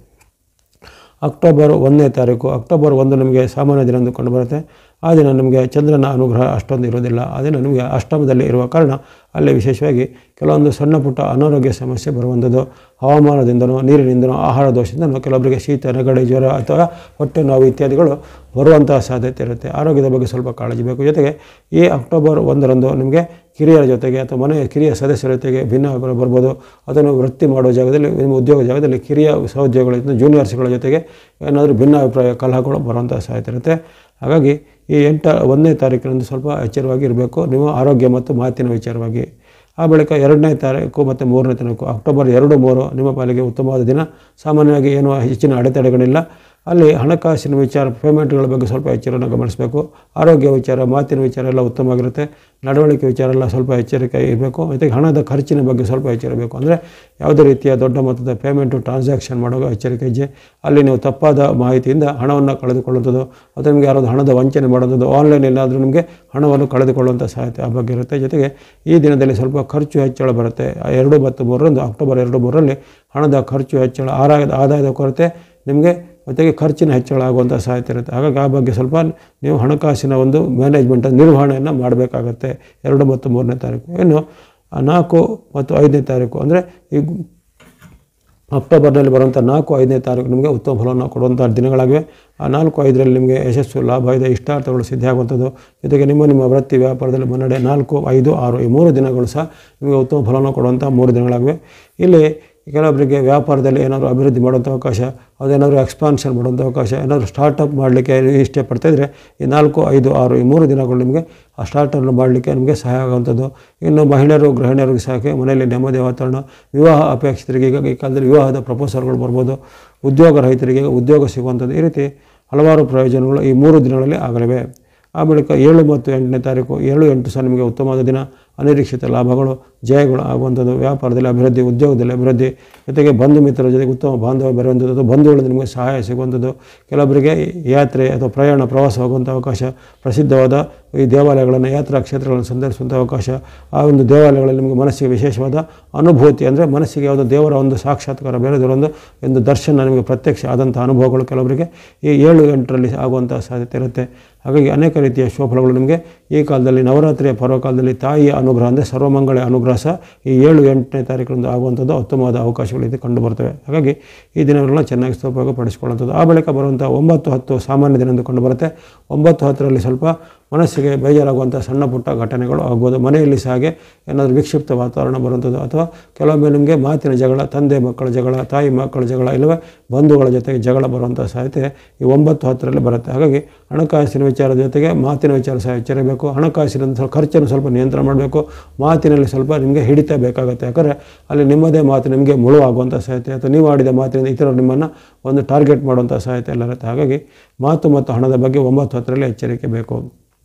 ಅಕ್ಟೋಬರ್ 1ನೇ ತಾರೀಕು, ಅಕ್ಟೋಬರ್ 1 ನಿಮಗೆ ಸಾಮಾನ್ಯ ದಿನ ಅಂದುಕೊಂಡು ಬರುತ್ತೆ. ಆ ದಿನ ನಿಮಗೆ ಚಂದ್ರನ ಅನುಗ್ರಹ ಅಷ್ಟೊಂದು ಇರೋದಿಲ್ಲ. ಆ ದಿನ ನಿಮಗೆ ಅಷ್ಟಮದಲ್ಲಿ ಇರುವ ಕಾರಣ ಅಲ್ಲಿ ವಿಶೇಷವಾಗಿ ಕೆಲವೊಂದು ಸಣ್ಣ ಪುಟ್ಟ ಅನಾರೋಗ್ಯ ಸಮಸ್ಯೆ ಬರುವಂಥದ್ದು, ಹವಾಮಾನದಿಂದನೋ, ನೀರಿನಿಂದನೋ, ಆಹಾರ ದೋಷದಿಂದನೋ ಕೆಲವೊಬ್ಬರಿಗೆ ಶೀತ, ನೆಗಡಿ, ಜ್ವರ ಅಥವಾ ಹೊಟ್ಟೆ ನೋವು ಇತ್ಯಾದಿಗಳು ಬರುವಂತಹ ಸಾಧ್ಯತೆ ಇರುತ್ತೆ. ಆರೋಗ್ಯದ ಬಗ್ಗೆ ಸ್ವಲ್ಪ ಕಾಳಜಿ ಬೇಕು. ಜೊತೆಗೆ ಈ ಅಕ್ಟೋಬರ್ 1ರಂದು ನಿಮಗೆ ಕಿರಿಯರ ಜೊತೆಗೆ ಅಥವಾ ಮನೆಯ ಕಿರಿಯ ಸದಸ್ಯರ ಜೊತೆಗೆ ಭಿನ್ನಾಭಿಪ್ರಾಯ ಬರ್ಬೋದು. ಅದನ್ನು ವೃತ್ತಿ ಮಾಡುವ ಜಾಗದಲ್ಲಿ, ನಿಮ್ಮ ಉದ್ಯೋಗ ಜಾಗದಲ್ಲಿ ಕಿರಿಯ ಸಹೋದ್ಯೋಗಿಗಳ, ಜೂನಿಯರ್ಸ್ಗಳ ಜೊತೆಗೆ ಏನಾದರೂ ಭಿನ್ನಾಭಿಪ್ರಾಯ ಕಲಹಗಳು ಬರುವಂಥ ಸಾಧ್ಯತೆ ಇರುತ್ತೆ. ಹಾಗಾಗಿ ಈ 1ನೇ ತಾರೀಕಿನಂದು ಸ್ವಲ್ಪ ಎಚ್ಚರವಾಗಿ ಇರಬೇಕು ನೀವು ಆರೋಗ್ಯ ಮತ್ತು ಮಾತಿನ ವಿಚಾರವಾಗಿ. ಆ ಬಳಿಕ 2ನೇ ತಾರೀಕು ಮತ್ತು 3ನೇ ತಾರೀಕು, ಅಕ್ಟೋಬರ್ 2, 3 ನಿಮ್ಮ ಪಾಲಿಗೆ ಉತ್ತಮವಾದ ದಿನ. ಸಾಮಾನ್ಯವಾಗಿ ಏನೂ ಹೆಚ್ಚಿನ ಅಡೆತಡೆಗಳಿಲ್ಲ. ಅಲ್ಲಿ ಹಣಕಾಸಿನ ವಿಚಾರ, ಪೇಮೆಂಟ್ಗಳ ಬಗ್ಗೆ ಸ್ವಲ್ಪ ಎಚ್ಚರವನ್ನು ಗಮನಿಸಬೇಕು. ಆರೋಗ್ಯ ವಿಚಾರ, ಮಾತಿನ ವಿಚಾರ ಎಲ್ಲ ಉತ್ತಮವಾಗಿರುತ್ತೆ. ನಡವಳಿಕೆ ವಿಚಾರ ಎಲ್ಲ ಸ್ವಲ್ಪ ಎಚ್ಚರಿಕೆ ಇರಬೇಕು. ಜೊತೆಗೆ ಹಣದ ಖರ್ಚಿನ ಬಗ್ಗೆ ಸ್ವಲ್ಪ ಎಚ್ಚರಿರಬೇಕು. ಅಂದರೆ ಯಾವುದೇ ರೀತಿಯ ದೊಡ್ಡ ಮೊತ್ತದ ಪೇಮೆಂಟು ಟ್ರಾನ್ಸಾಕ್ಷನ್ ಮಾಡುವಾಗ ಎಚ್ಚರಿಕೆ ಹೆಜ್ಜೆ. ಅಲ್ಲಿ ನೀವು ತಪ್ಪಾದ ಮಾಹಿತಿಯಿಂದ ಹಣವನ್ನು ಕಳೆದುಕೊಳ್ಳುವಂಥದ್ದು ಅಥವಾ ನಿಮಗೆ ಯಾರಾದರೂ ಹಣದ ವಂಚನೆ ಮಾಡುವಂಥದ್ದು, ಆನ್ಲೈನ್ ಎಲ್ಲಾದರೂ ನಿಮಗೆ ಹಣವನ್ನು ಕಳೆದುಕೊಳ್ಳುವಂಥ ಸಾಧ್ಯತೆ ಆ ಬಗ್ಗೆ ಇರುತ್ತೆ. ಜೊತೆಗೆ ಈ ದಿನದಲ್ಲಿ ಸ್ವಲ್ಪ ಖರ್ಚು ಹೆಚ್ಚಳ ಬರುತ್ತೆ. 2 ಮತ್ತು 3ರಂದು, ಅಕ್ಟೋಬರ್ 2, 3ರಲ್ಲಿ ಹಣದ ಖರ್ಚು ಹೆಚ್ಚಳ, ಆದಾಯದ ಕೊರತೆ ನಿಮಗೆ ಜೊತೆಗೆ ಖರ್ಚಿನ ಹೆಚ್ಚಳ ಆಗುವಂಥ ಸಾಧ್ಯತೆ ಇರುತ್ತೆ. ಹಾಗಾಗಿ ಆ ಬಗ್ಗೆ ಸ್ವಲ್ಪ ನೀವು ಹಣಕಾಸಿನ ಒಂದು ಮ್ಯಾನೇಜ್ಮೆಂಟ್ ನಿರ್ವಹಣೆಯನ್ನು ಮಾಡಬೇಕಾಗತ್ತೆ 2 ಮತ್ತು 3ನೇ ತಾರೀಕು. ಇನ್ನು 4 ಮತ್ತು 5ನೇ ತಾರೀಕು ಅಂದರೆ ಈ ಅಕ್ಟೋಬರ್ನಲ್ಲಿ ಬರುವಂಥ 4, 5ನೇ ತಾರೀಕು ನಿಮಗೆ ಉತ್ತಮ ಫಲವನ್ನು ಕೊಡುವಂಥ ದಿನಗಳಾಗಿವೆ. ಆ 4, 5ರಲ್ಲಿ ನಿಮಗೆ ಯಶಸ್ಸು, ಲಾಭ ಇದೆ, ಇಷ್ಟಾರ್ಥಗಳು ಸಿದ್ಧಿಯಾಗುವಂಥದ್ದು. ಜೊತೆಗೆ ನಿಮ್ಮ ವೃತ್ತಿ ವ್ಯಾಪಾರದಲ್ಲಿ ಮುನ್ನಡೆ. 4, 5, 6 ಈ 3 ದಿನಗಳು ಸಹ ನಿಮಗೆ ಉತ್ತಮ ಫಲವನ್ನು ಕೊಡುವಂಥ 3 ದಿನಗಳಾಗಿವೆ. ಇಲ್ಲಿ ಕೆಲವೊಬ್ಬರಿಗೆ ವ್ಯಾಪಾರದಲ್ಲಿ ಏನಾದರೂ ಅಭಿವೃದ್ಧಿ ಮಾಡುವಂಥ ಅವಕಾಶ, ಅದೇನಾದರೂ ಎಕ್ಸ್ಪಾನ್ಷನ್ ಮಾಡುವಂಥ ಅವಕಾಶ, ಏನಾದರೂ ಸ್ಟಾರ್ಟಪ್ ಮಾಡಲಿಕ್ಕೆ ಇಷ್ಟಪಡ್ತಾಯಿದ್ರೆ ಈ 4, 5, 6 ಈ 3 ದಿನಗಳು ನಿಮಗೆ ಆ ಸ್ಟಾರ್ಟನ್ನು ಮಾಡಲಿಕ್ಕೆ ನಿಮಗೆ ಸಹಾಯ ಆಗುವಂಥದ್ದು. ಇನ್ನು ಮಹಿಳೆಯರು, ಗೃಹಿಣಿಯರಿಗೆ ಸಹ ಮನೆಯಲ್ಲಿ ನೆಮ್ಮದಿ ವಾತಾವರಣ, ವಿವಾಹ ಅಪೇಕ್ಷಿತರಿಗೆ ಈಗ ಈ ಕಾಲದಲ್ಲಿ ವಿವಾಹದ ಪ್ರಪೋಸಲ್ಗಳು ಬರ್ಬೋದು, ಉದ್ಯೋಗ ರಹಿತರಿಗೆ ಉದ್ಯೋಗ ಸಿಗುವಂಥದ್ದು, ಈ ರೀತಿ ಹಲವಾರು ಪ್ರಯೋಜನಗಳು ಈ 3 ದಿನಗಳಲ್ಲಿ ಆಗಲಿವೆ. ಆ ಬಳಿಕ 7 ಮತ್ತು 8ನೇ ತಾರೀಕು, 7, 8 ಸಹ ನಿಮಗೆ ಉತ್ತಮವಾದ ದಿನ. ಅನಿರೀಕ್ಷಿತ ಲಾಭಗಳು, ಜಯಗಳು ಆಗುವಂಥದ್ದು, ವ್ಯಾಪಾರದಲ್ಲಿ ಅಭಿವೃದ್ಧಿ, ಉದ್ಯೋಗದಲ್ಲಿ ಅಭಿವೃದ್ಧಿ, ಜೊತೆಗೆ ಬಂಧು ಮಿತ್ರರ ಜೊತೆಗೆ ಉತ್ತಮ ಬಾಂಧವ್ಯ ಬರುವಂಥದ್ದು, ಬಂಧುಗಳಿಂದ ನಿಮಗೆ ಸಹಾಯ ಸಿಗುವಂಥದ್ದು, ಕೆಲವೊಬ್ಬರಿಗೆ ಯಾತ್ರೆ ಅಥವಾ ಪ್ರಯಾಣ ಪ್ರವಾಸ ಹೋಗುವಂಥ ಅವಕಾಶ, ಪ್ರಸಿದ್ಧವಾದ ಈ ದೇವಾಲಯಗಳನ್ನು ಯಾತ್ರಾ ಕ್ಷೇತ್ರಗಳನ್ನು ಸಂದರ್ಶಿಸುವಂಥ ಅವಕಾಶ, ಆ ಒಂದು ದೇವಾಲಯಗಳಲ್ಲಿ ನಿಮಗೆ ಮನಸ್ಸಿಗೆ ವಿಶೇಷವಾದ ಅನುಭೂತಿ, ಅಂದರೆ ಮನಸ್ಸಿಗೆ ಯಾವುದೋ ದೇವರ ಒಂದು ಸಾಕ್ಷಾತ್ಕಾರ, ಬೇರೆದವರ ಒಂದು ದರ್ಶನ, ನಿಮಗೆ ಪ್ರತ್ಯಕ್ಷ ಆದಂಥ ಅನುಭವಗಳು ಕೆಲವರಿಗೆ ಈ 7-8ರಲ್ಲಿ ಆಗುವಂಥ ಸಾಧ್ಯತೆ ಇರುತ್ತೆ. ಹಾಗಾಗಿ ಅನೇಕ ರೀತಿಯ ಶುಭಫಲಗಳು ನಿಮಗೆ ಈ ಕಾಲದಲ್ಲಿ ನವರಾತ್ರಿಯ ಪರ್ವಕಾಲದಲ್ಲಿ ತಾಯಿಯ ಅನುಗ್ರಹ ಅಂದರೆ ಸರ್ವಮಂಗಳ ಅನುಗ್ರಹ ಸಹ ಈ 7-8ನೇ ತಾರೀಕಿನಿಂದ ಆಗುವಂಥದ್ದು ಉತ್ತಮವಾದ ಅವಕಾಶಗಳು ಇದು ಕಂಡು ಬರ್ತವೆ. ಹಾಗಾಗಿ ಈ ದಿನಗಳನ್ನ ಚೆನ್ನಾಗಿ ಸದುಪಯೋಗ ಪಡಿಸಿಕೊಳ್ಳುವಂಥದ್ದು. ಆ ಬಳಿಕ ಬರುವಂಥ 9-10 ಸಾಮಾನ್ಯ ದಿನ ಎಂದು ಕಂಡು ಬರುತ್ತೆ. 9-10ರಲ್ಲಿ ಸ್ವಲ್ಪ ಮನಸ್ಸಿಗೆ ಬೇಜಾರಾಗುವಂಥ ಸಣ್ಣ ಪುಟ್ಟ ಘಟನೆಗಳು ಆಗ್ಬೋದು. ಮನೆಯಲ್ಲಿ ಸಹ ಹಾಗೆ ಏನಾದರೂ ವಿಕ್ಷಿಪ್ತ ವಾತಾವರಣ ಬರುವಂಥದ್ದು, ಅಥವಾ ಕೆಲವೊಮ್ಮೆ ನಿಮಗೆ ಮಾತಿನ ಜಗಳ, ತಂದೆ ಮಕ್ಕಳ ಜಗಳ, ತಾಯಿ ಮಕ್ಕಳ ಜಗಳ, ಇಲ್ಲವೇ ಬಂಧುಗಳ ಜೊತೆಗೆ ಜಗಳ ಬರುವಂಥ ಸಾಧ್ಯತೆ ಈ 9-10ರಲ್ಲಿ ಬರುತ್ತೆ. ಹಾಗಾಗಿ ಹಣಕಾಸಿನ ವಿಚಾರದ ಜೊತೆಗೆ ಮಾತಿನ ವಿಚಾರ ಸಹ ಎಚ್ಚರಬೇಕು. ಹಣಕಾಸಿನ ಖರ್ಚನ್ನು ಸ್ವಲ್ಪ ನಿಯಂತ್ರಣ ಮಾಡಬೇಕು. ಮಾತಿನಲ್ಲಿ ಸ್ವಲ್ಪ ನಿಮಗೆ ಹಿಡಿತ ಬೇಕಾಗುತ್ತೆ. ಯಾಕಂದರೆ ಅಲ್ಲಿ ನಿಮ್ಮದೇ ಮಾತು ನಿಮಗೆ ಮುಳುವಾಗುವಂಥ ಸಾಧ್ಯತೆ, ಅಥವಾ ನೀವು ಆಡಿದ ಮಾತಿನಿಂದ ಇತರರು ನಿಮ್ಮನ್ನು ಒಂದು ಟಾರ್ಗೆಟ್ ಮಾಡುವಂಥ ಸಾಧ್ಯತೆ ಎಲ್ಲ ಇರುತ್ತೆ. ಹಾಗಾಗಿ ಮಾತು ಮತ್ತು ಹಣದ ಬಗ್ಗೆ 9-10ರಲ್ಲಿ ಎಚ್ಚರಿಕೆ ಬೇಕು.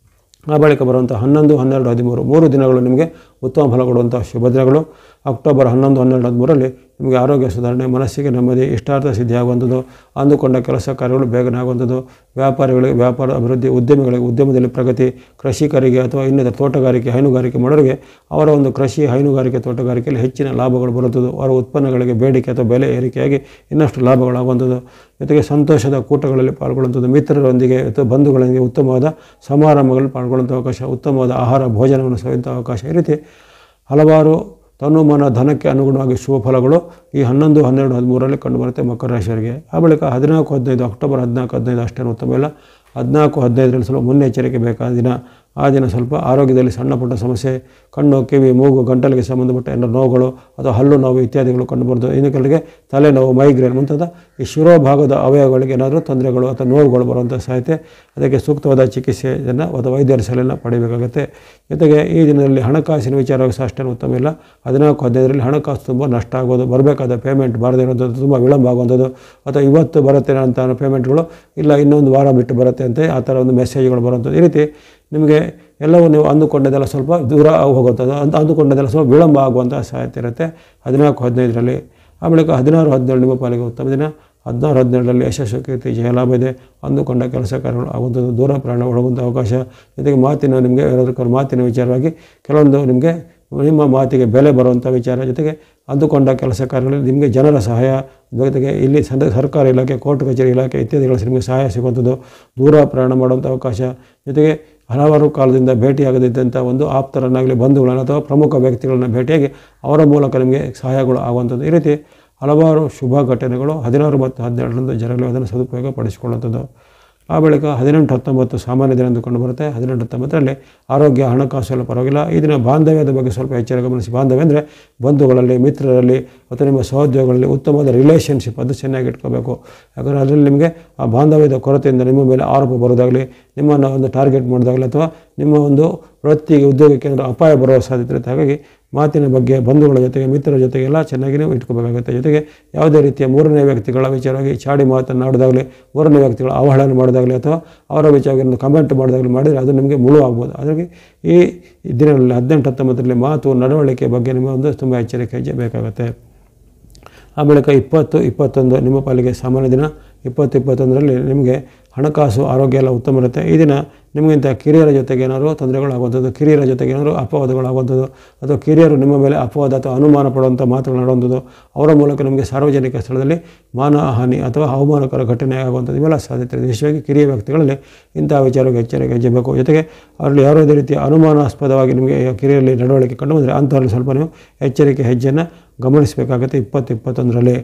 ಆ ಬಳಿಕ ಬರುವಂಥ 11, 12, 13 3 ದಿನಗಳು ನಿಮಗೆ ಉತ್ತಮ ಫಲ ಕೊಡುವಂಥ ಶುಭ ದಿನಗಳು. ಅಕ್ಟೋಬರ್ 11, 12, 13ರಲ್ಲಿ ನಿಮಗೆ ಆರೋಗ್ಯ ಸುಧಾರಣೆ, ಮನಸ್ಸಿಗೆ ನೆಮ್ಮದಿ, ಇಷ್ಟಾರ್ಥ ಸಿದ್ಧಿ ಆಗುವಂಥದ್ದು, ಅಂದುಕೊಂಡ ಕೆಲಸ ಕಾರ್ಯಗಳು ಬೇಗನೆ ಆಗುವಂಥದ್ದು, ವ್ಯಾಪಾರಿಗಳಿಗೆ ವ್ಯಾಪಾರ ಅಭಿವೃದ್ಧಿ, ಉದ್ಯಮಿಗಳಿಗೆ ಉದ್ಯಮದಲ್ಲಿ ಪ್ರಗತಿ, ಕೃಷಿಕರಿಗೆ ಅಥವಾ ಇನ್ನಿತರ ತೋಟಗಾರಿಕೆ ಹೈನುಗಾರಿಕೆ ಮಾಡೋರಿಗೆ ಅವರ ಒಂದು ಕೃಷಿ ಹೈನುಗಾರಿಕೆ ತೋಟಗಾರಿಕೆಯಲ್ಲಿ ಹೆಚ್ಚಿನ ಲಾಭಗಳು ಬರುತ್ತದೆ. ಅವರ ಉತ್ಪನ್ನಗಳಿಗೆ ಬೇಡಿಕೆ ಅಥವಾ ಬೆಲೆ ಏರಿಕೆಯಾಗಿ ಇನ್ನಷ್ಟು ಲಾಭಗಳಾಗುವಂಥದ್ದು, ಜೊತೆಗೆ ಸಂತೋಷದ ಕೂಟಗಳಲ್ಲಿ ಪಾಲ್ಗೊಳ್ಳುವಂಥದ್ದು, ಮಿತ್ರರೊಂದಿಗೆ ಅಥವಾ ಬಂಧುಗಳೊಂದಿಗೆ ಉತ್ತಮವಾದ ಸಮಾರಂಭಗಳಲ್ಲಿ ಪಾಲ್ಗೊಳ್ಳುವಂಥ ಅವಕಾಶ, ಉತ್ತಮವಾದ ಆಹಾರ ಭೋಜನವನ್ನು ಸವಿಯುವಂಥ ಅವಕಾಶ, ಈ ರೀತಿ ಹಲವಾರು ತನು ಮನ ಧನಕ್ಕೆ ಅನುಗುಣವಾಗಿ ಶುಭ ಫಲಗಳು ಈ 11, 12, 13ರಲ್ಲಿ ಕಂಡುಬರುತ್ತೆ ಮಕರ ರಾಶಿಯವರಿಗೆ. ಆ ಬಳಿಕ 14, 15 ಅಕ್ಟೋಬರ್ 14, 15 ಅಷ್ಟೇನು ಉತ್ತಮ ಇಲ್ಲ. 14, 15ರಲ್ಲಿ ಸ್ವಲ್ಪ ಮುನ್ನೆಚ್ಚರಿಕೆ ಬೇಕಾದ ದಿನ. ಆ ದಿನ ಸ್ವಲ್ಪ ಆರೋಗ್ಯದಲ್ಲಿ ಸಣ್ಣ ಪುಟ್ಟ ಸಮಸ್ಯೆ, ಕಣ್ಣು, ಕಿವಿ, ಮೂಗು, ಗಂಟಲಿಗೆ ಸಂಬಂಧಪಟ್ಟ ಎಲ್ಲ ನೋವುಗಳು ಅಥವಾ ಹಲ್ಲು ನೋವು ಇತ್ಯಾದಿಗಳು ಕಂಡುಬರ್ತದೆ. ಇನ್ನು ಕೆಲವರಿಗೆ ತಲೆನೋವು, ಮೈಗ್ರೇನ್ ಮುಂತಾದ ಈ ಶಿರೋಭಾಗದ ಅವಯವಗಳಿಗೆ ಏನಾದರೂ ತೊಂದರೆಗಳು ಅಥವಾ ನೋವುಗಳು ಬರುವಂಥ ಸಾಧ್ಯತೆ, ಅದಕ್ಕೆ ಸೂಕ್ತವಾದ ಚಿಕಿತ್ಸೆಯನ್ನು ಅಥವಾ ವೈದ್ಯರ ಸಲಹೆಯನ್ನು ಪಡೆಯಬೇಕಾಗುತ್ತೆ. ಜೊತೆಗೆ ಈ ದಿನದಲ್ಲಿ ಹಣಕಾಸಿನ ವಿಚಾರವಾಗಿ ಸಹ ಅಷ್ಟೇನು ಉತ್ತಮ ಇಲ್ಲ. 14, 15ರಲ್ಲಿ ಹಣಕಾಸು ತುಂಬ ನಷ್ಟ ಆಗೋದು, ಬರಬೇಕಾದ ಪೇಮೆಂಟ್ ಬಾರದೇ ಇರುವಂಥದ್ದು, ತುಂಬ ವಿಳಂಬ ಆಗುವಂಥದ್ದು, ಅಥವಾ ಇವತ್ತು ಬರುತ್ತೆ ಅಂತ ಪೇಮೆಂಟ್ಗಳು ಇಲ್ಲ ಇನ್ನೊಂದು ವಾರ ಬಿಟ್ಟು ಬರುತ್ತೆ ಅಂತ ಆ ಥರ ಒಂದು ಮೆಸೇಜ್ಗಳು ಬರುವಂಥದ್ದು. ಈ ರೀತಿ ನಿಮಗೆ ಎಲ್ಲವೂ ನೀವು ಅಂದುಕೊಂಡದೆಲ್ಲ ಸ್ವಲ್ಪ ದೂರ ಹೋಗುವಂಥದ್ದು, ಅಂದುಕೊಂಡದೆಲ್ಲ ಸ್ವಲ್ಪ ವಿಳಂಬ ಆಗುವಂಥ ಸಾಧ್ಯತೆ ಇರುತ್ತೆ 14, 15ರಲ್ಲಿ. ಆ ಬಳಿಕ 16, 17 ನಿಮ್ಮ ಪಾಲಿಗೆ ಉತ್ತಮ ದಿನ. 16, 17ರಲ್ಲಿ ಯಶಸ್ಸು, ಕೀರ್ತಿ, ಜಯಲಾಭ ಇದೆ. ಅಂದುಕೊಂಡ ಕೆಲಸ ಕಾರ್ಯಗಳು ಆಗುವಂಥದ್ದು, ದೂರ ಪ್ರಯಾಣ ಒಳಗುವಂಥ ಅವಕಾಶ, ಜೊತೆಗೆ ನಿಮಗೆ ಯಾರಾದರೂ ಮಾತಿನ ವಿಚಾರವಾಗಿ ಕೆಲವೊಂದು ನಿಮಗೆ ನಿಮ್ಮ ಮಾತಿಗೆ ಬೆಲೆ ಬರುವಂಥ ವಿಚಾರ, ಜೊತೆಗೆ ಅಂದುಕೊಂಡ ಕೆಲಸ ಕಾರ್ಯಗಳಲ್ಲಿ ನಿಮಗೆ ಜನರ ಸಹಾಯ, ಜೊತೆಗೆ ಇಲ್ಲಿ ಸರ್ಕಾರಿ ಇಲಾಖೆ, ಕೋರ್ಟ್ ಕಚೇರಿ ಇಲಾಖೆ ಇತ್ಯಾದಿಗಳ ನಿಮಗೆ ಸಹಾಯ ಸಿಗುವಂಥದ್ದು, ದೂರ ಪ್ರಯಾಣ ಮಾಡುವಂಥ ಅವಕಾಶ, ಜೊತೆಗೆ ಹಲವಾರು ಕಾಲದಿಂದ ಭೇಟಿಯಾಗದಿದ್ದಂಥ ಒಂದು ಆಪ್ತರನ್ನಾಗಲಿ, ಬಂಧುಗಳನ್ನು ಅಥವಾ ಪ್ರಮುಖ ವ್ಯಕ್ತಿಗಳನ್ನು ಭೇಟಿಯಾಗಿ ಅವರ ಮೂಲಕ ನಿಮಗೆ ಸಹಾಯಗಳು ಆಗುವಂಥದ್ದು. ಈ ರೀತಿ ಹಲವಾರು ಶುಭ ಘಟನೆಗಳು 16 ಮತ್ತು 17ರಂದು ಜರಗಲಿ, ಅದನ್ನು ಸದುಪಯೋಗ ಪಡಿಸಿಕೊಳ್ಳುವಂಥದ್ದು. ಆ ಬಳಿಕ 18, 19 ಸಾಮಾನ್ಯ ದಿನ ಅಂದುಕೊಂಡು ಬರುತ್ತೆ. 18, 19ರಲ್ಲಿ ಆರೋಗ್ಯ, ಹಣಕಾಸು ಎಲ್ಲ ಪರವಾಗಿಲ್ಲ. ಈ ದಿನ ಬಾಂಧವ್ಯದ ಬಗ್ಗೆ ಸ್ವಲ್ಪ ಎಚ್ಚರ ಗಮನಿಸಿ. ಬಾಂಧವ್ಯ ಅಂದರೆ ಬಂಧುಗಳಲ್ಲಿ, ಮಿತ್ರರಲ್ಲಿ ಅಥವಾ ನಿಮ್ಮ ಸಹೋದ್ಯೋಗಗಳಲ್ಲಿ ಉತ್ತಮವಾದ ರಿಲೇಷನ್ಶಿಪ್ ಅದು ಚೆನ್ನಾಗಿ ಇಟ್ಕೋಬೇಕು. ಯಾಕಂದರೆ ಅದರಲ್ಲಿ ನಿಮಗೆ ಆ ಬಾಂಧವ್ಯದ ಕೊರತೆಯಿಂದ ನಿಮ್ಮ ಮೇಲೆ ಆರೋಪ ಬರೋದಾಗಲಿ, ನಿಮ್ಮನ್ನು ಒಂದು ಟಾರ್ಗೆಟ್ ಮಾಡೋದಾಗಲಿ, ಅಥವಾ ನಿಮ್ಮ ಒಂದು ವೃತ್ತಿಗೆ ಉದ್ಯೋಗಕ್ಕೆ ಏನಾದರೂ ಅಪಾಯ ಬರುವ ಸಾಧ್ಯತೆ ಇರುತ್ತೆ. ಹಾಗಾಗಿ ಮಾತಿನ ಬಗ್ಗೆ ಬಂಧುಗಳ ಜೊತೆಗೆ, ಮಿತ್ರರ ಜೊತೆಗೆ ಎಲ್ಲ ಚೆನ್ನಾಗಿ ನೀವು ಇಟ್ಕೋಬೇಕಾಗುತ್ತೆ. ಜೊತೆಗೆ ಯಾವುದೇ ರೀತಿಯ ಮೂರನೇ ವ್ಯಕ್ತಿಗಳ ವಿಚಾರವಾಗಿ ಚಾಡಿ ಮಾತನ್ನಾಡೋದಾಗಲಿ, ಮೂರನೇ ವ್ಯಕ್ತಿಗಳ ಅವಹೇಳನ ಮಾಡೋದಾಗಲಿ, ಅಥವಾ ಅವರ ವಿಚಾರವನ್ನು ಕಮೆಂಟ್ ಮಾಡೋದಾಗಲಿ ಮಾಡಿದರೆ ಅದು ನಿಮಗೆ ಮುಳು ಆಗ್ಬೋದು. ಹಾಗಾಗಿ ಈ ದಿನಗಳಲ್ಲಿ 18, 19ರಲ್ಲಿ ಮಾತು, ನಡವಳಿಕೆ ಬಗ್ಗೆ ನಿಮ್ಮ ಒಂದು ತುಂಬ ಎಚ್ಚರಿಕೆ ಬೇಕಾಗುತ್ತೆ. ಆ ಬಳಿಕ 20, 21 ನಿಮ್ಮ ಪಾಲಿಗೆ ಸಾಮಾನ್ಯ ದಿನ. 20, 21ರಲ್ಲಿ ನಿಮಗೆ ಹಣಕಾಸು, ಆರೋಗ್ಯ ಎಲ್ಲ ಉತ್ತಮ ಇರುತ್ತೆ. ಈ ದಿನ ನಿಮಗಿಂತ ಕಿರಿಯರ ಜೊತೆಗೆ ಏನಾದರೂ ತೊಂದರೆಗಳಾಗುವಂಥದ್ದು, ಕಿರಿಯರ ಜೊತೆಗೆ ಏನಾದರೂ ಅಪವಾದಗಳಾಗುವಂಥದ್ದು, ಅಥವಾ ಕಿರಿಯರು ನಿಮ್ಮ ಮೇಲೆ ಅಪವಾದ ಅಥವಾ ಅನುಮಾನ ಪಡುವಂಥ ಮಾತುಗಳನ್ನಾಡುವಂಥದ್ದು, ಅವರ ಮೂಲಕ ನಿಮಗೆ ಸಾರ್ವಜನಿಕ ಸ್ಥಳದಲ್ಲಿ ಮಾನಹಾನಿ ಅಥವಾ ಅವಮಾನಕರ ಘಟನೆ ಆಗುವಂಥದ್ದು ಇವೆಲ್ಲ ಸಾಧ್ಯತೆ ಇದೆ. ವಿಶೇಷವಾಗಿ ಕಿರಿಯ ವ್ಯಕ್ತಿಗಳಲ್ಲಿ ಇಂತಹ ವಿಚಾರಕ್ಕೆ ಎಚ್ಚರಿಕೆ ಹೆಜ್ಜೆಬೇಕು. ಜೊತೆಗೆ ಅವರಲ್ಲಿ ಯಾವುದೇ ರೀತಿಯ ಅನುಮಾನಾಸ್ಪದವಾಗಿ ನಿಮಗೆ ಕಿರಿಯರಲ್ಲಿ ನಡವಳಿಕೆ ಕಂಡು ಬಂದರೆ ಅಂಥವ್ರಲ್ಲಿ ಸ್ವಲ್ಪ ನೀವು ಎಚ್ಚರಿಕೆ ಹೆಜ್ಜೆಯನ್ನು ಗಮನಿಸಬೇಕಾಗುತ್ತೆ 20, 21ರಲ್ಲಿ.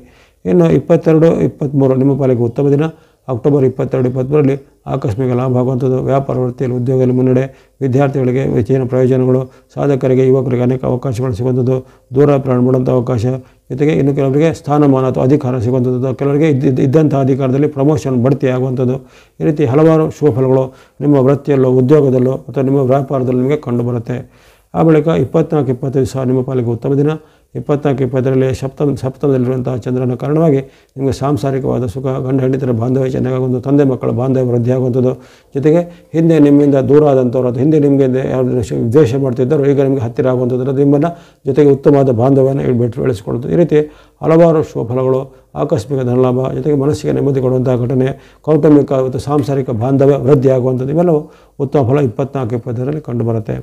ಇನ್ನು 22, 23 ನಿಮ್ಮ ಪಾಲಿಗೆ ಉತ್ತಮ ದಿನ. ಅಕ್ಟೋಬರ್ 22, 23ರಲ್ಲಿ ಆಕಸ್ಮಿಕ ಲಾಭ ಆಗುವಂಥದ್ದು, ವ್ಯಾಪಾರ ವೃತ್ತಿಯಲ್ಲಿ, ಉದ್ಯೋಗದಲ್ಲಿ ಮುನ್ನಡೆ, ವಿದ್ಯಾರ್ಥಿಗಳಿಗೆ ಹೆಚ್ಚಿನ ಪ್ರಯೋಜನಗಳು, ಸಾಧಕರಿಗೆ, ಯುವಕರಿಗೆ ಅನೇಕ ಅವಕಾಶಗಳು ಸಿಗುವಂಥದ್ದು, ದೂರ ಪ್ರಯಾಣ ಮಾಡುವಂಥ ಅವಕಾಶ, ಜೊತೆಗೆ ಇನ್ನು ಕೆಲವರಿಗೆ ಸ್ಥಾನಮಾನ ಅಥವಾ ಅಧಿಕಾರ ಸಿಗುವಂಥದ್ದು, ಕೆಲವರಿಗೆ ಇದ್ದಂಥ ಅಧಿಕಾರದಲ್ಲಿ ಪ್ರಮೋಷನ್, ಬಡ್ತಿ ಆಗುವಂಥದ್ದು. ಈ ರೀತಿ ಹಲವಾರು ಶುಭ ಫಲಗಳು ನಿಮ್ಮ ವೃತ್ತಿಯಲ್ಲೋ, ಉದ್ಯೋಗದಲ್ಲೋ ಅಥವಾ ನಿಮ್ಮ ವ್ಯಾಪಾರದಲ್ಲೂ ನಿಮಗೆ ಕಂಡುಬರುತ್ತೆ. ಆ ಬಳಿಕ 24, 25 ಸಹ ನಿಮ್ಮ ಪಾಲಿಗೆ ಉತ್ತಮ ದಿನ. 24, 20ರಲ್ಲಿ ಸಪ್ತಮದಲ್ಲಿರುವಂಥ ಚಂದ್ರನ ಕಾರಣವಾಗಿ ನಿಮಗೆ ಸಾಂಸಾರಿಕವಾದ ಸುಖ, ಗಂಡ ಹೆಂಡತಿಯರ ಬಾಂಧವ್ಯ ಚೆನ್ನಾಗುವಂಥದ್ದು, ತಂದೆ ಮಕ್ಕಳ ಬಾಂಧವ್ಯ ವೃದ್ಧಿಯಾಗುವಂಥದ್ದು, ಜೊತೆಗೆ ಹಿಂದೆ ನಿಮ್ಮಿಂದ ದೂರ ಆದಂಥವ್ರು ಅಥವಾ ಹಿಂದೆ ನಿಮಗೆ ಯಾರು ದ್ವೇಷ ಮಾಡ್ತಿದ್ದರು ಈಗ ನಿಮಗೆ ಹತ್ತಿರ ಆಗುವಂಥದ್ದು, ನಿಮ್ಮನ್ನು ಜೊತೆಗೆ ಉತ್ತಮವಾದ ಬಾಂಧವ್ಯನ ಬೆಳೆಸಿಕೊಳ್ಳುವುದು. ಈ ರೀತಿ ಹಲವಾರು ಶುಭ ಫಲಗಳು, ಆಕಸ್ಮಿಕ ಧನಲಾಭ, ಜೊತೆಗೆ ಮನಸ್ಸಿಗೆ ನೆಮ್ಮದಿ ಕೊಡುವಂಥ ಘಟನೆ, ಕೌಟುಂಬಿಕ ಮತ್ತು ಸಾಂಸಾರಿಕ ಬಾಂಧವ್ಯ ವೃದ್ಧಿಯಾಗುವಂಥದ್ದು ಇವೆಲ್ಲವೂ ಉತ್ತಮ ಫಲ 24, 20ರಲ್ಲಿ ಕಂಡುಬರುತ್ತೆ.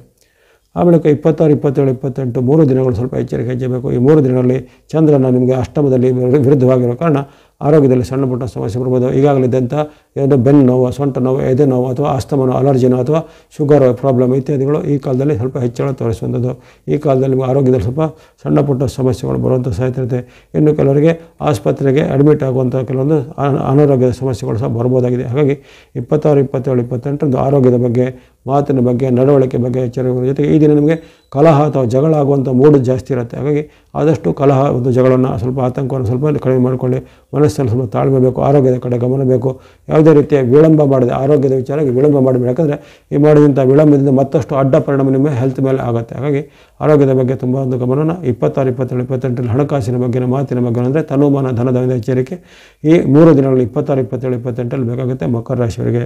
ಆ ಬಳಿಕ 26, 27, 28 3 ದಿನಗಳು ಸ್ವಲ್ಪ ಎಚ್ಚರಿಕೆ ಹೆಚ್ಚಬೇಕು. ಈ 3 ದಿನಗಳಲ್ಲಿ ಚಂದ್ರನ ನಿಮಗೆ ಅಷ್ಟಮದಲ್ಲಿ ವಿರುದ್ಧವಾಗಿರೋ ಕಾರಣ ಆರೋಗ್ಯದಲ್ಲಿ ಸಣ್ಣ ಪುಟ್ಟ ಸಮಸ್ಯೆ ಬರ್ಬೋದು. ಈಗಾಗಲಿದ್ದಂಥ ಏನೋ ಬೆನ್ನು ನೋವು, ಸೊಂಟ ನೋವು, ಎದೆ ನೋವು ಅಥವಾ ಆಸ್ತಮನೋ, ಅಲರ್ಜಿನೋ ಅಥವಾ ಶುಗರ್ ಪ್ರಾಬ್ಲಮ್ ಇತ್ಯಾದಿಗಳು ಈ ಕಾಲದಲ್ಲಿ ಸ್ವಲ್ಪ ಹೆಚ್ಚಳ ತೋರಿಸುವಂಥದ್ದು. ಈ ಕಾಲದಲ್ಲಿ ನಿಮಗೆ ಆರೋಗ್ಯದಲ್ಲಿ ಸ್ವಲ್ಪ ಸಣ್ಣ ಪುಟ್ಟ ಸಮಸ್ಯೆಗಳು ಬರುವಂಥ ಸಾಧ್ಯತೆ ಇರುತ್ತೆ. ಇನ್ನು ಕೆಲವರಿಗೆ ಆಸ್ಪತ್ರೆಗೆ ಅಡ್ಮಿಟ್ ಆಗುವಂಥ ಕೆಲವೊಂದು ಅನಾರೋಗ್ಯದ ಸಮಸ್ಯೆಗಳು ಸಹ ಬರ್ಬೋದಾಗಿದೆ. ಹಾಗಾಗಿ 26, 27, 28 ಆರೋಗ್ಯದ ಬಗ್ಗೆ, ಮಾತಿನ ಬಗ್ಗೆ, ನಡವಳಿಕೆ ಬಗ್ಗೆ ಎಚ್ಚರಿಕೆ. ಜೊತೆಗೆ ಈ ದಿನ ನಿಮಗೆ ಕಲಹ ಅಥವಾ ಜಗಳ ಆಗುವಂಥ ಮೂಡು ಜಾಸ್ತಿ ಇರುತ್ತೆ. ಹಾಗಾಗಿ ಆದಷ್ಟು ಕಲಹ ಮತ್ತು ಜಗಳವನ್ನು ಸ್ವಲ್ಪ ಆತಂಕವನ್ನು ಸ್ವಲ್ಪ ಕಡಿಮೆ ಮಾಡಿಕೊಳ್ಳಿ. ಮನಸ್ಸಲ್ಲಿ ಸ್ವಲ್ಪ ತಾಳ್ಮೆ ಬೇಕು, ಆರೋಗ್ಯದ ಕಡೆ ಗಮನ ಬೇಕು. ಯಾವುದೇ ರೀತಿಯ ವಿಳಂಬ ಮಾಡದೆ ಆರೋಗ್ಯದ ವಿಚಾರಕ್ಕೆ ವಿಳಂಬ ಮಾಡಬೇಡಿ. ಯಾಕಂದರೆ ಈ ಮಾಡಿದಂಥ ವಿಳಂಬದಿಂದ ಮತ್ತಷ್ಟು ಅಡ್ಡ ಪರಿಣಾಮ ನಿಮ್ಮ ಹೆಲ್ತ್ ಮೇಲೆ ಆಗುತ್ತೆ. ಹಾಗಾಗಿ ಆರೋಗ್ಯದ ಬಗ್ಗೆ ತುಂಬ ಒಂದು ಗಮನನ 26, 27, 28 ಹಣಕಾಸಿನ ಬಗ್ಗೆ, ಮಾತಿನ ಬಗ್ಗೆ ಅಂದರೆ ತನುಮಾನ ಧನದ ಎಚ್ಚರಿಕೆ ಈ 3 ದಿನಗಳಲ್ಲಿ 26, 27, 28 ಬೇಕಾಗುತ್ತೆ ಮಕರ ರಾಶಿಯವರಿಗೆ.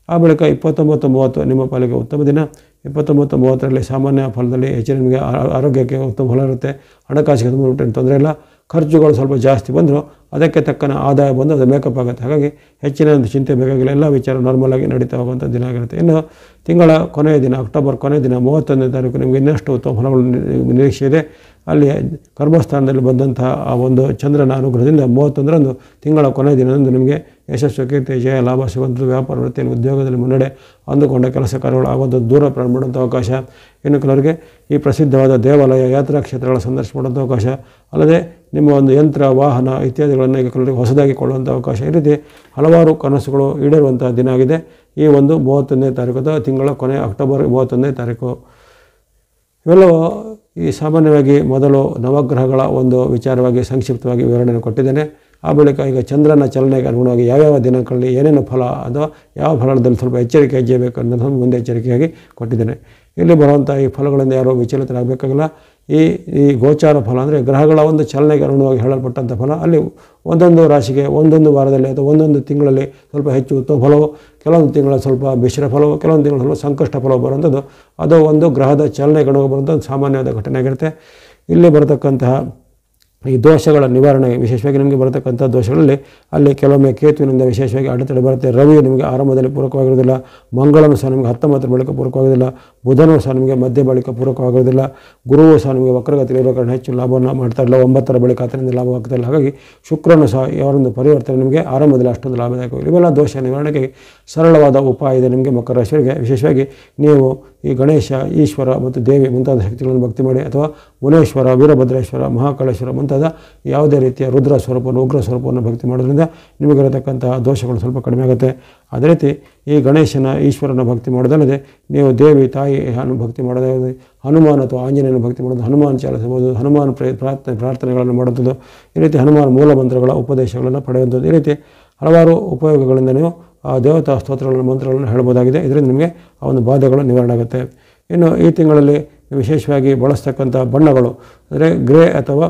ಆ ಬಳಿಕ 29, 30 ನಿಮ್ಮ ಪಾಲಿಗೆ ಉತ್ತಮ ದಿನ. 29, 30ರಲ್ಲಿ ಸಾಮಾನ್ಯ ಫಲದಲ್ಲಿ ಹೆಚ್ಚಿನ ನಿಮಗೆ ಆರೋಗ್ಯಕ್ಕೆ ಉತ್ತಮ ಫಲ ಇರುತ್ತೆ. ಹಣಕಾಸಿಗೆ ತೊಂದರೆ ಇಲ್ಲ. ಖರ್ಚುಗಳು ಸ್ವಲ್ಪ ಜಾಸ್ತಿ ಬಂದರೂ ಅದಕ್ಕೆ ತಕ್ಕನ ಆದಾಯ ಬಂದು ಅದು ಮೇಕಪ್ ಆಗುತ್ತೆ. ಹಾಗಾಗಿ ಹೆಚ್ಚಿನ ಒಂದು ಚಿಂತೆ ಬೇಕಾಗಿಲ್ಲ. ಎಲ್ಲ ವಿಚಾರ ನಾರ್ಮಲ್ ಆಗಿ ನಡೀತಾ ಹೋಗುವಂಥ ದಿನ ಆಗಿರುತ್ತೆ. ಇನ್ನು ತಿಂಗಳ ಕೊನೆಯ ದಿನ, ಅಕ್ಟೋಬರ್ ಕೊನೆಯ ದಿನ 31ನೇ ತಾರೀಕು ನಿಮಗೆ ಇನ್ನಷ್ಟು ಉತ್ತಮ ಫಲಗಳು ನಿರೀಕ್ಷೆ ಇದೆ. ಅಲ್ಲಿ ಕರ್ಮಸ್ಥಾನದಲ್ಲಿ ಬಂದಂತಹ ಆ ಒಂದು ಚಂದ್ರನ ಅನುಗ್ರಹದಿಂದ 31ರಂದು ತಿಂಗಳ ಕೊನೆಯ ದಿನದಂದು ನಿಮಗೆ ಯಶಸ್ಸು, ಕೀರ್ತಿ, ಜಯ, ಲಾಭ ಸಿಗುವಂಥದ್ದು, ವ್ಯಾಪಾರ ವೃತ್ತಿಯಲ್ಲಿ ಉದ್ಯೋಗದಲ್ಲಿ ಮುನ್ನಡೆ, ಅಂದುಕೊಂಡ ಕೆಲಸ ಕಾರ್ಯಗಳು ಆಗುವಂಥದ್ದು, ದೂರ ಪ್ರಯಾಣ ಮಾಡುವಂಥ ಅವಕಾಶ. ಇನ್ನು ಕೆಲವರಿಗೆ ಈ ಪ್ರಸಿದ್ಧವಾದ ದೇವಾಲಯ, ಯಾತ್ರಾ ಕ್ಷೇತ್ರಗಳ ಸಂದರ್ಶನ ಮಾಡುವಂಥ ಅವಕಾಶ, ಅಲ್ಲದೆ ನಿಮ್ಮ ಒಂದು ಯಂತ್ರ, ವಾಹನ ಇತ್ಯಾದಿಗಳನ್ನು ಈಗ ಕೆಲವರಿಗೆ ಹೊಸದಾಗಿ ಕೊಳ್ಳುವಂಥ ಅವಕಾಶ. ಈ ರೀತಿ ಹಲವಾರು ಕನಸುಗಳು ಈಡೇರುವಂಥ ದಿನ ಆಗಿದೆ ಈ ಒಂದು 31ನೇ ತಾರೀಕು ತಿಂಗಳ ಕೊನೆ, ಅಕ್ಟೋಬರ್ 31ನೇ ತಾರೀಕು. ಇವೆಲ್ಲವೂ ಈ ಸಾಮಾನ್ಯವಾಗಿ ಮೊದಲು ನವಗ್ರಹಗಳ ಒಂದು ವಿಚಾರವಾಗಿ ಸಂಕ್ಷಿಪ್ತವಾಗಿ ವಿವರಣೆಯನ್ನು ಕೊಟ್ಟಿದ್ದೇನೆ. ಆ ಬಳಿಕ ಈಗ ಚಂದ್ರನ ಚಲನೆಗೆ ಅನುಗುಣವಾಗಿ ಯಾವ್ಯಾವ ದಿನಗಳಲ್ಲಿ ಏನೇನು ಫಲ ಅಥವಾ ಯಾವ ಫಲದಲ್ಲಿ ಸ್ವಲ್ಪ ಎಚ್ಚರಿಕೆ ಹೆಜ್ಜೆಬೇಕು ಅನ್ನೋದನ್ನು ಮುಂದೆ ಎಚ್ಚರಿಕೆಯಾಗಿ ಕೊಟ್ಟಿದ್ದೇನೆ. ಇಲ್ಲಿ ಬರುವಂಥ ಈ ಫಲಗಳಿಂದ ಯಾರೂ ವಿಚಲಿತರಾಗಬೇಕಾಗಿಲ್ಲ. ಈ ಗೋಚಾರ ಫಲ ಅಂದರೆ ಗ್ರಹಗಳ ಒಂದು ಚಲನೆಗೆ ಅನುಗುಣವಾಗಿ ಹೇಳಲ್ಪಟ್ಟಂಥ ಫಲ. ಅಲ್ಲಿ ಒಂದೊಂದು ರಾಶಿಗೆ ಒಂದೊಂದು ವಾರದಲ್ಲಿ ಅಥವಾ ಒಂದೊಂದು ತಿಂಗಳಲ್ಲಿ ಸ್ವಲ್ಪ ಹೆಚ್ಚು ಉತ್ತಮ ಫಲವು, ಕೆಲವೊಂದು ತಿಂಗಳಲ್ಲಿ ಸ್ವಲ್ಪ ಮಿಶ್ರ ಫಲವು, ಕೆಲವೊಂದು ತಿಂಗಳು ಸ್ವಲ್ಪ ಸಂಕಷ್ಟ ಫಲವು ಬರುವಂಥದ್ದು ಅದು ಒಂದು ಗ್ರಹದ ಚಲನೆಗೆ ಅನುಗುಣ ಬರುವಂಥ ಸಾಮಾನ್ಯವಾದ ಘಟನೆ ಆಗಿರುತ್ತೆ. ಇಲ್ಲಿ ಬರತಕ್ಕಂತಹ ಈ ದೋಷಗಳ ನಿವಾರಣೆ, ವಿಶೇಷವಾಗಿ ನಿಮಗೆ ಬರತಕ್ಕಂಥ ದೋಷಗಳಲ್ಲಿ ಅಲ್ಲಿ ಕೆಲವೊಮ್ಮೆ ಕೇತುವಿನಿಂದ ವಿಶೇಷವಾಗಿ ಅಡೆತಡೆ ಬರುತ್ತೆ. ರವಿಯು ನಿಮಗೆ ಆರಂಭದಲ್ಲಿ ಪೂರಕವಾಗಿರೋದಿಲ್ಲ, ಮಂಗಳನು ಸಹ ನಿಮಗೆ 19ರ ಬಳಿಕ ಪೂರಕವಾಗೋದಿಲ್ಲ, ಬುಧನೂ ಸಹ ನಿಮಗೆ ಮಧ್ಯ ಬಳಿಕ ಪೂರಕವಾಗಿರೋದಿಲ್ಲ, ಗುರುವು ಸಹ ನಿಮಗೆ ವಕ್ರಗತಿಯಲ್ಲಿರೋ ಕಾರಣ ಹೆಚ್ಚು ಲಾಭವನ್ನು ಮಾಡ್ತಾ ಇಲ್ಲ, 9ರ ಬಳಿಕ ಅದರಿಂದ ಲಾಭವಾಗ್ತಾ ಇಲ್ಲ. ಹಾಗಾಗಿ ಶುಕ್ರನು ಸಹ ಯಾವೊಂದು ಪರಿವರ್ತನೆ ನಿಮಗೆ ಆರಂಭದಲ್ಲಿ ಅಷ್ಟೊಂದು ಲಾಭದಾಯಕ. ಇವೆಲ್ಲ ದೋಷ ನಿವಾರಣೆಗೆ ಸರಳವಾದ ಉಪಾಯ ಇದೆ ನಿಮಗೆ ಮಕರ ರಾಶಿಯವರಿಗೆ. ವಿಶೇಷವಾಗಿ ನೀವು ಈ ಗಣೇಶ, ಈಶ್ವರ ಮತ್ತು ದೇವಿ ಮುಂತಾದ ಶಕ್ತಿಗಳನ್ನು ಭಕ್ತಿ ಮಾಡಿ, ಅಥವಾ ಮುನೇಶ್ವರ, ವೀರಭದ್ರೇಶ್ವರ, ಮಹಾಕಾಳೇಶ್ವರ ಮುಂತಾದ ಯಾವುದೇ ರೀತಿಯ ರುದ್ರ ಸ್ವರೂಪವನ್ನು, ಉಗ್ರ ಸ್ವರೂಪವನ್ನು ಭಕ್ತಿ ಮಾಡೋದ್ರಿಂದ ನಿಮಗಿರತಕ್ಕಂತಹ ದೋಷಗಳು ಸ್ವಲ್ಪ ಕಡಿಮೆ ಆಗುತ್ತೆ. ಅದೇ ರೀತಿ ಈ ಗಣೇಶನ, ಈಶ್ವರನ ಭಕ್ತಿ ಮಾಡೋದಲ್ಲದೆ ನೀವು ದೇವಿ, ತಾಯಿ ಭಕ್ತಿ ಮಾಡೋದಾಗಿದೆ, ಹನುಮಾನ್ ಅಥವಾ ಆಂಜನೇಯನ ಭಕ್ತಿ ಮಾಡೋದು, ಹನುಮಾನ್ ಚಾಲಿಸಬಹುದು, ಹನುಮಾನ್ ಪ್ರಾರ್ಥನೆಗಳನ್ನು ಮಾಡುವಂಥದ್ದು, ಈ ರೀತಿ ಹನುಮಾನ್ ಮೂಲ ಮಂತ್ರಗಳ ಉಪದೇಶಗಳನ್ನು ಪಡೆಯುವಂಥದ್ದು, ಈ ರೀತಿ ಹಲವಾರು ಉಪಯೋಗಗಳಿಂದ ನೀವು ಆ ದೇವತಾ ಸ್ತೋತ್ರಗಳನ್ನು, ಮಂತ್ರಗಳನ್ನು ಹೇಳ್ಬೋದಾಗಿದೆ. ಇದರಿಂದ ನಿಮಗೆ ಆ ಒಂದು ಬಾಧೆಗಳು ನಿವಾರಣೆ ಆಗುತ್ತೆ. ಇನ್ನು ಈ ತಿಂಗಳಲ್ಲಿ ವಿಶೇಷವಾಗಿ ಬಳಸ್ತಕ್ಕಂಥ ಬಣ್ಣಗಳು ಅಂದರೆ ಗ್ರೇ ಅಥವಾ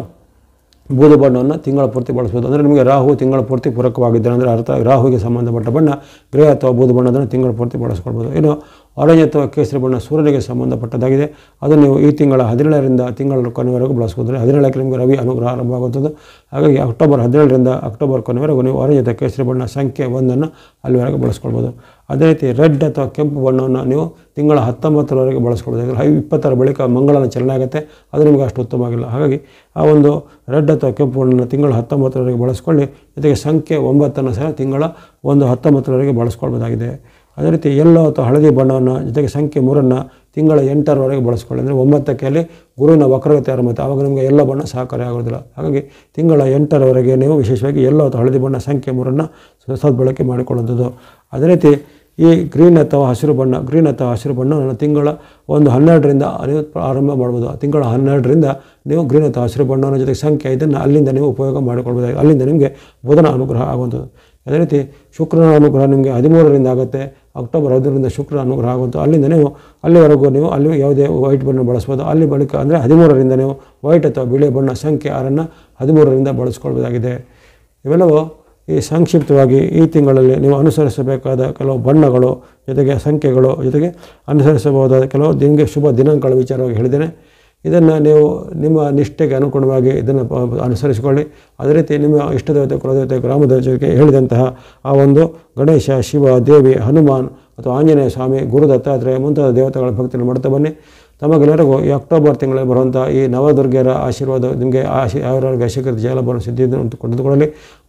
ಬೂದು ಬಣ್ಣವನ್ನು ತಿಂಗಳ ಪೂರ್ತಿ ಬಳಸ್ಬೋದು. ಅಂದರೆ ನಿಮಗೆ ರಾಹು ತಿಂಗಳ ಪೂರ್ತಿ ಪೂರಕವಾಗಿದ್ದರೆ ಅಂದರೆ ಅರ್ಥ ರಾಹುವಿಗೆ ಸಂಬಂಧಪಟ್ಟ ಬಣ್ಣ ಗ್ರೇ ಅಥವಾ ಬೂದು ಬಣ್ಣದನ್ನು ತಿಂಗಳ ಪೂರ್ತಿ ಬಳಸ್ಕೊಳ್ಬೋದು. ಇನ್ನು ಆರೆಂಜ್ ಅಥವಾ ಕೇಸರಿ ಬಣ್ಣ ಸೂರ್ಯನಿಗೆ ಸಂಬಂಧಪಟ್ಟದ್ದಾಗಿದೆ. ಅದು ನೀವು ಈ ತಿಂಗಳ 17ರಿಂದ ತಿಂಗಳ ಕೊನೆವರೆಗೂ ಬಳಸ್ಬೋದು. 17ಕ್ಕೆ ನಿಮಗೆ ರವಿ ಅನುಗ್ರಹ ಆರಂಭವಾಗುತ್ತದೆ. ಹಾಗಾಗಿ ಅಕ್ಟೋಬರ್ 17ರಿಂದ ಅಕ್ಟೋಬರ್ ಕೊನೆವರೆಗೂ ನೀವು ಆರೆಂಜ್ ಅಥವಾ ಕೇಸರಿ ಬಣ್ಣ ಸಂಖ್ಯೆ 1ಅನ್ನು ಅಲ್ಲಿವರೆಗೆ ಬಳಸ್ಕೊಳ್ಬೋದು. ಅದೇ ರೀತಿ ರೆಡ್ ಅಥವಾ ಕೆಂಪು ಬಣ್ಣವನ್ನು ನೀವು ತಿಂಗಳ 19ರವರೆಗೆ ಬಳಸ್ಕೊಳ್ಬೋದು. 20ರ ಬಳಿಕ ಮಂಗಳನ ಚಲನೆ ಆಗುತ್ತೆ, ಅದು ನಿಮಗೆ ಅಷ್ಟು ಉತ್ತಮವಾಗಿಲ್ಲ. ಹಾಗಾಗಿ ಆ ಒಂದು ರೆಡ್ ಅಥವಾ ಕೆಂಪು ಬಣ್ಣವನ್ನು ತಿಂಗಳ 19ರವರೆಗೆ ಬಳಸ್ಕೊಳ್ಳಿ. ಜೊತೆಗೆ ಸಂಖ್ಯೆ 9ಅನ್ನು ಸಹ ತಿಂಗಳ 19ರವರೆಗೆ ಬಳಸ್ಕೊಳ್ಬೋದಾಗಿದೆ. ಅದೇ ರೀತಿ ಯೆಲ್ಲೋ ಅಥವಾ ಹಳದಿ ಬಣ್ಣವನ್ನು ಜೊತೆಗೆ ಸಂಖ್ಯೆ 3ಅನ್ನು ತಿಂಗಳ 8ರವರೆಗೆ ಬಳಸ್ಕೊಳ್ಳಿ. ಅಂದರೆ 9ಕ್ಕೆ ಅಲ್ಲಿ ಗುರುವಿನ ವಕ್ರಗತಿ ಆರಂಭ, ಆವಾಗ ನಿಮಗೆ ಯೆಲ್ಲೋ ಬಣ್ಣ ಸಹಕಾರಿ ಆಗೋದಿಲ್ಲ. ಹಾಗಾಗಿ ತಿಂಗಳ 8ರವರೆಗೆ ನೀವು ವಿಶೇಷವಾಗಿ ಯೆಲ್ಲೋ ಅಥವಾ ಹಳದಿ ಬಣ್ಣ ಸಂಖ್ಯೆ 3ಅನ್ನು ಸದ್ಬಳಕೆ ಮಾಡಿಕೊಳ್ಳುವಂಥದ್ದು. ಅದೇ ರೀತಿ ಈ ಗ್ರೀನ್ ಅಥವಾ ಹಸಿರು ಬಣ್ಣವನ್ನು ತಿಂಗಳ 12ರಿಂದ ನೀವು ಆರಂಭ ಮಾಡ್ಬೋದು. ತಿಂಗಳ 12ರಿಂದ ನೀವು ಗ್ರೀನ್ ಅಥವಾ ಹಸಿರು ಬಣ್ಣವನ್ನು ಜೊತೆಗೆ ಸಂಖ್ಯೆ 5ಅನ್ನು ಅಲ್ಲಿಂದ ನೀವು ಉಪಯೋಗ ಮಾಡಿಕೊಳ್ಬೋದು. ಅಲ್ಲಿಂದ ನಿಮಗೆ ಬುಧನ ಅನುಗ್ರಹ ಆಗುವಂಥದ್ದು. ಅದೇ ರೀತಿ ಶುಕ್ರನ ಅನುಗ್ರಹ ನಿಮಗೆ 13ರಿಂದ ಆಗುತ್ತೆ. ಅಕ್ಟೋಬರ್ 15ರಿಂದ ಶುಕ್ರ ಅನುಗ್ರಹ ಆಗುತ್ತೋ ಅಲ್ಲಿಂದ ನೀವು ಅಲ್ಲಿವರೆಗೂ ನೀವು ಅಲ್ಲಿ ಯಾವುದೇ ವೈಟ್ ಬಣ್ಣ ಬಳಸ್ಬೋದು. ಅಲ್ಲಿ ಬಳಿಕ ಅಂದರೆ 13ರಿಂದ ನೀವು ವೈಟ್ ಅಥವಾ ಬಿಳಿ ಬಣ್ಣ ಸಂಖ್ಯೆ 6ನ್ನು 13ರಿಂದ ಬಳಸ್ಕೊಳ್ಬೋದಾಗಿದೆ. ಇವೆಲ್ಲವೂ ಈ ಸಂಕ್ಷಿಪ್ತವಾಗಿ ಈ ತಿಂಗಳಲ್ಲಿ ನೀವು ಅನುಸರಿಸಬೇಕಾದ ಕೆಲವು ಬಣ್ಣಗಳು ಜೊತೆಗೆ ಸಂಖ್ಯೆಗಳು ಜೊತೆಗೆ ಅನುಸರಿಸಬಹುದಾದ ಕೆಲವು ನಿಮಗೆ ಶುಭ ದಿನಾಂಕಗಳ ವಿಚಾರವಾಗಿ ಹೇಳಿದ್ದೇನೆ. ಇದನ್ನು ನೀವು ನಿಮ್ಮ ನಿಷ್ಠೆಗೆ ಅನುಗುಣವಾಗಿ ಇದನ್ನು ಅನುಸರಿಸಿಕೊಳ್ಳಿ. ಅದೇ ರೀತಿ ನಿಮ್ಮ ಇಷ್ಟದೇವತೆ ಕುಲದೇವತೆ ಗ್ರಾಮದೇವತೆ ಜೊತೆಗೆ ಹೇಳಿದಂತಹ ಆ ಒಂದು ಗಣೇಶ, ಶಿವ, ದೇವಿ, ಹನುಮಾನ್ ಅಥವಾ ಆಂಜನೇಯ ಸ್ವಾಮಿ, ಗುರು ದತ್ತಾತ್ರೇಯ ಮುಂತಾದ ದೇವತೆಗಳ ಭಕ್ತಿಯನ್ನು ಮಾಡ್ತಾ ಬನ್ನಿ. ತಮಗೆಲ್ಲರಿಗೂ ಈ ಅಕ್ಟೋಬರ್ ತಿಂಗಳಲ್ಲಿ ಬರುವಂಥ ಈ ನವದುರ್ಗೆಯರ ಆಶೀರ್ವಾದ ನಿಮಗೆ ಅವರವರಿಗೆ ಅಶಕೃತಿ ಜಯಲಾಭವನ್ನು ಸಿದ್ಧಿಯನ್ನು ಕೊಂಡುಕೊಳ್ಳಲಿ.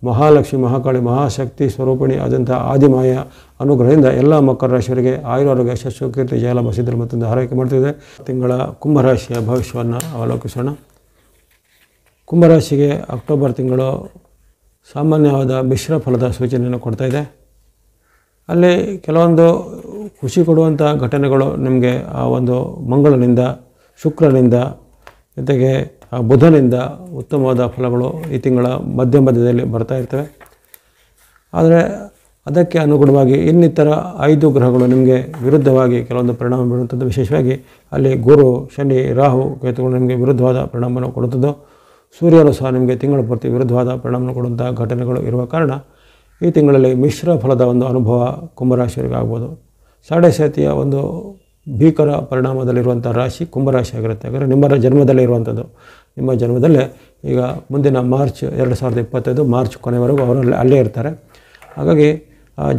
ಮಹಾಲಕ್ಷ್ಮಿ, ಮಹಾಕಾಳಿ, ಮಹಾಶಕ್ತಿ ಸ್ವರೂಪಿಣಿ ಆದಂಥ ಆದಿಮಾಯ ಅನುಗ್ರಹದಿಂದ ಎಲ್ಲ ಮಕರ ರಾಶಿಯವರಿಗೆ ಆಯುರಾರೋಗ್ಯ, ಯಶಸ್ಸು, ಕೀರ್ತಿ, ಜಯಲಾಭ ಸಿದ್ಧರು ಮತ್ತೊಂದು ಹಾರೈಕೆ ಮಾಡ್ತಿದೆ. ತಿಂಗಳ ಕುಂಭರಾಶಿಯ ಭವಿಷ್ಯವನ್ನು ಅವಲೋಕಿಸೋಣ. ಕುಂಭರಾಶಿಗೆ ಅಕ್ಟೋಬರ್ ತಿಂಗಳು ಸಾಮಾನ್ಯವಾದ ಮಿಶ್ರ ಫಲದ ಸೂಚನೆಯನ್ನು ಕೊಡ್ತಾ ಇದೆ. ಅಲ್ಲಿ ಕೆಲವೊಂದು ಖುಷಿ ಕೊಡುವಂಥ ಘಟನೆಗಳು ನಿಮಗೆ ಆ ಒಂದು ಮಂಗಳನಿಂದ, ಶುಕ್ರನಿಂದ ಜೊತೆಗೆ ಬುಧನಿಂದ ಉತ್ತಮವಾದ ಫಲಗಳು ಈ ತಿಂಗಳ ಮಧ್ಯದಲ್ಲಿ ಬರ್ತಾ ಇರ್ತವೆ. ಆದರೆ ಅದಕ್ಕೆ ಅನುಗುಣವಾಗಿ ಇನ್ನಿತರ 5 ಗ್ರಹಗಳು ನಿಮಗೆ ವಿರುದ್ಧವಾಗಿ ಕೆಲವೊಂದು ಪರಿಣಾಮ ಬೀರುವಂಥದ್ದು. ವಿಶೇಷವಾಗಿ ಅಲ್ಲಿ ಗುರು, ಶನಿ, ರಾಹು, ಕೇತುಗಳು ನಿಮಗೆ ವಿರುದ್ಧವಾದ ಪರಿಣಾಮವನ್ನು ಕೊಡುತ್ತದೆ. ಸೂರ್ಯನು ಸಹ ನಿಮಗೆ ತಿಂಗಳ ಪೂರ್ತಿ ವಿರುದ್ಧವಾದ ಪರಿಣಾಮ ಕೊಡುವಂಥ ಘಟನೆಗಳು ಇರುವ ಕಾರಣ ಈ ತಿಂಗಳಲ್ಲಿ ಮಿಶ್ರ ಫಲದ ಒಂದು ಅನುಭವ ಕುಂಭರಾಶಿಯವರಿಗೆ ಆಗ್ಬೋದು. ಸಾಡೆಸಾತಿಯ ಒಂದು ಭೀಕರ ಪರಿಣಾಮದಲ್ಲಿರುವಂಥ ರಾಶಿ ಕುಂಭರಾಶಿ ಆಗಿರುತ್ತೆ. ಯಾಕಂದರೆ ನಿಮ್ಮ ಜನ್ಮದಲ್ಲೇ ಇರುವಂಥದ್ದು. ನಿಮ್ಮ ಜನ್ಮದಲ್ಲೇ ಈಗ ಮುಂದಿನ ಮಾರ್ಚ್ 2025 ಮಾರ್ಚ್ ಕೊನೆವರೆಗೂ ಅವರಲ್ಲಿ ಅಲ್ಲೇ ಇರ್ತಾರೆ. ಹಾಗಾಗಿ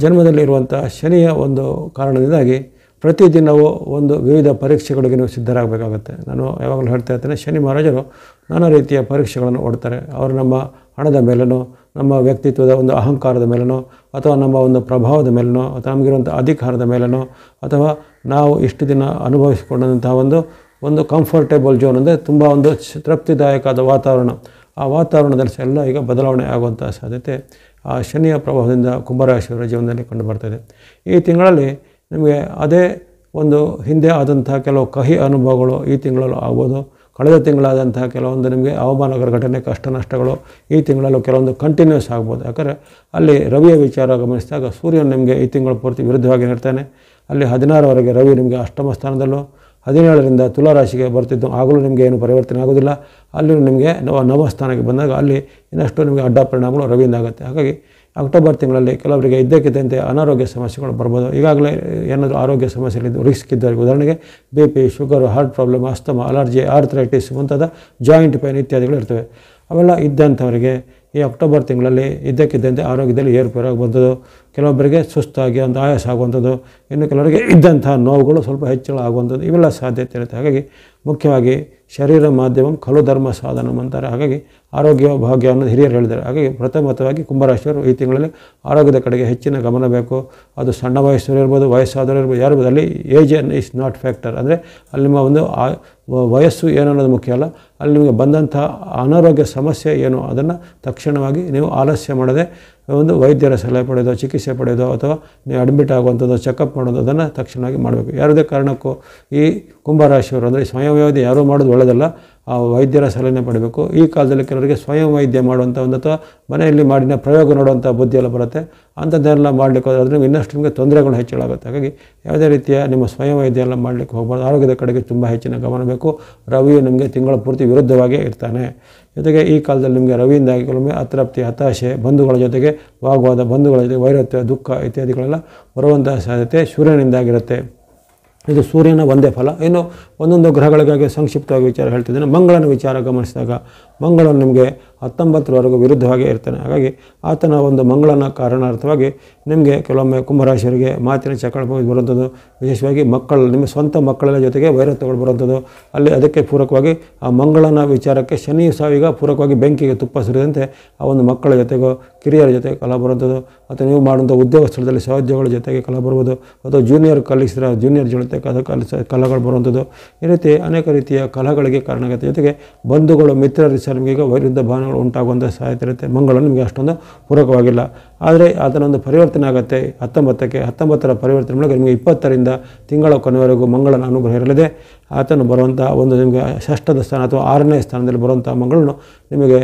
ಜನ್ಮದಲ್ಲಿರುವಂಥ ಶನಿಯ ಒಂದು ಕಾರಣದಿಂದಾಗಿ ಪ್ರತಿದಿನವೂ ಒಂದು ವಿವಿಧ ಪರೀಕ್ಷೆಗಳಿಗೆ ನೀವು ಸಿದ್ಧರಾಗಬೇಕಾಗುತ್ತೆ. ನಾನು ಯಾವಾಗಲೂ ಹೇಳ್ತಾ ಇರ್ತೇನೆ, ಶನಿ ಮಹಾರಾಜರು ನಾನಾ ರೀತಿಯ ಪರೀಕ್ಷೆಗಳನ್ನು ಓಡ್ತಾರೆ. ಅವರು ನಮ್ಮ ಹಣದ ಮೇಲೂ, ನಮ್ಮ ವ್ಯಕ್ತಿತ್ವದ ಒಂದು ಅಹಂಕಾರದ ಮೇಲೂ, ಅಥವಾ ನಮ್ಮ ಒಂದು ಪ್ರಭಾವದ ಮೇಲೂ, ಅಥವಾ ನಮಗಿರುವಂಥ ಅಧಿಕಾರದ ಮೇಲೂ, ಅಥವಾ ನಾವು ಇಷ್ಟು ದಿನ ಅನುಭವಿಸಿಕೊಂಡಂತಹ ಒಂದು ಕಂಫರ್ಟೇಬಲ್ ಝೋನ್ ಅಂದರೆ ತುಂಬ ಒಂದು ತೃಪ್ತಿದಾಯಕವಾದ ವಾತಾವರಣ, ಆ ವಾತಾವರಣದಲ್ಲಿ ಎಲ್ಲ ಈಗ ಬದಲಾವಣೆ ಆಗುವಂಥ ಸಾಧ್ಯತೆ ಆ ಶನಿಯ ಪ್ರಭಾವದಿಂದ ಕುಂಭರಾಶಿಯವರ ಜೀವನದಲ್ಲಿ ಕಂಡು ಬರ್ತಾಯಿದೆ. ಈ ತಿಂಗಳಲ್ಲಿ ನಿಮಗೆ ಅದೇ ಒಂದು ಹಿಂದೆ ಆದಂತಹ ಕೆಲವು ಕಹಿ ಅನುಭವಗಳು ಈ ತಿಂಗಳಲ್ಲೂ ಆಗ್ಬೋದು. ಕಳೆದ ತಿಂಗಳಾದಂತಹ ಕೆಲವೊಂದು ನಿಮಗೆ ಅವಮಾನಕರ ಘಟನೆ, ಕಷ್ಟ ನಷ್ಟಗಳು ಈ ತಿಂಗಳಲ್ಲೂ ಕೆಲವೊಂದು ಕಂಟಿನ್ಯೂಸ್ ಆಗ್ಬೋದು. ಯಾಕಂದರೆ ಅಲ್ಲಿ ರವಿಯ ವಿಚಾರ ಗಮನಿಸಿದಾಗ ಸೂರ್ಯನು ನಿಮಗೆ ಈ ತಿಂಗಳು ಪೂರ್ತಿ ವಿರುದ್ಧವಾಗಿ ಇರ್ತಾನೆ. ಅಲ್ಲಿ 16ರವರೆಗೆ ರವಿ ನಿಮಗೆ ಅಷ್ಟಮ ಸ್ಥಾನದಲ್ಲೂ, 17ರಿಂದ ತುಲಾರಾಶಿಗೆ ಬರ್ತಿದ್ದು ಆಗಲೂ ನಿಮಗೆ ಏನು ಪರಿವರ್ತನೆ ಆಗೋದಿಲ್ಲ. ಅಲ್ಲಿ ನಿಮಗೆ ನವಸ್ಥಾನಕ್ಕೆ ಬಂದಾಗ ಅಲ್ಲಿ ಇನ್ನಷ್ಟು ನಿಮಗೆ ಅಡ್ಡ ಪರಿಣಾಮಗಳು ರವಿಯಿಂದ ಆಗುತ್ತೆ. ಹಾಗಾಗಿ ಅಕ್ಟೋಬರ್ ತಿಂಗಳಲ್ಲಿ ಕೆಲವರಿಗೆ ಇದ್ದಕ್ಕಿದ್ದಂತೆ ಅನಾರೋಗ್ಯ ಸಮಸ್ಯೆಗಳು ಬರ್ಬೋದು. ಈಗಾಗಲೇ ಏನಾದರೂ ಆರೋಗ್ಯ ಸಮಸ್ಯೆಗಳಿದ್ದು ರಿಸ್ಕ್ ಇದ್ದವರಿಗೆ, ಉದಾಹರಣೆಗೆ BP, sugar, heart problem, asthma, allergy, arthritis ಮುಂತಾದ ಜಾಯಿಂಟ್ ಪೇನ್ ಇತ್ಯಾದಿಗಳು ಇರ್ತವೆ. ಅವೆಲ್ಲ ಇದ್ದಂಥವರಿಗೆ ಈ ಅಕ್ಟೋಬರ್ ತಿಂಗಳಲ್ಲಿ ಇದ್ದಕ್ಕಿದ್ದಂತೆ ಆರೋಗ್ಯದಲ್ಲಿ ಏರುಪೇರಾಗುವಂಥದ್ದು, ಕೆಲವೊಬ್ಬರಿಗೆ ಸುಸ್ತಾಗಿ ಒಂದು ಆಯಾಸ ಆಗುವಂಥದ್ದು, ಇನ್ನು ಕೆಲವರಿಗೆ ಇದ್ದಂಥ ನೋವುಗಳು ಸ್ವಲ್ಪ ಹೆಚ್ಚಳ ಆಗುವಂಥದ್ದು, ಇವೆಲ್ಲ ಸಾಧ್ಯತೆ ಇರುತ್ತೆ. ಹಾಗಾಗಿ ಮುಖ್ಯವಾಗಿ ಶರೀರ ಮಾಧ್ಯಮಂ ಖಲು ಧರ್ಮ ಸಾಧನಂ ಅಂತಾರೆ. ಹಾಗಾಗಿ ಆರೋಗ್ಯ ಭಾಗ್ಯ ಅನ್ನೋದು ಹಿರಿಯರು ಹೇಳಿದ್ದಾರೆ. ಹಾಗಾಗಿ ಪ್ರಥಮತವಾಗಿ ಕುಂಭರಾಶಿಯವರು ಈ ತಿಂಗಳಲ್ಲಿ ಆರೋಗ್ಯದ ಕಡೆಗೆ ಹೆಚ್ಚಿನ ಗಮನ ಬೇಕು. ಅದು ಸಣ್ಣ ವಯಸ್ಸರು ಇರ್ಬೋದು, ವಯಸ್ಸಾದವರು ಇರ್ಬೋದು, ಯಾರು ಅಲ್ಲಿ ಏಜ್ ಈಸ್ ನಾಟ್ ಫ್ಯಾಕ್ಟರ್. ಅಂದರೆ ಅಲ್ಲಿ ನಿಮ್ಮ ಒಂದು ವಯಸ್ಸು ಏನು ಅನ್ನೋದು ಮುಖ್ಯ ಅಲ್ಲ. ಅಲ್ಲಿ ನಿಮಗೆ ಬಂದಂಥ ಅನಾರೋಗ್ಯ ಸಮಸ್ಯೆ ಏನು ಅದನ್ನು ತಕ್ಷಣವಾಗಿ ನೀವು ಆಲಸ್ಯ ಮಾಡದೆ ಒಂದು ವೈದ್ಯರ ಸಲಹೆ ಪಡೆಯೋದು, ಚಿಕಿತ್ಸೆ ಪಡೆಯೋದು, ಅಥವಾ ನೀವು ಅಡ್ಮಿಟ್ ಆಗುವಂಥದ್ದು, ಚೆಕಪ್ ಮಾಡೋದು, ಅದನ್ನು ತಕ್ಷಣವಾಗಿ ಮಾಡಬೇಕು. ಯಾವುದೇ ಕಾರಣಕ್ಕೂ ಈ ಕುಂಭರಾಶಿಯವರು ಅಂದರೆ ಸ್ವಯಂ ವೈದ್ಯ ಯಾರೂ ಮಾಡೋದು ಒಳ್ಳೆಯದಲ್ಲ, ಆ ವೈದ್ಯರ ಸಲಹೆ ಪಡಬೇಕು. ಈ ಕಾಲದಲ್ಲಿ ಕೆಲವರಿಗೆ ಸ್ವಯಂ ವೈದ್ಯ ಮಾಡುವಂಥ ಒಂದು ಅಥವಾ ಮನೆಯಲ್ಲಿ ಮಾಡಿನ ಪ್ರಯೋಗ ನೋಡುವಂಥ ಬುದ್ಧಿಯೆಲ್ಲ ಬರುತ್ತೆ. ಅಂಥದ್ದೆಲ್ಲ ಮಾಡಲಿಕ್ಕೆ ಹೋದರೆ ಇನ್ನಷ್ಟು ನಿಮಗೆ ತೊಂದರೆಗಳು ಹೆಚ್ಚಳಾಗುತ್ತೆ. ಹಾಗಾಗಿ ಯಾವುದೇ ರೀತಿಯ ನಿಮ್ಮ ಸ್ವಯಂ ವೈದ್ಯ ಎಲ್ಲ ಮಾಡಲಿಕ್ಕೆ ಹೋಗಬಾರ್ದು. ಆರೋಗ್ಯದ ಕಡೆಗೆ ತುಂಬ ಹೆಚ್ಚಿನ ಗಮನ ಬೇಕು. ರವಿಯು ನಿಮಗೆ ತಿಂಗಳ ಪೂರ್ತಿ ವಿರುದ್ಧವಾಗಿಯೇ ಇರ್ತಾನೆ. ಜೊತೆಗೆ ಈ ಕಾಲದಲ್ಲಿ ನಿಮಗೆ ರವಿಯಿಂದಾಗಿ ಕೆಲವೊಮ್ಮೆ ಅತೃಪ್ತಿ, ಹತಾಶೆ, ಬಂಧುಗಳ ಜೊತೆಗೆ ವಾಗ್ವಾದ, ಬಂಧುಗಳ ಜೊತೆಗೆ ವೈರತ್ವ, ದುಃಖ ಇತ್ಯಾದಿಗಳೆಲ್ಲ ಬರುವಂತಹ ಸಾಧ್ಯತೆ ಸೂರ್ಯನಿಂದಾಗಿರುತ್ತೆ. ಇದು ಸೂರ್ಯನ ಒಂದೇ ಫಲ. ಇನ್ನು ಒಂದೊಂದು ಗ್ರಹಗಳಿಗಾಗಿ ಸಂಕ್ಷಿಪ್ತವಾಗಿ ವಿಚಾರ ಹೇಳ್ತಿದ್ದೇನೆ. ಮಂಗಳನ ವಿಚಾರ ಗಮನಿಸಿದಾಗ ಮಂಗಳನು ನಿಮಗೆ 19ರವರೆಗೂ ವಿರುದ್ಧವಾಗಿ ಇರ್ತಾನೆ. ಹಾಗಾಗಿ ಆತನ ಒಂದು ಮಂಗಳನ ಕಾರಣಾರ್ಥವಾಗಿ ನಿಮಗೆ ಕೆಲವೊಮ್ಮೆ ಕುಂಭರಾಶಿಯವರಿಗೆ ಮಾತಿನ ಚಕಳ ಬರುವಂಥದ್ದು, ವಿಶೇಷವಾಗಿ ಮಕ್ಕಳು, ನಿಮ್ಮ ಸ್ವಂತ ಮಕ್ಕಳ ಜೊತೆಗೆ ವೈರತ್ವಗಳು ಬರುವಂಥದ್ದು. ಅಲ್ಲಿ ಅದಕ್ಕೆ ಪೂರಕವಾಗಿ ಆ ಮಂಗಳನ ವಿಚಾರಕ್ಕೆ ಶನಿ ಸಹ ಈಗ ಪೂರಕವಾಗಿ ಬೆಂಕಿಗೆ ತುಪ್ಪ ಸುರಿದಂತೆ ಆ ಒಂದು ಮಕ್ಕಳ ಜೊತೆಗೋ ಕಿರಿಯರ ಜೊತೆಗೆ ಕಲಹ ಬರುವಂಥದ್ದು, ಅಥವಾ ನೀವು ಮಾಡುವಂಥ ಉದ್ಯೋಗ ಸ್ಥಳದಲ್ಲಿ ಸಹೋದ್ಯೋಗಗಳ ಜೊತೆಗೆ ಕಲಹ ಬರ್ಬೋದು, ಅಥವಾ ಜೂನಿಯರ್ ಕಲೀಗ್ಸ್ ಜೂನಿಯರ್ ಜೊತೆ ಕಲಹಗಳು ಬರುವಂಥದ್ದು. ಈ ರೀತಿ ಅನೇಕ ರೀತಿಯ ಕಲಹಗಳಿಗೆ ಕಾರಣ ಆಗುತ್ತೆ. ಜೊತೆಗೆ ಬಂಧುಗಳು, ಮಿತ್ರರು ಸಹ ನಿಮಗೆ ಈಗ ವಿರುದ್ಧ ಭಾವನೆಗಳು ಉಂಟಾಗುವಂಥ ಸಾಧ್ಯತೆ ಇರುತ್ತೆ. ಮಂಗಳ ನಿಮಗೆ ಅಷ್ಟೊಂದು ಪೂರಕವಾಗಿಲ್ಲ. ಆದರೆ ಅದನ್ನೊಂದು ಪರಿವರ್ತನೆ ಆಗುತ್ತೆ 19ರ ಪರಿವರ್ತನೆ ಮೂಲಕ ನಿಮಗೆ 20ರಿಂದ ತಿಂಗಳ ಕೊನೆವರೆಗೂ ಮಂಗಳನ ಅನುಗ್ರಹ ಇರಲಿದೆ. ಆತನು ಬರುವಂಥ ಒಂದು ನಿಮಗೆ ಷಷ್ಠದ ಸ್ಥಾನ ಅಥವಾ 6ನೇ ಸ್ಥಾನದಲ್ಲಿ ಬರುವಂಥ ಮಂಗಳನು ನಿಮಗೆ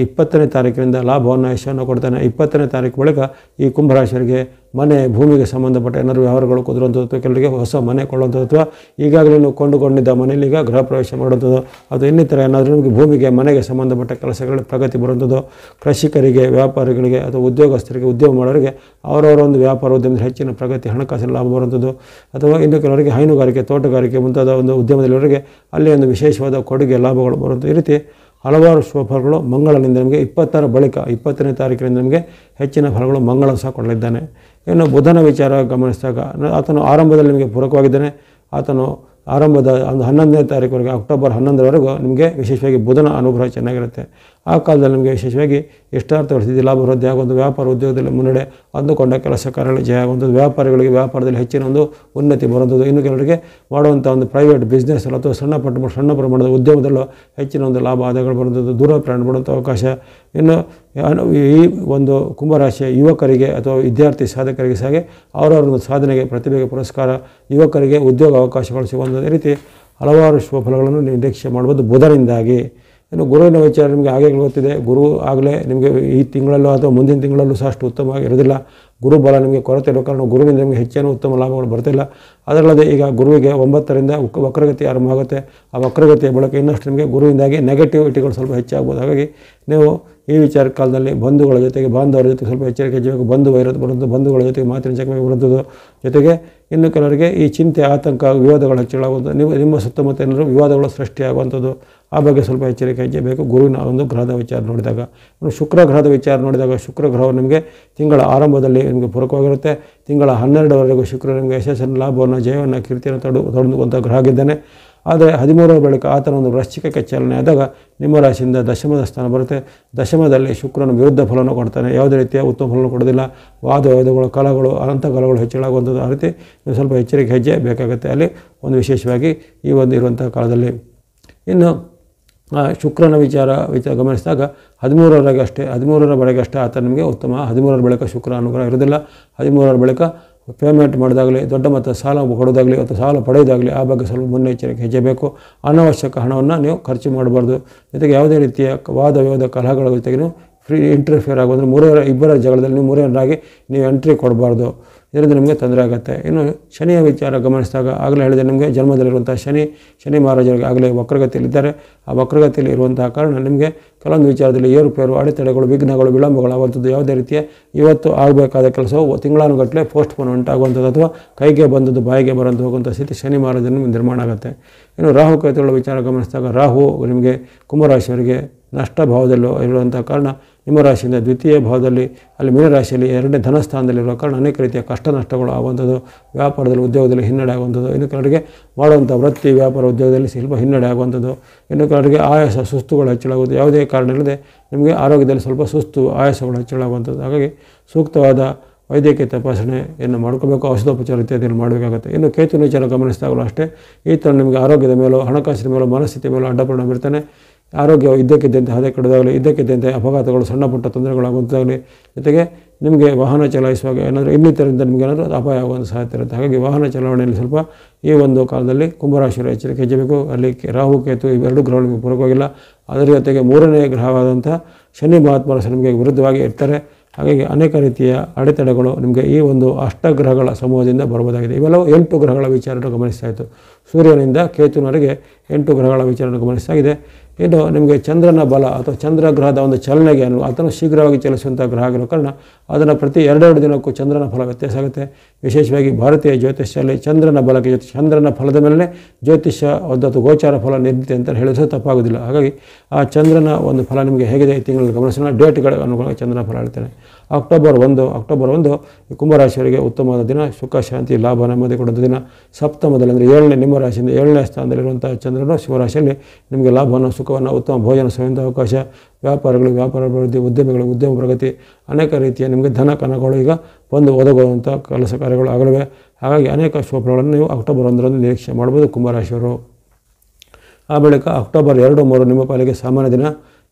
20ನೇ ತಾರೀಕಿನಿಂದ ಲಾಭವನ್ನು, ಯಶವನ್ನು ಕೊಡ್ತಾನೆ. 20ನೇ ತಾರೀಕು ಬಳಿಕ ಈ ಕುಂಭರಾಶಿಯವರಿಗೆ ಮನೆ ಭೂಮಿಗೆ ಸಂಬಂಧಪಟ್ಟ ಏನಾದರೂ ವ್ಯವಹಾರಗಳು ಕುದುರುವಂಥದ್ದು, ಕೆಲವರಿಗೆ ಹೊಸ ಮನೆ ಕೊಳ್ಳುವಂಥದ್ದು, ಅಥವಾ ಈಗಾಗಲೇ ನೀವು ಕೊಂಡುಕೊಂಡಿದ್ದ ಮನೆಯಲ್ಲಿ ಈಗ ಗೃಹ ಪ್ರವೇಶ ಮಾಡುವಂಥದ್ದು, ಅದು ಇನ್ನಿತರ ಏನಾದರೂ ನಿಮಗೆ ಭೂಮಿಗೆ ಮನೆಗೆ ಸಂಬಂಧಪಟ್ಟ ಕೆಲಸಗಳಲ್ಲಿ ಪ್ರಗತಿ ಬರುವಂಥದ್ದು, ಕೃಷಿಕರಿಗೆ, ವ್ಯಾಪಾರಿಗಳಿಗೆ ಅಥವಾ ಉದ್ಯೋಗಸ್ಥರಿಗೆ, ಉದ್ಯೋಗ ಮಾಡೋರಿಗೆ ಅವರವರ ಒಂದು ವ್ಯಾಪಾರ ಉದ್ಯಮದಲ್ಲಿ ಹೆಚ್ಚಿನ ಪ್ರಗತಿ, ಹಣಕಾಸಿನ ಲಾಭ ಬರುವಂಥದ್ದು, ಅಥವಾ ಇನ್ನು ಕೆಲವರಿಗೆ ಹೈನುಗಾರಿಕೆ, ತೋಟಗಾರಿಕೆ ಮುಂತಾದ ಒಂದು ಉದ್ಯಮದಲ್ಲಿವರಿಗೆ ಅಲ್ಲಿ ಒಂದು ವಿಶೇಷವಾದ ಕೊಡುಗೆ ಲಾಭಗಳು ಬರುವಂಥದ್ದು. ಈ ರೀತಿ ಹಲವಾರು ಶುಭಫಲಗಳು ಮಂಗಳನಿಂದ ನಮಗೆ 20ರ ಬಳಿಕ 20ನೇ ತಾರೀಕಿನಿಂದ ನಮಗೆ ಹೆಚ್ಚಿನ ಫಲಗಳು ಮಂಗಳ ಸಹ ಕೊಡಲಿದ್ದಾನೆ. ಇನ್ನು ಬುಧನ ವಿಚಾರ ಗಮನಿಸಿದಾಗ ಆತನು ಆರಂಭದಲ್ಲಿ ನಿಮಗೆ ಪೂರಕವಾಗಿದ್ದಾನೆ. ಆತನು ಆರಂಭದ ಒಂದು 11ನೇ ತಾರೀಕುವರೆಗೆ, ಅಕ್ಟೋಬರ್ 11ರವರೆಗೂ ನಿಮಗೆ ವಿಶೇಷವಾಗಿ ಬುಧನ ಅನುಗ್ರಹ ಚೆನ್ನಾಗಿರುತ್ತೆ. ಆ ಕಾಲದಲ್ಲಿ ನಿಮಗೆ ವಿಶೇಷವಾಗಿ ಇಷ್ಟಾರ್ಥಗಳ ಸ್ಥಿತಿ, ಲಾಭ ವೃದ್ಧಿ ಆಗುವಂಥ, ವ್ಯಾಪಾರ ಉದ್ಯೋಗದಲ್ಲಿ ಮುನ್ನಡೆ, ಅಂದುಕೊಂಡ ಕೆಲಸ ಕಾರ್ಯಗಳಲ್ಲಿ ಜಯ ಆಗುವಂಥದ್ದು, ವ್ಯಾಪಾರಿಗಳಿಗೆ ವ್ಯಾಪಾರದಲ್ಲಿ ಹೆಚ್ಚಿನ ಒಂದು ಉನ್ನತಿ ಬರುವಂಥದ್ದು, ಇನ್ನು ಕೆಲವರಿಗೆ ಮಾಡುವಂಥ ಒಂದು ಪ್ರೈವೇಟ್ ಬಿಸ್ನೆಸ್ ಅಥವಾ ಸಣ್ಣ ಪ್ರಮಾಣದ ಉದ್ಯಮದಲ್ಲೂ ಹೆಚ್ಚಿನ ಒಂದು ಲಾಭ ಆದಾಯಗಳು ಬರುವಂಥದ್ದು, ದೂರ ಪ್ರಯಾಣ ಮಾಡುವಂಥ ಅವಕಾಶ. ಇನ್ನು ಈ ಒಂದು ಕುಂಭರಾಶಿಯ ಯುವಕರಿಗೆ ಅಥವಾ ವಿದ್ಯಾರ್ಥಿ ಸಾಧಕರಿಗೆ ಸಹ ಅವರವರ ಒಂದು ಸಾಧನೆಗೆ, ಪ್ರತಿಭೆಗೆ ಪುರಸ್ಕಾರ, ಯುವಕರಿಗೆ ಉದ್ಯೋಗ ಅವಕಾಶಗಳು ಸಿಗುವಂಥದ್ದು. ಈ ರೀತಿ ಹಲವಾರು ಶುಭ ಫಲಗಳನ್ನು ನಿರೀಕ್ಷೆ ಮಾಡ್ಬೋದು ಬುಧನಿಂದಾಗಿ. ಇನ್ನು ಗುರುವಿನ ವಿಚಾರ ನಿಮಗೆ ಹಾಗೆ ಗೊತ್ತಿದೆ. ಗುರು ಆಗಲೇ ನಿಮಗೆ ಈ ತಿಂಗಳಲ್ಲೂ ಅಥವಾ ಮುಂದಿನ ತಿಂಗಳಲ್ಲೂ ಸಹ ಅಷ್ಟು ಉತ್ತಮವಾಗಿ ಇರೋದಿಲ್ಲ. ಗುರುಬಲ ನಿಮಗೆ ಕೊರತೆ ಇರೋ ಕಾರಣ ಗುರುವಿನಿಂದ ನಿಮಗೆ ಹೆಚ್ಚಿನ ಉತ್ತಮ ಲಾಭಗಳು ಬರ್ತಿಲ್ಲ. ಅದರಲ್ಲದೆ ಈಗ ಗುರುವಿಗೆ 9ರಿಂದ ವಕ್ರಗತಿ ಆರಂಭ ಆಗುತ್ತೆ. ಆ ವಕ್ರಗತಿಯ ಬಳಕೆ ಇನ್ನಷ್ಟು ನಿಮಗೆ ಗುರುವಿಂದಾಗಿ ನೆಗೆಟಿವಿಟಿಗಳು ಸ್ವಲ್ಪ ಹೆಚ್ಚಾಗ್ಬೋದು. ಹಾಗಾಗಿ ನೀವು ಈ ವಿಚಾರ ಕಾಲದಲ್ಲಿ ಬಂಧುಗಳ ಜೊತೆಗೆ, ಬಾಂಧವರ ಜೊತೆಗೆ ಸ್ವಲ್ಪ ಎಚ್ಚರಿಕೆ ಹೆಚ್ಚಬೇಕು. ಬಂಧು ವೈರತೆ ಬರುವಂಥದ್ದು, ಬಂಧುಗಳ ಜೊತೆಗೆ ಮಾತಿನ ಚಕಮಕಿ ಬರುವಂಥದ್ದು, ಜೊತೆಗೆ ಇನ್ನು ಕೆಲವರಿಗೆ ಈ ಚಿಂತೆ, ಆತಂಕ, ವಿವಾದಗಳು ಹೆಚ್ಚಳಾಗುವಂಥದ್ದು, ನಿಮ್ಮ ಸುತ್ತಮುತ್ತ ಏನಾದರೂ ವಿವಾದಗಳು ಸೃಷ್ಟಿಯಾಗುವಂಥದ್ದು, ಆ ಬಗ್ಗೆ ಸ್ವಲ್ಪ ಎಚ್ಚರಿಕೆ ಹೆಚ್ಚಬೇಕು ಗುರುವಿನ ಒಂದು ಗ್ರಹದ ವಿಚಾರ ನೋಡಿದಾಗ. ಇನ್ನು ಶುಕ್ರ ಗ್ರಹದ ವಿಚಾರ ನೋಡಿದಾಗ, ಶುಕ್ರ ಗ್ರಹವು ನಿಮಗೆ ತಿಂಗಳ ಆರಂಭದಲ್ಲಿ ನಿಮಗೆ ಪೂರಕವಾಗಿರುತ್ತೆ. ತಿಂಗಳ 12ರವರೆಗೂ ಶುಕ್ರ ನಿಮಗೆ ಯಶಸ್ಸನ್ನು, ಲಾಭವನ್ನು, ಜಯವನ್ನು, ಕೀರ್ತಿಯನ್ನು ತೊಡಗುವಂಥ ಗ್ರಹ ಆಗಿದ್ದಾನೆ. ಆದರೆ 13ರ ಬಳಿಕ ಆತನ ಒಂದು ವೃಶ್ಚಿಕಕ್ಕೆ ಚಾಲನೆ ಆದಾಗ ನಿಮ್ಮ ರಾಶಿಯಿಂದ ದಶಮದ ಸ್ಥಾನ ಬರುತ್ತೆ. ದಶಮದಲ್ಲಿ ಶುಕ್ರನ ವಿರುದ್ಧ ಫಲವನ್ನು ಕೊಡ್ತಾನೆ. ಯಾವುದೇ ರೀತಿಯ ಉತ್ತಮ ಫಲವನ್ನು ಕೊಡೋದಿಲ್ಲ. ವಾದಗಳು, ಕಲಗಳು, ಅನಂತ ಕಲಗಳು ಹೆಚ್ಚಳಾಗುವಂಥದ್ದು. ಆ ರೀತಿ ನೀವು ಸ್ವಲ್ಪ ಎಚ್ಚರಿಕೆ ಹೆಜ್ಜೆ ಬೇಕಾಗುತ್ತೆ ಅಲ್ಲಿ ಒಂದು ವಿಶೇಷವಾಗಿ ಈ ಒಂದು ಇರುವಂಥ ಕಾಲದಲ್ಲಿ. ಇನ್ನು ಶುಕ್ರನ ವಿಚಾರ ಗಮನಿಸಿದಾಗ 13ರ ಬಳಿಕ ಅಷ್ಟೇ ಆತ ನಿಮಗೆ ಉತ್ತಮ. 13ರ ಬಳಿಕ ಶುಕ್ರ ಅನುಗ್ರಹ ಇರೋದಿಲ್ಲ. 13ರ ಬಳಿಕ ಪೇಮೆಂಟ್ ಮಾಡೋದಾಗಲಿ, ದೊಡ್ಡ ಮೊತ್ತದ ಸಾಲ ಕೊಡೋದಾಗಲಿ ಅಥವಾ ಸಾಲ ಪಡೆಯೋದಾಗಲಿ ಆ ಬಗ್ಗೆ ಸ್ವಲ್ಪ ಮುನ್ನೆಚ್ಚರಿಕೆ ಹೆಜ್ಜೆ ಬೇಕು. ಅನಾವಶ್ಯಕ ಹಣವನ್ನು ನೀವು ಖರ್ಚು ಮಾಡಬಾರ್ದು. ಜೊತೆಗೆ ಯಾವುದೇ ರೀತಿಯ ವಾದ ವಿವಾದ ಕಲಹಗಳ ಜೊತೆಗೆ ನೀವು ಇಂಟರ್ಫಿಯರ್ ಆಗೋದ್ರೆ ಇಬ್ಬರ ಜಗಳದಲ್ಲಿ ನೀವು ಮೂರನೇರಾಗಿ ನೀವು ಎಂಟ್ರಿ ಕೊಡಬಾರ್ದು. ಇದರಿಂದ ನಿಮಗೆ ತೊಂದರೆ ಆಗುತ್ತೆ. ಇನ್ನು ಶನಿಯ ವಿಚಾರ ಗಮನಿಸಿದಾಗ ಆಗಲೇ ಹೇಳಿದೆ ನಿಮಗೆ ಜನ್ಮದಲ್ಲಿರುವಂಥ ಶನಿ ಮಹಾರಾಜರಿಗೆ ಆಗಲೇ ವಕ್ರಗತಿಯಲ್ಲಿದ್ದಾರೆ. ಆ ವಕ್ರಗತಿಯಲ್ಲಿ ಇರುವಂತಹ ಕಾರಣ ನಿಮಗೆ ಕೆಲವೊಂದು ವಿಚಾರದಲ್ಲಿ ಏರುಪೇರು, ಅಡೆತಡೆಗಳು, ವಿಘ್ನಗಳು, ವಿಳಂಬಗಳಾಗುವಂಥದ್ದು, ಯಾವುದೇ ರೀತಿಯ ಇವತ್ತು ಆಗಬೇಕಾದ ಕೆಲಸವು ತಿಂಗಳಾನುಗಟ್ಟಲೆ ಪೋಸ್ಟ್ಪೋನ್ಮೆಂಟ್ ಆಗುವಂಥದ್ದು ಅಥವಾ ಕೈಗೆ ಬಂದದ್ದು ಬಾಯಿಗೆ ಬರಂದು ಹೋಗುವಂಥ ಸ್ಥಿತಿ ಶನಿ ಮಹಾರಾಜನ ನಿರ್ಮಾಣ ಆಗುತ್ತೆ. ಇನ್ನು ರಾಹುಕೇತುಗಳ ವಿಚಾರ ಗಮನಿಸಿದಾಗ ರಾಹು ನಿಮಗೆ ಕುಂಭರಾಶಿಯವರಿಗೆ ನಷ್ಟ ಭಾವದಲ್ಲೂ ಇರುವಂಥ ಕಾರಣ ನಿಮ್ಮ ರಾಶಿಯಿಂದ ದ್ವಿತೀಯ ಭಾವದಲ್ಲಿ ಅಲ್ಲಿ ಮೀನರಾಶಿಯಲ್ಲಿ 2ನೇ ಧನಸ್ಥಾನದಲ್ಲಿರುವ ಕಾರಣ ಅನೇಕ ರೀತಿಯ ಕಷ್ಟ ನಷ್ಟಗಳು ಆಗುವಂಥದ್ದು, ವ್ಯಾಪಾರದಲ್ಲಿ ಉದ್ಯೋಗದಲ್ಲಿ ಹಿನ್ನಡೆ ಆಗುವಂಥದ್ದು, ಇನ್ನು ಕೆಲವರಿಗೆ ಮಾಡುವಂಥ ವೃತ್ತಿ ವ್ಯಾಪಾರ ಉದ್ಯೋಗದಲ್ಲಿ ಸ್ವಲ್ಪ ಹಿನ್ನಡೆ ಆಗುವಂಥದ್ದು, ಇನ್ನು ಕೆಲವರಿಗೆ ಆಯಾಸ ಸುಸ್ತುಗಳು ಹೆಚ್ಚಳಾಗುವುದು, ಯಾವುದೇ ಕಾರಣ ಇಲ್ಲದೆ ನಿಮಗೆ ಆರೋಗ್ಯದಲ್ಲಿ ಸ್ವಲ್ಪ ಸುಸ್ತು ಆಯಾಸಗಳು ಹೆಚ್ಚಳಾಗುವಂಥದ್ದು. ಹಾಗಾಗಿ ಸೂಕ್ತವಾದ ವೈದ್ಯಕೀಯ ತಪಾಸಣೆಯನ್ನು ಮಾಡ್ಕೋಬೇಕು, ಔಷಧೋಪಚಾರ ಇತ್ಯಾದಿಗಳು ಮಾಡಬೇಕಾಗುತ್ತೆ. ಇನ್ನು ಕೇತುವಿನ ವಿಚಾರ ಗಮನಿಸಿದಾಗಲೂ ಅಷ್ಟೇ ಈ ಥರ ನಿಮಗೆ ಆರೋಗ್ಯದ ಮೇಲೂ, ಹಣಕಾಸಿನ ಮೇಲೂ, ಮನಸ್ಥಿತಿಯ ಮೇಲೂ ಅಡ್ಡಪರಿಣಾಮ ಇರ್ತಾನೆ. ಆರೋಗ್ಯ ಇದ್ದಕ್ಕಿದ್ದಂತೆ ಹದೆ ಕೆಡೋದಾಗಲಿ, ಇದ್ದಕ್ಕಿದ್ದಂತೆ ಅಪಘಾತಗಳು, ಸಣ್ಣ ಪುಟ್ಟ ತೊಂದರೆಗಳಾಗುವಂಥದ್ದಾಗಲಿ, ಜೊತೆಗೆ ನಿಮಗೆ ವಾಹನ ಚಲಾಯಿಸುವಾಗ ಏನಾದರೂ ಇನ್ನಿತರಿಂದ ನಿಮಗೆ ಏನಾದರೂ ಅಪಾಯ ಆಗುವಂಥ ಸಾಧ್ಯತೆ ಇರುತ್ತೆ. ಹಾಗಾಗಿ ವಾಹನ ಚಲಾವಣೆಯಲ್ಲಿ ಸ್ವಲ್ಪ ಈ ಒಂದು ಕಾಲದಲ್ಲಿ ಕುಂಭರಾಶಿಯವರು ಎಚ್ಚರಿಕೆ ಹೆಜ್ಜಬೇಕು. ಅಲ್ಲಿ ರಾಹು ಕೇತು ಇವೆರಡು ಗ್ರಹಗಳು ನಿಮಗೆ ಪೂರಕವಾಗಿಲ್ಲ. ಅದರ ಜೊತೆಗೆ 3ನೇ ಗ್ರಹವಾದಂಥ ಶನಿ ಮಹಾತ್ಮರು ನಿಮಗೆ ವಿರುದ್ಧವಾಗಿ ಇರ್ತಾರೆ. ಹಾಗಾಗಿ ಅನೇಕ ರೀತಿಯ ಅಡೆತಡೆಗಳು ನಿಮಗೆ ಈ ಒಂದು ಅಷ್ಟಗ್ರಹಗಳ ಸಮೂಹದಿಂದ ಬರಬಹುದಾಗಿದೆ. ಇವೆಲ್ಲವೂ 8 ಗ್ರಹಗಳ ವಿಚಾರವನ್ನು ಗಮನಿಸ್ತಾಯಿತ್ತು. ಸೂರ್ಯನಿಂದ ಕೇತುವಿನವರೆಗೆ 8 ಗ್ರಹಗಳ ವಿಚಾರವನ್ನು ಗಮನಿಸ್ತಾಗಿದೆ. ಇನ್ನು ನಿಮಗೆ ಚಂದ್ರನ ಬಲ ಅಥವಾ ಚಂದ್ರ ಗ್ರಹದ ಒಂದು ಚಲನೆಗೆ ಆತನು ಶೀಘ್ರವಾಗಿ ಚಲಿಸುವಂಥ ಗ್ರಹ ಆಗಿರೋ ಕಾರಣ ಅದನ್ನು ಪ್ರತಿ 2 ದಿನಕ್ಕೂ ಚಂದ್ರನ ಫಲ ವ್ಯತ್ಯಾಸ ಆಗುತ್ತೆ. ವಿಶೇಷವಾಗಿ ಭಾರತೀಯ ಜ್ಯೋತಿಷ್ಯದಲ್ಲಿ ಚಂದ್ರನ ಬಲಕ್ಕೆ ಚಂದ್ರನ ಫಲದ ಮೇಲೆ ಜ್ಯೋತಿಷ್ಯ ಒಂದು ಗೋಚಾರ ಫಲ ನಿರ್ಮಿತಿ ಅಂತ ಹೇಳಿದ್ರೆ ತಪ್ಪಾಗೋದಿಲ್ಲ. ಹಾಗಾಗಿ ಆ ಚಂದ್ರನ ಒಂದು ಫಲ ನಿಮಗೆ ಹೇಗಿದೆ ಈ ತಿಂಗಳಲ್ಲಿ ಗಮನಿಸೋಣ. ಡೇಟ್ಗಳ ಅನುಗುಣವಾಗಿ ಚಂದ್ರನ ಫಲ ಹೇಳ್ತೇನೆ. ಅಕ್ಟೋಬರ್ 1 ಈ ಕುಂಭರಾಶಿಯವರಿಗೆ ಉತ್ತಮವಾದ ದಿನ. ಸುಖ, ಶಾಂತಿ, ಲಾಭ, ನೆಮ್ಮದಿ ಕೊಡುವಂಥ ದಿನ. ಸಪ್ತಮದಲ್ಲಿ ಅಂದರೆ 7ನೇ ನಿಮ್ಮ ರಾಶಿಯಿಂದ 7ನೇ ಸ್ಥಾನದಲ್ಲಿರುವಂಥ ಚಂದ್ರನು ಶಿವರಾಶಿಯಲ್ಲಿ ನಿಮಗೆ ಲಾಭವನ್ನು, ಸುಖವನ್ನು, ಉತ್ತಮ ಭೋಜನ ಸೇವಿಸುವಂಥ ಅವಕಾಶ, ವ್ಯಾಪಾರಗಳಿಗೆ ವ್ಯಾಪಾರ ಅಭಿವೃದ್ಧಿ, ಉದ್ಯಮಿಗಳಿಗೆ ಉದ್ಯಮ ಪ್ರಗತಿ, ಅನೇಕ ರೀತಿಯ ನಿಮಗೆ ಧನ ಕನಗಳು ಈಗ ಬಂದು ಒದಗುವಂಥ ಕೆಲಸ ಕಾರ್ಯಗಳು ಆಗಲಿವೆ. ಹಾಗಾಗಿ ಅನೇಕ ಶುಭಗಳನ್ನು ನೀವು ಅಕ್ಟೋಬರ್ 1ರಂದು ನಿರೀಕ್ಷೆ ಮಾಡ್ಬೋದು ಕುಂಭರಾಶಿಯವರು. ಆ ಬಳಿಕ ಅಕ್ಟೋಬರ್ 2, 3 ನಿಮ್ಮ ಪಾಲಿಗೆ ಸಾಮಾನ್ಯ ದಿನ.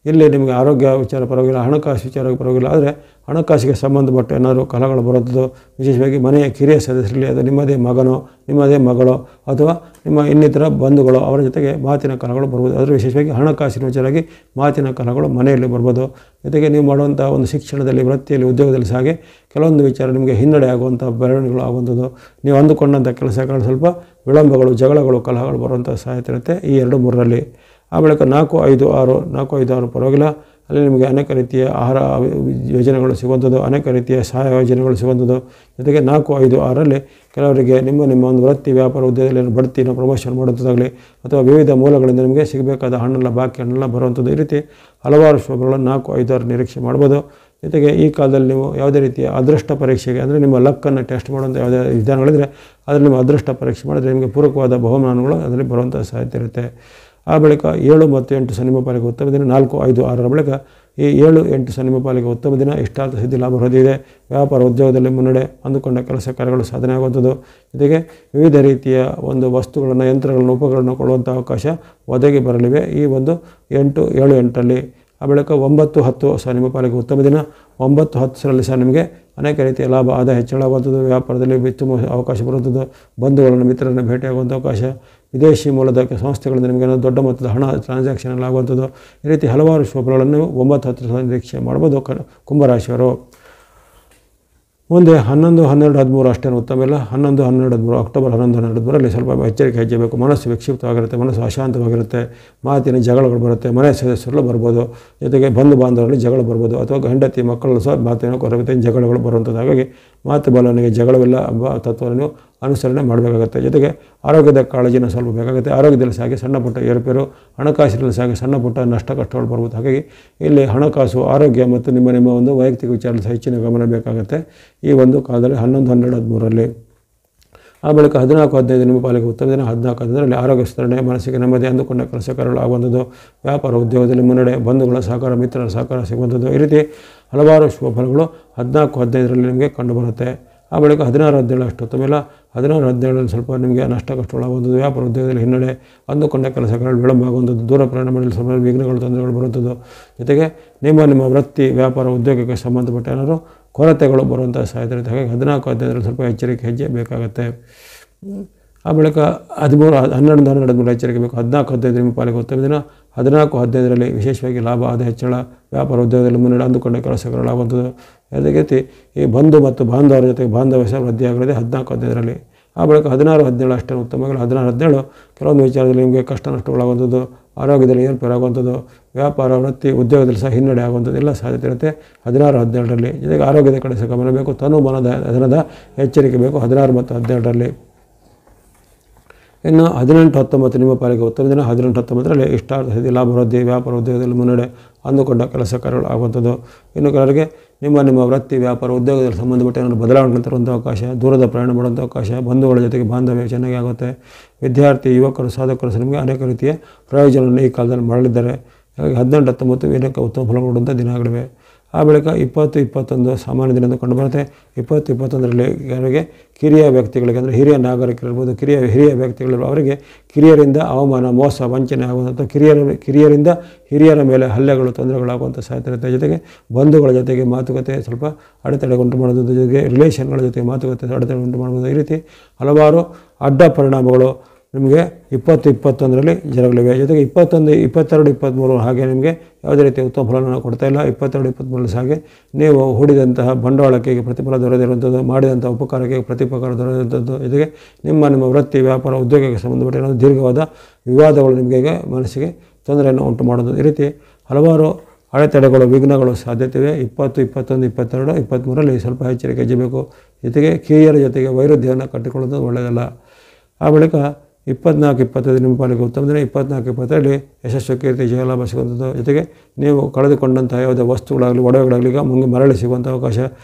ಇಲ್ಲಿ ನಿಮಗೆ ಆರೋಗ್ಯ ವಿಚಾರ ಪರವಾಗಿಲ್ಲ, ಹಣಕಾಸು ವಿಚಾರ ಪರವಾಗಿಲ್ಲ. ಆದರೆ ಹಣಕಾಸಿಗೆ ಸಂಬಂಧಪಟ್ಟ ಏನಾದರೂ ಕಲಹಗಳು ಬರುತ್ತದೋ, ವಿಶೇಷವಾಗಿ ಮನೆಯ ಕಿರಿಯ ಸದಸ್ಯರಲ್ಲಿ ಅದು ನಿಮ್ಮದೇ ಮಗನೋ ನಿಮ್ಮದೇ ಮಗಳೋ ಅಥವಾ ನಿಮ್ಮ ಇನ್ನಿತರ ಬಂಧುಗಳು ಅವರ ಜೊತೆಗೆ ಮಾತಿನ ಕಲಹಗಳು ಬರ್ಬೋದು. ಅದರ ವಿಶೇಷವಾಗಿ ಹಣಕಾಸಿನ ವಿಚಾರವಾಗಿ ಮಾತಿನ ಕಲಹಗಳು ಮನೆಯಲ್ಲಿ ಬರ್ಬೋದು. ಜೊತೆಗೆ ನೀವು ಮಾಡುವಂಥ ಒಂದು ಶಿಕ್ಷಣದಲ್ಲಿ, ವೃತ್ತಿಯಲ್ಲಿ, ಉದ್ಯೋಗದಲ್ಲಿ ಸಹ ಹಾಗೆ ಕೆಲವೊಂದು ವಿಚಾರ ನಿಮಗೆ ಹಿನ್ನಡೆ ಆಗುವಂಥ ಬೆಳವಣಿಗೆಗಳು ಆಗುವಂಥದ್ದು, ನೀವು ಅಂದುಕೊಂಡಂಥ ಕೆಲಸಗಳು ಸ್ವಲ್ಪ ವಿಳಂಬಗಳು, ಜಗಳಗಳು, ಕಲಹಗಳು ಬರುವಂಥ ಸಾಧ್ಯತೆ ಇರುತ್ತೆ ಈ 2-3ರಲ್ಲಿ. ಆ ಬಳಿಕ 4, 5, 6 ಪರವಾಗಿಲ್ಲ. ಅಲ್ಲಿ ನಿಮಗೆ ಅನೇಕ ರೀತಿಯ ಆಹಾರ ಯೋಜನೆಗಳು ಸಿಗುವಂಥದ್ದು, ಅನೇಕ ರೀತಿಯ ಸಹಾಯ ಯೋಜನೆಗಳು ಸಿಗುವಂಥದ್ದು. ಜೊತೆಗೆ 4, 5, 6ರಲ್ಲಿ ಕೆಲವರಿಗೆ ನಿಮ್ಮ ಒಂದು ವೃತ್ತಿ, ವ್ಯಾಪಾರ, ಉದ್ಯೋಗದಲ್ಲಿ ಬಡ್ತಿನ ಪ್ರಮೋಷನ್ ಮಾಡುವಂಥದ್ದಾಗಲಿ ಅಥವಾ ವಿವಿಧ ಮೂಲಗಳಿಂದ ನಿಮಗೆ ಸಿಗಬೇಕಾದ ಹಣ್ಣೆಲ್ಲ ಬಾಕಿ ಹಣ್ಣೆಲ್ಲ ಬರುವಂಥದ್ದು. ಈ ರೀತಿ ಹಲವಾರು ಶುಭಗಳನ್ನು 4, 5, 6 ನಿರೀಕ್ಷೆ ಮಾಡ್ಬೋದು. ಜೊತೆಗೆ ಈ ಕಾಲದಲ್ಲಿ ನೀವು ಯಾವುದೇ ರೀತಿಯ ಅದೃಷ್ಟ ಪರೀಕ್ಷೆಗೆ ಅಂದರೆ ನಿಮ್ಮ ಲಕ್ಕನ್ನು ಟೆಸ್ಟ್ ಮಾಡುವಂಥ ಯಾವುದೇ ವಿಧಾನಗಳಿದ್ರೆ ಅದರಲ್ಲಿ ನಿಮ್ಮ ಅದೃಷ್ಟ ಪರೀಕ್ಷೆ ಮಾಡಿದ್ರೆ ನಿಮಗೆ ಪೂರಕವಾದ ಬಹುಮಾನಗಳು ಅದರಲ್ಲಿ ಬರುವಂಥ ಸಾಧ್ಯತೆ ಇರುತ್ತೆ. ಆ ಬಳಿಕ 7 ಮತ್ತು 8 ಸಹ ನಿಮ್ಮ ಪಾಲಿಗೆ ಉತ್ತಮ ದಿನ. 4, 5, 6ರ ಬಳಿಕ ಈ 7, 8 ಸಹ ನಿಮ್ಮ ಪಾಲಿಗೆ ಉತ್ತಮ ದಿನ. ಇಷ್ಟಾರ್ಥ ಸಿದ್ಧಿ ಲಾಭ ಹೊಂದಿದೆ. ವ್ಯಾಪಾರ ಉದ್ಯೋಗದಲ್ಲಿ ಮುನ್ನಡೆ, ಅಂದುಕೊಂಡ ಕೆಲಸ ಕಾರ್ಯಗಳು ಸಾಧನೆ ಆಗುವಂಥದ್ದು. ಜೊತೆಗೆ ವಿವಿಧ ರೀತಿಯ ಒಂದು ವಸ್ತುಗಳನ್ನು, ಯಂತ್ರಗಳನ್ನು, ಉಪಕರಣಗಳನ್ನು ಕೊಳ್ಳುವಂಥ ಅವಕಾಶ ಒದಗಿ ಬರಲಿವೆ ಈ ಒಂದು 8, 7, 8ರಲ್ಲಿ. ಆ ಬಳಿಕ 9, 10 ಸಹ ನಿಮ್ಮ ಪಾಲಿಗೆ ಉತ್ತಮ ದಿನ. 9, 10ರಲ್ಲಿ ಸಹ ನಿಮಗೆ ಅನೇಕ ರೀತಿಯ ಲಾಭ, ಆದಾಯ ಹೆಚ್ಚಳವಾಗುವಂಥದ್ದು. ವ್ಯಾಪಾರದಲ್ಲಿ ಉತ್ತಮ ಅವಕಾಶ ಬರುವಂಥದ್ದು. ಬಂಧುಗಳನ್ನು, ಮಿತ್ರರನ್ನು ಭೇಟಿಯಾಗುವಂಥ ಅವಕಾಶ. ವಿದೇಶಿ ಮೂಲದ ಸಂಸ್ಥೆಗಳಿಂದ ನಿಮಗೆ ದೊಡ್ಡ ಮೊತ್ತದ ಹಣ ಟ್ರಾನ್ಸಾಕ್ಷನ್ ಆಗುವಂಥದ್ದು. ಈ ರೀತಿ ಹಲವಾರು ಶುಭಗಳನ್ನು 9, 10 ಸಹ ನಿರೀಕ್ಷೆ ಮಾಡ್ಬೋದು ಕುಂಭರಾಶಿಯವರು. ಮುಂದೆ 11, 12, 13 ಅಷ್ಟೇನು ಉತ್ತಮ ಇಲ್ಲ. 11, 12, 13 ಅಕ್ಟೋಬರ್ 11, 12, 13ರಲ್ಲಿ ಸ್ವಲ್ಪ ಎಚ್ಚರಿಕೆ ಹೆಜ್ಜೆಬೇಕು. ಮನಸ್ಸು ವಿಕ್ಷಿಪ್ತವಾಗಿರುತ್ತೆ, ಮನಸ್ಸು ಅಶಾಂತವಾಗಿರುತ್ತೆ, ಮಾತಿನ ಜಗಳಗಳು ಬರುತ್ತೆ, ಮನೆ ಸದಸ್ಯರಲ್ಲೂ ಬರ್ಬೋದು. ಜೊತೆಗೆ ಬಂಧು ಬಾಂಧವರಲ್ಲಿ ಜಗಳ ಬರ್ಬೋದು ಅಥವಾ ಹೆಂಡತಿ ಮಕ್ಕಳಲ್ಲೂ ಸಹ ಮಾತಿನ ಕೊರತೆ ಜಗಳಗಳು ಬರುವಂಥದ್ದು. ಹಾಗಾಗಿ ಮಾತು ಬಲನಿಗೆ ಜಗಳವಿಲ್ಲ ಎಂಬ ತತ್ವವನ್ನು ನೀವು ಅನುಸರಣೆ ಮಾಡಬೇಕಾಗುತ್ತೆ. ಜೊತೆಗೆ ಆರೋಗ್ಯದ ಕಾಳಜಿನ ಸ್ವಲ್ಪ ಬೇಕಾಗುತ್ತೆ. ಆರೋಗ್ಯದಲ್ಲಿ ಸಾಗಿ ಸಣ್ಣ ಪುಟ್ಟ ಏರುಪೇರು, ಹಣಕಾಸಿನಲ್ಲಿ ಸಾಗಿ ಸಣ್ಣ ಪುಟ್ಟ ನಷ್ಟ ಕಷ್ಟಗಳು ಬರ್ಬೋದು. ಹಾಗಾಗಿ ಇಲ್ಲಿ ಹಣಕಾಸು, ಆರೋಗ್ಯ ಮತ್ತು ನಿಮ್ಮ ಒಂದು ವೈಯಕ್ತಿಕ ವಿಚಾರದಲ್ಲಿ ಸಹ ಹೆಚ್ಚಿನ ಗಮನ ಬೇಕಾಗುತ್ತೆ ಈ ಒಂದು ಕಾಲದಲ್ಲಿ 11, 12, 13ರಲ್ಲಿ. ಆ ಬಳಿಕ 14, 15 ನಿಮ್ಮ ಪಾಲಿಗೆ ಉತ್ತಮ ದಿನ. 14, 15ರಲ್ಲಿ ಆರೋಗ್ಯ ಸುಧಾರಣೆ, ಮನಸ್ಸಿಗೆ ನೆಮ್ಮದಿ, ಅಂದುಕೊಂಡ ಕೆಲಸ ಕಾರ್ಯಗಳು ಆಗುವಂಥದ್ದು. ವ್ಯಾಪಾರ ಉದ್ಯೋಗದಲ್ಲಿ ಮುನ್ನಡೆ, ಬಂಧುಗಳ ಸಹಕಾರ, ಮಿತ್ರರ ಸಹಕಾರ ಸಿಗುವಂಥದ್ದು. ಈ ರೀತಿ ಹಲವಾರು ಶುಭ ಫಲಗಳು 14, 15ರಲ್ಲಿ ನಿಮಗೆ ಕಂಡುಬರುತ್ತೆ. ಆ ಬಳಿಕ 16, 17 ಅಷ್ಟು ಉತ್ತಮ ಇಲ್ಲ. 16, 17ರಲ್ಲಿ ಸ್ವಲ್ಪ ನಿಮಗೆ ನಷ್ಟ ಕಷ್ಟಗಳಾಗುವಂಥದ್ದು. ವ್ಯಾಪಾರ ಉದ್ಯೋಗದಲ್ಲಿ ಹಿನ್ನಡೆ, ಅಂದುಕೊಂಡ ಕೆಲಸಗಳು ವಿಳಂಬ ಆಗುವಂಥದ್ದು. ದೂರ ಪ್ರಯಾಣ ಮಾಡಲು ಸ್ವಲ್ಪ ವಿಘ್ನಗಳು, ತೊಂದರೆಗಳು ಬರುವಂಥದ್ದು. ಜೊತೆಗೆ ನಿಮ್ಮ ವೃತ್ತಿ, ವ್ಯಾಪಾರ, ಉದ್ಯೋಗಕ್ಕೆ ಸಂಬಂಧಪಟ್ಟ ಏನಾದರೂ ಕೊರತೆಗಳು ಬರುವಂಥ ಸಾಧ್ಯತೆ ಇರುತ್ತೆ. ಹಾಗಾಗಿ 14, 15ರಲ್ಲಿ ಸ್ವಲ್ಪ ಎಚ್ಚರಿಕೆ ಹೆಜ್ಜೆ ಬೇಕಾಗುತ್ತೆ. ಆ ಬಳಿಕ 13, 12, 13 ಎಚ್ಚರಿಕೆ ಬೇಕು. 14, 15 ನಿಮ್ಮ ಪಾಲಿಗೆ ಉತ್ತಮ ದಿನ. 14, 15ರಲ್ಲಿ ವಿಶೇಷವಾಗಿ ಲಾಭ, ಆದಾಯ ಹೆಚ್ಚಳ, ವ್ಯಾಪಾರ ಉದ್ಯೋಗದಲ್ಲಿ ಮುನ್ನಡೆ, ಅಂದುಕೊಂಡ ಕೆಲಸಗಳಾಗುವಂಥದ್ದು. ಅದೇ ರೀತಿ ಈ ಬಂಧು ಮತ್ತು ಬಾಂಧವರ ಜೊತೆಗೆ ಬಾಂಧವ್ಯ ಸಹ ವೃದ್ಧಿಯಾಗಲಿದೆ 14, 15ರಲ್ಲಿ. ಆ ಬಳಿಕ 16, 17 ಅಷ್ಟೇ ಉತ್ತಮಗಳು. 16, 17 ಕೆಲವೊಂದು ವಿಚಾರದಲ್ಲಿ ನಿಮಗೆ ಕಷ್ಟ ನಷ್ಟಗಳಾಗುವಂಥದ್ದು, ಆರೋಗ್ಯದಲ್ಲಿ ಏರ್ಪೇರಾಗುವಂಥದ್ದು, ವ್ಯಾಪಾರ, ವೃತ್ತಿ, ಉದ್ಯೋಗದಲ್ಲಿ ಸಹ ಹಿನ್ನಡೆ ಆಗುವಂಥದ್ದು ಎಲ್ಲ ಸಾಧ್ಯತೆ ಇರುತ್ತೆ 16, 17ರಲ್ಲಿ. ಜೊತೆಗೆ ಆರೋಗ್ಯದ ಕಡೆ ಸಹ ಗಮನ ಬೇಕು. ತನು ಮನದ ಅದರದ ಎಚ್ಚರಿಕೆ ಬೇಕು 16 ಮತ್ತು 17ರಲ್ಲಿ. ಇನ್ನು 18, 19 ನಿಮ್ಮ ಪಾಲಿಗೆ ಉತ್ತಮ ದಿನ. 18, 19ರಲ್ಲಿ ಇಷ್ಟಾರ್ಥ ಸಿದ್ಧಿ ಲಾಭ ವೃದ್ಧಿ, ವ್ಯಾಪಾರ ಉದ್ಯೋಗದಲ್ಲಿ ಮುನ್ನಡೆ, ಅಂದುಕೊಂಡ ಕೆಲಸ ಕಾರ್ಯಗಳು ಆಗುವಂಥದ್ದು. ಇನ್ನು ಕೆಲವರಿಗೆ ನಿಮ್ಮ ವೃತ್ತಿ, ವ್ಯಾಪಾರ, ಉದ್ಯೋಗದಲ್ಲಿ ಸಂಬಂಧಪಟ್ಟ ಏನಾದರೂ ಬದಲಾವಣೆಗಳು ತರುವಂಥ ಅವಕಾಶ, ದೂರದ ಪ್ರಯಾಣ ಮಾಡುವಂಥ ಅವಕಾಶ, ಬಂಧುಗಳ ಜೊತೆಗೆ ಬಾಂಧವ್ಯ ಚೆನ್ನಾಗಿ ಆಗುತ್ತೆ. ವಿದ್ಯಾರ್ಥಿ, ಯುವಕರು, ಸಾಧಕರು ಸಹ ನಿಮಗೆ ಅನೇಕ ರೀತಿಯ ಪ್ರಯೋಜನವನ್ನು ಈ ಕಾಲದಲ್ಲಿ ಮಾಡಲಿದ್ದಾರೆ. ಹಾಗಾಗಿ 18, 19 ಏನಕ್ಕೆ ಉತ್ತಮ ಫಲ ಕೊಡುವಂಥ ದಿನಗಳಿವೆ. ಆ ಬಳಿಕ 20, 21 ಸಾಮಾನ್ಯ ದಿನ ಕಂಡುಬರುತ್ತೆ. 20, 21ರಲ್ಲಿ ಯಾರಿಗೆ ಕಿರಿಯ ವ್ಯಕ್ತಿಗಳಿಗೆ ಅಂದರೆ ಹಿರಿಯ ನಾಗರಿಕರಿರ್ಬೋದು, ಹಿರಿಯ ವ್ಯಕ್ತಿಗಳಿರ್ಬೋದು, ಅವರಿಗೆ ಕಿರಿಯರಿಂದ ಅವಮಾನ, ಮೋಸ, ವಂಚನೆ ಆಗುವಂಥ ಕಿರಿಯರಿಂದ ಹಿರಿಯರ ಮೇಲೆ ಹಲ್ಲೆಗಳು, ತೊಂದರೆಗಳಾಗುವಂಥ ಸಾಧ್ಯತೆ ಇರುತ್ತೆ. ಜೊತೆಗೆ ಬಂಧುಗಳ ಜೊತೆಗೆ ಮಾತುಕತೆ ಸ್ವಲ್ಪ ಅಡೆತಡೆ ಉಂಟು ಮಾಡೋದ್ರ ಜೊತೆಗೆ ರಿಲೇಷನ್ಗಳ ಜೊತೆಗೆ ಮಾತುಕತೆ ಅಡೆತಡೆ ಉಂಟು ಮಾಡ್ಬೋದು. ಈ ರೀತಿ ಹಲವಾರು ಅಡ್ಡ ಪರಿಣಾಮಗಳು ನಿಮಗೆ 20, 21ರಲ್ಲಿ ಜರಗಲಿವೆ. ಜೊತೆಗೆ 21, 22, 23 ಹಾಗೆ ನಿಮಗೆ ಯಾವುದೇ ರೀತಿಯ ಉತ್ತಮ ಫಲವನ್ನು ಕೊಡ್ತಾ ಇಲ್ಲ. 22, 23ರಲ್ಲಿ ಹಾಗೆ ನೀವು ಹೂಡಿದಂತಹ ಬಂಡವಾಳಕ್ಕೆ ಪ್ರತಿಫಲ ದೊರೆದಿರುವಂಥದ್ದು, ಮಾಡಿದಂಥ ಉಪಕಾರಕ್ಕೆ ಪ್ರತಿಪಕಾರ ದೊರೆಯುವಂಥದ್ದು. ಜೊತೆಗೆ ನಿಮ್ಮ ವೃತ್ತಿ, ವ್ಯಾಪಾರ, ಉದ್ಯೋಗಕ್ಕೆ ಸಂಬಂಧಪಟ್ಟ ಏನಾದರೂ ದೀರ್ಘವಾದ ವಿವಾದಗಳು ನಿಮಗೆ ಮನಸ್ಸಿಗೆ ತೊಂದರೆಯನ್ನು ಉಂಟು ಮಾಡೋದು. ಈ ರೀತಿ ಹಲವಾರು ಅಡೆತಡೆಗಳು, ವಿಘ್ನಗಳು ಸಾಧ್ಯತೆ ಇವೆ 20, 21, 22, 23ರಲ್ಲಿ ಸ್ವಲ್ಪ ಎಚ್ಚರಿಕೆ ಹೆಜ್ಜಬೇಕು. ಜೊತೆಗೆ ಕಿರಿಯರ ಜೊತೆಗೆ ವೈರುಧ್ಯವನ್ನು ಕಟ್ಟಿಕೊಳ್ಳೋದು ಒಳ್ಳೆಯದಲ್ಲ. ಆ ಬಳಿಕ 24, 25 ನಿಮ್ಮ ಪಾಲಿಗೆ ಉತ್ತಮ ದಿನ. 24, 20ರಲ್ಲಿ ಯಶಸ್ಸು, ಕೀರ್ತಿ, ಜಯಲಾಭ ಸಿಗುವಂಥದ್ದು. ಜೊತೆಗೆ ನೀವು ಕಳೆದುಕೊಂಡಂಥ ಯಾವುದೇ ವಸ್ತುಗಳಾಗಲಿ, ಒಡವೆಗಳಾಗಲಿ ಈಗ ಮರಳಿ ಸಿಗುವಂಥ ಅವಕಾಶ,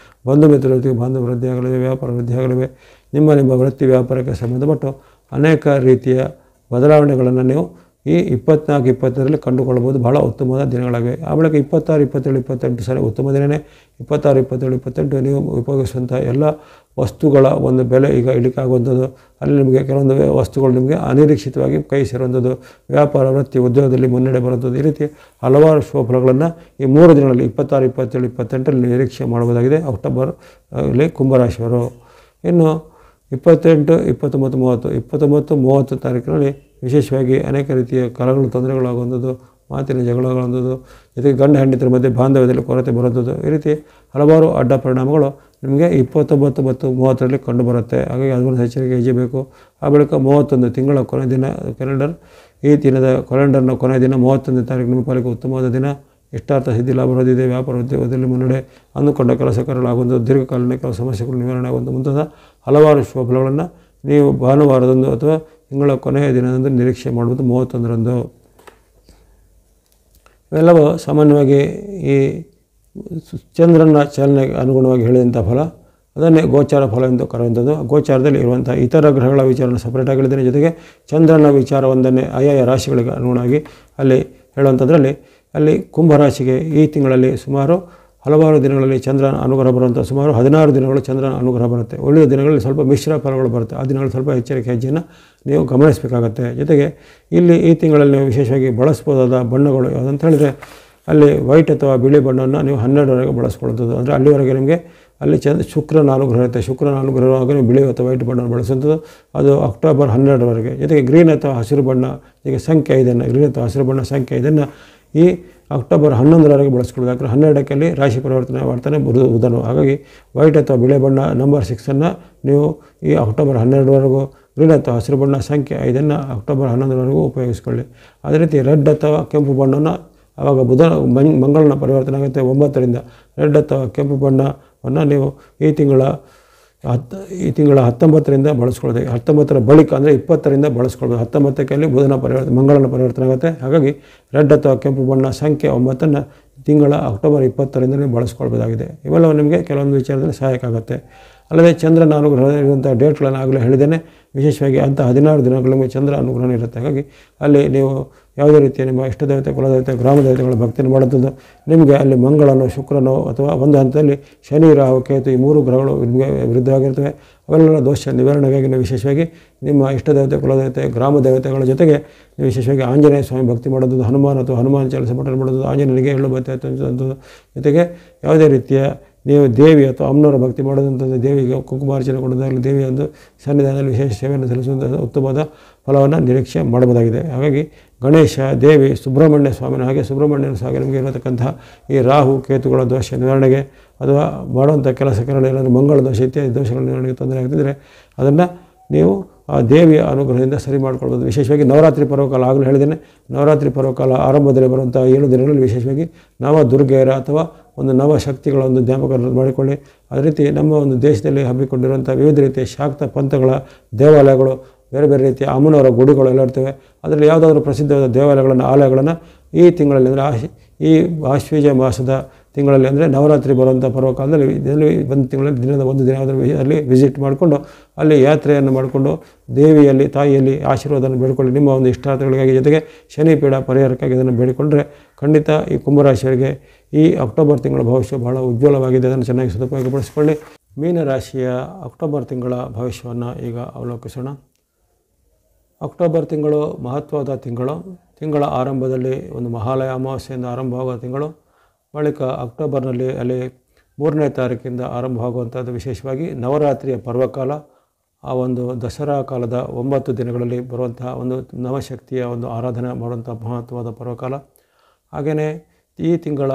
ಬಂಧು ಮಿತ್ರರ ಜೊತೆಗೆ ಬಾಂಧವ್ಯ ವೃದ್ಧಿಯಾಗಲಿವೆ, ವ್ಯಾಪಾರ ವೃದ್ಧಿಯಾಗಲಿವೆ. ನಿಮ್ಮ ವೃತ್ತಿ, ವ್ಯಾಪಾರಕ್ಕೆ ಸಂಬಂಧಪಟ್ಟು ಅನೇಕ ರೀತಿಯ ಬದಲಾವಣೆಗಳನ್ನು ನೀವು ಈ 24, 25ರಲ್ಲಿ ಕಂಡುಕೊಳ್ಳಬಹುದು ಬಹಳ ಉತ್ತಮವಾದ ದಿನಗಳಾಗಿವೆ. ಆ ಬಳಿಕ 26, 27, 28 ಸರಿ ಉತ್ತಮ ದಿನವೇ. 26, 27, 28 ನೀವು ಉಪಯೋಗಿಸುವಂಥ ಎಲ್ಲ ವಸ್ತುಗಳ ಒಂದು ಬೆಲೆ ಈಗ ಇಳಿಕೆ ಆಗುವಂಥದ್ದು. ಅಲ್ಲಿ ನಿಮಗೆ ಕೆಲವೊಂದು ವಸ್ತುಗಳು ನಿಮಗೆ ಅನಿರೀಕ್ಷಿತವಾಗಿ ಕೈ ಸೇರುವಂಥದ್ದು, ವ್ಯಾಪಾರ ವೃತ್ತಿ ಉದ್ಯೋಗದಲ್ಲಿ ಮುನ್ನಡೆ ಬರುವಂಥದ್ದು. ಈ ರೀತಿ ಹಲವಾರು ಶುಭಫಲಗಳನ್ನು ಈ 3 ದಿನಗಳಲ್ಲಿ 26, 27, 28ರಲ್ಲಿ ನಿರೀಕ್ಷೆ ಮಾಡಬಹುದಾಗಿದೆ ಅಕ್ಟೋಬರ್ ಅಲ್ಲಿ ಕುಂಭರಾಶಿಯವರು. ಇನ್ನು 28, 29, 30, 29, 30 ತಾರೀಕಿನಲ್ಲಿ ವಿಶೇಷವಾಗಿ ಅನೇಕ ರೀತಿಯ ಕಲಗಳು ತೊಂದರೆಗಳಾಗುವಂಥದ್ದು, ಮಾತಿನ ಜಗಳಗಳಾಗುವಂಥದ್ದು, ಜೊತೆಗೆ ಗಂಡ ಹೆಂಡತಿರ ಮಧ್ಯೆ ಬಾಂಧವ್ಯದಲ್ಲಿ ಕೊರತೆ ಬರುವಂಥದ್ದು. ಈ ರೀತಿ ಹಲವಾರು ಅಡ್ಡ ಪರಿಣಾಮಗಳು ನಿಮಗೆ 29 ಮತ್ತು 30ರಲ್ಲಿ ಕಂಡುಬರುತ್ತೆ. ಹಾಗಾಗಿ ಅದನ್ನು ಎಚ್ಚರಿಕೆ ವಹಿಸಬೇಕು. ಆ ಬಳಿಕ 31 ತಿಂಗಳ ಕೊನೆಯ ದಿನ ಕ್ಯಾಲೆಂಡರ್. ಈ ದಿನದ ಕ್ಯಾಲೆಂಡರ್ನ ಕೊನೆಯ ದಿನ 31ನೇ ತಾರೀಕು ನಿಮ್ಮ ಪಾಲಿಗೆ ಉತ್ತಮವಾದ ದಿನ. ಇಷ್ಟಾರ್ಥ ಸಿದ್ಧಿ ಲಾಭ ಹೊಂದಿದೆ. ವ್ಯಾಪಾರ ಉದ್ಯೋಗದಲ್ಲಿ ಮುನ್ನಡೆ, ಅಂದುಕೊಂಡ ಕೆಲಸ ಕಾರ್ಯಗಳಾಗುವಂಥದ್ದು, ದೀರ್ಘಕಾಲೀನ ಕೆಲವು ಸಮಸ್ಯೆಗಳು ನಿವಾರಣೆ ಆಗುವಂಥ ಮುಂತಾದ ಹಲವಾರು ಶುಭ ಫಲಗಳನ್ನು ನೀವು ಭಾನುವಾರದಂದು ಅಥವಾ ತಿಂಗಳ ಕೊನೆಯ ದಿನದಂದು ನಿರೀಕ್ಷೆ ಮಾಡುವುದು 31ರಂದು. ಇವೆಲ್ಲವೂ ಸಾಮಾನ್ಯವಾಗಿ ಈ ಚಂದ್ರನ ಚಲನೆಗೆ ಅನುಗುಣವಾಗಿ ಹೇಳಿದಂಥ ಫಲ. ಅದನ್ನೇ ಗೋಚಾರ ಫಲ ಎಂದು ಕರೆಯುವಂಥದ್ದು. ಗೋಚಾರದಲ್ಲಿ ಇರುವಂಥ ಇತರ ಗ್ರಹಗಳ ವಿಚಾರವನ್ನು ಸಪ್ರೇಟಾಗಿ ಹೇಳಿದ್ದೇನೆ. ಜೊತೆಗೆ ಚಂದ್ರನ ವಿಚಾರವೊಂದನ್ನೇ ಆಯಾಯ ರಾಶಿಗಳಿಗೆ ಅನುಗುಣವಾಗಿ ಅಲ್ಲಿ ಹೇಳುವಂಥದ್ರಲ್ಲಿ ಅಲ್ಲಿ ಕುಂಭರಾಶಿಗೆ ಈ ತಿಂಗಳಲ್ಲಿ ಸುಮಾರು ಹಲವಾರು ದಿನಗಳಲ್ಲಿ ಚಂದ್ರನ ಅನುಗ್ರಹ ಬರುವಂಥ ಸುಮಾರು 16 ದಿನಗಳು ಚಂದ್ರನ ಅನುಗ್ರಹ ಬರುತ್ತೆ. ಉಳಿದ ದಿನಗಳಲ್ಲಿ ಸ್ವಲ್ಪ ಮಿಶ್ರ ಫಲಗಳು ಬರುತ್ತೆ. ಆ ದಿನಗಳಲ್ಲಿ ಸ್ವಲ್ಪ ಎಚ್ಚರಿಕೆ ಹೆಜ್ಜೆಯನ್ನು ನೀವು ಗಮನಿಸಬೇಕಾಗತ್ತೆ. ಜೊತೆಗೆ ಇಲ್ಲಿ ಈ ತಿಂಗಳಲ್ಲಿ ನೀವು ವಿಶೇಷವಾಗಿ ಬಳಸ್ಬೋದಾದ ಬಣ್ಣಗಳು ಯಾವುದಂತ ಹೇಳಿದರೆ ಅಲ್ಲಿ ವೈಟ್ ಅಥವಾ ಬಿಳಿ ಬಣ್ಣವನ್ನು ನೀವು 12ರವರೆಗೆ ಬಳಸ್ಕೊಳ್ಳೋದು. ಅಂದರೆ ಅಲ್ಲಿವರೆಗೆ ನಿಮಗೆ ಅಲ್ಲಿ ಶುಕ್ರನ ಅನುಗ್ರಹ ಇರುತ್ತೆ. ಶುಕ್ರನ ಅನುಗ್ರಹವಾಗ ನೀವು ಬಿಳಿ ಅಥವಾ ವೈಟ್ ಬಣ್ಣವನ್ನು ಬಳಸುವಂಥದ್ದು. ಅದು ಅಕ್ಟೋಬರ್ 12ರವರೆಗೆ. ಜೊತೆಗೆ ಗ್ರೀನ್ ಅಥವಾ ಹಸಿರು ಬಣ್ಣ, ಜೊತೆಗೆ ಸಂಖ್ಯೆ 5 ಗ್ರೀನ್ ಅಥವಾ ಹಸಿರು ಬಣ್ಣ ಸಂಖ್ಯೆ 5 ಈ ಅಕ್ಟೋಬರ್ 11ರವರೆಗೆ ಬಳಸ್ಕೊಳ್ಳೋದು. ಯಾಕಂದರೆ 12ಕ್ಕೆ ಅಲ್ಲಿ ರಾಶಿ ಪರಿವರ್ತನೆ ಮಾಡ್ತಾನೆ ಬುಧನು. ಹಾಗಾಗಿ ವೈಟ್ ಅಥವಾ ಬಿಳಿ ಬಣ್ಣ ನಂಬರ್ 6 ನೀವು ಈ ಅಕ್ಟೋಬರ್ 12ರವರೆಗೂ, ಗ್ರೀನ್ ಅಥವಾ ಹಸಿರು ಬಣ್ಣ ಸಂಖ್ಯೆ 5 ಅಕ್ಟೋಬರ್ 11ರವರೆಗೂ ಉಪಯೋಗಿಸ್ಕೊಳ್ಳಿ. ಅದೇ ರೀತಿ ರೆಡ್ ಅಥವಾ ಕೆಂಪು ಬಣ್ಣನ ಆವಾಗ ಮಂಗಳನ ಪರಿವರ್ತನೆ ಆಗುತ್ತೆ 9ರಿಂದ. ರೆಡ್ ಅಥವಾ ಕೆಂಪು ಬಣ್ಣವನ್ನು ನೀವು ಈ ತಿಂಗಳ 19ರಿಂದ ಬಳಸ್ಕೊಳ್ಳೋದು. 19ರ ಬಳಿಕ ಅಂದರೆ 20ರಿಂದ ಬಳಸ್ಕೊಳ್ಬೋದು. 19ಕ್ಕೆ ಅಲ್ಲಿ ಮಂಗಳನ ಪರಿವರ್ತನೆ ಆಗುತ್ತೆ. ಹಾಗಾಗಿ ರೆಡ್ ಅಥವಾ ಕೆಂಪು ಬಣ್ಣ ಸಂಖ್ಯೆ 9 ತಿಂಗಳ ಅಕ್ಟೋಬರ್ 20ರಿಂದ ಬಳಸ್ಕೊಳ್ಬೋದಾಗಿದೆ. ಇವೆಲ್ಲವೂ ನಿಮಗೆ ಕೆಲವೊಂದು ವಿಚಾರದಲ್ಲಿ ಸಹಾಯಕ ಆಗುತ್ತೆ. ಅಲ್ಲದೆ ಚಂದ್ರನ ಅನುಗ್ರಹ ಇರುವಂಥ ಡೇಟ್ಗಳನ್ನು ಆಗಲೇ ಹೇಳಿದ್ದೇನೆ. ವಿಶೇಷವಾಗಿ ಅಂಥ 16 ದಿನಗಳು ನಿಮಗೆ ಚಂದ್ರ ಅನುಗ್ರಹ ಇರುತ್ತೆ. ಹಾಗಾಗಿ ಅಲ್ಲಿ ನೀವು ಯಾವುದೇ ರೀತಿಯ ನಿಮ್ಮ ಇಷ್ಟದೇವತೆ, ಕುಲದೇವತೆ, ಗ್ರಾಮ ದೇವತೆಗಳ ಭಕ್ತಿಯನ್ನು ಮಾಡುವಂಥದ್ದು. ನಿಮಗೆ ಅಲ್ಲಿ ಮಂಗಳನೋ ಶುಕ್ರನೋ ಅಥವಾ ಒಂದು ಹಂತದಲ್ಲಿ ಶನಿ, ರಾಹು, ಕೇತು ಈ 3 ಗ್ರಹಗಳು ನಿಮಗೆ ವಿರುದ್ಧವಾಗಿರ್ತವೆ. ಅವೆಲ್ಲ ದೋಷ ನಿವಾರಣೆಗಾಗಿ ನೀವು ವಿಶೇಷವಾಗಿ ನಿಮ್ಮ ಇಷ್ಟದೇವತೆ, ಕುಲದೇವತೆ, ಗ್ರಾಮ ದೇವತೆಗಳ ಜೊತೆಗೆ ನೀವು ವಿಶೇಷವಾಗಿ ಆಂಜನೇಯ ಸ್ವಾಮಿ ಭಕ್ತಿ ಮಾಡೋದು, ಹನುಮಾನ್ ಅಥವಾ ಹನುಮಾನ್ ಚಾಲಿಸ ಪಠಣ ಮಾಡೋದು, ಆಂಜನೇಯನಿಗೆ ಎಳ್ಳು ಬತ್ತೆ ಹಚ್ಚುವಂಥದ್ದು. ಜೊತೆಗೆ ಯಾವುದೇ ರೀತಿಯ ನೀವು ದೇವಿ ಅಥವಾ ಅಮ್ಮನವರ ಭಕ್ತಿ ಮಾಡೋದಂಥದ್ದು, ದೇವಿಗೆ ಕುಂಕುಮಾರ್ಚನೆ ಕೊಡೋದಾಗಲಿ, ದೇವಿಯ ಒಂದು ಸನ್ನಿಧಾನದಲ್ಲಿ ವಿಶೇಷ ಸೇವೆಯನ್ನು ಸಲ್ಲಿಸುವಂಥ ಉತ್ತಮವಾದ ಫಲವನ್ನು ನಿರೀಕ್ಷೆ ಮಾಡಬಹುದಾಗಿದೆ. ಹಾಗಾಗಿ ಗಣೇಶ, ದೇವಿ, ಸುಬ್ರಹ್ಮಣ್ಯ ಸ್ವಾಮಿನ ಹಾಗೆ ಸುಬ್ರಹ್ಮಣ್ಯನ ಹಾಗೆ ನಿಮಗೆ ಇರತಕ್ಕಂತಹ ಈ ರಾಹು ಕೇತುಗಳ ದೋಷ ನಿವಾರಣೆಗೆ ಅಥವಾ ಮಾಡುವಂಥ ಕೆಲಸ ಏನಾದರೂ ಮಂಗಳ ದೋಷ ಇತ್ಯಾದಿ ದೋಷಗಳ ನಿವಾರಣೆಗೆ ತೊಂದರೆ ಆಗ್ತಿದ್ದರೆ ಅದನ್ನು ನೀವು ಆ ದೇವಿಯ ಅನುಗ್ರಹದಿಂದ ಸರಿ ಮಾಡ್ಕೊಳ್ಬೋದು. ವಿಶೇಷವಾಗಿ ನವರಾತ್ರಿ ಪರ್ವಕಾಲ ಆಗಲೂ ಹೇಳಿದ್ದೇನೆ. ನವರಾತ್ರಿ ಪರ್ವಕಾಲ ಆರಂಭದಲ್ಲಿ ಬರುವಂಥ 7 ದಿನಗಳಲ್ಲಿ ವಿಶೇಷವಾಗಿ ನವ ದುರ್ಗೆಯರ ಅಥವಾ ಒಂದು ನವಶಕ್ತಿಗಳ ಒಂದು ಜ್ಞಾಪಕ ಮಾಡಿಕೊಳ್ಳಿ. ಅದೇ ರೀತಿ ನಮ್ಮ ಒಂದು ದೇಶದಲ್ಲಿ ಹಮ್ಮಿಕೊಂಡಿರುವಂಥ ವಿವಿಧ ರೀತಿಯ ಶಾಕ್ತ ಪಂಥಗಳ ದೇವಾಲಯಗಳು, ಬೇರೆ ಬೇರೆ ರೀತಿಯ ಅಮ್ಮನವರ ಗುಡಿಗಳು ಎಲ್ಲ ಇರ್ತವೆ. ಅದರಲ್ಲಿ ಯಾವುದಾದ್ರೂ ಪ್ರಸಿದ್ಧವಾದ ದೇವಾಲಯಗಳನ್ನು, ಆಲಯಗಳನ್ನು ಈ ತಿಂಗಳಲ್ಲಿ ಅಂದರೆ ಈ ಆಶ್ವೀಜ ಮಾಸದ ತಿಂಗಳಲ್ಲಿ ಅಂದರೆ ನವರಾತ್ರಿ ಬರುವಂಥ ಪರ್ವಕಾಲದಲ್ಲಿ ಒಂದು ತಿಂಗಳಲ್ಲಿ ದಿನದ ಒಂದು ದಿನ ಅಲ್ಲಿ ವಿಸಿಟ್ ಮಾಡಿಕೊಂಡು ಅಲ್ಲಿ ಯಾತ್ರೆಯನ್ನು ಮಾಡಿಕೊಂಡು ದೇವಿಯಲ್ಲಿ, ತಾಯಿಯಲ್ಲಿ ಆಶೀರ್ವಾದವನ್ನು ಬೇಡಿಕೊಳ್ಳಿ. ನಿಮ್ಮ ಒಂದು ಇಷ್ಟಾರ್ಥಗಳಿಗಾಗಿ ಜೊತೆಗೆ ಶನಿ ಪೀಡ ಪರಿಹಾರಕ್ಕಾಗಿ ಅದನ್ನು ಬೇಡಿಕೊಂಡ್ರೆ ಖಂಡಿತ ಈ ಕುಂಭರಾಶಿಯವರಿಗೆ ಈ ಅಕ್ಟೋಬರ್ ತಿಂಗಳ ಭವಿಷ್ಯ ಬಹಳ ಉಜ್ವಲವಾಗಿದೆ. ಅದನ್ನು ಚೆನ್ನಾಗಿ ಸದುಪಯೋಗಪಡಿಸಿಕೊಳ್ಳಿ. ಮೀನರಾಶಿಯ ಅಕ್ಟೋಬರ್ ತಿಂಗಳ ಭವಿಷ್ಯವನ್ನು ಈಗ ಅವಲೋಕಿಸೋಣ. ಅಕ್ಟೋಬರ್ ತಿಂಗಳು ಮಹತ್ವದ ತಿಂಗಳು. ತಿಂಗಳ ಆರಂಭದಲ್ಲಿ ಒಂದು ಮಹಾಲಯ ಅಮಾವಾಸ್ಯೆಯಿಂದ ಆರಂಭವಾಗುವ ತಿಂಗಳು. ಬಳಿಕ ಅಕ್ಟೋಬರ್ನಲ್ಲಿ ಅಲ್ಲಿ 3ನೇ ತಾರೀಕಿಂದ ಆರಂಭವಾಗುವಂಥದ್ದು ವಿಶೇಷವಾಗಿ ನವರಾತ್ರಿಯ ಪರ್ವಕಾಲ. ಆ ಒಂದು ದಸರಾ ಕಾಲದ 9 ದಿನಗಳಲ್ಲಿ ಬರುವಂತಹ ಒಂದು ನವಶಕ್ತಿಯ ಒಂದು ಆರಾಧನೆ ಮಾಡುವಂಥ ಮಹತ್ವದ ಪರ್ವಕಾಲ. ಹಾಗೆಯೇ ಈ ತಿಂಗಳ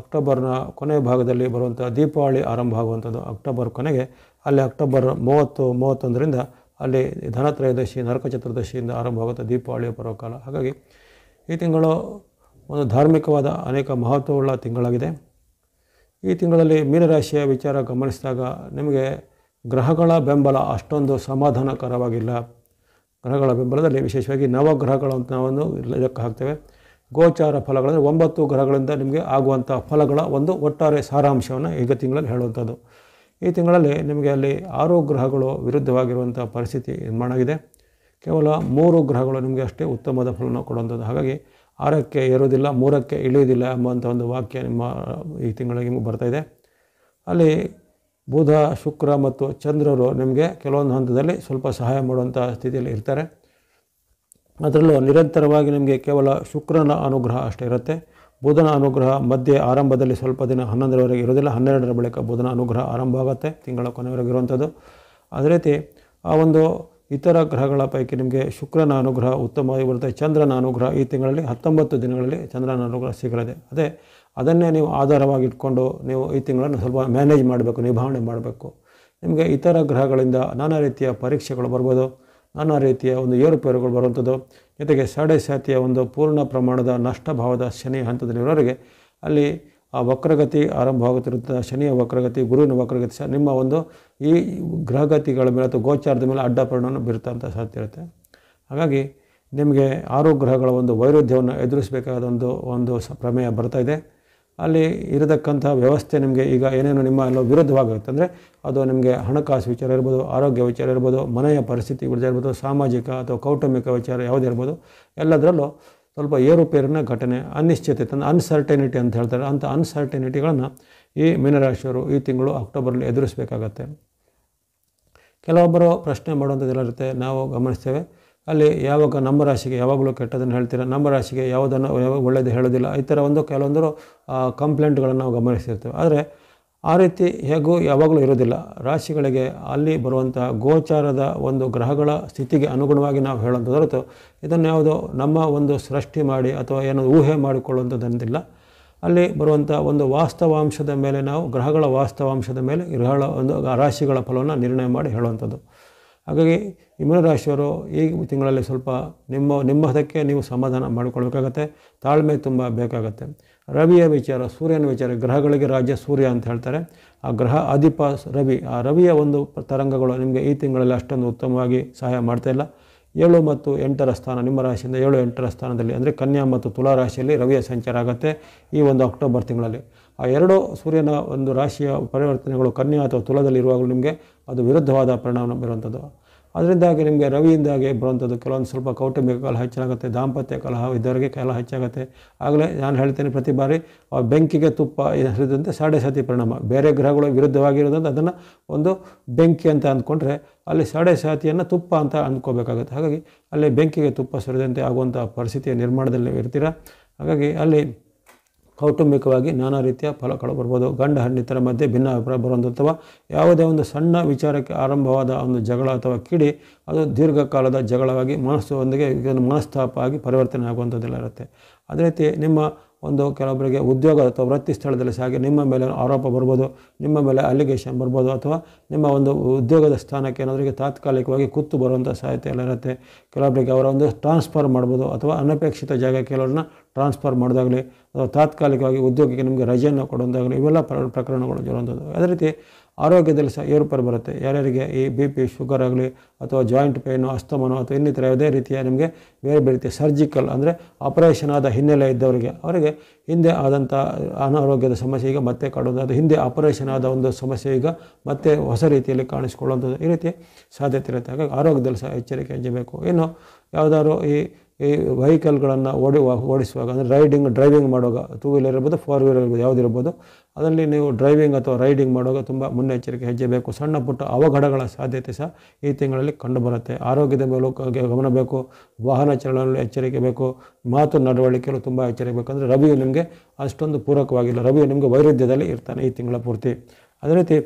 ಅಕ್ಟೋಬರ್ನ ಕೊನೆಯ ಭಾಗದಲ್ಲಿ ಬರುವಂಥ ದೀಪಾವಳಿ ಆರಂಭ ಆಗುವಂಥದ್ದು ಅಕ್ಟೋಬರ್ ಕೊನೆಗೆ. ಅಲ್ಲಿ ಅಕ್ಟೋಬರ್ 30, 31ರಿಂದ ಅಲ್ಲಿ ಧನತ್ರಯೋದಶಿ, ನರಕ ಚತುರ್ದಶಿಯಿಂದ ಆರಂಭವಾಗುವಂಥ ದೀಪಾವಳಿಯ ಪರ್ವಕಾಲ. ಹಾಗಾಗಿ ಈ ತಿಂಗಳು ಒಂದು ಧಾರ್ಮಿಕವಾದ ಅನೇಕ ಮಹತ್ವವುಳ್ಳ ತಿಂಗಳಾಗಿದೆ. ಈ ತಿಂಗಳಲ್ಲಿ ಮೀನರಾಶಿಯ ವಿಚಾರ ಗಮನಿಸಿದಾಗ ನಿಮಗೆ ಗ್ರಹಗಳ ಬೆಂಬಲ ಅಷ್ಟೊಂದು ಸಮಾಧಾನಕರವಾಗಿಲ್ಲ. ಗ್ರಹಗಳ ಬೆಂಬಲದಲ್ಲಿ ವಿಶೇಷವಾಗಿ ನವಗ್ರಹಗಳನ್ನು ನಾವು ಲೆಕ್ಕ ಹಾಕ್ತೇವೆ. ಗೋಚಾರ ಫಲಗಳಂದರೆ 9 ಗ್ರಹಗಳಿಂದ ನಿಮಗೆ ಆಗುವಂಥ ಫಲಗಳ ಒಂದು ಒಟ್ಟಾರೆ ಸಾರಾಂಶವನ್ನು ಈಗ ತಿಂಗಳಲ್ಲಿ ಹೇಳುವಂಥದ್ದು. ಈ ತಿಂಗಳಲ್ಲಿ ನಿಮಗೆ ಅಲ್ಲಿ 6 ಗ್ರಹಗಳು ವಿರುದ್ಧವಾಗಿರುವಂಥ ಪರಿಸ್ಥಿತಿ ನಿರ್ಮಾಣ ಆಗಿದೆ. ಕೇವಲ 3 ಗ್ರಹಗಳು ನಿಮಗೆ ಅಷ್ಟೇ ಉತ್ತಮವಾದ ಫಲವನ್ನು ಕೊಡುವಂಥದ್ದು. ಹಾಗಾಗಿ 6ಕ್ಕೆ ಏರೋದಿಲ್ಲ, 3ಕ್ಕೆ ಇಳಿಯೋದಿಲ್ಲ ಎಂಬಂಥ ಒಂದು ವಾಕ್ಯ ನಿಮ್ಮ ಈ ತಿಂಗಳಿಗೆ ನಿಮಗೆ ಬರ್ತಾಯಿದೆ. ಅಲ್ಲಿ ಬುಧ, ಶುಕ್ರ ಮತ್ತು ಚಂದ್ರರು ನಿಮಗೆ ಕೆಲವೊಂದು ಹಂತದಲ್ಲಿ ಸ್ವಲ್ಪ ಸಹಾಯ ಮಾಡುವಂಥ ಸ್ಥಿತಿಯಲ್ಲಿ ಇರ್ತಾರೆ. ಅದರಲ್ಲೂ ನಿರಂತರವಾಗಿ ನಿಮಗೆ ಕೇವಲ ಶುಕ್ರನ ಅನುಗ್ರಹ ಅಷ್ಟೇ ಇರುತ್ತೆ. ಬುಧನ ಅನುಗ್ರಹ ಮಧ್ಯೆ ಆರಂಭದಲ್ಲಿ ಸ್ವಲ್ಪ ದಿನ 11ರವರೆಗೆ ಇರೋದಿಲ್ಲ, 12ರ ಬಳಿಕ ಬುಧನ ಅನುಗ್ರಹ ಆರಂಭ ಆಗುತ್ತೆ, ತಿಂಗಳ ಕೊನೆಯವರೆಗೆ ಇರುವಂಥದ್ದು. ಅದೇ ರೀತಿ ಆ ಒಂದು ಇತರ ಗ್ರಹಗಳ ಪೈಕಿ ನಿಮಗೆ ಶುಕ್ರನ ಅನುಗ್ರಹ ಉತ್ತಮವಾಗಿ ಬರುತ್ತೆ. ಚಂದ್ರನ ಅನುಗ್ರಹ ಈ ತಿಂಗಳಲ್ಲಿ 19 ದಿನಗಳಲ್ಲಿ ಚಂದ್ರನ ಅನುಗ್ರಹ ಸಿಗಲಿದೆ. ಅದನ್ನೇ ನೀವು ಆಧಾರವಾಗಿ ಇಟ್ಕೊಂಡು ನೀವು ಈ ತಿಂಗಳನ್ನು ಸ್ವಲ್ಪ ಮ್ಯಾನೇಜ್ ಮಾಡಬೇಕು, ನಿಭಾವಣೆ ಮಾಡಬೇಕು. ನಿಮಗೆ ಇತರ ಗ್ರಹಗಳಿಂದ ನಾನಾ ರೀತಿಯ ಪರೀಕ್ಷೆಗಳು ಬರ್ಬೋದು, ನಾನಾ ರೀತಿಯ ಒಂದು ಏರುಪೇರುಗಳು ಬರುವಂಥದ್ದು. ಜೊತೆಗೆ ಸಾಡೆ ಸಾತಿಯ ಒಂದು ಪೂರ್ಣ ಪ್ರಮಾಣದ ನಷ್ಟಭಾವದ ಶನಿ ಹಂತದಲ್ಲಿರೋರಿಗೆ ಅಲ್ಲಿ ಆ ವಕ್ರಗತಿ ಆರಂಭವಾಗುತ್ತಿರುತ್ತದೆ. ಶನಿಯ ವಕ್ರಗತಿ, ಗುರುವಿನ ವಕ್ರಗತಿ ಸಹ ನಿಮ್ಮ ಒಂದು ಈ ಗ್ರಹಗತಿಗಳ ಮೇಲೆ ಅಥವಾ ಗೋಚಾರದ ಮೇಲೆ ಅಡ್ಡ ಪರಿಣಾಮ ಬೀರ್ತಂಥ ಸಾಧ್ಯ ಇರುತ್ತೆ. ಹಾಗಾಗಿ ನಿಮಗೆ 6 ಗ್ರಹಗಳ ಒಂದು ವೈರುಧ್ಯವನ್ನು ಎದುರಿಸಬೇಕಾದ ಒಂದು ಪ್ರಮೇಯ ಬರ್ತಾಯಿದೆ. ಅಲ್ಲಿ ಇರತಕ್ಕಂಥ ವ್ಯವಸ್ಥೆ ನಿಮಗೆ ಈಗ ಏನೇನು ನಿಮ್ಮ ಎಲ್ಲ ವಿರುದ್ಧವಾಗುತ್ತೆ ಅಂದರೆ ಅದು ನಿಮಗೆ ಹಣಕಾಸು ವಿಚಾರ ಇರ್ಬೋದು, ಆರೋಗ್ಯ ವಿಚಾರ ಇರ್ಬೋದು, ಮನೆಯ ಪರಿಸ್ಥಿತಿ ವಿಚಾರ ಇರ್ಬೋದು, ಸಾಮಾಜಿಕ ಅಥವಾ ಕೌಟುಂಬಿಕ ವಿಚಾರ ಯಾವುದೇ ಇರ್ಬೋದು, ಎಲ್ಲದರಲ್ಲೂ ಸ್ವಲ್ಪ ಏರುಪೇರಿನ ಘಟನೆ, ಅನಿಶ್ಚಿತತೆ, ಅನ್ಸರ್ಟೆನಿಟಿ ಅಂತ ಹೇಳ್ತಾರೆ. ಅಂಥ ಅನ್ಸರ್ಟೆನಿಟಿಗಳನ್ನು ಈ ಮೀನರಾಶಿಯವರು ಈ ತಿಂಗಳು ಅಕ್ಟೋಬರಲ್ಲಿ ಎದುರಿಸಬೇಕಾಗತ್ತೆ. ಕೆಲವೊಬ್ಬರು ಪ್ರಶ್ನೆ ಮಾಡುವಂಥದ್ದೆಲ್ಲ ಇರುತ್ತೆ, ನಾವು ಗಮನಿಸ್ತೇವೆ. ಅಲ್ಲಿ ಯಾವಾಗ ನಮ್ಮ ರಾಶಿಗೆ ಯಾವಾಗಲೂ ಕೆಟ್ಟದನ್ನು ಹೇಳ್ತೀರ, ನಮ್ಮ ರಾಶಿಗೆ ಯಾವುದನ್ನು ಒಳ್ಳೆಯದು ಹೇಳೋದಿಲ್ಲ, ಈ ಥರ ಕೆಲವೊಂದು ಕಂಪ್ಲೇಂಟ್ಗಳನ್ನು ನಾವು ಗಮನಿಸಿರ್ತೇವೆ. ಆದರೆ ಆ ರೀತಿ ಹೇಗೂ ಯಾವಾಗಲೂ ಇರೋದಿಲ್ಲ. ರಾಶಿಗಳಿಗೆ ಅಲ್ಲಿ ಬರುವಂಥ ಗೋಚಾರದ ಒಂದು ಗ್ರಹಗಳ ಸ್ಥಿತಿಗೆ ಅನುಗುಣವಾಗಿ ನಾವು ಹೇಳೋಂಥ ಹೊರತು ಇದನ್ನು ಯಾವುದೋ ನಮ್ಮ ಒಂದು ಸೃಷ್ಟಿ ಮಾಡಿ ಅಥವಾ ಏನೋ ಊಹೆ ಮಾಡಿಕೊಳ್ಳುವಂಥದ್ದಂತಿಲ್ಲ. ಅಲ್ಲಿ ಬರುವಂಥ ಒಂದು ವಾಸ್ತವಾಂಶದ ಮೇಲೆ ನಾವು ಗ್ರಹಗಳ ವಾಸ್ತವಾಂಶದ ಮೇಲೆ ಗ್ರಹಗಳ ಒಂದು ರಾಶಿಗಳ ಫಲವನ್ನು ನಿರ್ಣಯ ಮಾಡಿ ಹೇಳುವಂಥದ್ದು. ಹಾಗಾಗಿ ಈ ಮೀನರಾಶಿಯವರು ಈ ತಿಂಗಳಲ್ಲಿ ಸ್ವಲ್ಪ ನಿಮ್ಮದಕ್ಕೆ ನೀವು ಸಮಾಧಾನ ಮಾಡಿಕೊಳ್ಬೇಕಾಗತ್ತೆ, ತಾಳ್ಮೆ ತುಂಬ ಬೇಕಾಗತ್ತೆ. ರವಿಯ ವಿಚಾರ, ಸೂರ್ಯನ ವಿಚಾರ, ಗ್ರಹಗಳಿಗೆ ರಾಜ್ಯ ಸೂರ್ಯ ಅಂತ ಹೇಳ್ತಾರೆ. ಆ ಗ್ರಹ ಅಧಿಪ ರವಿ, ಆ ರವಿಯ ಒಂದು ತರಂಗಗಳು ನಿಮಗೆ ಈ ತಿಂಗಳಲ್ಲಿ ಅಷ್ಟೊಂದು ಉತ್ತಮವಾಗಿ ಸಹಾಯ ಮಾಡ್ತಾಯಿಲ್ಲ. 7 ಮತ್ತು 8ರ ಸ್ಥಾನ, ನಿಮ್ಮ ರಾಶಿಯಿಂದ 7, 8ರ ಸ್ಥಾನದಲ್ಲಿ ಅಂದರೆ ಕನ್ಯಾ ಮತ್ತು ತುಲಾ ರಾಶಿಯಲ್ಲಿ ರವಿಯ ಸಂಚಾರ ಆಗುತ್ತೆ ಈ ಒಂದು ಅಕ್ಟೋಬರ್ ತಿಂಗಳಲ್ಲಿ. ಆ 2 ಸೂರ್ಯನ ಒಂದು ರಾಶಿಯ ಪರಿವರ್ತನೆಗಳು ಕನ್ಯಾ ಅಥವಾ ತುಲಾದಲ್ಲಿ ಇರುವಾಗಲೂ ನಿಮಗೆ ಅದು ವಿರುದ್ಧವಾದ ಪರಿಣಾಮ ಬೀರುವಂಥದ್ದು. ಅದರಿಂದಾಗಿ ನಿಮಗೆ ರವಿಯಿಂದಾಗಿ ಬರುವಂಥದ್ದು ಕೆಲವೊಂದು ಸ್ವಲ್ಪ ಕೌಟುಂಬಿಕ ಕಲಹ ಹೆಚ್ಚಾಗುತ್ತೆ, ದಾಂಪತ್ಯ ಕಲಹ ಇದ್ದವರಿಗೆ ಕಲಹ ಹೆಚ್ಚಾಗುತ್ತೆ. ಆಗಲೇ ನಾನು ಹೇಳ್ತೇನೆ ಪ್ರತಿ ಬಾರಿ ಬೆಂಕಿಗೆ ತುಪ್ಪ ಹರಿದಂತೆ ಸಾಡೆ ಸಾತಿ ಪರಿಣಾಮ. ಬೇರೆ ಗ್ರಹಗಳು ವಿರುದ್ಧವಾಗಿರೋದಂತ ಅದನ್ನು ಒಂದು ಬೆಂಕಿ ಅಂತ ಅಂದ್ಕೊಂಡ್ರೆ ಅಲ್ಲಿ ಸಾಡೆ ಸಾತಿಯನ್ನು ತುಪ್ಪ ಅಂತ ಅಂದ್ಕೋಬೇಕಾಗುತ್ತೆ. ಹಾಗಾಗಿ ಅಲ್ಲಿ ಬೆಂಕಿಗೆ ತುಪ್ಪ ಸುರಿದಂತೆ ಆಗುವಂಥ ಪರಿಸ್ಥಿತಿಯ ನಿರ್ಮಾಣದಲ್ಲಿ ಇರ್ತೀರ. ಹಾಗಾಗಿ ಅಲ್ಲಿ ಕೌಟುಂಬಿಕವಾಗಿ ನಾನಾ ರೀತಿಯ ಫಲಗಳು ಬರ್ಬೋದು. ಗಂಡ ಹೆಂಡತಿಯರ ಮಧ್ಯೆ ಭಿನ್ನಾಭಿಪ್ರಾಯ ಬರುವಂಥ ಅಥವಾ ಯಾವುದೇ ಒಂದು ಸಣ್ಣ ವಿಚಾರಕ್ಕೆ ಆರಂಭವಾದ ಒಂದು ಜಗಳ ಅಥವಾ ಕಿಡಿ ಅದು ದೀರ್ಘಕಾಲದ ಜಗಳವಾಗಿ ಮನಸ್ಸೊಂದಿಗೆ ಮನಸ್ತಾಪ ಆಗಿ ಪರಿವರ್ತನೆ ಆಗುವಂಥದ್ದೆಲ್ಲ ಇರುತ್ತೆ. ಅದೇ ರೀತಿ ನಿಮ್ಮ ಒಂದು ಕೆಲವೊಬ್ಬರಿಗೆ ಉದ್ಯೋಗ ಅಥವಾ ವೃತ್ತಿ ಸ್ಥಳದಲ್ಲಿ ಸಾಗಿ ನಿಮ್ಮ ಮೇಲೆ ಆರೋಪ ಬರ್ಬೋದು, ನಿಮ್ಮ ಮೇಲೆ ಅಲಿಗೇಷನ್ ಬರ್ಬೋದು, ಅಥವಾ ನಿಮ್ಮ ಒಂದು ಉದ್ಯೋಗದ ಸ್ಥಾನಕ್ಕೆ ಏನಾದ್ರಿಗೆ ತಾತ್ಕಾಲಿಕವಾಗಿ ಕುತ್ತು ಬರುವಂಥ ಸಾಧ್ಯತೆ ಎಲ್ಲ ಇರುತ್ತೆ. ಕೆಲವೊಬ್ಬರಿಗೆ ಅವರ ಒಂದು ಟ್ರಾನ್ಸ್ಫರ್ ಮಾಡ್ಬೋದು ಅಥವಾ ಅನಪೇಕ್ಷಿತ ಜಾಗಕ್ಕೆ ಕೆಲವ್ರನ್ನ ಟ್ರಾನ್ಸ್ಫರ್ ಮಾಡೋದಾಗಲಿ ಅಥವಾ ತಾತ್ಕಾಲಿಕವಾಗಿ ಉದ್ಯೋಗಕ್ಕೆ ನಿಮಗೆ ರಜೆಯನ್ನು ಕೊಡೋದಾಗಲಿ ಇವೆಲ್ಲ ಪ್ರಕರಣಗಳು ಇರುವಂಥದ್ದು. ಅದೇ ರೀತಿ ಆರೋಗ್ಯದಲ್ಲಿ ಸಹ ಏರುಪೇರು ಬರುತ್ತೆ. ಯಾರ್ಯಾರಿಗೆ ಈ BP, ಶುಗರ್ ಆಗಲಿ ಅಥವಾ ಜಾಯಿಂಟ್ ಪೇನು, ಅಸ್ತಮನೋ ಅಥವಾ ಇನ್ನಿತರ ಯಾವುದೇ ರೀತಿಯ ನಿಮಗೆ ಬೇರೆ ಬೇರೆ ರೀತಿಯ ಸರ್ಜಿಕಲ್ ಅಂದರೆ ಆಪರೇಷನ್ ಆದ ಹಿನ್ನೆಲೆ ಇದ್ದವರಿಗೆ ಅವರಿಗೆ ಹಿಂದೆ ಆದಂಥ ಅನಾರೋಗ್ಯದ ಸಮಸ್ಯೆ ಈಗ ಮತ್ತೆ ಕಾಡೋದು, ಅದು ಹಿಂದೆ ಆಪರೇಷನ್ ಆದ ಒಂದು ಸಮಸ್ಯೆ ಈಗ ಮತ್ತೆ ಹೊಸ ರೀತಿಯಲ್ಲಿ ಕಾಣಿಸ್ಕೊಳ್ಳುವಂಥದ್ದು ಈ ರೀತಿ ಸಾಧ್ಯತೆ ಇರುತ್ತೆ. ಹಾಗಾಗಿ ಆರೋಗ್ಯದಲ್ಲಿ ಸಹ ಎಚ್ಚರಿಕೆ ವಹಿಸಬೇಕು. ಇನ್ನು ಯಾವುದಾದ್ರು ಈ ವೆಹಿಕಲ್ಗಳನ್ನು ಓಡಿಸುವಾಗ ಅಂದರೆ ಡ್ರೈವಿಂಗ್ ಮಾಡುವಾಗ 2 ವೀಲರ್ ಇರ್ಬೋದು, 4 ವೀಲರ್ ಇರ್ಬೋದು, ಯಾವುದಿರ್ಬೋದು ಅದರಲ್ಲಿ ನೀವು ಡ್ರೈವಿಂಗ್ ಅಥವಾ ರೈಡಿಂಗ್ ಮಾಡುವಾಗ ತುಂಬ ಮುನ್ನೆಚ್ಚರಿಕೆ ಹೆಜ್ಜೆ ಬೇಕು. ಸಣ್ಣ ಪುಟ್ಟ ಅವಘಡಗಳ ಸಾಧ್ಯತೆ ಸಹ ಈ ತಿಂಗಳಲ್ಲಿ ಕಂಡುಬರುತ್ತೆ. ಆರೋಗ್ಯದ ಮೇಲೂ ಗಮನ ಬೇಕು, ವಾಹನ ಚಾಲನೆಯಲ್ಲಿ ಎಚ್ಚರಿಕೆ ಬೇಕು, ಮಾತು ನಡವಳಿಕೆಯಲ್ಲೂ ತುಂಬ ಎಚ್ಚರಿಕೆ ಬೇಕು. ಅಂದರೆ ರವಿಯು ನಿಮಗೆ ಅಷ್ಟೊಂದು ಪೂರಕವಾಗಿಲ್ಲ, ರವಿಯು ನಿಮಗೆ ವೈರುಧ್ಯದಲ್ಲಿ ಇರ್ತಾನೆ ಈ ತಿಂಗಳ ಪೂರ್ತಿ. ಅದೇ ರೀತಿ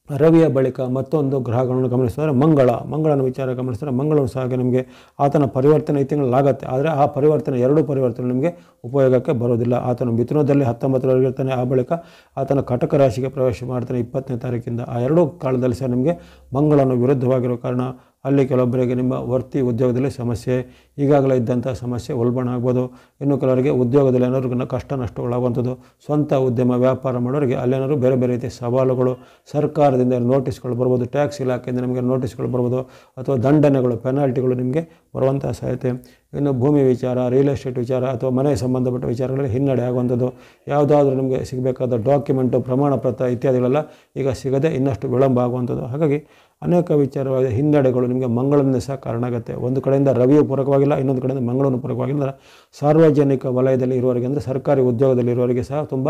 ರವಿಯ ಬಳಿಕ ಮತ್ತೊಂದು ಗ್ರಹಗಳನ್ನು ಗಮನಿಸಿದರೆ ಮಂಗಳನ ವಿಚಾರ ಗಮನಿಸಿದರೆ ಮಂಗಳನು ಸಹ ನಿಮಗೆ ಆತನ ಪರಿವರ್ತನೆ ಈ ತಿಂಗಳಾಗತ್ತೆ. ಆದರೆ ಆ ಪರಿವರ್ತನೆ 2 ಪರಿವರ್ತನೆ ನಿಮಗೆ ಉಪಯೋಗಕ್ಕೆ ಬರೋದಿಲ್ಲ. ಆತನು ಮಿಥುನದಲ್ಲಿ 19ರವರೆಗೆ ಇರ್ತಾನೆ, ಆ ಬಳಿಕ ಆತನ ಕಟಕ ರಾಶಿಗೆ ಪ್ರವೇಶ ಮಾಡ್ತಾನೆ 20ನೇ ತಾರೀಕಿಂದ. ಆ 2 ಕಾಲದಲ್ಲಿ ಸಹ ನಿಮಗೆ ಮಂಗಳನು ವಿರುದ್ಧವಾಗಿರೋ ಕಾರಣ ಅಲ್ಲಿ ಕೆಲವೊಬ್ಬರಿಗೆ ನಿಮ್ಮ ವೃತ್ತಿ ಉದ್ಯೋಗದಲ್ಲಿ ಸಮಸ್ಯೆ, ಈಗಾಗಲೇ ಇದ್ದಂಥ ಸಮಸ್ಯೆ ಉಲ್ಬಣ ಆಗ್ಬೋದು. ಇನ್ನು ಕೆಲವರಿಗೆ ಉದ್ಯೋಗದಲ್ಲಿ ಏನಾದ್ರು ಕಷ್ಟ ನಷ್ಟಗಳಾಗುವಂಥದ್ದು, ಸ್ವಂತ ಉದ್ಯಮ ವ್ಯಾಪಾರ ಮಾಡೋರಿಗೆ ಅಲ್ಲೇನಾದ್ರು ಬೇರೆ ಬೇರೆ ರೀತಿಯ ಸವಾಲುಗಳು, ಸರ್ಕಾರದಿಂದ ನೋಟಿಸ್ಗಳು ಬರ್ಬೋದು, ಟ್ಯಾಕ್ಸ್ ಇಲಾಖೆಯಿಂದ ನಿಮಗೆ ನೋಟಿಸ್ಗಳು ಬರ್ಬೋದು, ಅಥವಾ ದಂಡನೆಗಳು, ಪೆನಾಲ್ಟಿಗಳು ನಿಮಗೆ ಬರುವಂಥ ಸಾಧ್ಯತೆ. ಇನ್ನು ಭೂಮಿ ವಿಚಾರ, ರಿಯಲ್ ಎಸ್ಟೇಟ್ ವಿಚಾರ ಅಥವಾ ಮನೆ ಸಂಬಂಧಪಟ್ಟ ವಿಚಾರಗಳಲ್ಲಿ ಹಿನ್ನಡೆ ಆಗುವಂಥದ್ದು, ಯಾವುದಾದ್ರೂ ನಿಮಗೆ ಸಿಗಬೇಕಾದ ಡಾಕ್ಯುಮೆಂಟು, ಪ್ರಮಾಣ ಪತ್ರ ಇತ್ಯಾದಿಗಳೆಲ್ಲ ಈಗ ಸಿಗದೆ ಇನ್ನಷ್ಟು ವಿಳಂಬ ಆಗುವಂಥದ್ದು. ಹಾಗಾಗಿ ಅನೇಕ ವಿಚಾರವಾದ ಹಿನ್ನಡೆಗಳು ನಿಮಗೆ ಮಂಗಳದಿಂದ ಸಹ ಕಾರಣ ಆಗುತ್ತೆ. ಒಂದು ಕಡೆಯಿಂದ ರವಿಯು ಪೂರಕವಾಗಿಲ್ಲ, ಇನ್ನೊಂದು ಕಡೆಯಿಂದ ಮಂಗಳನು ಪೂರಕವಾಗಿಲ್ಲ. ಸಾರ್ವಜನಿಕ ವಲಯದಲ್ಲಿ ಇರುವವರಿಗೆ ಅಂದರೆ ಸರ್ಕಾರಿ ಉದ್ಯೋಗದಲ್ಲಿ ಇರುವವರಿಗೆ ಸಹ ತುಂಬ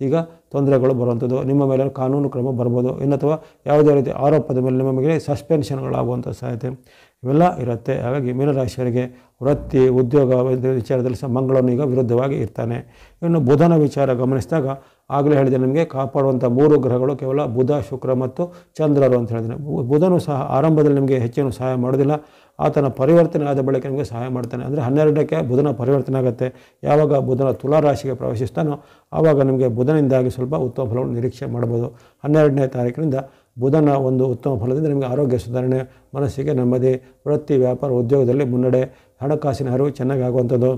ಈಗ ತೊಂದರೆಗಳು ಬರುವಂಥದ್ದು, ನಿಮ್ಮ ಮೇಲೆ ಕಾನೂನು ಕ್ರಮ ಬರ್ಬೋದು, ಅಥವಾ ಯಾವುದೇ ರೀತಿ ಆರೋಪದ ಮೇಲೆ ನಿಮ್ಮ ಮೇಲೆ ಸಸ್ಪೆನ್ಷನ್ಗಳಾಗುವಂಥ ಸಾಧ್ಯತೆ ಇವೆಲ್ಲ ಇರುತ್ತೆ. ಹಾಗಾಗಿ ಮೀನರಾಶಿಯವರಿಗೆ ವೃತ್ತಿ ಉದ್ಯೋಗ ವಿಚಾರದಲ್ಲಿ ಸಹ ಮಂಗಳನು ಈಗ ವಿರುದ್ಧವಾಗಿ ಇರ್ತಾನೆ. ಇನ್ನು ಬುಧನ ವಿಚಾರ ಗಮನಿಸಿದಾಗ ಆಗಲೇ ಹೇಳಿದೆ, ನಿಮಗೆ ಕಾಪಾಡುವಂಥ 3 ಗ್ರಹಗಳು ಕೇವಲ ಬುಧ, ಶುಕ್ರ ಮತ್ತು ಚಂದ್ರರು ಅಂತ ಹೇಳಿದ್ದೇನೆ. ಬುಧನು ಸಹ ಆರಂಭದಲ್ಲಿ ನಿಮಗೆ ಹೆಚ್ಚೇನು ಸಹಾಯ ಮಾಡೋದಿಲ್ಲ, ಆತನ ಪರಿವರ್ತನೆ ಆದ ಬಳಿಕ ನಿಮಗೆ ಸಹಾಯ ಮಾಡ್ತಾನೆ. ಅಂದರೆ 12ಕ್ಕೆ ಬುಧನ ಪರಿವರ್ತನೆ ಆಗುತ್ತೆ. ಯಾವಾಗ ಬುಧನ ತುಲಾ ರಾಶಿಗೆ ಪ್ರವೇಶಿಸ್ತಾನೋ ಆವಾಗ ನಿಮಗೆ ಬುಧನಿಂದಾಗಿ ಸ್ವಲ್ಪ ಉತ್ತಮ ಫಲವನ್ನು ನಿರೀಕ್ಷೆ ಮಾಡ್ಬೋದು. 12ನೇ ತಾರೀಕಿನಿಂದ ಬುಧನ ಒಂದು ಉತ್ತಮ ಫಲದಿಂದ ನಿಮಗೆ ಆರೋಗ್ಯ ಸುಧಾರಣೆ, ಮನಸ್ಸಿಗೆ ನೆಮ್ಮದಿ, ವೃತ್ತಿ ವ್ಯಾಪಾರ ಉದ್ಯೋಗದಲ್ಲಿ ಮುನ್ನಡೆ, ಹಣಕಾಸಿನ ಹರಿವು ಚೆನ್ನಾಗಿ ಆಗುವಂಥದ್ದು,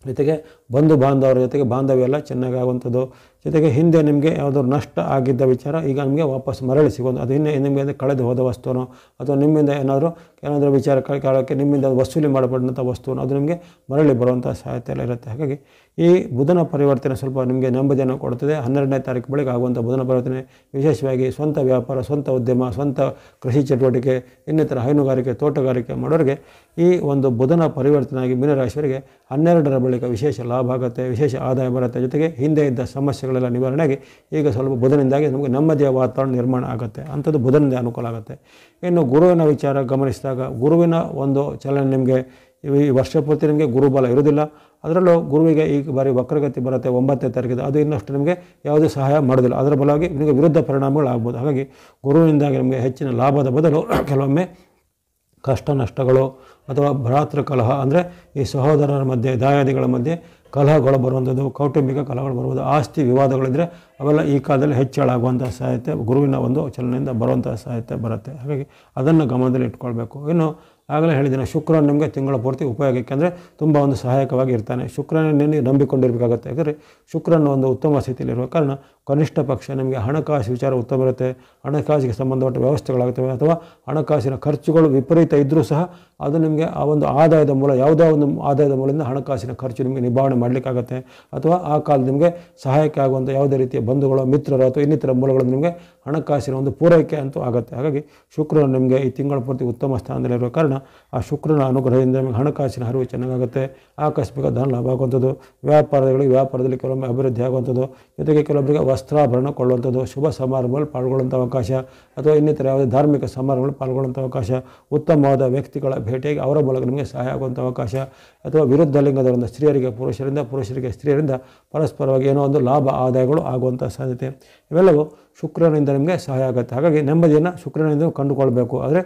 ಜೊತೆಗೆ ಬಂಧು ಬಾಂಧವರ ಜೊತೆಗೆ ಬಾಂಧವ್ಯ ಎಲ್ಲ ಚೆನ್ನಾಗಿ ಆಗುವಂಥದ್ದು, ಜೊತೆಗೆ ಹಿಂದೆ ನಿಮಗೆ ಯಾವುದಾದ್ರು ನಷ್ಟ ಆಗಿದ್ದ ವಿಚಾರ ಈಗ ನಿಮಗೆ ವಾಪಸ್ ಮರಳಿ ಸಿಗೋದು, ಅದು ನಿಮಗೆ ಕಳೆದು ಹೋದ ವಸ್ತುನೋ ಅಥವಾ ನಿಮ್ಮಿಂದ ಏನಾದರೂ ವಿಚಾರ ಕಾಲಕ್ಕೆ ನಿಮ್ಮಿಂದ ವಸೂಲಿ ಮಾಡಬಾರ್ದಂಥ ವಸ್ತುನೋ ಅದು ನಿಮಗೆ ಮರಳಿ ಬರುವಂಥ ಸಾಧ್ಯತೆ ಎಲ್ಲ ಇರುತ್ತೆ. ಹಾಗಾಗಿ ಈ ಬುಧನ ಪರಿವರ್ತನೆ ಸ್ವಲ್ಪ ನಿಮಗೆ ನೆಮ್ಮದಿಯನ್ನು ಕೊಡುತ್ತದೆ. 12ನೇ ತಾರೀಕು ಬಳಿಕ ಆಗುವಂಥ ಬುಧನ ಪರಿವರ್ತನೆ ವಿಶೇಷವಾಗಿ ಸ್ವಂತ ವ್ಯಾಪಾರ, ಸ್ವಂತ ಉದ್ಯಮ, ಸ್ವಂತ ಕೃಷಿ ಚಟುವಟಿಕೆ, ಇನ್ನಿತರ ಹೈನುಗಾರಿಕೆ, ತೋಟಗಾರಿಕೆ ಮಾಡೋರಿಗೆ ಈ ಒಂದು ಬುಧನ ಪರಿವರ್ತನೆ ಆಗಿ ಮೀನರಾಶಿಯವರಿಗೆ 12ರ ಬಳಿಕ ವಿಶೇಷ ಲಾಭ ಆಗುತ್ತೆ, ವಿಶೇಷ ಆದಾಯ ಬರುತ್ತೆ. ಜೊತೆಗೆ ಹಿಂದೆ ಇದ್ದ ಸಮಸ್ಯೆಗಳೆಲ್ಲ ನಿವಾರಣೆಯಾಗಿ ಈಗ ಸ್ವಲ್ಪ ಬುಧನಿಂದಾಗಿ ನಮಗೆ ನೆಮ್ಮದಿಯ ವಾತಾವರಣ ನಿರ್ಮಾಣ ಆಗುತ್ತೆ. ಅಂಥದ್ದು ಬುಧನಿಂದ ಅನುಕೂಲ ಆಗುತ್ತೆ. ಇನ್ನು ಗುರುವಿನ ವಿಚಾರ ಗಮನಿಸಿದಾಗ ಗುರುವಿನ ಒಂದು ಚಲನೆ ನಿಮಗೆ ಈ ವರ್ಷ ಪೂರ್ತಿ ನಿಮಗೆ ಗುರುಬಲ ಇರೋದಿಲ್ಲ. ಅದರಲ್ಲೂ ಗುರುವಿಗೆ ಈ ಬಾರಿ ವಕ್ರಗತಿ ಬರುತ್ತೆ 9ನೇ ತಾರೀಕಿದೆ, ಅದು ಇನ್ನಷ್ಟು ನಿಮಗೆ ಯಾವುದೇ ಸಹಾಯ ಮಾಡೋದಿಲ್ಲ. ಅದರ ಬಲವಾಗಿ ನಿಮಗೆ ವಿರುದ್ಧ ಪರಿಣಾಮಗಳು ಆಗ್ಬೋದು. ಹಾಗಾಗಿ ಗುರುವಿನಿಂದಾಗಿ ನಿಮಗೆ ಹೆಚ್ಚಿನ ಲಾಭದ ಬದಲು ಕೆಲವೊಮ್ಮೆ ಕಷ್ಟ ನಷ್ಟಗಳು ಅಥವಾ ಭ್ರಾತೃ ಕಲಹ ಅಂದರೆ ಈ ಸಹೋದರರ ಮಧ್ಯೆ ದಾಯಾದಿಗಳ ಮಧ್ಯೆ ಕಲಹಗಳು ಬರುವಂಥದ್ದು, ಕೌಟುಂಬಿಕ ಕಲಹಗಳು ಬರ್ಬೋದು, ಆಸ್ತಿ ವಿವಾದಗಳಿದ್ದರೆ ಅವೆಲ್ಲ ಈ ಕಾಲದಲ್ಲಿ ಹೆಚ್ಚಳಾಗುವಂಥ ಸಾಧ್ಯತೆ ಗುರುವಿನ ಒಂದು ಚಲನೆಯಿಂದ ಬರುವಂಥ ಸಾಧ್ಯತೆ ಬರುತ್ತೆ. ಹಾಗಾಗಿ ಅದನ್ನು ಗಮನದಲ್ಲಿ ಇಟ್ಕೊಳ್ಬೇಕು. ಇನ್ನು ಆಗಲೇ ಹೇಳಿದ್ದೀನಿ, ಶುಕ್ರನ ನಿಮಗೆ ತಿಂಗಳ ಪೂರ್ತಿ ಉಪಯೋಗಕ್ಕೆ ಅಂದರೆ ತುಂಬ ಒಂದು ಸಹಾಯಕವಾಗಿ ಇರ್ತಾನೆ. ಶುಕ್ರನೇ ನಂಬಿಕೊಂಡಿರಬೇಕಾಗುತ್ತೆ. ಯಾಕಂದರೆ ಶುಕ್ರನ ಒಂದು ಉತ್ತಮ ಸ್ಥಿತಿಯಲ್ಲಿರುವ ಕಾರಣ ಕನಿಷ್ಠ ಪಕ್ಷ ನಿಮಗೆ ಹಣಕಾಸು ವಿಚಾರ ಉತ್ತಮ ಇರುತ್ತೆ, ಹಣಕಾಸಿಗೆ ಸಂಬಂಧಪಟ್ಟ ವ್ಯವಸ್ಥೆಗಳಾಗುತ್ತವೆ, ಅಥವಾ ಹಣಕಾಸಿನ ಖರ್ಚುಗಳು ವಿಪರೀತ ಇದ್ದರೂ ಸಹ ಅದು ನಿಮಗೆ ಆ ಒಂದು ಆದಾಯದ ಮೂಲ, ಯಾವುದೋ ಒಂದು ಆದಾಯದ ಮೂಲದಿಂದ ಹಣಕಾಸಿನ ಖರ್ಚು ನಿಮಗೆ ನಿಭಾವಣೆ ಮಾಡಲಿಕ್ಕಾಗತ್ತೆ. ಅಥವಾ ಆ ಕಾಲದಲ್ಲಿ ನಿಮಗೆ ಸಹಾಯಕ್ಕೆ ಆಗುವಂಥ ಯಾವುದೇ ರೀತಿಯ ಬಂಧುಗಳು, ಮಿತ್ರರು ಅಥವಾ ಇನ್ನಿತರ ಮೂಲಗಳು ನಿಮಗೆ ಹಣಕಾಸಿನ ಒಂದು ಪೂರೈಕೆ ಅಂತೂ ಆಗುತ್ತೆ. ಹಾಗಾಗಿ ಶುಕ್ರನು ನಿಮಗೆ ಈ ತಿಂಗಳ ಪೂರ್ತಿ ಉತ್ತಮ ಸ್ಥಾನದಲ್ಲಿರುವ ಕಾರಣ ಆ ಶುಕ್ರನ ಅನುಗ್ರಹದಿಂದ ನಿಮಗೆ ಹಣಕಾಸಿನ ಹರಿವು ಚೆನ್ನಾಗಾಗುತ್ತೆ, ಆಕಸ್ಮಿಕ ಧನ ಲಾಭ ಆಗುವಂಥದ್ದು, ವ್ಯಾಪಾರದಲ್ಲಿ ಕೆಲವೊಮ್ಮೆ ಅಭಿವೃದ್ಧಿ ಆಗುವಂಥದ್ದು, ಜೊತೆಗೆ ಕೆಲವೊಬ್ಬರಿಗೆ ವಸ್ತ್ರಾಭರಣ ಕೊಳ್ಳುವಂಥದ್ದು, ಶುಭ ಸಮಾರಂಭಗಳಲ್ಲಿ ಪಾಲ್ಗೊಳ್ಳುವಂಥ ಅವಕಾಶ, ಅಥವಾ ಇನ್ನಿತರ ಯಾವುದೇ ಧಾರ್ಮಿಕ ಸಮಾರಂಭಗಳಲ್ಲಿ ಪಾಲ್ಗೊಳ್ಳುವಂಥ ಅವಕಾಶ, ಉತ್ತಮವಾದ ವ್ಯಕ್ತಿಗಳ ಭೇಟಿಯಾಗಿ ಅವರ ಮೂಲಕ ನಿಮಗೆ ಸಹಾಯ ಆಗುವಂಥ ಅವಕಾಶ, ಅಥವಾ ವಿರುದ್ಧ ಲಿಂಗದವರಿಂದ ಸ್ತ್ರೀಯರಿಗೆ ಪುರುಷರಿಗೆ ಸ್ತ್ರೀಯರಿಂದ ಪರಸ್ಪರವಾಗಿ ಏನೋ ಒಂದು ಲಾಭ ಆದಾಯಗಳು ಆಗುವಂಥ ಸಾಧ್ಯತೆ ಇವೆಲ್ಲವೂ ಶುಕ್ರನಿಂದ ನಿಮಗೆ ಸಹಾಯ ಆಗುತ್ತೆ. ಹಾಗಾಗಿ ನೆಮ್ಮದಿಯನ್ನು ಶುಕ್ರನಿಂದ ಕಂಡುಕೊಳ್ಬೇಕು. ಆದರೆ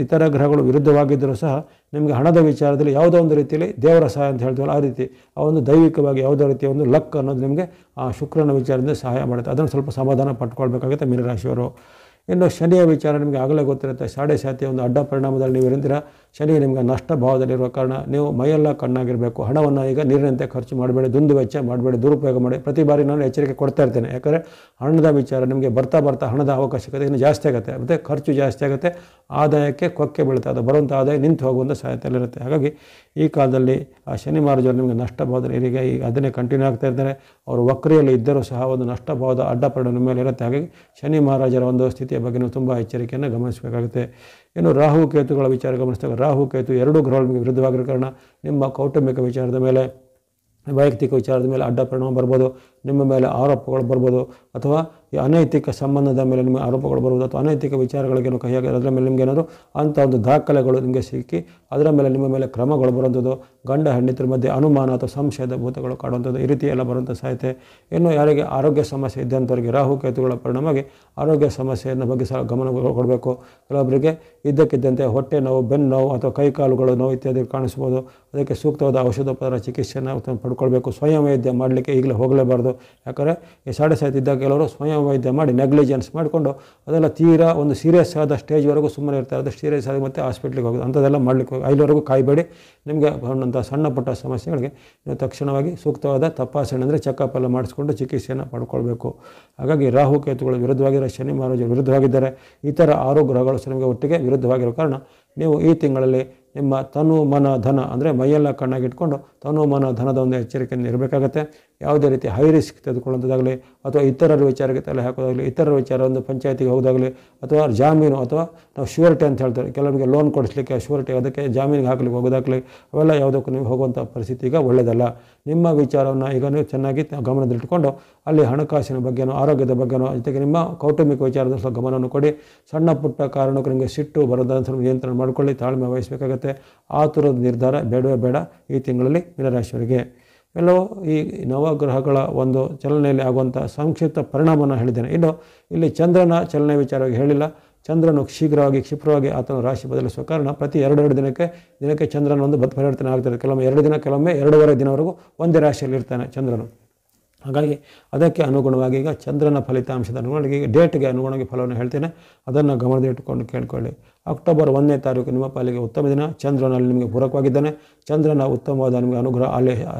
ಇತರ ಗ್ರಹಗಳು ವಿರುದ್ಧವಾಗಿದ್ದರೂ ಸಹ ನಿಮಗೆ ಹಣದ ವಿಚಾರದಲ್ಲಿ ಯಾವುದೋ ಒಂದು ರೀತಿಯಲ್ಲಿ ದೇವರ ಸಹಾಯ ಅಂತ ಹೇಳ್ತೀವಲ್ಲ, ಆ ರೀತಿ ಆ ಒಂದು ದೈವಿಕವಾಗಿ ಯಾವುದೋ ರೀತಿಯ ಒಂದು ಲಕ್ ಅನ್ನೋದು ನಿಮಗೆ ಆ ಶುಕ್ರನ ವಿಚಾರದಿಂದ ಸಹಾಯ ಮಾಡುತ್ತೆ. ಅದನ್ನು ಸ್ವಲ್ಪ ಸಮಾಧಾನ ಪಟ್ಕೊಳ್ಬೇಕಾಗುತ್ತೆ ಮೀನರಾಶಿಯವರು. ಇನ್ನು ಶನಿಯ ವಿಚಾರ ನಿಮಗೆ ಆಗಲೇ ಗೊತ್ತಿರುತ್ತೆ. ಸಾಡೆ ಸಾತಿಯ ಒಂದು ಅಡ್ಡ ಪರಿಣಾಮದಲ್ಲಿ ನೀವು ಇರಿದ್ದೀರ. ಶನಿ ನಿಮಗೆ ನಷ್ಟ ಭಾವದಲ್ಲಿರುವ ಕಾರಣ ನೀವು ಮೈಯೆಲ್ಲ ಕಣ್ಣಾಗಿರಬೇಕು. ಹಣವನ್ನು ಈಗ ನೀರಿನಂತೆ ಖರ್ಚು ಮಾಡಬೇಡಿ, ದುಂದು ವೆಚ್ಚ ಮಾಡಬೇಡಿ, ದುರುಪಯೋಗ ಮಾಡಿ. ಪ್ರತಿ ಬಾರಿ ನಾನು ಎಚ್ಚರಿಕೆ ಕೊಡ್ತಾ ಇರ್ತೇನೆ. ಯಾಕಂದರೆ ಹಣದ ವಿಚಾರ ನಿಮಗೆ ಬರ್ತಾ ಹಣದ ಅವಶ್ಯಕತೆ ಇನ್ನು ಜಾಸ್ತಿ ಆಗುತ್ತೆ, ಮತ್ತು ಖರ್ಚು ಜಾಸ್ತಿ ಆಗುತ್ತೆ, ಆದಾಯಕ್ಕೆ ಕೊಕ್ಕೆ ಬೀಳುತ್ತೆ, ಅದು ಬರುವಂಥ ಆದಾಯ ನಿಂತು ಹೋಗುವಂಥ ಸಾಧ್ಯತೆಯಲ್ಲಿರುತ್ತೆ. ಹಾಗಾಗಿ ಈ ಕಾಲದಲ್ಲಿ ಆ ಶನಿ ಮಹಾರಾಜರು ನಿಮಗೆ ನಷ್ಟ ಭಾವದಲ್ಲಿ ಈಗ ಅದನ್ನೇ ಕಂಟಿನ್ಯೂ ಆಗ್ತಾ ಇರ್ತಾರೆ. ಅವರು ವಕ್ರಿಯಲ್ಲಿ ಇದ್ದರೂ ಸಹ ಒಂದು ನಷ್ಟ ಭಾವದ ಅಡ್ಡ ಪರಿಣಾಮ ನಿಮ್ಮ ಮೇಲೆ ಇರುತ್ತೆ. ಹಾಗಾಗಿ ಶನಿ ಮಹಾರಾಜರ ಒಂದು ಸ್ಥಿತಿಯ ಬಗ್ಗೆ ನೀವು ತುಂಬ ಎಚ್ಚರಿಕೆಯನ್ನು ಗಮನಿಸಬೇಕಾಗುತ್ತೆ. ಇನ್ನು ರಾಹು ಕೇತುಗಳ ವಿಚಾರ ಗಮನಿಸಿದಾಗ ರಾಹು ಕೇತು 2 ಗ್ರಹಗಳು ನಿಮಗೆ ವಿರುದ್ಧವಾಗಿರೋ ಕಾರಣ ನಿಮ್ಮ ಕೌಟುಂಬಿಕ ವಿಚಾರದ ಮೇಲೆ, ವೈಯಕ್ತಿಕ ವಿಚಾರದ ಮೇಲೆ ಅಡ್ಡ ಪರಿಣಾಮ ಬರ್ಬೋದು, ನಿಮ್ಮ ಮೇಲೆ ಆರೋಪಗಳು ಬರ್ಬೋದು, ಅಥವಾ ಈ ಅನೈತಿಕ ಸಂಬಂಧದ ಮೇಲೆ ನಿಮಗೆ ಆರೋಪಗಳು ಬರ್ಬೋದು, ಅಥವಾ ಅನೈತಿಕ ವಿಚಾರಗಳಿಗೇನು ಕೈಯಾಗಿ ಅದರ ಮೇಲೆ ನಿಮಗೆ ಏನಾದರೂ ಅಂಥ ಒಂದು ದಾಖಲೆಗಳು ನಿಮಗೆ ಸಿಕ್ಕಿ ಅದರ ಮೇಲೆ ನಿಮ್ಮ ಮೇಲೆ ಕ್ರಮಗಳು ಬರುವಂಥದ್ದು, ಗಂಡ ಹೆಂಡತಿರ ಮಧ್ಯೆ ಅನುಮಾನ ಅಥವಾ ಸಂಶಯದ ಭೂತಗಳು ಕಾಡುವಂಥದ್ದು, ಈ ರೀತಿ ಎಲ್ಲ ಬರುವಂಥ ಸಾಧ್ಯತೆ. ಇನ್ನು ಯಾರಿಗೆ ಆರೋಗ್ಯ ಸಮಸ್ಯೆ ಇದ್ದಂಥವರಿಗೆ ರಾಹು ಕೇತುಗಳ ಪರಿಣಾಮವಾಗಿ ಆರೋಗ್ಯ ಸಮಸ್ಯೆಯನ್ನು ಬಗ್ಗೆ ಸಹ ಗಮನ ಕೊಡಬೇಕು. ಕೆಲವೊಬ್ಬರಿಗೆ ಇದ್ದಕ್ಕಿದ್ದಂತೆ ಹೊಟ್ಟೆ ನೋವು, ಬೆನ್ನು ನೋವು ಅಥವಾ ಕೈಕಾಲುಗಳು ನೋವು ಇತ್ಯಾದಿ ಕಾಣಿಸ್ಬೋದು. ಅದಕ್ಕೆ ಸೂಕ್ತವಾದ ಔಷಧೋಪಚಾರ ಚಿಕಿತ್ಸೆಯನ್ನು ಪಡ್ಕೊಳ್ಬೇಕು. ಸ್ವಯಂ ವೈದ್ಯ ಮಾಡಲಿಕ್ಕೆ ಈಗಲೇ ಹೋಗಲೇಬಾರ್ದು. ಯಾಕಂದರೆ ಈ ಸಾಡೆ ಸಾಯ್ತಿದ್ದಾಗ ಕೆಲವರು ಸ್ವಯಂ ವೈದ್ಯ ಮಾಡಿ ನೆಗ್ಲಿಜೆನ್ಸ್ ಮಾಡಿಕೊಂಡು ಅದೆಲ್ಲ ತೀರಾ ಒಂದು ಸೀರಿಯಸ್ ಆದ ಸ್ಟೇಜ್ವರೆಗೂ ಸುಮ್ಮನೆ ಇರ್ತಾರೆ. ಅದು ಸೀರಿಯಸ್ ಆಗಿ ಮತ್ತೆ ಹಾಸ್ಪಿಟ್ಲಿಗೆ ಹೋಗೋದು ಅಂಥದ್ದೆಲ್ಲ ಮಾಡಲಿಕ್ಕೆ ಅಲ್ಲಿವರೆಗೂ ಕಾಯಬೇಡಿ. ನಿಮಗೆ ಬಂದಂಥ ಸಣ್ಣ ಪುಟ್ಟ ಸಮಸ್ಯೆಗಳಿಗೆ ನೀವು ತಕ್ಷಣವಾಗಿ ಸೂಕ್ತವಾದ ತಪಾಸಣೆ ಅಂದರೆ ಚೆಕಪ್ ಎಲ್ಲ ಮಾಡಿಸ್ಕೊಂಡು ಚಿಕಿತ್ಸೆಯನ್ನು ಪಡ್ಕೊಳ್ಬೇಕು. ಹಾಗಾಗಿ ರಾಹು ಕೇತುಗಳು ವಿರುದ್ಧವಾಗಿರೋ ಶನಿ ಮಹಾರಾಜರು ವಿರುದ್ಧವಾಗಿದ್ದಾರೆ. ಇತರ 6 ಗ್ರಹಗಳು ನಿಮಗೆ ಒಟ್ಟಿಗೆ ವಿರುದ್ಧವಾಗಿರೋ ಕಾರಣ ನೀವು ಈ ತಿಂಗಳಲ್ಲಿ ನಿಮ್ಮ ತನು ಮನ ಧನ ಅಂದರೆ ಮೈಯೆಲ್ಲ ಕಣ್ಣಾಗಿಟ್ಕೊಂಡು ತನು ಮನ ಧನದ ಒಂದು ಎಚ್ಚರಿಕೆಯನ್ನು ಇರಬೇಕಾಗತ್ತೆ. ಯಾವುದೇ ರೀತಿ ಹೈ ರಿಸ್ಕ್ ತೆಗೆದುಕೊಳ್ಳುವಂಥದ್ದಾಗಲಿ ಅಥವಾ ಇತರರ ವಿಚಾರಕ್ಕೆ ತಲೆ ಹಾಕೋದಾಗಲಿ, ಇತರರ ವಿಚಾರ ಒಂದು ಪಂಚಾಯತಿಗೆ ಹೋಗೋದಾಗಲಿ ಅಥವಾ ಜಾಮೀನು ಅಥವಾ ನಾವು ಶ್ಯೂರಿಟಿ ಅಂತ ಹೇಳ್ತಾರೆ, ಕೆಲವರಿಗೆ ಲೋನ್ ಕೊಡಿಸ್ಲಿಕ್ಕೆ ಶ್ಯೂರಿಟಿ ಅದಕ್ಕೆ ಜಾಮೀನಿಗೆ ಹಾಕಲಿಕ್ಕೆ ಹೋಗೋದಾಗಲಿ, ಅವೆಲ್ಲ ಯಾವುದಕ್ಕೂ ನೀವು ಹೋಗುವಂಥ ಪರಿಸ್ಥಿತಿ ಈಗ ಒಳ್ಳೆಯದಲ್ಲ. ನಿಮ್ಮ ವಿಚಾರವನ್ನು ಈಗ ನೀವು ಚೆನ್ನಾಗಿ ಗಮನದಲ್ಲಿಟ್ಟುಕೊಂಡು ಅಲ್ಲಿ ಹಣಕಾಸಿನ ಬಗ್ಗೆನೋ ಆರೋಗ್ಯದ ಬಗ್ಗೆನೋ ಜೊತೆಗೆ ನಿಮ್ಮ ಕೌಟುಂಬಿಕ ವಿಚಾರದ ಸ್ವಲ್ಪ ಗಮನವನ್ನು ಕೊಡಿ. ಸಣ್ಣ ಪುಟ್ಟ ಕಾರಣಕ್ಕೂ ನಿಮಗೆ ಸಿಟ್ಟು ಬರೋದನ್ನು ಸ್ವಲ್ಪ ನಿಯಂತ್ರಣ ಮಾಡಿಕೊಳ್ಳಿ, ತಾಳ್ಮೆ ವಹಿಸಬೇಕಾಗತ್ತೆ. ಆತುರದ ನಿರ್ಧಾರ ಬೇಡವೇ ಬೇಡ ಈ ತಿಂಗಳಲ್ಲಿ ಮೀನರಾಶಿಯವರಿಗೆ. ಎಲ್ಲವೂ ಈ ನವಗ್ರಹಗಳ ಒಂದು ಚಲನೆಯಲ್ಲಿ ಆಗುವಂಥ ಸಂಕ್ಷಿಪ್ತ ಪರಿಣಾಮವನ್ನು ಹೇಳಿದ್ದೇನೆ. ಇನ್ನು ಇಲ್ಲಿ ಚಂದ್ರನ ಚಲನೆ ವಿಚಾರವಾಗಿ ಹೇಳಿಲ್ಲ. ಚಂದ್ರನು ಶೀಘ್ರವಾಗಿ ಕ್ಷಿಪ್ರವಾಗಿ ಆತನ ರಾಶಿ ಬದಲಿಸುವ ಕಾರಣ ಪ್ರತಿ 2 ದಿನಕ್ಕೆ ಚಂದ್ರನ ಒಂದು ಪರಿವರ್ತನೆ ಆಗ್ತದೆ. ಕೆಲವೊಮ್ಮೆ 2 ದಿನ, ಕೆಲವೊಮ್ಮೆ 2.5 ದಿನವರೆಗೂ ಒಂದೇ ರಾಶಿಯಲ್ಲಿ ಇರ್ತಾನೆ ಚಂದ್ರನು. ಹಾಗಾಗಿ ಅದಕ್ಕೆ ಅನುಗುಣವಾಗಿ ಈಗ ಚಂದ್ರನ ಫಲಿತಾಂಶದ ಅನುಗುಣವಾಗಿ ಈಗ ಡೇಟ್ಗೆ ಅನುಗುಣವಾಗಿ ಫಲವನ್ನು ಹೇಳ್ತೇನೆ, ಅದನ್ನು ಗಮನದಲ್ಲಿಟ್ಟುಕೊಂಡು ಕೇಳ್ಕೊಳ್ಳಿ. ಅಕ್ಟೋಬರ್ 1ನೇ ತಾರೀಕು ನಿಮ್ಮ ಪಾಲಿಗೆ ಉತ್ತಮ ದಿನ. ಚಂದ್ರನಲ್ಲಿ ನಿಮಗೆ ಪೂರಕವಾಗಿದ್ದಾನೆ. ಚಂದ್ರನ ಉತ್ತಮವಾದ ನಿಮಗೆ ಅನುಗ್ರಹ ಅಲ್ಲಿ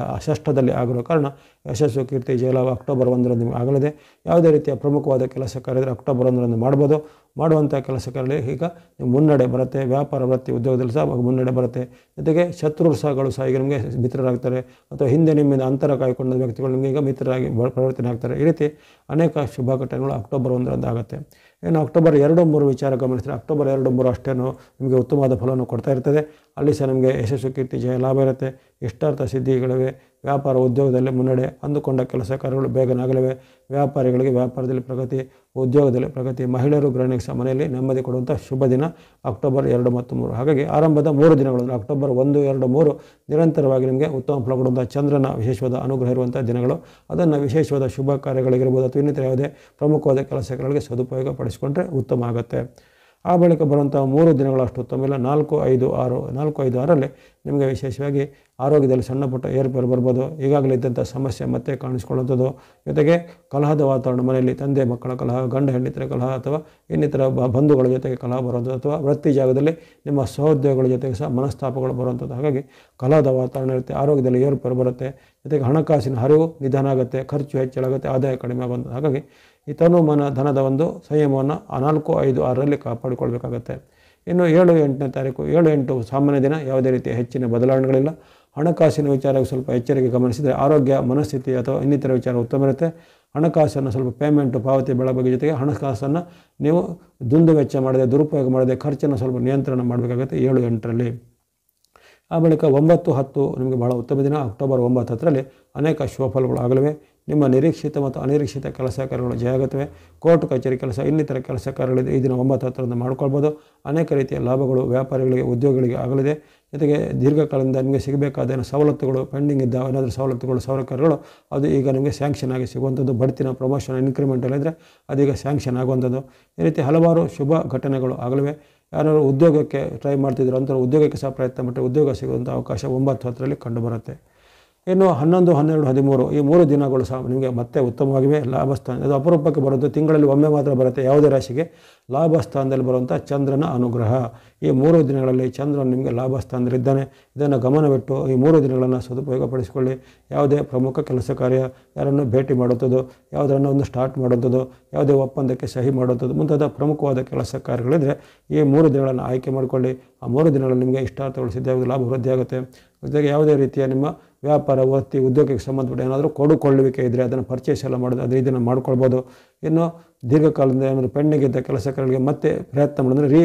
ಷಷ್ಠದಲ್ಲಿ ಆಗಿರೋ ಕಾರಣ ಯಶಸ್ಸು ಕೀರ್ತಿ ಜಯಲಾಭ ಅಕ್ಟೋಬರ್ 1ರಂದು ನಿಮಗೆ ಆಗಲಿದೆ. ಯಾವುದೇ ರೀತಿಯ ಪ್ರಮುಖವಾದ ಕೆಲಸ ಕಾರ್ಯದರೆ ಅಕ್ಟೋಬರ್ 1ರಂದು ಮಾಡ್ಬೋದು. ಮಾಡುವಂಥ ಕೆಲಸ ಕಾರ್ಯ ಈಗ ಮುನ್ನಡೆ ಬರುತ್ತೆ. ವ್ಯಾಪಾರ ವೃತ್ತಿ ಉದ್ಯೋಗದಲ್ಲಿ ಸಹ ಮುನ್ನಡೆ ಬರುತ್ತೆ. ಜೊತೆಗೆ ಶತ್ರುಗಳು ಸಹ ಈಗ ನಿಮಗೆ ಮಿತ್ರರಾಗ್ತಾರೆ ಅಥವಾ ಹಿಂದೆ ನಿಮ್ಮಿಂದ ಅಂತರ ಕಾಯ್ಕೊಂಡ ವ್ಯಕ್ತಿಗಳು ನಿಮಗೆ ಈಗ ಮಿತ್ರರಾಗಿ ಪರಿವರ್ತನೆ ಆಗ್ತಾರೆ. ಈ ರೀತಿ ಅನೇಕ ಶುಭ ಘಟನೆಗಳು ಅಕ್ಟೋಬರ್ 1ರಂದು ಆಗುತ್ತೆ. ಇನ್ನು ಅಕ್ಟೋಬರ್ 2-3 ವಿಚಾರ ಗಮನಿಸಿದರೆ ಅಕ್ಟೋಬರ್ 2-3 ಅಷ್ಟೇನು ನಿಮಗೆ ಉತ್ತಮವಾದ ಫಲವನ್ನು ಕೊಡ್ತಾ ಇರ್ತದೆ. ಅಲ್ಲಿ ಸಹ ನಿಮಗೆ ಯಶಸ್ಸು ಕೀರ್ತಿ ಜಯ ಲಾಭ ಇರುತ್ತೆ. ಇಷ್ಟಾರ್ಥ ಸಿದ್ಧಿಗಳಿವೆ. ವ್ಯಾಪಾರ ಉದ್ಯೋಗದಲ್ಲಿ ಮುನ್ನಡೆ, ಅಂದುಕೊಂಡ ಕೆಲಸ ಕಾರ್ಯಗಳು ಬೇಗನೆ ಆಗಲಿವೆ. ವ್ಯಾಪಾರಿಗಳಿಗೆ ವ್ಯಾಪಾರದಲ್ಲಿ ಪ್ರಗತಿ, ಉದ್ಯೋಗದಲ್ಲಿ ಪ್ರಗತಿ, ಮಹಿಳೆಯರು ಗೃಹಿಣಿಗೆ ಸಹ ಮನೆಯಲ್ಲಿ ನೆಮ್ಮದಿ ಕೊಡುವಂಥ ಶುಭ ದಿನ ಅಕ್ಟೋಬರ್ 2 ಮತ್ತು 3. ಹಾಗಾಗಿ ಆರಂಭದ 3 ದಿನಗಳು ಅಕ್ಟೋಬರ್ 1, 2, 3 ನಿರಂತರವಾಗಿ ನಿಮಗೆ ಉತ್ತಮ ಫಲ ಕೊಡುವಂಥ ಚಂದ್ರನ ವಿಶೇಷವಾದ ಅನುಗ್ರಹ ಇರುವಂಥ ದಿನಗಳು. ಅದನ್ನು ವಿಶೇಷವಾದ ಶುಭ ಕಾರ್ಯಗಳಿಗಿರ್ಬೋದು ಅಥವಾ ಇನ್ನಿತರ ಯಾವುದೇ ಪ್ರಮುಖವಾದ ಕೆಲಸ ಕಾರ್ಯಗಳಿಗೆ ಸದುಪಯೋಗ ಪಡಿಸಿಕೊಂಡ್ರೆ ಉತ್ತಮ ಆಗುತ್ತೆ. ಆ ಬಳಿಕ ಬರುವಂಥ 3 ದಿನಗಳು ಅಷ್ಟು ಉತ್ತಮ ಇಲ್ಲ. 4, 5, 6. 4, 5, 6ರಲ್ಲಿ ನಿಮಗೆ ವಿಶೇಷವಾಗಿ ಆರೋಗ್ಯದಲ್ಲಿ ಸಣ್ಣ ಪುಟ್ಟ ಏರ್ಪೇರು ಬರ್ಬೋದು. ಈಗಾಗಲೇ ಇದ್ದಂಥ ಸಮಸ್ಯೆ ಮತ್ತೆ ಕಾಣಿಸ್ಕೊಳ್ಳುವಂಥದ್ದು, ಜೊತೆಗೆ ಕಲಹದ ವಾತಾವರಣ, ಮನೆಯಲ್ಲಿ ತಂದೆ ಮಕ್ಕಳ ಕಲಹ, ಗಂಡ ಹೆಂಡತಿರ ಕಲಹ ಅಥವಾ ಇನ್ನಿತರ ಬಂಧುಗಳ ಜೊತೆಗೆ ಕಲಹ ಬರುವಂಥದ್ದು ಅಥವಾ ವೃತ್ತಿ ಜಾಗದಲ್ಲಿ ನಿಮ್ಮ ಸಹೋದ್ಯೋಗಿಗಳ ಜೊತೆಗೆ ಸಹ ಮನಸ್ತಾಪಗಳು ಬರುವಂಥದ್ದು. ಹಾಗಾಗಿ ಕಲಹದ ವಾತಾವರಣ ಇರುತ್ತೆ. ಆರೋಗ್ಯದಲ್ಲಿ ಏರ್ಪೇರು ಬರುತ್ತೆ. ಜೊತೆಗೆ ಹಣಕಾಸಿನ ಹರಿವು ನಿಧಾನ ಆಗುತ್ತೆ, ಖರ್ಚು ಹೆಚ್ಚಳಾಗುತ್ತೆ, ಆದಾಯ ಕಡಿಮೆ ಆಗುವಂಥದ್ದು. ಹಾಗಾಗಿ ಈ ತನು ಮನ ಧನದ ಒಂದು ಸಂಯಮವನ್ನು 4, 5, 6ರಲ್ಲಿ ಕಾಪಾಡಿಕೊಳ್ಬೇಕಾಗತ್ತೆ. ಇನ್ನು 7, 8ನೇ ತಾರೀಕು 7, 8 ಸಾಮಾನ್ಯ ದಿನ. ಯಾವುದೇ ರೀತಿಯ ಹೆಚ್ಚಿನ ಬದಲಾವಣೆಗಳಿಲ್ಲ. ಹಣಕಾಸಿನ ವಿಚಾರಕ್ಕೆ ಸ್ವಲ್ಪ ಎಚ್ಚರಿಕೆ ಗಮನಿಸಿದರೆ ಆರೋಗ್ಯ, ಮನಸ್ಥಿತಿ ಅಥವಾ ಇನ್ನಿತರ ವಿಚಾರ ಉತ್ತಮ ಇರುತ್ತೆ. ಹಣಕಾಸನ್ನು ಸ್ವಲ್ಪ ಪೇಮೆಂಟು ಪಾವತಿ ಬೆಳಗ್ಗೆ ಜೊತೆಗೆ ಹಣಕಾಸನ್ನು ನೀವು ದುಂದು ವೆಚ್ಚ ಮಾಡದೆ, ದುರುಪಯೋಗ ಮಾಡದೆ ಖರ್ಚನ್ನು ಸ್ವಲ್ಪ ನಿಯಂತ್ರಣ ಮಾಡಬೇಕಾಗುತ್ತೆ 7, 8ರಲ್ಲಿ. ಆ ಬಳಿಕ 9, 10 ನಿಮಗೆ ಬಹಳ ಉತ್ತಮ ದಿನ. ಅಕ್ಟೋಬರ್ 9, 10ರಲ್ಲಿ ಅನೇಕ ಶುಭ ಫಲಗಳು ಆಗಲಿವೆ. ನಿಮ್ಮ ನಿರೀಕ್ಷಿತ ಮತ್ತು ಅನಿರೀಕ್ಷಿತ ಕೆಲಸ ಕಾರ್ಯಗಳು ಜಯ ಆಗುತ್ತವೆ. ಕೋರ್ಟ್ ಕಚೇರಿ ಕೆಲಸ, ಇನ್ನಿತರ ಕೆಲಸ ಕಾರ್ಯಗಳಿದೆ ಈ ದಿನ 9, 10ರಂದು ಮಾಡ್ಕೊಳ್ಬೋದು. ಅನೇಕ ರೀತಿಯ ಲಾಭಗಳು ವ್ಯಾಪಾರಿಗಳಿಗೆ, ಉದ್ಯೋಗಿಗಳಿಗೆ ಆಗಲಿದೆ. ಜೊತೆಗೆ ದೀರ್ಘಕಾಲದಿಂದ ನಿಮಗೆ ಸಿಗಬೇಕಾದ ಸವಲತ್ತುಗಳು, ಪೆಂಡಿಂಗ್ ಇದ್ದ ಏನಾದರೂ ಸವಲತ್ತುಗಳು, ಸೌಕರ್ಯಗಳು ಅದು ಈಗ ನಿಮಗೆ ಸ್ಯಾಂಕ್ಷನ್ ಆಗಿ ಸಿಗುವಂಥದ್ದು. ಬಡ್ತಿನ ಪ್ರಮೋಷನ್, ಇನ್ಕ್ರಿಮೆಂಟ್ ಎಲ್ಲ ಇದ್ದರೆ ಅದೀಗ ಸ್ಯಾಂಕ್ಷನ್ ಆಗುವಂಥದ್ದು. ಈ ರೀತಿ ಹಲವಾರು ಶುಭ ಘಟನೆಗಳು ಆಗಲಿವೆ. ಯಾರು ಉದ್ಯೋಗಕ್ಕೆ ಟ್ರೈ ಮಾಡ್ತಿದ್ರು ಅಂಥವ್ರು ಉದ್ಯೋಗಕ್ಕೆ ಸಹ ಪ್ರಯತ್ನ ಪಟ್ಟರೆ ಉದ್ಯೋಗ ಸಿಗುವಂಥ ಅವಕಾಶ 9, 10ರಲ್ಲಿ ಕಂಡುಬರುತ್ತೆ. ಇನ್ನು 11, 12, 13 ಈ 3 ದಿನಗಳು ಸಹ ನಿಮಗೆ ಮತ್ತೆ ಉತ್ತಮವಾಗಿವೆ. ಲಾಭಸ್ಥಾನ ಅದು ಅಪರೂಪಕ್ಕೆ ಬರುತ್ತೆ, ತಿಂಗಳಲ್ಲಿ ಒಮ್ಮೆ ಮಾತ್ರ ಬರುತ್ತೆ ಯಾವುದೇ ರಾಶಿಗೆ. ಲಾಭಸ್ಥಾನದಲ್ಲಿ ಬರುವಂಥ ಚಂದ್ರನ ಅನುಗ್ರಹ ಈ 3 ದಿನಗಳಲ್ಲಿ ಚಂದ್ರನು ನಿಮಗೆ ಲಾಭಸ್ಥಾನದಲ್ಲಿದ್ದಾನೆ. ಇದನ್ನು ಗಮನವಿಟ್ಟು ಈ 3 ದಿನಗಳನ್ನು ಸದುಪಯೋಗ ಪಡಿಸಿಕೊಳ್ಳಿ. ಯಾವುದೇ ಪ್ರಮುಖ ಕೆಲಸ ಕಾರ್ಯ, ಯಾರನ್ನು ಭೇಟಿ ಮಾಡುವಂಥದ್ದು, ಯಾವುದನ್ನು ಒಂದು ಸ್ಟಾರ್ಟ್ ಮಾಡುವಂಥದ್ದು, ಯಾವುದೇ ಒಪ್ಪಂದಕ್ಕೆ ಸಹಿ ಮಾಡುವಂಥದ್ದು ಮುಂತಾದ ಪ್ರಮುಖವಾದ ಕೆಲಸ ಕಾರ್ಯಗಳಿದ್ದರೆ ಈ 3 ದಿನಗಳನ್ನು ಆಯ್ಕೆ ಮಾಡಿಕೊಳ್ಳಿ. ಆ 3 ದಿನಗಳಲ್ಲಿ ನಿಮಗೆ ಇಷ್ಟಾರ್ಥಗಳು ಸಿದ್ಧಿಯಾಗೋದು, ಲಾಭ ವೃದ್ಧಿ ಆಗುತ್ತೆ. ಜೊತೆಗೆ ಯಾವುದೇ ರೀತಿಯ ನಿಮ್ಮ ವ್ಯಾಪಾರ, ವೃತ್ತಿ, ಉದ್ಯೋಗಕ್ಕೆ ಸಂಬಂಧಪಟ್ಟ ಏನಾದರೂ ಕೊಡುಕೊಳ್ಳುವಿಕೆ ಇದ್ದರೆ ಅದನ್ನು ಪರ್ಚೇಸ್ ಎಲ್ಲ ಮಾಡೋದು, ಅದು ಇದನ್ನು ಮಾಡ್ಕೊಳ್ಬೋದು. ಇನ್ನು ದೀರ್ಘಕಾಲದಿಂದ ಏನಾದರೂ ಪೆಂಡಿಂಗ್ ಇದ್ದ ಕೆಲಸ ಕಾರ್ಯಗಳಿಗೆ ಮತ್ತೆ ಪ್ರಯತ್ನ ಮಾಡಿದ್ರೆ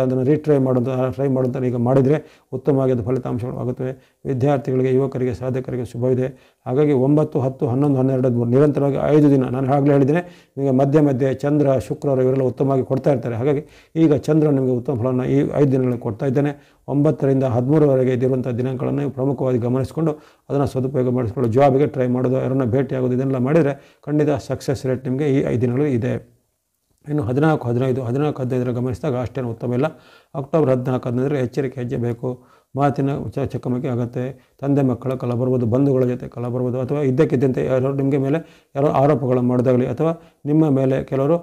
ಅದನ್ನು ರೀಟ್ರೈ ಮಾಡುವಂಥ ಈಗ ಮಾಡಿದರೆ ಉತ್ತಮವಾಗಿ ಅದು ಫಲಿತಾಂಶಗಳು ಆಗುತ್ತವೆ. ವಿದ್ಯಾರ್ಥಿಗಳಿಗೆ, ಯುವಕರಿಗೆ, ಸಾಧಕರಿಗೆ ಶುಭವಿದೆ. ಹಾಗಾಗಿ 9, 10, 11, 12 ನಿರಂತರವಾಗಿ 5 ದಿನ ನಾನು ಆಗಲೇ ಹೇಳಿದ್ದೇನೆ. ನಿಮಗೆ ಮಧ್ಯೆ ಚಂದ್ರ, ಶುಕ್ರವಾರ ಇವರೆಲ್ಲ ಉತ್ತಮವಾಗಿ ಕೊಡ್ತಾ ಇರ್ತಾರೆ. ಹಾಗಾಗಿ ಈಗ ಚಂದ್ರ ನಿಮಗೆ ಉತ್ತಮ ಫಲವನ್ನು ಈ 5 ದಿನಗಳಲ್ಲಿ ಕೊಡ್ತಾ ಇದ್ದೇನೆ. 9ರಿಂದ 13ರವರೆಗೆ ಇದ್ದಿರುವಂಥ ದಿನಾಂಕಗಳನ್ನು ಪ್ರಮುಖವಾಗಿ ಗಮನಿಸಿಕೊಂಡು ಅದನ್ನು ಸದುಪಯೋಗ ಮಾಡಿಸ್ಕೊಂಡು ಜಾಬಿಗೆ ಟ್ರೈ ಮಾಡೋದು, ಯಾರನ್ನ ಭೇಟಿ ಆಗೋದು, ಇದನ್ನೆಲ್ಲ ಮಾಡಿದರೆ ಖಂಡಿತ ಸಕ್ಸಸ್ ರೇಟ್ ನಿಮಗೆ ಈ 5 ದಿನಗಳು ಇದೆ. ಇನ್ನು 14, 15, 15 ಗಮನಿಸಿದಾಗ ಅಷ್ಟೇನು ಉತ್ತಮ ಇಲ್ಲ. ಅಕ್ಟೋಬರ್ 14, 15 ಎಚ್ಚರಿಕೆ ಹೆಜ್ಜೆ ಬೇಕು. ಮಾತಿನ ಚಕಮಕಿ ಆಗುತ್ತೆ. ತಂದೆ ಮಕ್ಕಳ ಕಲ ಬರ್ಬೋದು, ಬಂಧುಗಳ ಜೊತೆ ಕಲ ಬರ್ಬೋದು, ಅಥವಾ ಇದ್ದಕ್ಕಿದ್ದಂತೆ ಯಾರೋ ನಿಮಗೆ ಮೇಲೆ ಯಾರೋ ಆರೋಪಗಳನ್ನು ಮಾಡೋದಾಗಲಿ, ಅಥವಾ ನಿಮ್ಮ ಮೇಲೆ ಕೆಲವರು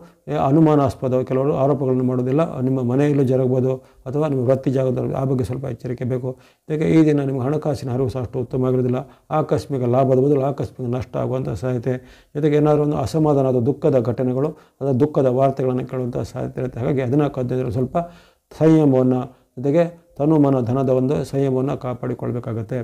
ಅನುಮಾನಾಸ್ಪದ ಕೆಲವರು ಆರೋಪಗಳನ್ನು ಮಾಡೋದಿಲ್ಲ ನಿಮ್ಮ ಮನೆಯಲ್ಲೂ ಜರುಗ್ಬೋದು, ಅಥವಾ ನಿಮ್ಮ ವೃತ್ತಿ ಜಾಗದಲ್ಲಿ ಆ ಬಗ್ಗೆ ಸ್ವಲ್ಪ ಎಚ್ಚರಿಕೆ ಬೇಕು. ಜೊತೆಗೆ ಈ ದಿನ ನಿಮಗೆ ಹಣಕಾಸಿನ ಹರಿವು ಸಹ ಅಷ್ಟು ಉತ್ತಮವಾಗಿರೋದಿಲ್ಲ. ಆಕಸ್ಮಿಕ ಲಾಭದ ಬದಲು ಆಕಸ್ಮಿಕ ನಷ್ಟ ಆಗುವಂಥ ಸಾಧ್ಯತೆ, ಜೊತೆಗೆ ಏನಾದರೂ ಒಂದು ಅಸಮಾಧಾನದ ದುಃಖದ ಘಟನೆಗಳು ಅಥವಾ ದುಃಖದ ವಾರ್ತೆಗಳನ್ನು ಕೇಳುವಂಥ ಸಾಧ್ಯತೆ ಇರುತ್ತೆ. ಹಾಗಾಗಿ 14, 15 ಸ್ವಲ್ಪ ಸಂಯಮವನ್ನು, ಜೊತೆಗೆ ತನು ಮನ ಧನದ ಒಂದು ಸಂಯಮವನ್ನು ಕಾಪಾಡಿಕೊಳ್ಬೇಕಾಗತ್ತೆ.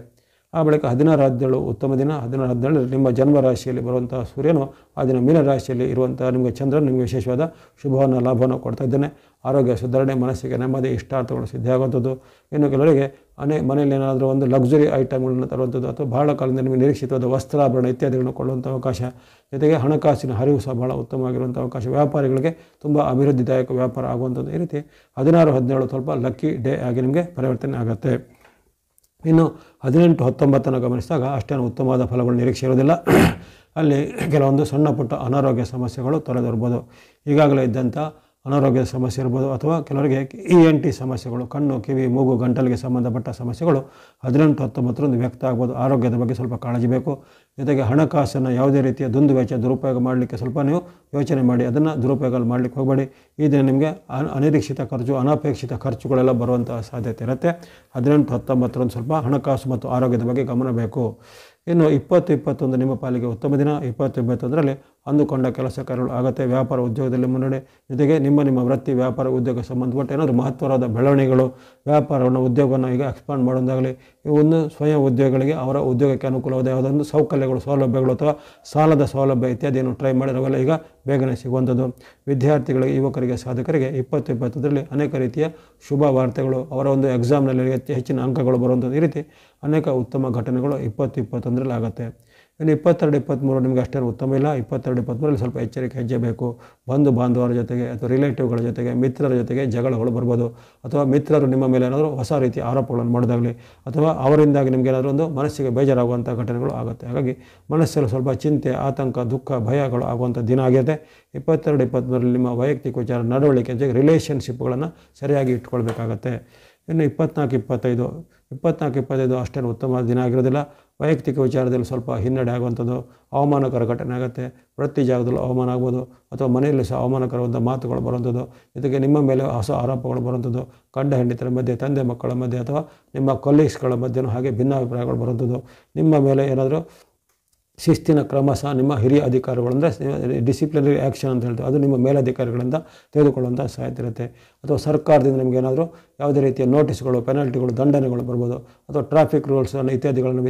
ಆ ಬಳಿಕ 16-17 ಉತ್ತಮ ದಿನ. 16-17 ನಿಮ್ಮ ಜನ್ಮ ರಾಶಿಯಲ್ಲಿ ಬರುವಂಥ ಸೂರ್ಯನು ಆ ದಿನ ಮೀನ ರಾಶಿಯಲ್ಲಿ ಇರುವಂಥ ನಿಮಗೆ ಚಂದ್ರನು ನಿಮಗೆ ವಿಶೇಷವಾದ ಶುಭವನ್ನು ಲಾಭವನ್ನು ಕೊಡ್ತಾ ಇದ್ದಾನೆ. ಆರೋಗ್ಯ ಸುಧಾರಣೆ, ಮನಸ್ಸಿಗೆ ನೆಮ್ಮದಿ, ಇಷ್ಟಾರ್ಥಗಳು ಸಿದ್ಧಿಯಾಗುವಂಥದ್ದು. ಇನ್ನು ಕೆಲವರಿಗೆ ಮನೆಯಲ್ಲಿ ಏನಾದರೂ ಒಂದು ಲಕ್ಸುರಿ ಐಟಮ್ಗಳನ್ನು ತರುವಂಥದ್ದು ಅಥವಾ ಬಹಳ ಕಾಲದಿಂದ ನಿಮಗೆ ನಿರೀಕ್ಷಿತವಾದ ವಸ್ತ್ರಾಭರಣ ಇತ್ಯಾದಿಗಳನ್ನು ಕೊಳ್ಳುವಂಥ ಅವಕಾಶ, ಜೊತೆಗೆ ಹಣಕಾಸಿನ ಹರಿವು ಸಹ ಬಹಳ ಉತ್ತಮವಾಗಿರುವಂಥ ಅವಕಾಶ. ವ್ಯಾಪಾರಿಗಳಿಗೆ ತುಂಬ ಅಭಿವೃದ್ಧಿದಾಯಕ ವ್ಯಾಪಾರ ಆಗುವಂಥದ್ದು. ಈ ರೀತಿ 16-17 ಸ್ವಲ್ಪ ಲಕ್ಕಿ ಡೇ ಆಗಿ ನಿಮಗೆ ಪರಿವರ್ತನೆ ಆಗುತ್ತೆ. ಇನ್ನು 18-19 ಗಮನಿಸಿದಾಗ ಅಷ್ಟೇನು ಉತ್ತಮವಾದ ಫಲಗಳು ನಿರೀಕ್ಷೆ ಇರೋದಿಲ್ಲ. ಅಲ್ಲಿ ಕೆಲವೊಂದು ಸಣ್ಣ ಪುಟ್ಟ ಅನಾರೋಗ್ಯ ಸಮಸ್ಯೆಗಳು ತೊರೆದಿರ್ಬೋದು. ಈಗಾಗಲೇ ಇದ್ದಂಥ ಅನಾರೋಗ್ಯದ ಸಮಸ್ಯೆ ಇರ್ಬೋದು ಅಥವಾ ಕೆಲವರಿಗೆ ENT ಸಮಸ್ಯೆಗಳು, ಕಣ್ಣು, ಕಿವಿ, ಮೂಗು, ಗಂಟಲಿಗೆ ಸಂಬಂಧಪಟ್ಟ ಸಮಸ್ಯೆಗಳು 18-19 ವ್ಯಕ್ತ ಆಗ್ಬೋದು. ಆರೋಗ್ಯದ ಬಗ್ಗೆ ಸ್ವಲ್ಪ ಕಾಳಜಿ ಬೇಕು. ಜೊತೆಗೆ ಹಣಕಾಸನ್ನು ಯಾವುದೇ ರೀತಿಯ ದುಂದುವೆಚ್ಚ ದುರುಪಯೋಗ ಮಾಡಲಿಕ್ಕೆ ಸ್ವಲ್ಪ ನೀವು ಯೋಚನೆ ಮಾಡಿ, ಅದನ್ನು ದುರುಪಯೋಗ ಮಾಡಲಿಕ್ಕೆ ಹೋಗಬೇಡಿ. ಈ ದಿನ ನಿಮಗೆ ಅನಿರೀಕ್ಷಿತ ಖರ್ಚು, ಅನಪೇಕ್ಷಿತ ಖರ್ಚುಗಳೆಲ್ಲ ಬರುವಂಥ ಸಾಧ್ಯತೆ ಇರುತ್ತೆ. 18-19 ಸ್ವಲ್ಪ ಹಣಕಾಸು ಮತ್ತು ಆರೋಗ್ಯದ ಬಗ್ಗೆ ಗಮನ ಬೇಕು. ಇನ್ನು 20-21 ನಿಮ್ಮ ಪಾಲಿಗೆ ಉತ್ತಮ ದಿನ. 20-21 ಅಂದುಕೊಂಡ ಕೆಲಸ ಕಾರ್ಯಗಳು ಆಗುತ್ತೆ. ವ್ಯಾಪಾರ ಉದ್ಯೋಗದಲ್ಲಿ ಮುನ್ನಡೆ, ಜೊತೆಗೆ ನಿಮ್ಮ ವೃತ್ತಿ ವ್ಯಾಪಾರ ಉದ್ಯೋಗ ಸಂಬಂಧಪಟ್ಟ ಏನಾದರೂ ಮಹತ್ವವಾದ ಬೆಳವಣಿಗೆಗಳು, ವ್ಯಾಪಾರವನ್ನು ಉದ್ಯೋಗವನ್ನು ಈಗ ಎಕ್ಸ್ಪಾಂಡ್ ಮಾಡೋದಾಗಲಿ, ಇವನ್ನು ಸ್ವಯಂ ಉದ್ಯೋಗಿಗಳಿಗೆ ಅವರ ಉದ್ಯೋಗಕ್ಕೆ ಅನುಕೂಲವಾದ ಯಾವುದೊಂದು ಸೌಕರ್ಯಗಳು, ಸೌಲಭ್ಯಗಳು ಅಥವಾ ಸಾಲದ ಸೌಲಭ್ಯ ಇತ್ಯಾದಿಯನ್ನು ಟ್ರೈ ಮಾಡಿರೋವೆಲ್ಲ ಈಗ ಬೇಗನೆ ಸಿಗುವಂಥದ್ದು. ವಿದ್ಯಾರ್ಥಿಗಳಿಗೆ, ಯುವಕರಿಗೆ, ಸಾಧಕರಿಗೆ 20-21 ಅನೇಕ ರೀತಿಯ ಶುಭ ವಾರ್ತೆಗಳು, ಅವರ ಒಂದು ಎಕ್ಸಾಮ್ನಲ್ಲಿ ಹೆಚ್ಚಿನ ಅಂಕಗಳು ಬರುವಂಥದ್ದು. ಈ ರೀತಿ ಅನೇಕ ಉತ್ತಮ ಘಟನೆಗಳು 20-21 ಆಗುತ್ತೆ. ಇನ್ನು 22-23 ನಿಮಗೆ ಅಷ್ಟೇನು ಉತ್ತಮ ಇಲ್ಲ. 22-23 ಸ್ವಲ್ಪ ಎಚ್ಚರಿಕೆ ಹೆಜ್ಜೆ ಬೇಕು. ಬಂಧು ಬಾಂಧವರ ಜೊತೆಗೆ ಅಥವಾ ರಿಲೇಟಿವ್ಗಳ ಜೊತೆಗೆ, ಮಿತ್ರರ ಜೊತೆಗೆ ಜಗಳಗಳು ಬರ್ಬೋದು. ಅಥವಾ ಮಿತ್ರರು ನಿಮ್ಮ ಮೇಲೆ ಏನಾದರೂ ಹೊಸ ರೀತಿಯ ಆರೋಪಗಳನ್ನು ಮಾಡೋದಾಗಲಿ ಅಥವಾ ಅವರಿಂದಾಗಿ ನಿಮಗೆ ಏನಾದರೂ ಒಂದು ಮನಸ್ಸಿಗೆ ಬೇಜಾರಾಗುವಂಥ ಘಟನೆಗಳು ಆಗುತ್ತೆ. ಹಾಗಾಗಿ ಮನಸ್ಸಲ್ಲಿ ಸ್ವಲ್ಪ ಚಿಂತೆ, ಆತಂಕ, ದುಃಖ, ಭಯಗಳು ಆಗುವಂಥ ದಿನ ಆಗಿದೆ. 22-23 ನಿಮ್ಮ ವೈಯಕ್ತಿಕ ವಿಚಾರ, ನಡವಳಿಕೆ ಜೊತೆಗೆ ರಿಲೇಷನ್ಶಿಪ್ಗಳನ್ನು ಸರಿಯಾಗಿ ಇಟ್ಕೊಳ್ಬೇಕಾಗತ್ತೆ. ಇನ್ನು 24-25 ಅಷ್ಟೇನು ಉತ್ತಮ ದಿನ ಆಗಿರೋದಿಲ್ಲ. ವೈಯಕ್ತಿಕ ವಿಚಾರದಲ್ಲಿ ಸ್ವಲ್ಪ ಹಿನ್ನಡೆ ಆಗುವಂಥದ್ದು, ಅವಮಾನಕರ ಘಟನೆ ಆಗುತ್ತೆ. ವೃತ್ತಿ ಜಾಗದಲ್ಲೂ ಅವಮಾನ ಆಗ್ಬೋದು ಅಥವಾ ಮನೆಯಲ್ಲಿ ಸಹ ಅವಮಾನಕರವಾದ ಮಾತುಗಳು ಬರುವಂಥದ್ದು, ಜೊತೆಗೆ ನಿಮ್ಮ ಮೇಲೆ ಹೊಸ ಆರೋಪಗಳು ಬರುವಂಥದ್ದು, ಗಂಡ ಹೆಂಡತಿರ ಮಧ್ಯೆ, ತಂದೆ ಮಕ್ಕಳ ಮಧ್ಯೆ ಅಥವಾ ನಿಮ್ಮ ಕೊಲೀಗ್ಸ್ಗಳ ಮಧ್ಯೆನೂ ಹಾಗೆ ಭಿನ್ನಾಭಿಪ್ರಾಯಗಳು ಬರುವಂಥದ್ದು. ನಿಮ್ಮ ಮೇಲೆ ಏನಾದರೂ ಶಿಸ್ತಿನ ಕ್ರಮ ಸಹ ನಿಮ್ಮ ಹಿರಿಯ ಅಧಿಕಾರಿಗಳು, ಅಂದರೆ ಡಿಸಿಪ್ಲಿನರಿ ಆ್ಯಕ್ಷನ್ ಅಂತ ಹೇಳ್ತೀವಿ, ಅದು ನಿಮ್ಮ ಮೇಲಧಿಕಾರಿಗಳಿಂದ ತೆಗೆದುಕೊಳ್ಳುವಂಥ ಸಾಧ್ಯತೆ ಇರುತ್ತೆ. ಅಥವಾ ಸರ್ಕಾರದಿಂದ ನಿಮಗೇನಾದರೂ ಯಾವುದೇ ರೀತಿಯ ನೋಟಿಸ್ಗಳು, ಪೆನಾಲ್ಟಿಗಳು, ದಂಡನೆಗಳು ಬರ್ಬೋದು. ಅಥವಾ ಟ್ರಾಫಿಕ್ ರೂಲ್ಸನ್ನು ಇತ್ಯಾದಿಗಳನ್ನು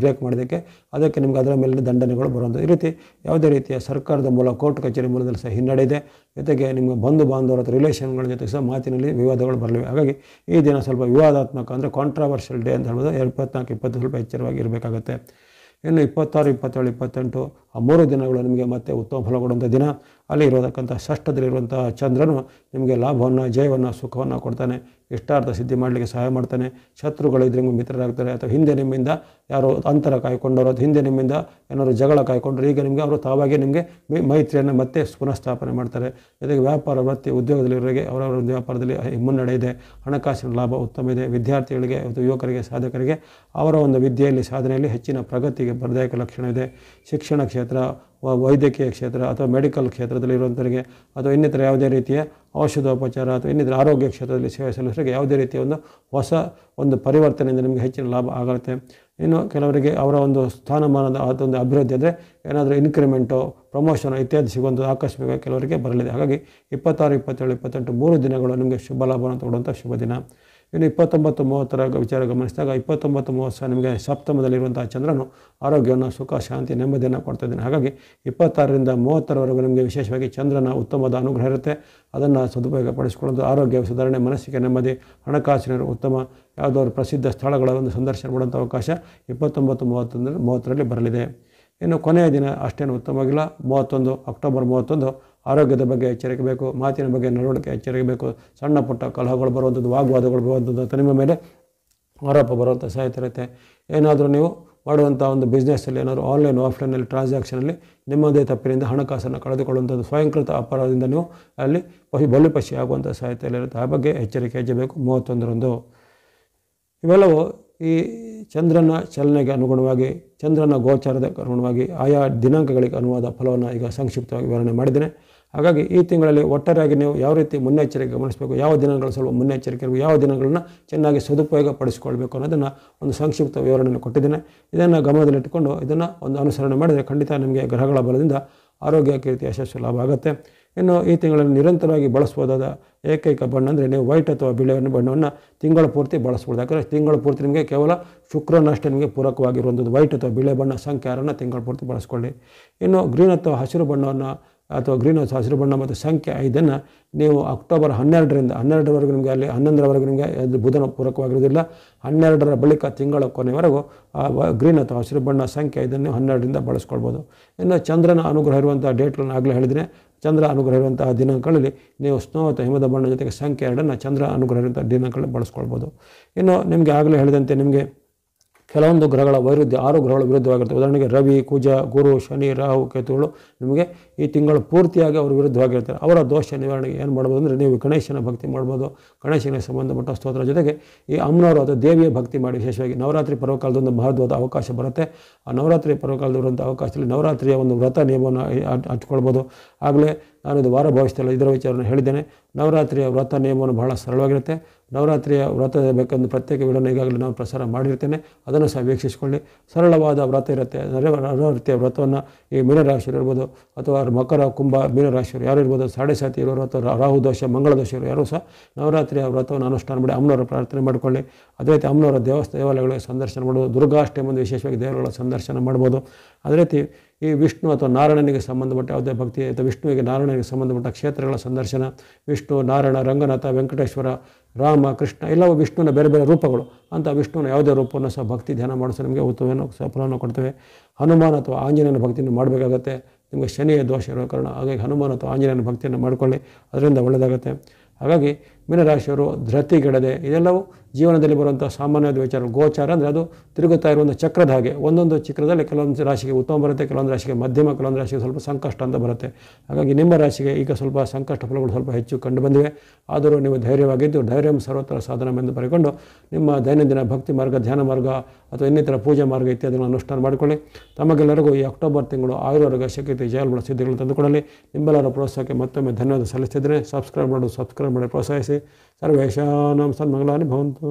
ಬ್ರೇಕ್ ಮಾಡೋದಕ್ಕೆ ಅದಕ್ಕೆ ನಿಮ್ಗೆ ಅದರ ಮೇಲಿನ ದಂಡನೆಗಳು ಬರುವಂಥದ್ದು. ಈ ರೀತಿ ಯಾವುದೇ ರೀತಿಯ ಸರ್ಕಾರದ ಮೂಲ, ಕೋರ್ಟ್ ಕಚೇರಿ ಮೂಲದಲ್ಲಿ ಸಹ ಹಿನ್ನಡೆ ಇದೆ. ಜೊತೆಗೆ ನಿಮ್ಮ ಬಂಧು ಬಾಂಧವರ ಅಥವಾ ರಿಲೇಷನ್ಗಳ ಜೊತೆ ಸಹ ಮಾತಿನಲ್ಲಿ ವಿವಾದಗಳು ಬರಲಿವೆ. ಹಾಗಾಗಿ ಈ ದಿನ ಸ್ವಲ್ಪ ವಿವಾದಾತ್ಮಕ, ಅಂದರೆ ಕಾಂಟ್ರಾವರ್ಷಿಯಲ್ ಡೇ ಅಂತ ಹೇಳ್ಬೋದು. 24-20 ಸ್ವಲ್ಪ ಎಚ್ಚರವಾಗಿ ಇರಬೇಕಾಗುತ್ತೆ. ಇನ್ನು 26-27-28 ಆ 3 ದಿನಗಳು ನಿಮಗೆ ಮತ್ತೆ ಉತ್ತಮ ಫಲ ಕೊಡುವಂಥ ದಿನ. ಅಲ್ಲಿ ಇರೋದಕ್ಕಂಥ ಷಷ್ಠದಲ್ಲಿರುವಂಥ ಚಂದ್ರನು ನಿಮಗೆ ಲಾಭವನ್ನು, ಜಯವನ್ನು, ಸುಖವನ್ನು ಕೊಡ್ತಾನೆ. ಇಷ್ಟಾರ್ಥ ಸಿದ್ಧಿ ಮಾಡಲಿಕ್ಕೆ ಸಹಾಯ ಮಾಡ್ತಾನೆ. ಶತ್ರುಗಳಿದ್ರೆ ನಿಮಗೆ ಮಿತ್ರರಾಗ್ತಾರೆ. ಅಥವಾ ಹಿಂದೆ ನಿಮ್ಮಿಂದ ಯಾರೋ ಅಂತರ ಕಾಯ್ಕೊಂಡವರು ಅಥವಾ ಹಿಂದೆ ನಿಮ್ಮಿಂದ ಏನಾದ್ರು ಜಗಳ ಕಾಯ್ಕೊಂಡ್ರು, ಈಗ ನಿಮಗೆ ಅವರು ತಾವಾಗೆ ನಿಮಗೆ ಮೈತ್ರಿಯನ್ನು ಮತ್ತೆ ಪುನಃಸ್ಥಾಪನೆ ಮಾಡ್ತಾರೆ. ಜೊತೆಗೆ ವ್ಯಾಪಾರ, ವೃತ್ತಿ, ಉದ್ಯೋಗದಲ್ಲಿರೋರಿಗೆ ಅವರವರ ವ್ಯಾಪಾರದಲ್ಲಿ ಮುನ್ನಡೆ ಇದೆ. ಹಣಕಾಸಿನ ಲಾಭ ಉತ್ತಮ ಇದೆ. ವಿದ್ಯಾರ್ಥಿಗಳಿಗೆ ಅಥವಾ ಯುವಕರಿಗೆ, ಸಾಧಕರಿಗೆ ಅವರ ಒಂದು ವಿದ್ಯೆಯಲ್ಲಿ, ಸಾಧನೆಯಲ್ಲಿ ಹೆಚ್ಚಿನ ಪ್ರಗತಿಗೆ ಬರದಾಯಕ ಲಕ್ಷಣ ಇದೆ. ಶಿಕ್ಷಣ ಕ್ಷೇತ್ರ, ವೈದ್ಯಕೀಯ ಕ್ಷೇತ್ರ ಅಥವಾ ಮೆಡಿಕಲ್ ಕ್ಷೇತ್ರದಲ್ಲಿ ಇರುವಂಥವರಿಗೆ ಅಥವಾ ಇನ್ನಿತರ ಯಾವುದೇ ರೀತಿಯ ಔಷಧೋಪಚಾರ ಅಥವಾ ಇನ್ನಿತರ ಆರೋಗ್ಯ ಕ್ಷೇತ್ರದಲ್ಲಿ ಸೇವೆ ಸಲ್ಲಿಸೋರಿಗೆ ಯಾವುದೇ ರೀತಿಯ ಒಂದು ಹೊಸ ಒಂದು ಪರಿವರ್ತನೆಯಿಂದ ನಿಮಗೆ ಹೆಚ್ಚಿನ ಲಾಭ ಆಗುತ್ತೆ. ಇನ್ನು ಕೆಲವರಿಗೆ ಅವರ ಒಂದು ಸ್ಥಾನಮಾನದ ಅದೊಂದು ಅಭಿವೃದ್ಧಿ ಅಂದರೆ ಏನಾದರೂ ಇನ್ಕ್ರಿಮೆಂಟು, ಪ್ರಮೋಷನ್ ಇತ್ಯಾದಿ ಸಿಗುವಂಥದ್ದು ಆಕಸ್ಮಿಕ ಕೆಲವರಿಗೆ ಬರಲಿದೆ. ಹಾಗಾಗಿ 26-27-28 3 ದಿನಗಳು ನಿಮಗೆ ಶುಭ ಲಾಭವನ್ನು ಕೊಡುವಂಥ ಶುಭ ದಿನ. ಇನ್ನು 29-30 ವಿಚಾರ ಗಮನಿಸಿದಾಗ 29-30 ಸಹ ನಿಮಗೆ ಸಪ್ತಮದಲ್ಲಿರುವಂಥ ಚಂದ್ರನು ಆರೋಗ್ಯವನ್ನು, ಸುಖ, ಶಾಂತಿ, ನೆಮ್ಮದಿಯನ್ನು ಕೊಡ್ತಾ ಇದ್ದಾನೆ. ಹಾಗಾಗಿ 26-30 ನಿಮಗೆ ವಿಶೇಷವಾಗಿ ಚಂದ್ರನ ಉತ್ತಮವಾದ ಅನುಗ್ರಹ ಇರುತ್ತೆ. ಅದನ್ನು ಸದುಪಯೋಗ ಪಡಿಸಿಕೊಳ್ಳೋದು, ಆರೋಗ್ಯ ಸುಧಾರಣೆ, ಮನಸ್ಸಿಗೆ ನೆಮ್ಮದಿ, ಹಣಕಾಸಿನ ಉತ್ತಮ, ಯಾವುದಾದ್ರು ಪ್ರಸಿದ್ಧ ಸ್ಥಳಗಳ ಒಂದು ಸಂದರ್ಶನ ಮಾಡುವಂಥ ಅವಕಾಶ 29-30 ಬರಲಿದೆ. ಇನ್ನು ಕೊನೆಯ ದಿನ ಅಷ್ಟೇನು ಉತ್ತಮವಾಗಿಲ್ಲ. ಅಕ್ಟೋಬರ್ 31 ಆರೋಗ್ಯದ ಬಗ್ಗೆ ಎಚ್ಚರಿಕೆ ಬೇಕು. ಮಾತಿನ ಬಗ್ಗೆ, ನಡವಳಿಕೆ ಎಚ್ಚರಿಕೆ ಬೇಕು. ಸಣ್ಣ ಪುಟ್ಟ ಕಲಹಗಳು ಬರುವಂಥದ್ದು, ವಾಗ್ವಾದಗಳು ಬರುವಂಥದ್ದು ಅಥವಾ ನಿಮ್ಮ ಮೇಲೆ ಆರೋಪ ಬರುವಂಥ ಸಾಧ್ಯತೆ ಇರುತ್ತೆ. ಏನಾದರೂ ನೀವು ಮಾಡುವಂಥ ಒಂದು ಬಿಸ್ನೆಸ್ಸಲ್ಲಿ ಏನಾದರೂ ಆನ್ಲೈನ್, ಆಫ್ಲೈನಲ್ಲಿ ಟ್ರಾನ್ಸಾಕ್ಷನಲ್ಲಿ ನಿಮ್ಮದೇ ತಪ್ಪಿನಿಂದ ಹಣಕಾಸನ್ನು ಕಳೆದುಕೊಳ್ಳುವಂಥದ್ದು, ಸ್ವಯಂಕೃತ ಅಪರಾಧದಿಂದ ನೀವು ಅಲ್ಲಿ ಬಲಿಪಶಿ ಆಗುವಂಥ ಸಾಧ್ಯತೆಯಲ್ಲಿರುತ್ತೆ. ಆ ಬಗ್ಗೆ ಎಚ್ಚರಿಕೆ ಹೆಜ್ಜಬೇಕು 31ರಂದು. ಇವೆಲ್ಲವೂ ಈ ಚಂದ್ರನ ಚಲನೆಗೆ ಅನುಗುಣವಾಗಿ, ಚಂದ್ರನ ಗೋಚಾರದ ಅನುಗುಣವಾಗಿ ಆಯಾ ದಿನಾಂಕಗಳಿಗೆ ಅನುವಾದ ಫಲವನ್ನು ಈಗ ಸಂಕ್ಷಿಪ್ತವಾಗಿ ವಿವರಣೆ ಮಾಡಿದ್ದೇನೆ. ಹಾಗಾಗಿ ಈ ತಿಂಗಳಲ್ಲಿ ಒಟ್ಟಾರೆಯಾಗಿ ನೀವು ಯಾವ ರೀತಿ ಮುನ್ನೆಚ್ಚರಿಕೆ ಗಮನಿಸಬೇಕು, ಯಾವ ದಿನಗಳು ಸ್ವಲ್ಪ ಮುನ್ನೆಚ್ಚರಿಕೆ ಇರಬೇಕು, ಯಾವ ದಿನಗಳನ್ನು ಚೆನ್ನಾಗಿ ಸದುಪಯೋಗ ಪಡಿಸಿಕೊಳ್ಬೇಕು ಅನ್ನೋದನ್ನು ಒಂದು ಸಂಕ್ಷಿಪ್ತ ವಿವರಣೆಯನ್ನು ಕೊಟ್ಟಿದ್ದೇನೆ. ಇದನ್ನು ಗಮನದಲ್ಲಿಟ್ಟುಕೊಂಡು ಇದನ್ನು ಒಂದು ಅನುಸರಣೆ ಮಾಡಿದರೆ ಖಂಡಿತ ನಿಮಗೆ ಗ್ರಹಗಳ ಬಲದಿಂದ ಆರೋಗ್ಯ, ಕೀರ್ತಿ, ಯಶಸ್ಸು, ಲಾಭ ಆಗುತ್ತೆ. ಇನ್ನು ಈ ತಿಂಗಳಲ್ಲಿ ನಿರಂತರವಾಗಿ ಬಳಸ್ಬೋದಾದ ಏಕೈಕ ಬಣ್ಣ ಅಂದರೆ ನೀವು ವೈಟ್ ಅಥವಾ ಬಿಳಿ ಬಣ್ಣವನ್ನು ತಿಂಗಳ ಪೂರ್ತಿ ಬಳಸ್ಬೋದು. ಯಾಕಂದರೆ ತಿಂಗಳ ಪೂರ್ತಿ ನಿಮಗೆ ಕೇವಲ ಶುಕ್ರನಷ್ಟೇ ನಿಮಗೆ ಪೂರಕವಾಗಿರುವಂಥದ್ದು ವೈಟ್ ಅಥವಾ ಬಿಳಿ ಬಣ್ಣ ಸಂಖ್ಯೆ 6 ತಿಂಗಳ ಪೂರ್ತಿ ಬಳಸ್ಕೊಳ್ಳಿ. ಇನ್ನು ಗ್ರೀನ್ ಅಥವಾ ಹಸಿರು ಬಣ್ಣವನ್ನು ಅಥವಾ ಗ್ರೀನ್ ಅಥವಾ ಹಸಿರು ಬಣ್ಣ ಮತ್ತು ಸಂಖ್ಯೆ 5 ನೀವು ಅಕ್ಟೋಬರ್ 12ರವರೆಗೂ ನಿಮಗೆ ಅಲ್ಲಿ 11ರವರೆಗೂ ನಿಮಗೆ ಅದು ಬುಧನ ಪೂರಕವಾಗಿರೋದಿಲ್ಲ. 12ರ ಬಳಿಕ ತಿಂಗಳ ಕೊನೆವರೆಗೂ ಗ್ರೀನ್ ಅಥವಾ ಹಸಿರು ಬಣ್ಣ ಸಂಖ್ಯೆ 5 12ರಿಂದ ಬಳಸ್ಕೊಳ್ಬೋದು. ಇನ್ನು ಚಂದ್ರನ ಅನುಗ್ರಹ ಇರುವಂಥ ಡೇಟ್ಗಳನ್ನು ಆಗಲೇ ಹೇಳಿದರೆ ಚಂದ್ರ ಅನುಗ್ರಹ ಇರುವಂತಹ ದಿನಾಂಕಗಳಲ್ಲಿ ನೀವು ಸ್ನೋ ಅಥವಾ ಹಿಮದ ಬಣ್ಣ ಜೊತೆಗೆ ಸಂಖ್ಯೆ 2 ಚಂದ್ರ ಅನುಗ್ರಹ ಇರುವಂಥ ದಿನಾಂಕಗಳಲ್ಲಿ ಬಳಸ್ಕೊಳ್ಬೋದು. ಇನ್ನು ನಿಮಗೆ ಆಗಲೇ ಹೇಳಿದಂತೆ ನಿಮಗೆ ಕೆಲವೊಂದು ಗ್ರಹಗಳ ವೈರುಧ್ಯ 6 ಗ್ರಹಗಳು ವಿರುದ್ಧವಾಗಿರ್ತವೆ. ಉದಾಹರಣೆಗೆ ರವಿ, ಕುಜ, ಗುರು, ಶನಿ, ರಾಹು, ಕೇತುಗಳು ನಿಮಗೆ ಈ ತಿಂಗಳು ಪೂರ್ತಿಯಾಗಿ ಅವರು ವಿರುದ್ಧವಾಗಿರ್ತಾರೆ. ಅವರ ದೋಷ ನಿವಾರಣೆಗೆ ಏನು ಮಾಡ್ಬೋದು ಅಂದರೆ ನೀವು ಗಣೇಶನ ಭಕ್ತಿ ಮಾಡ್ಬೋದು. ಗಣೇಶನಿಗೆ ಸಂಬಂಧಪಟ್ಟ ಸ್ತೋತ್ರ ಜೊತೆಗೆ ಈ ಅಮ್ಮನವರು ಅಥವಾ ದೇವಿಯ ಭಕ್ತಿ ಮಾಡಿ. ವಿಶೇಷವಾಗಿ ನವರಾತ್ರಿ ಪರ್ವಕಾಲದೊಂದು ಮಹತ್ವದ ಅವಕಾಶ ಬರುತ್ತೆ. ಆ ನವರಾತ್ರಿ ಪರ್ವಕಾಲದಲ್ಲಿರುವಂಥ ಅವಕಾಶದಲ್ಲಿ ನವರಾತ್ರಿಯ ಒಂದು ವ್ರತ ನಿಯಮವನ್ನು ಹಚ್ಕೊಳ್ಬೋದು. ಆಗಲೇ ನಾನು ಇದು ವಾರ ಭವಿಷ್ಯದಲ್ಲಿ ಇದರ ವಿಚಾರವನ್ನು ಹೇಳಿದ್ದೇನೆ. ನವರಾತ್ರಿಯ ವ್ರತ ನಿಯಮವನ್ನು ಬಹಳ ಸರಳವಾಗಿರುತ್ತೆ. ನವರಾತ್ರಿಯ ವ್ರತ ಬೇಕೆಂದು ಪ್ರತ್ಯೇಕ ವಿಡಿಯೋನ ಈಗಾಗಲೇ ನಾನು ಪ್ರಸಾರ ಮಾಡಿರ್ತೇನೆ, ಅದನ್ನು ಸಹ ವೀಕ್ಷಿಸಿಕೊಳ್ಳಿ. ಸರಳವಾದ ವ್ರತ ಇರುತ್ತೆ. ನವರಾತ್ರಿಯ ವ್ರತವನ್ನು ಈ ಮೀನರಾಶಿಯರು ಇರ್ಬೋದು ಅಥವಾ ಮಕರ, ಕುಂಭ, ಮೀನರಾಶಿಯರು ಯಾರು ಇರ್ಬೋದು, ಸಾಡೆ ಸಾತಿ ಇರೋರು ಅಥವಾ ರಾಹು ದೋಷ, ಮಂಗಳ ದೋಷರು ಯಾರು ಸಹ ನವರಾತ್ರಿಯ ವ್ರತವನ್ನು ಅನುಷ್ಠಾನ ಮಾಡಿ ಅಮ್ಮನವರ ಪ್ರಾರ್ಥನೆ ಮಾಡಿಕೊಳ್ಳಿ. ಅದೇ ರೀತಿ ಅಮ್ಮನವರ ದೇವಾಲಯಗಳಿಗೆ ಸಂದರ್ಶನ ಮಾಡ್ಬೋದು. ದುರ್ಗಾಷ್ಟಮಿಯಂದು ವಿಶೇಷವಾಗಿ ದೇವರುಗಳ ಸಂದರ್ಶನ ಮಾಡ್ಬೋದು. ಅದೇ ರೀತಿ ಈ ವಿಷ್ಣು ಅಥವಾ ನಾರಾಯಣನಿಗೆ ಸಂಬಂಧಪಟ್ಟ ಯಾವುದೇ ಭಕ್ತಿ ಅಥವಾ ವಿಷ್ಣುವಿಗೆ ನಾರಾಯಣನಿಗೆ ಸಂಬಂಧಪಟ್ಟ ಕ್ಷೇತ್ರಗಳ ಸಂದರ್ಶನ, ವಿಷ್ಣು, ನಾರಾಯಣ, ರಂಗನಾಥ, ವೆಂಕಟೇಶ್ವರ, ರಾಮ, ಕೃಷ್ಣ ಎಲ್ಲವೂ ವಿಷ್ಣುವಿನ ಬೇರೆ ಬೇರೆ ರೂಪಗಳು. ಅಂಥ ವಿಷ್ಣುವಿನ ಯಾವುದೇ ರೂಪವನ್ನು ಸಹ ಭಕ್ತಿ ಧ್ಯಾನ ಮಾಡಿಸೋ ನಿಮಗೆ ಉತ್ತಮವನ್ನು ಸಹ ಫಲವನ್ನು ಕೊಡ್ತೇವೆ. ಹನುಮಾನ್ ಅಥವಾ ಆಂಜನೇಯನ ಭಕ್ತಿಯನ್ನು ಮಾಡಬೇಕಾಗತ್ತೆ. ನಿಮಗೆ ಶನಿಯ ದೋಷ ಇರೋ ಕಾರಣ ಹಾಗಾಗಿ ಹನುಮಾನ್ ಅಥವಾ ಆಂಜನೇಯನ ಭಕ್ತಿಯನ್ನು ಮಾಡಿಕೊಳ್ಳಿ, ಅದರಿಂದ ಒಳ್ಳೆಯದಾಗುತ್ತೆ. ಹಾಗಾಗಿ ಮೀನರಾಶಿಯವರು ಧೃತಿಗೆಡದೆ ಇದೆಲ್ಲವೂ ಜೀವನದಲ್ಲಿ ಬರುವಂಥ ಸಾಮಾನ್ಯವಾದ ವಿಚಾರ. ಗೋಚಾರ ಅಂದರೆ ಅದು ತಿರುಗುತ್ತಾ ಇರುವಂಥ ಚಕ್ರದ ಹಾಗೆ. ಒಂದೊಂದು ಚಕ್ರದಲ್ಲಿ ಕೆಲವೊಂದು ರಾಶಿಗೆ ಉತ್ತಮ ಬರುತ್ತೆ, ಕೆಲವೊಂದು ರಾಶಿಗೆ ಮಧ್ಯಮ, ಕೆಲವೊಂದು ರಾಶಿಗೆ ಸ್ವಲ್ಪ ಸಂಕಷ್ಟ ಅಂತ ಬರುತ್ತೆ. ಹಾಗಾಗಿ ನಿಮ್ಮ ರಾಶಿಗೆ ಈಗ ಸ್ವಲ್ಪ ಸಂಕಷ್ಟ ಫಲಗಳು ಸ್ವಲ್ಪ ಹೆಚ್ಚು ಕಂಡು ಬಂದಿವೆ. ಆದರೂ ನೀವು ಧೈರ್ಯವಾಗಿದ್ದು ಧೈರ್ಯಂ ಸರ್ವತ್ರ ಸಾಧನವೆಂದು ಬರೆಕೊಂಡು ನಿಮ್ಮ ದೈನಂದಿನ ಭಕ್ತಿ ಮಾರ್ಗ, ಧ್ಯಾನ ಮಾರ್ಗ ಅಥವಾ ಇನ್ನಿತರ ಪೂಜಾ ಮಾರ್ಗ ಇತ್ಯಾದಿಗಳನ್ನು ಅನುಷ್ಠಾನ ಮಾಡಿಕೊಳ್ಳಿ. ತಮಗೆಲ್ಲರಿಗೂ ಈ ಅಕ್ಟೋಬರ್ ತಿಂಗಳು ಆಯುರ್ವೇದ ಶಕ್ತಿ ಜಯಲ್ಬಳ ಸಿದ್ಧಿಗಳು ತಂದುಕೊಡಲಿ. ನಿಮ್ಮೆಲ್ಲರ ಪ್ರೋತ್ಸಾಹಕ್ಕೆ ಮತ್ತೊಮ್ಮೆ ಧನ್ಯವಾದ ಸಲ್ಲಿಸ್ತಿದ್ದೇನೆ. ಸಬ್ಸ್ಕ್ರೈಬ್ ಮಾಡಿ ಪ್ರೋತ್ಸಾಹಿಸಿ. ಸರ್ವೇಶಾನಾಂ ಸನ್ಮಂಗಲಾನಿ ಭವಂತು.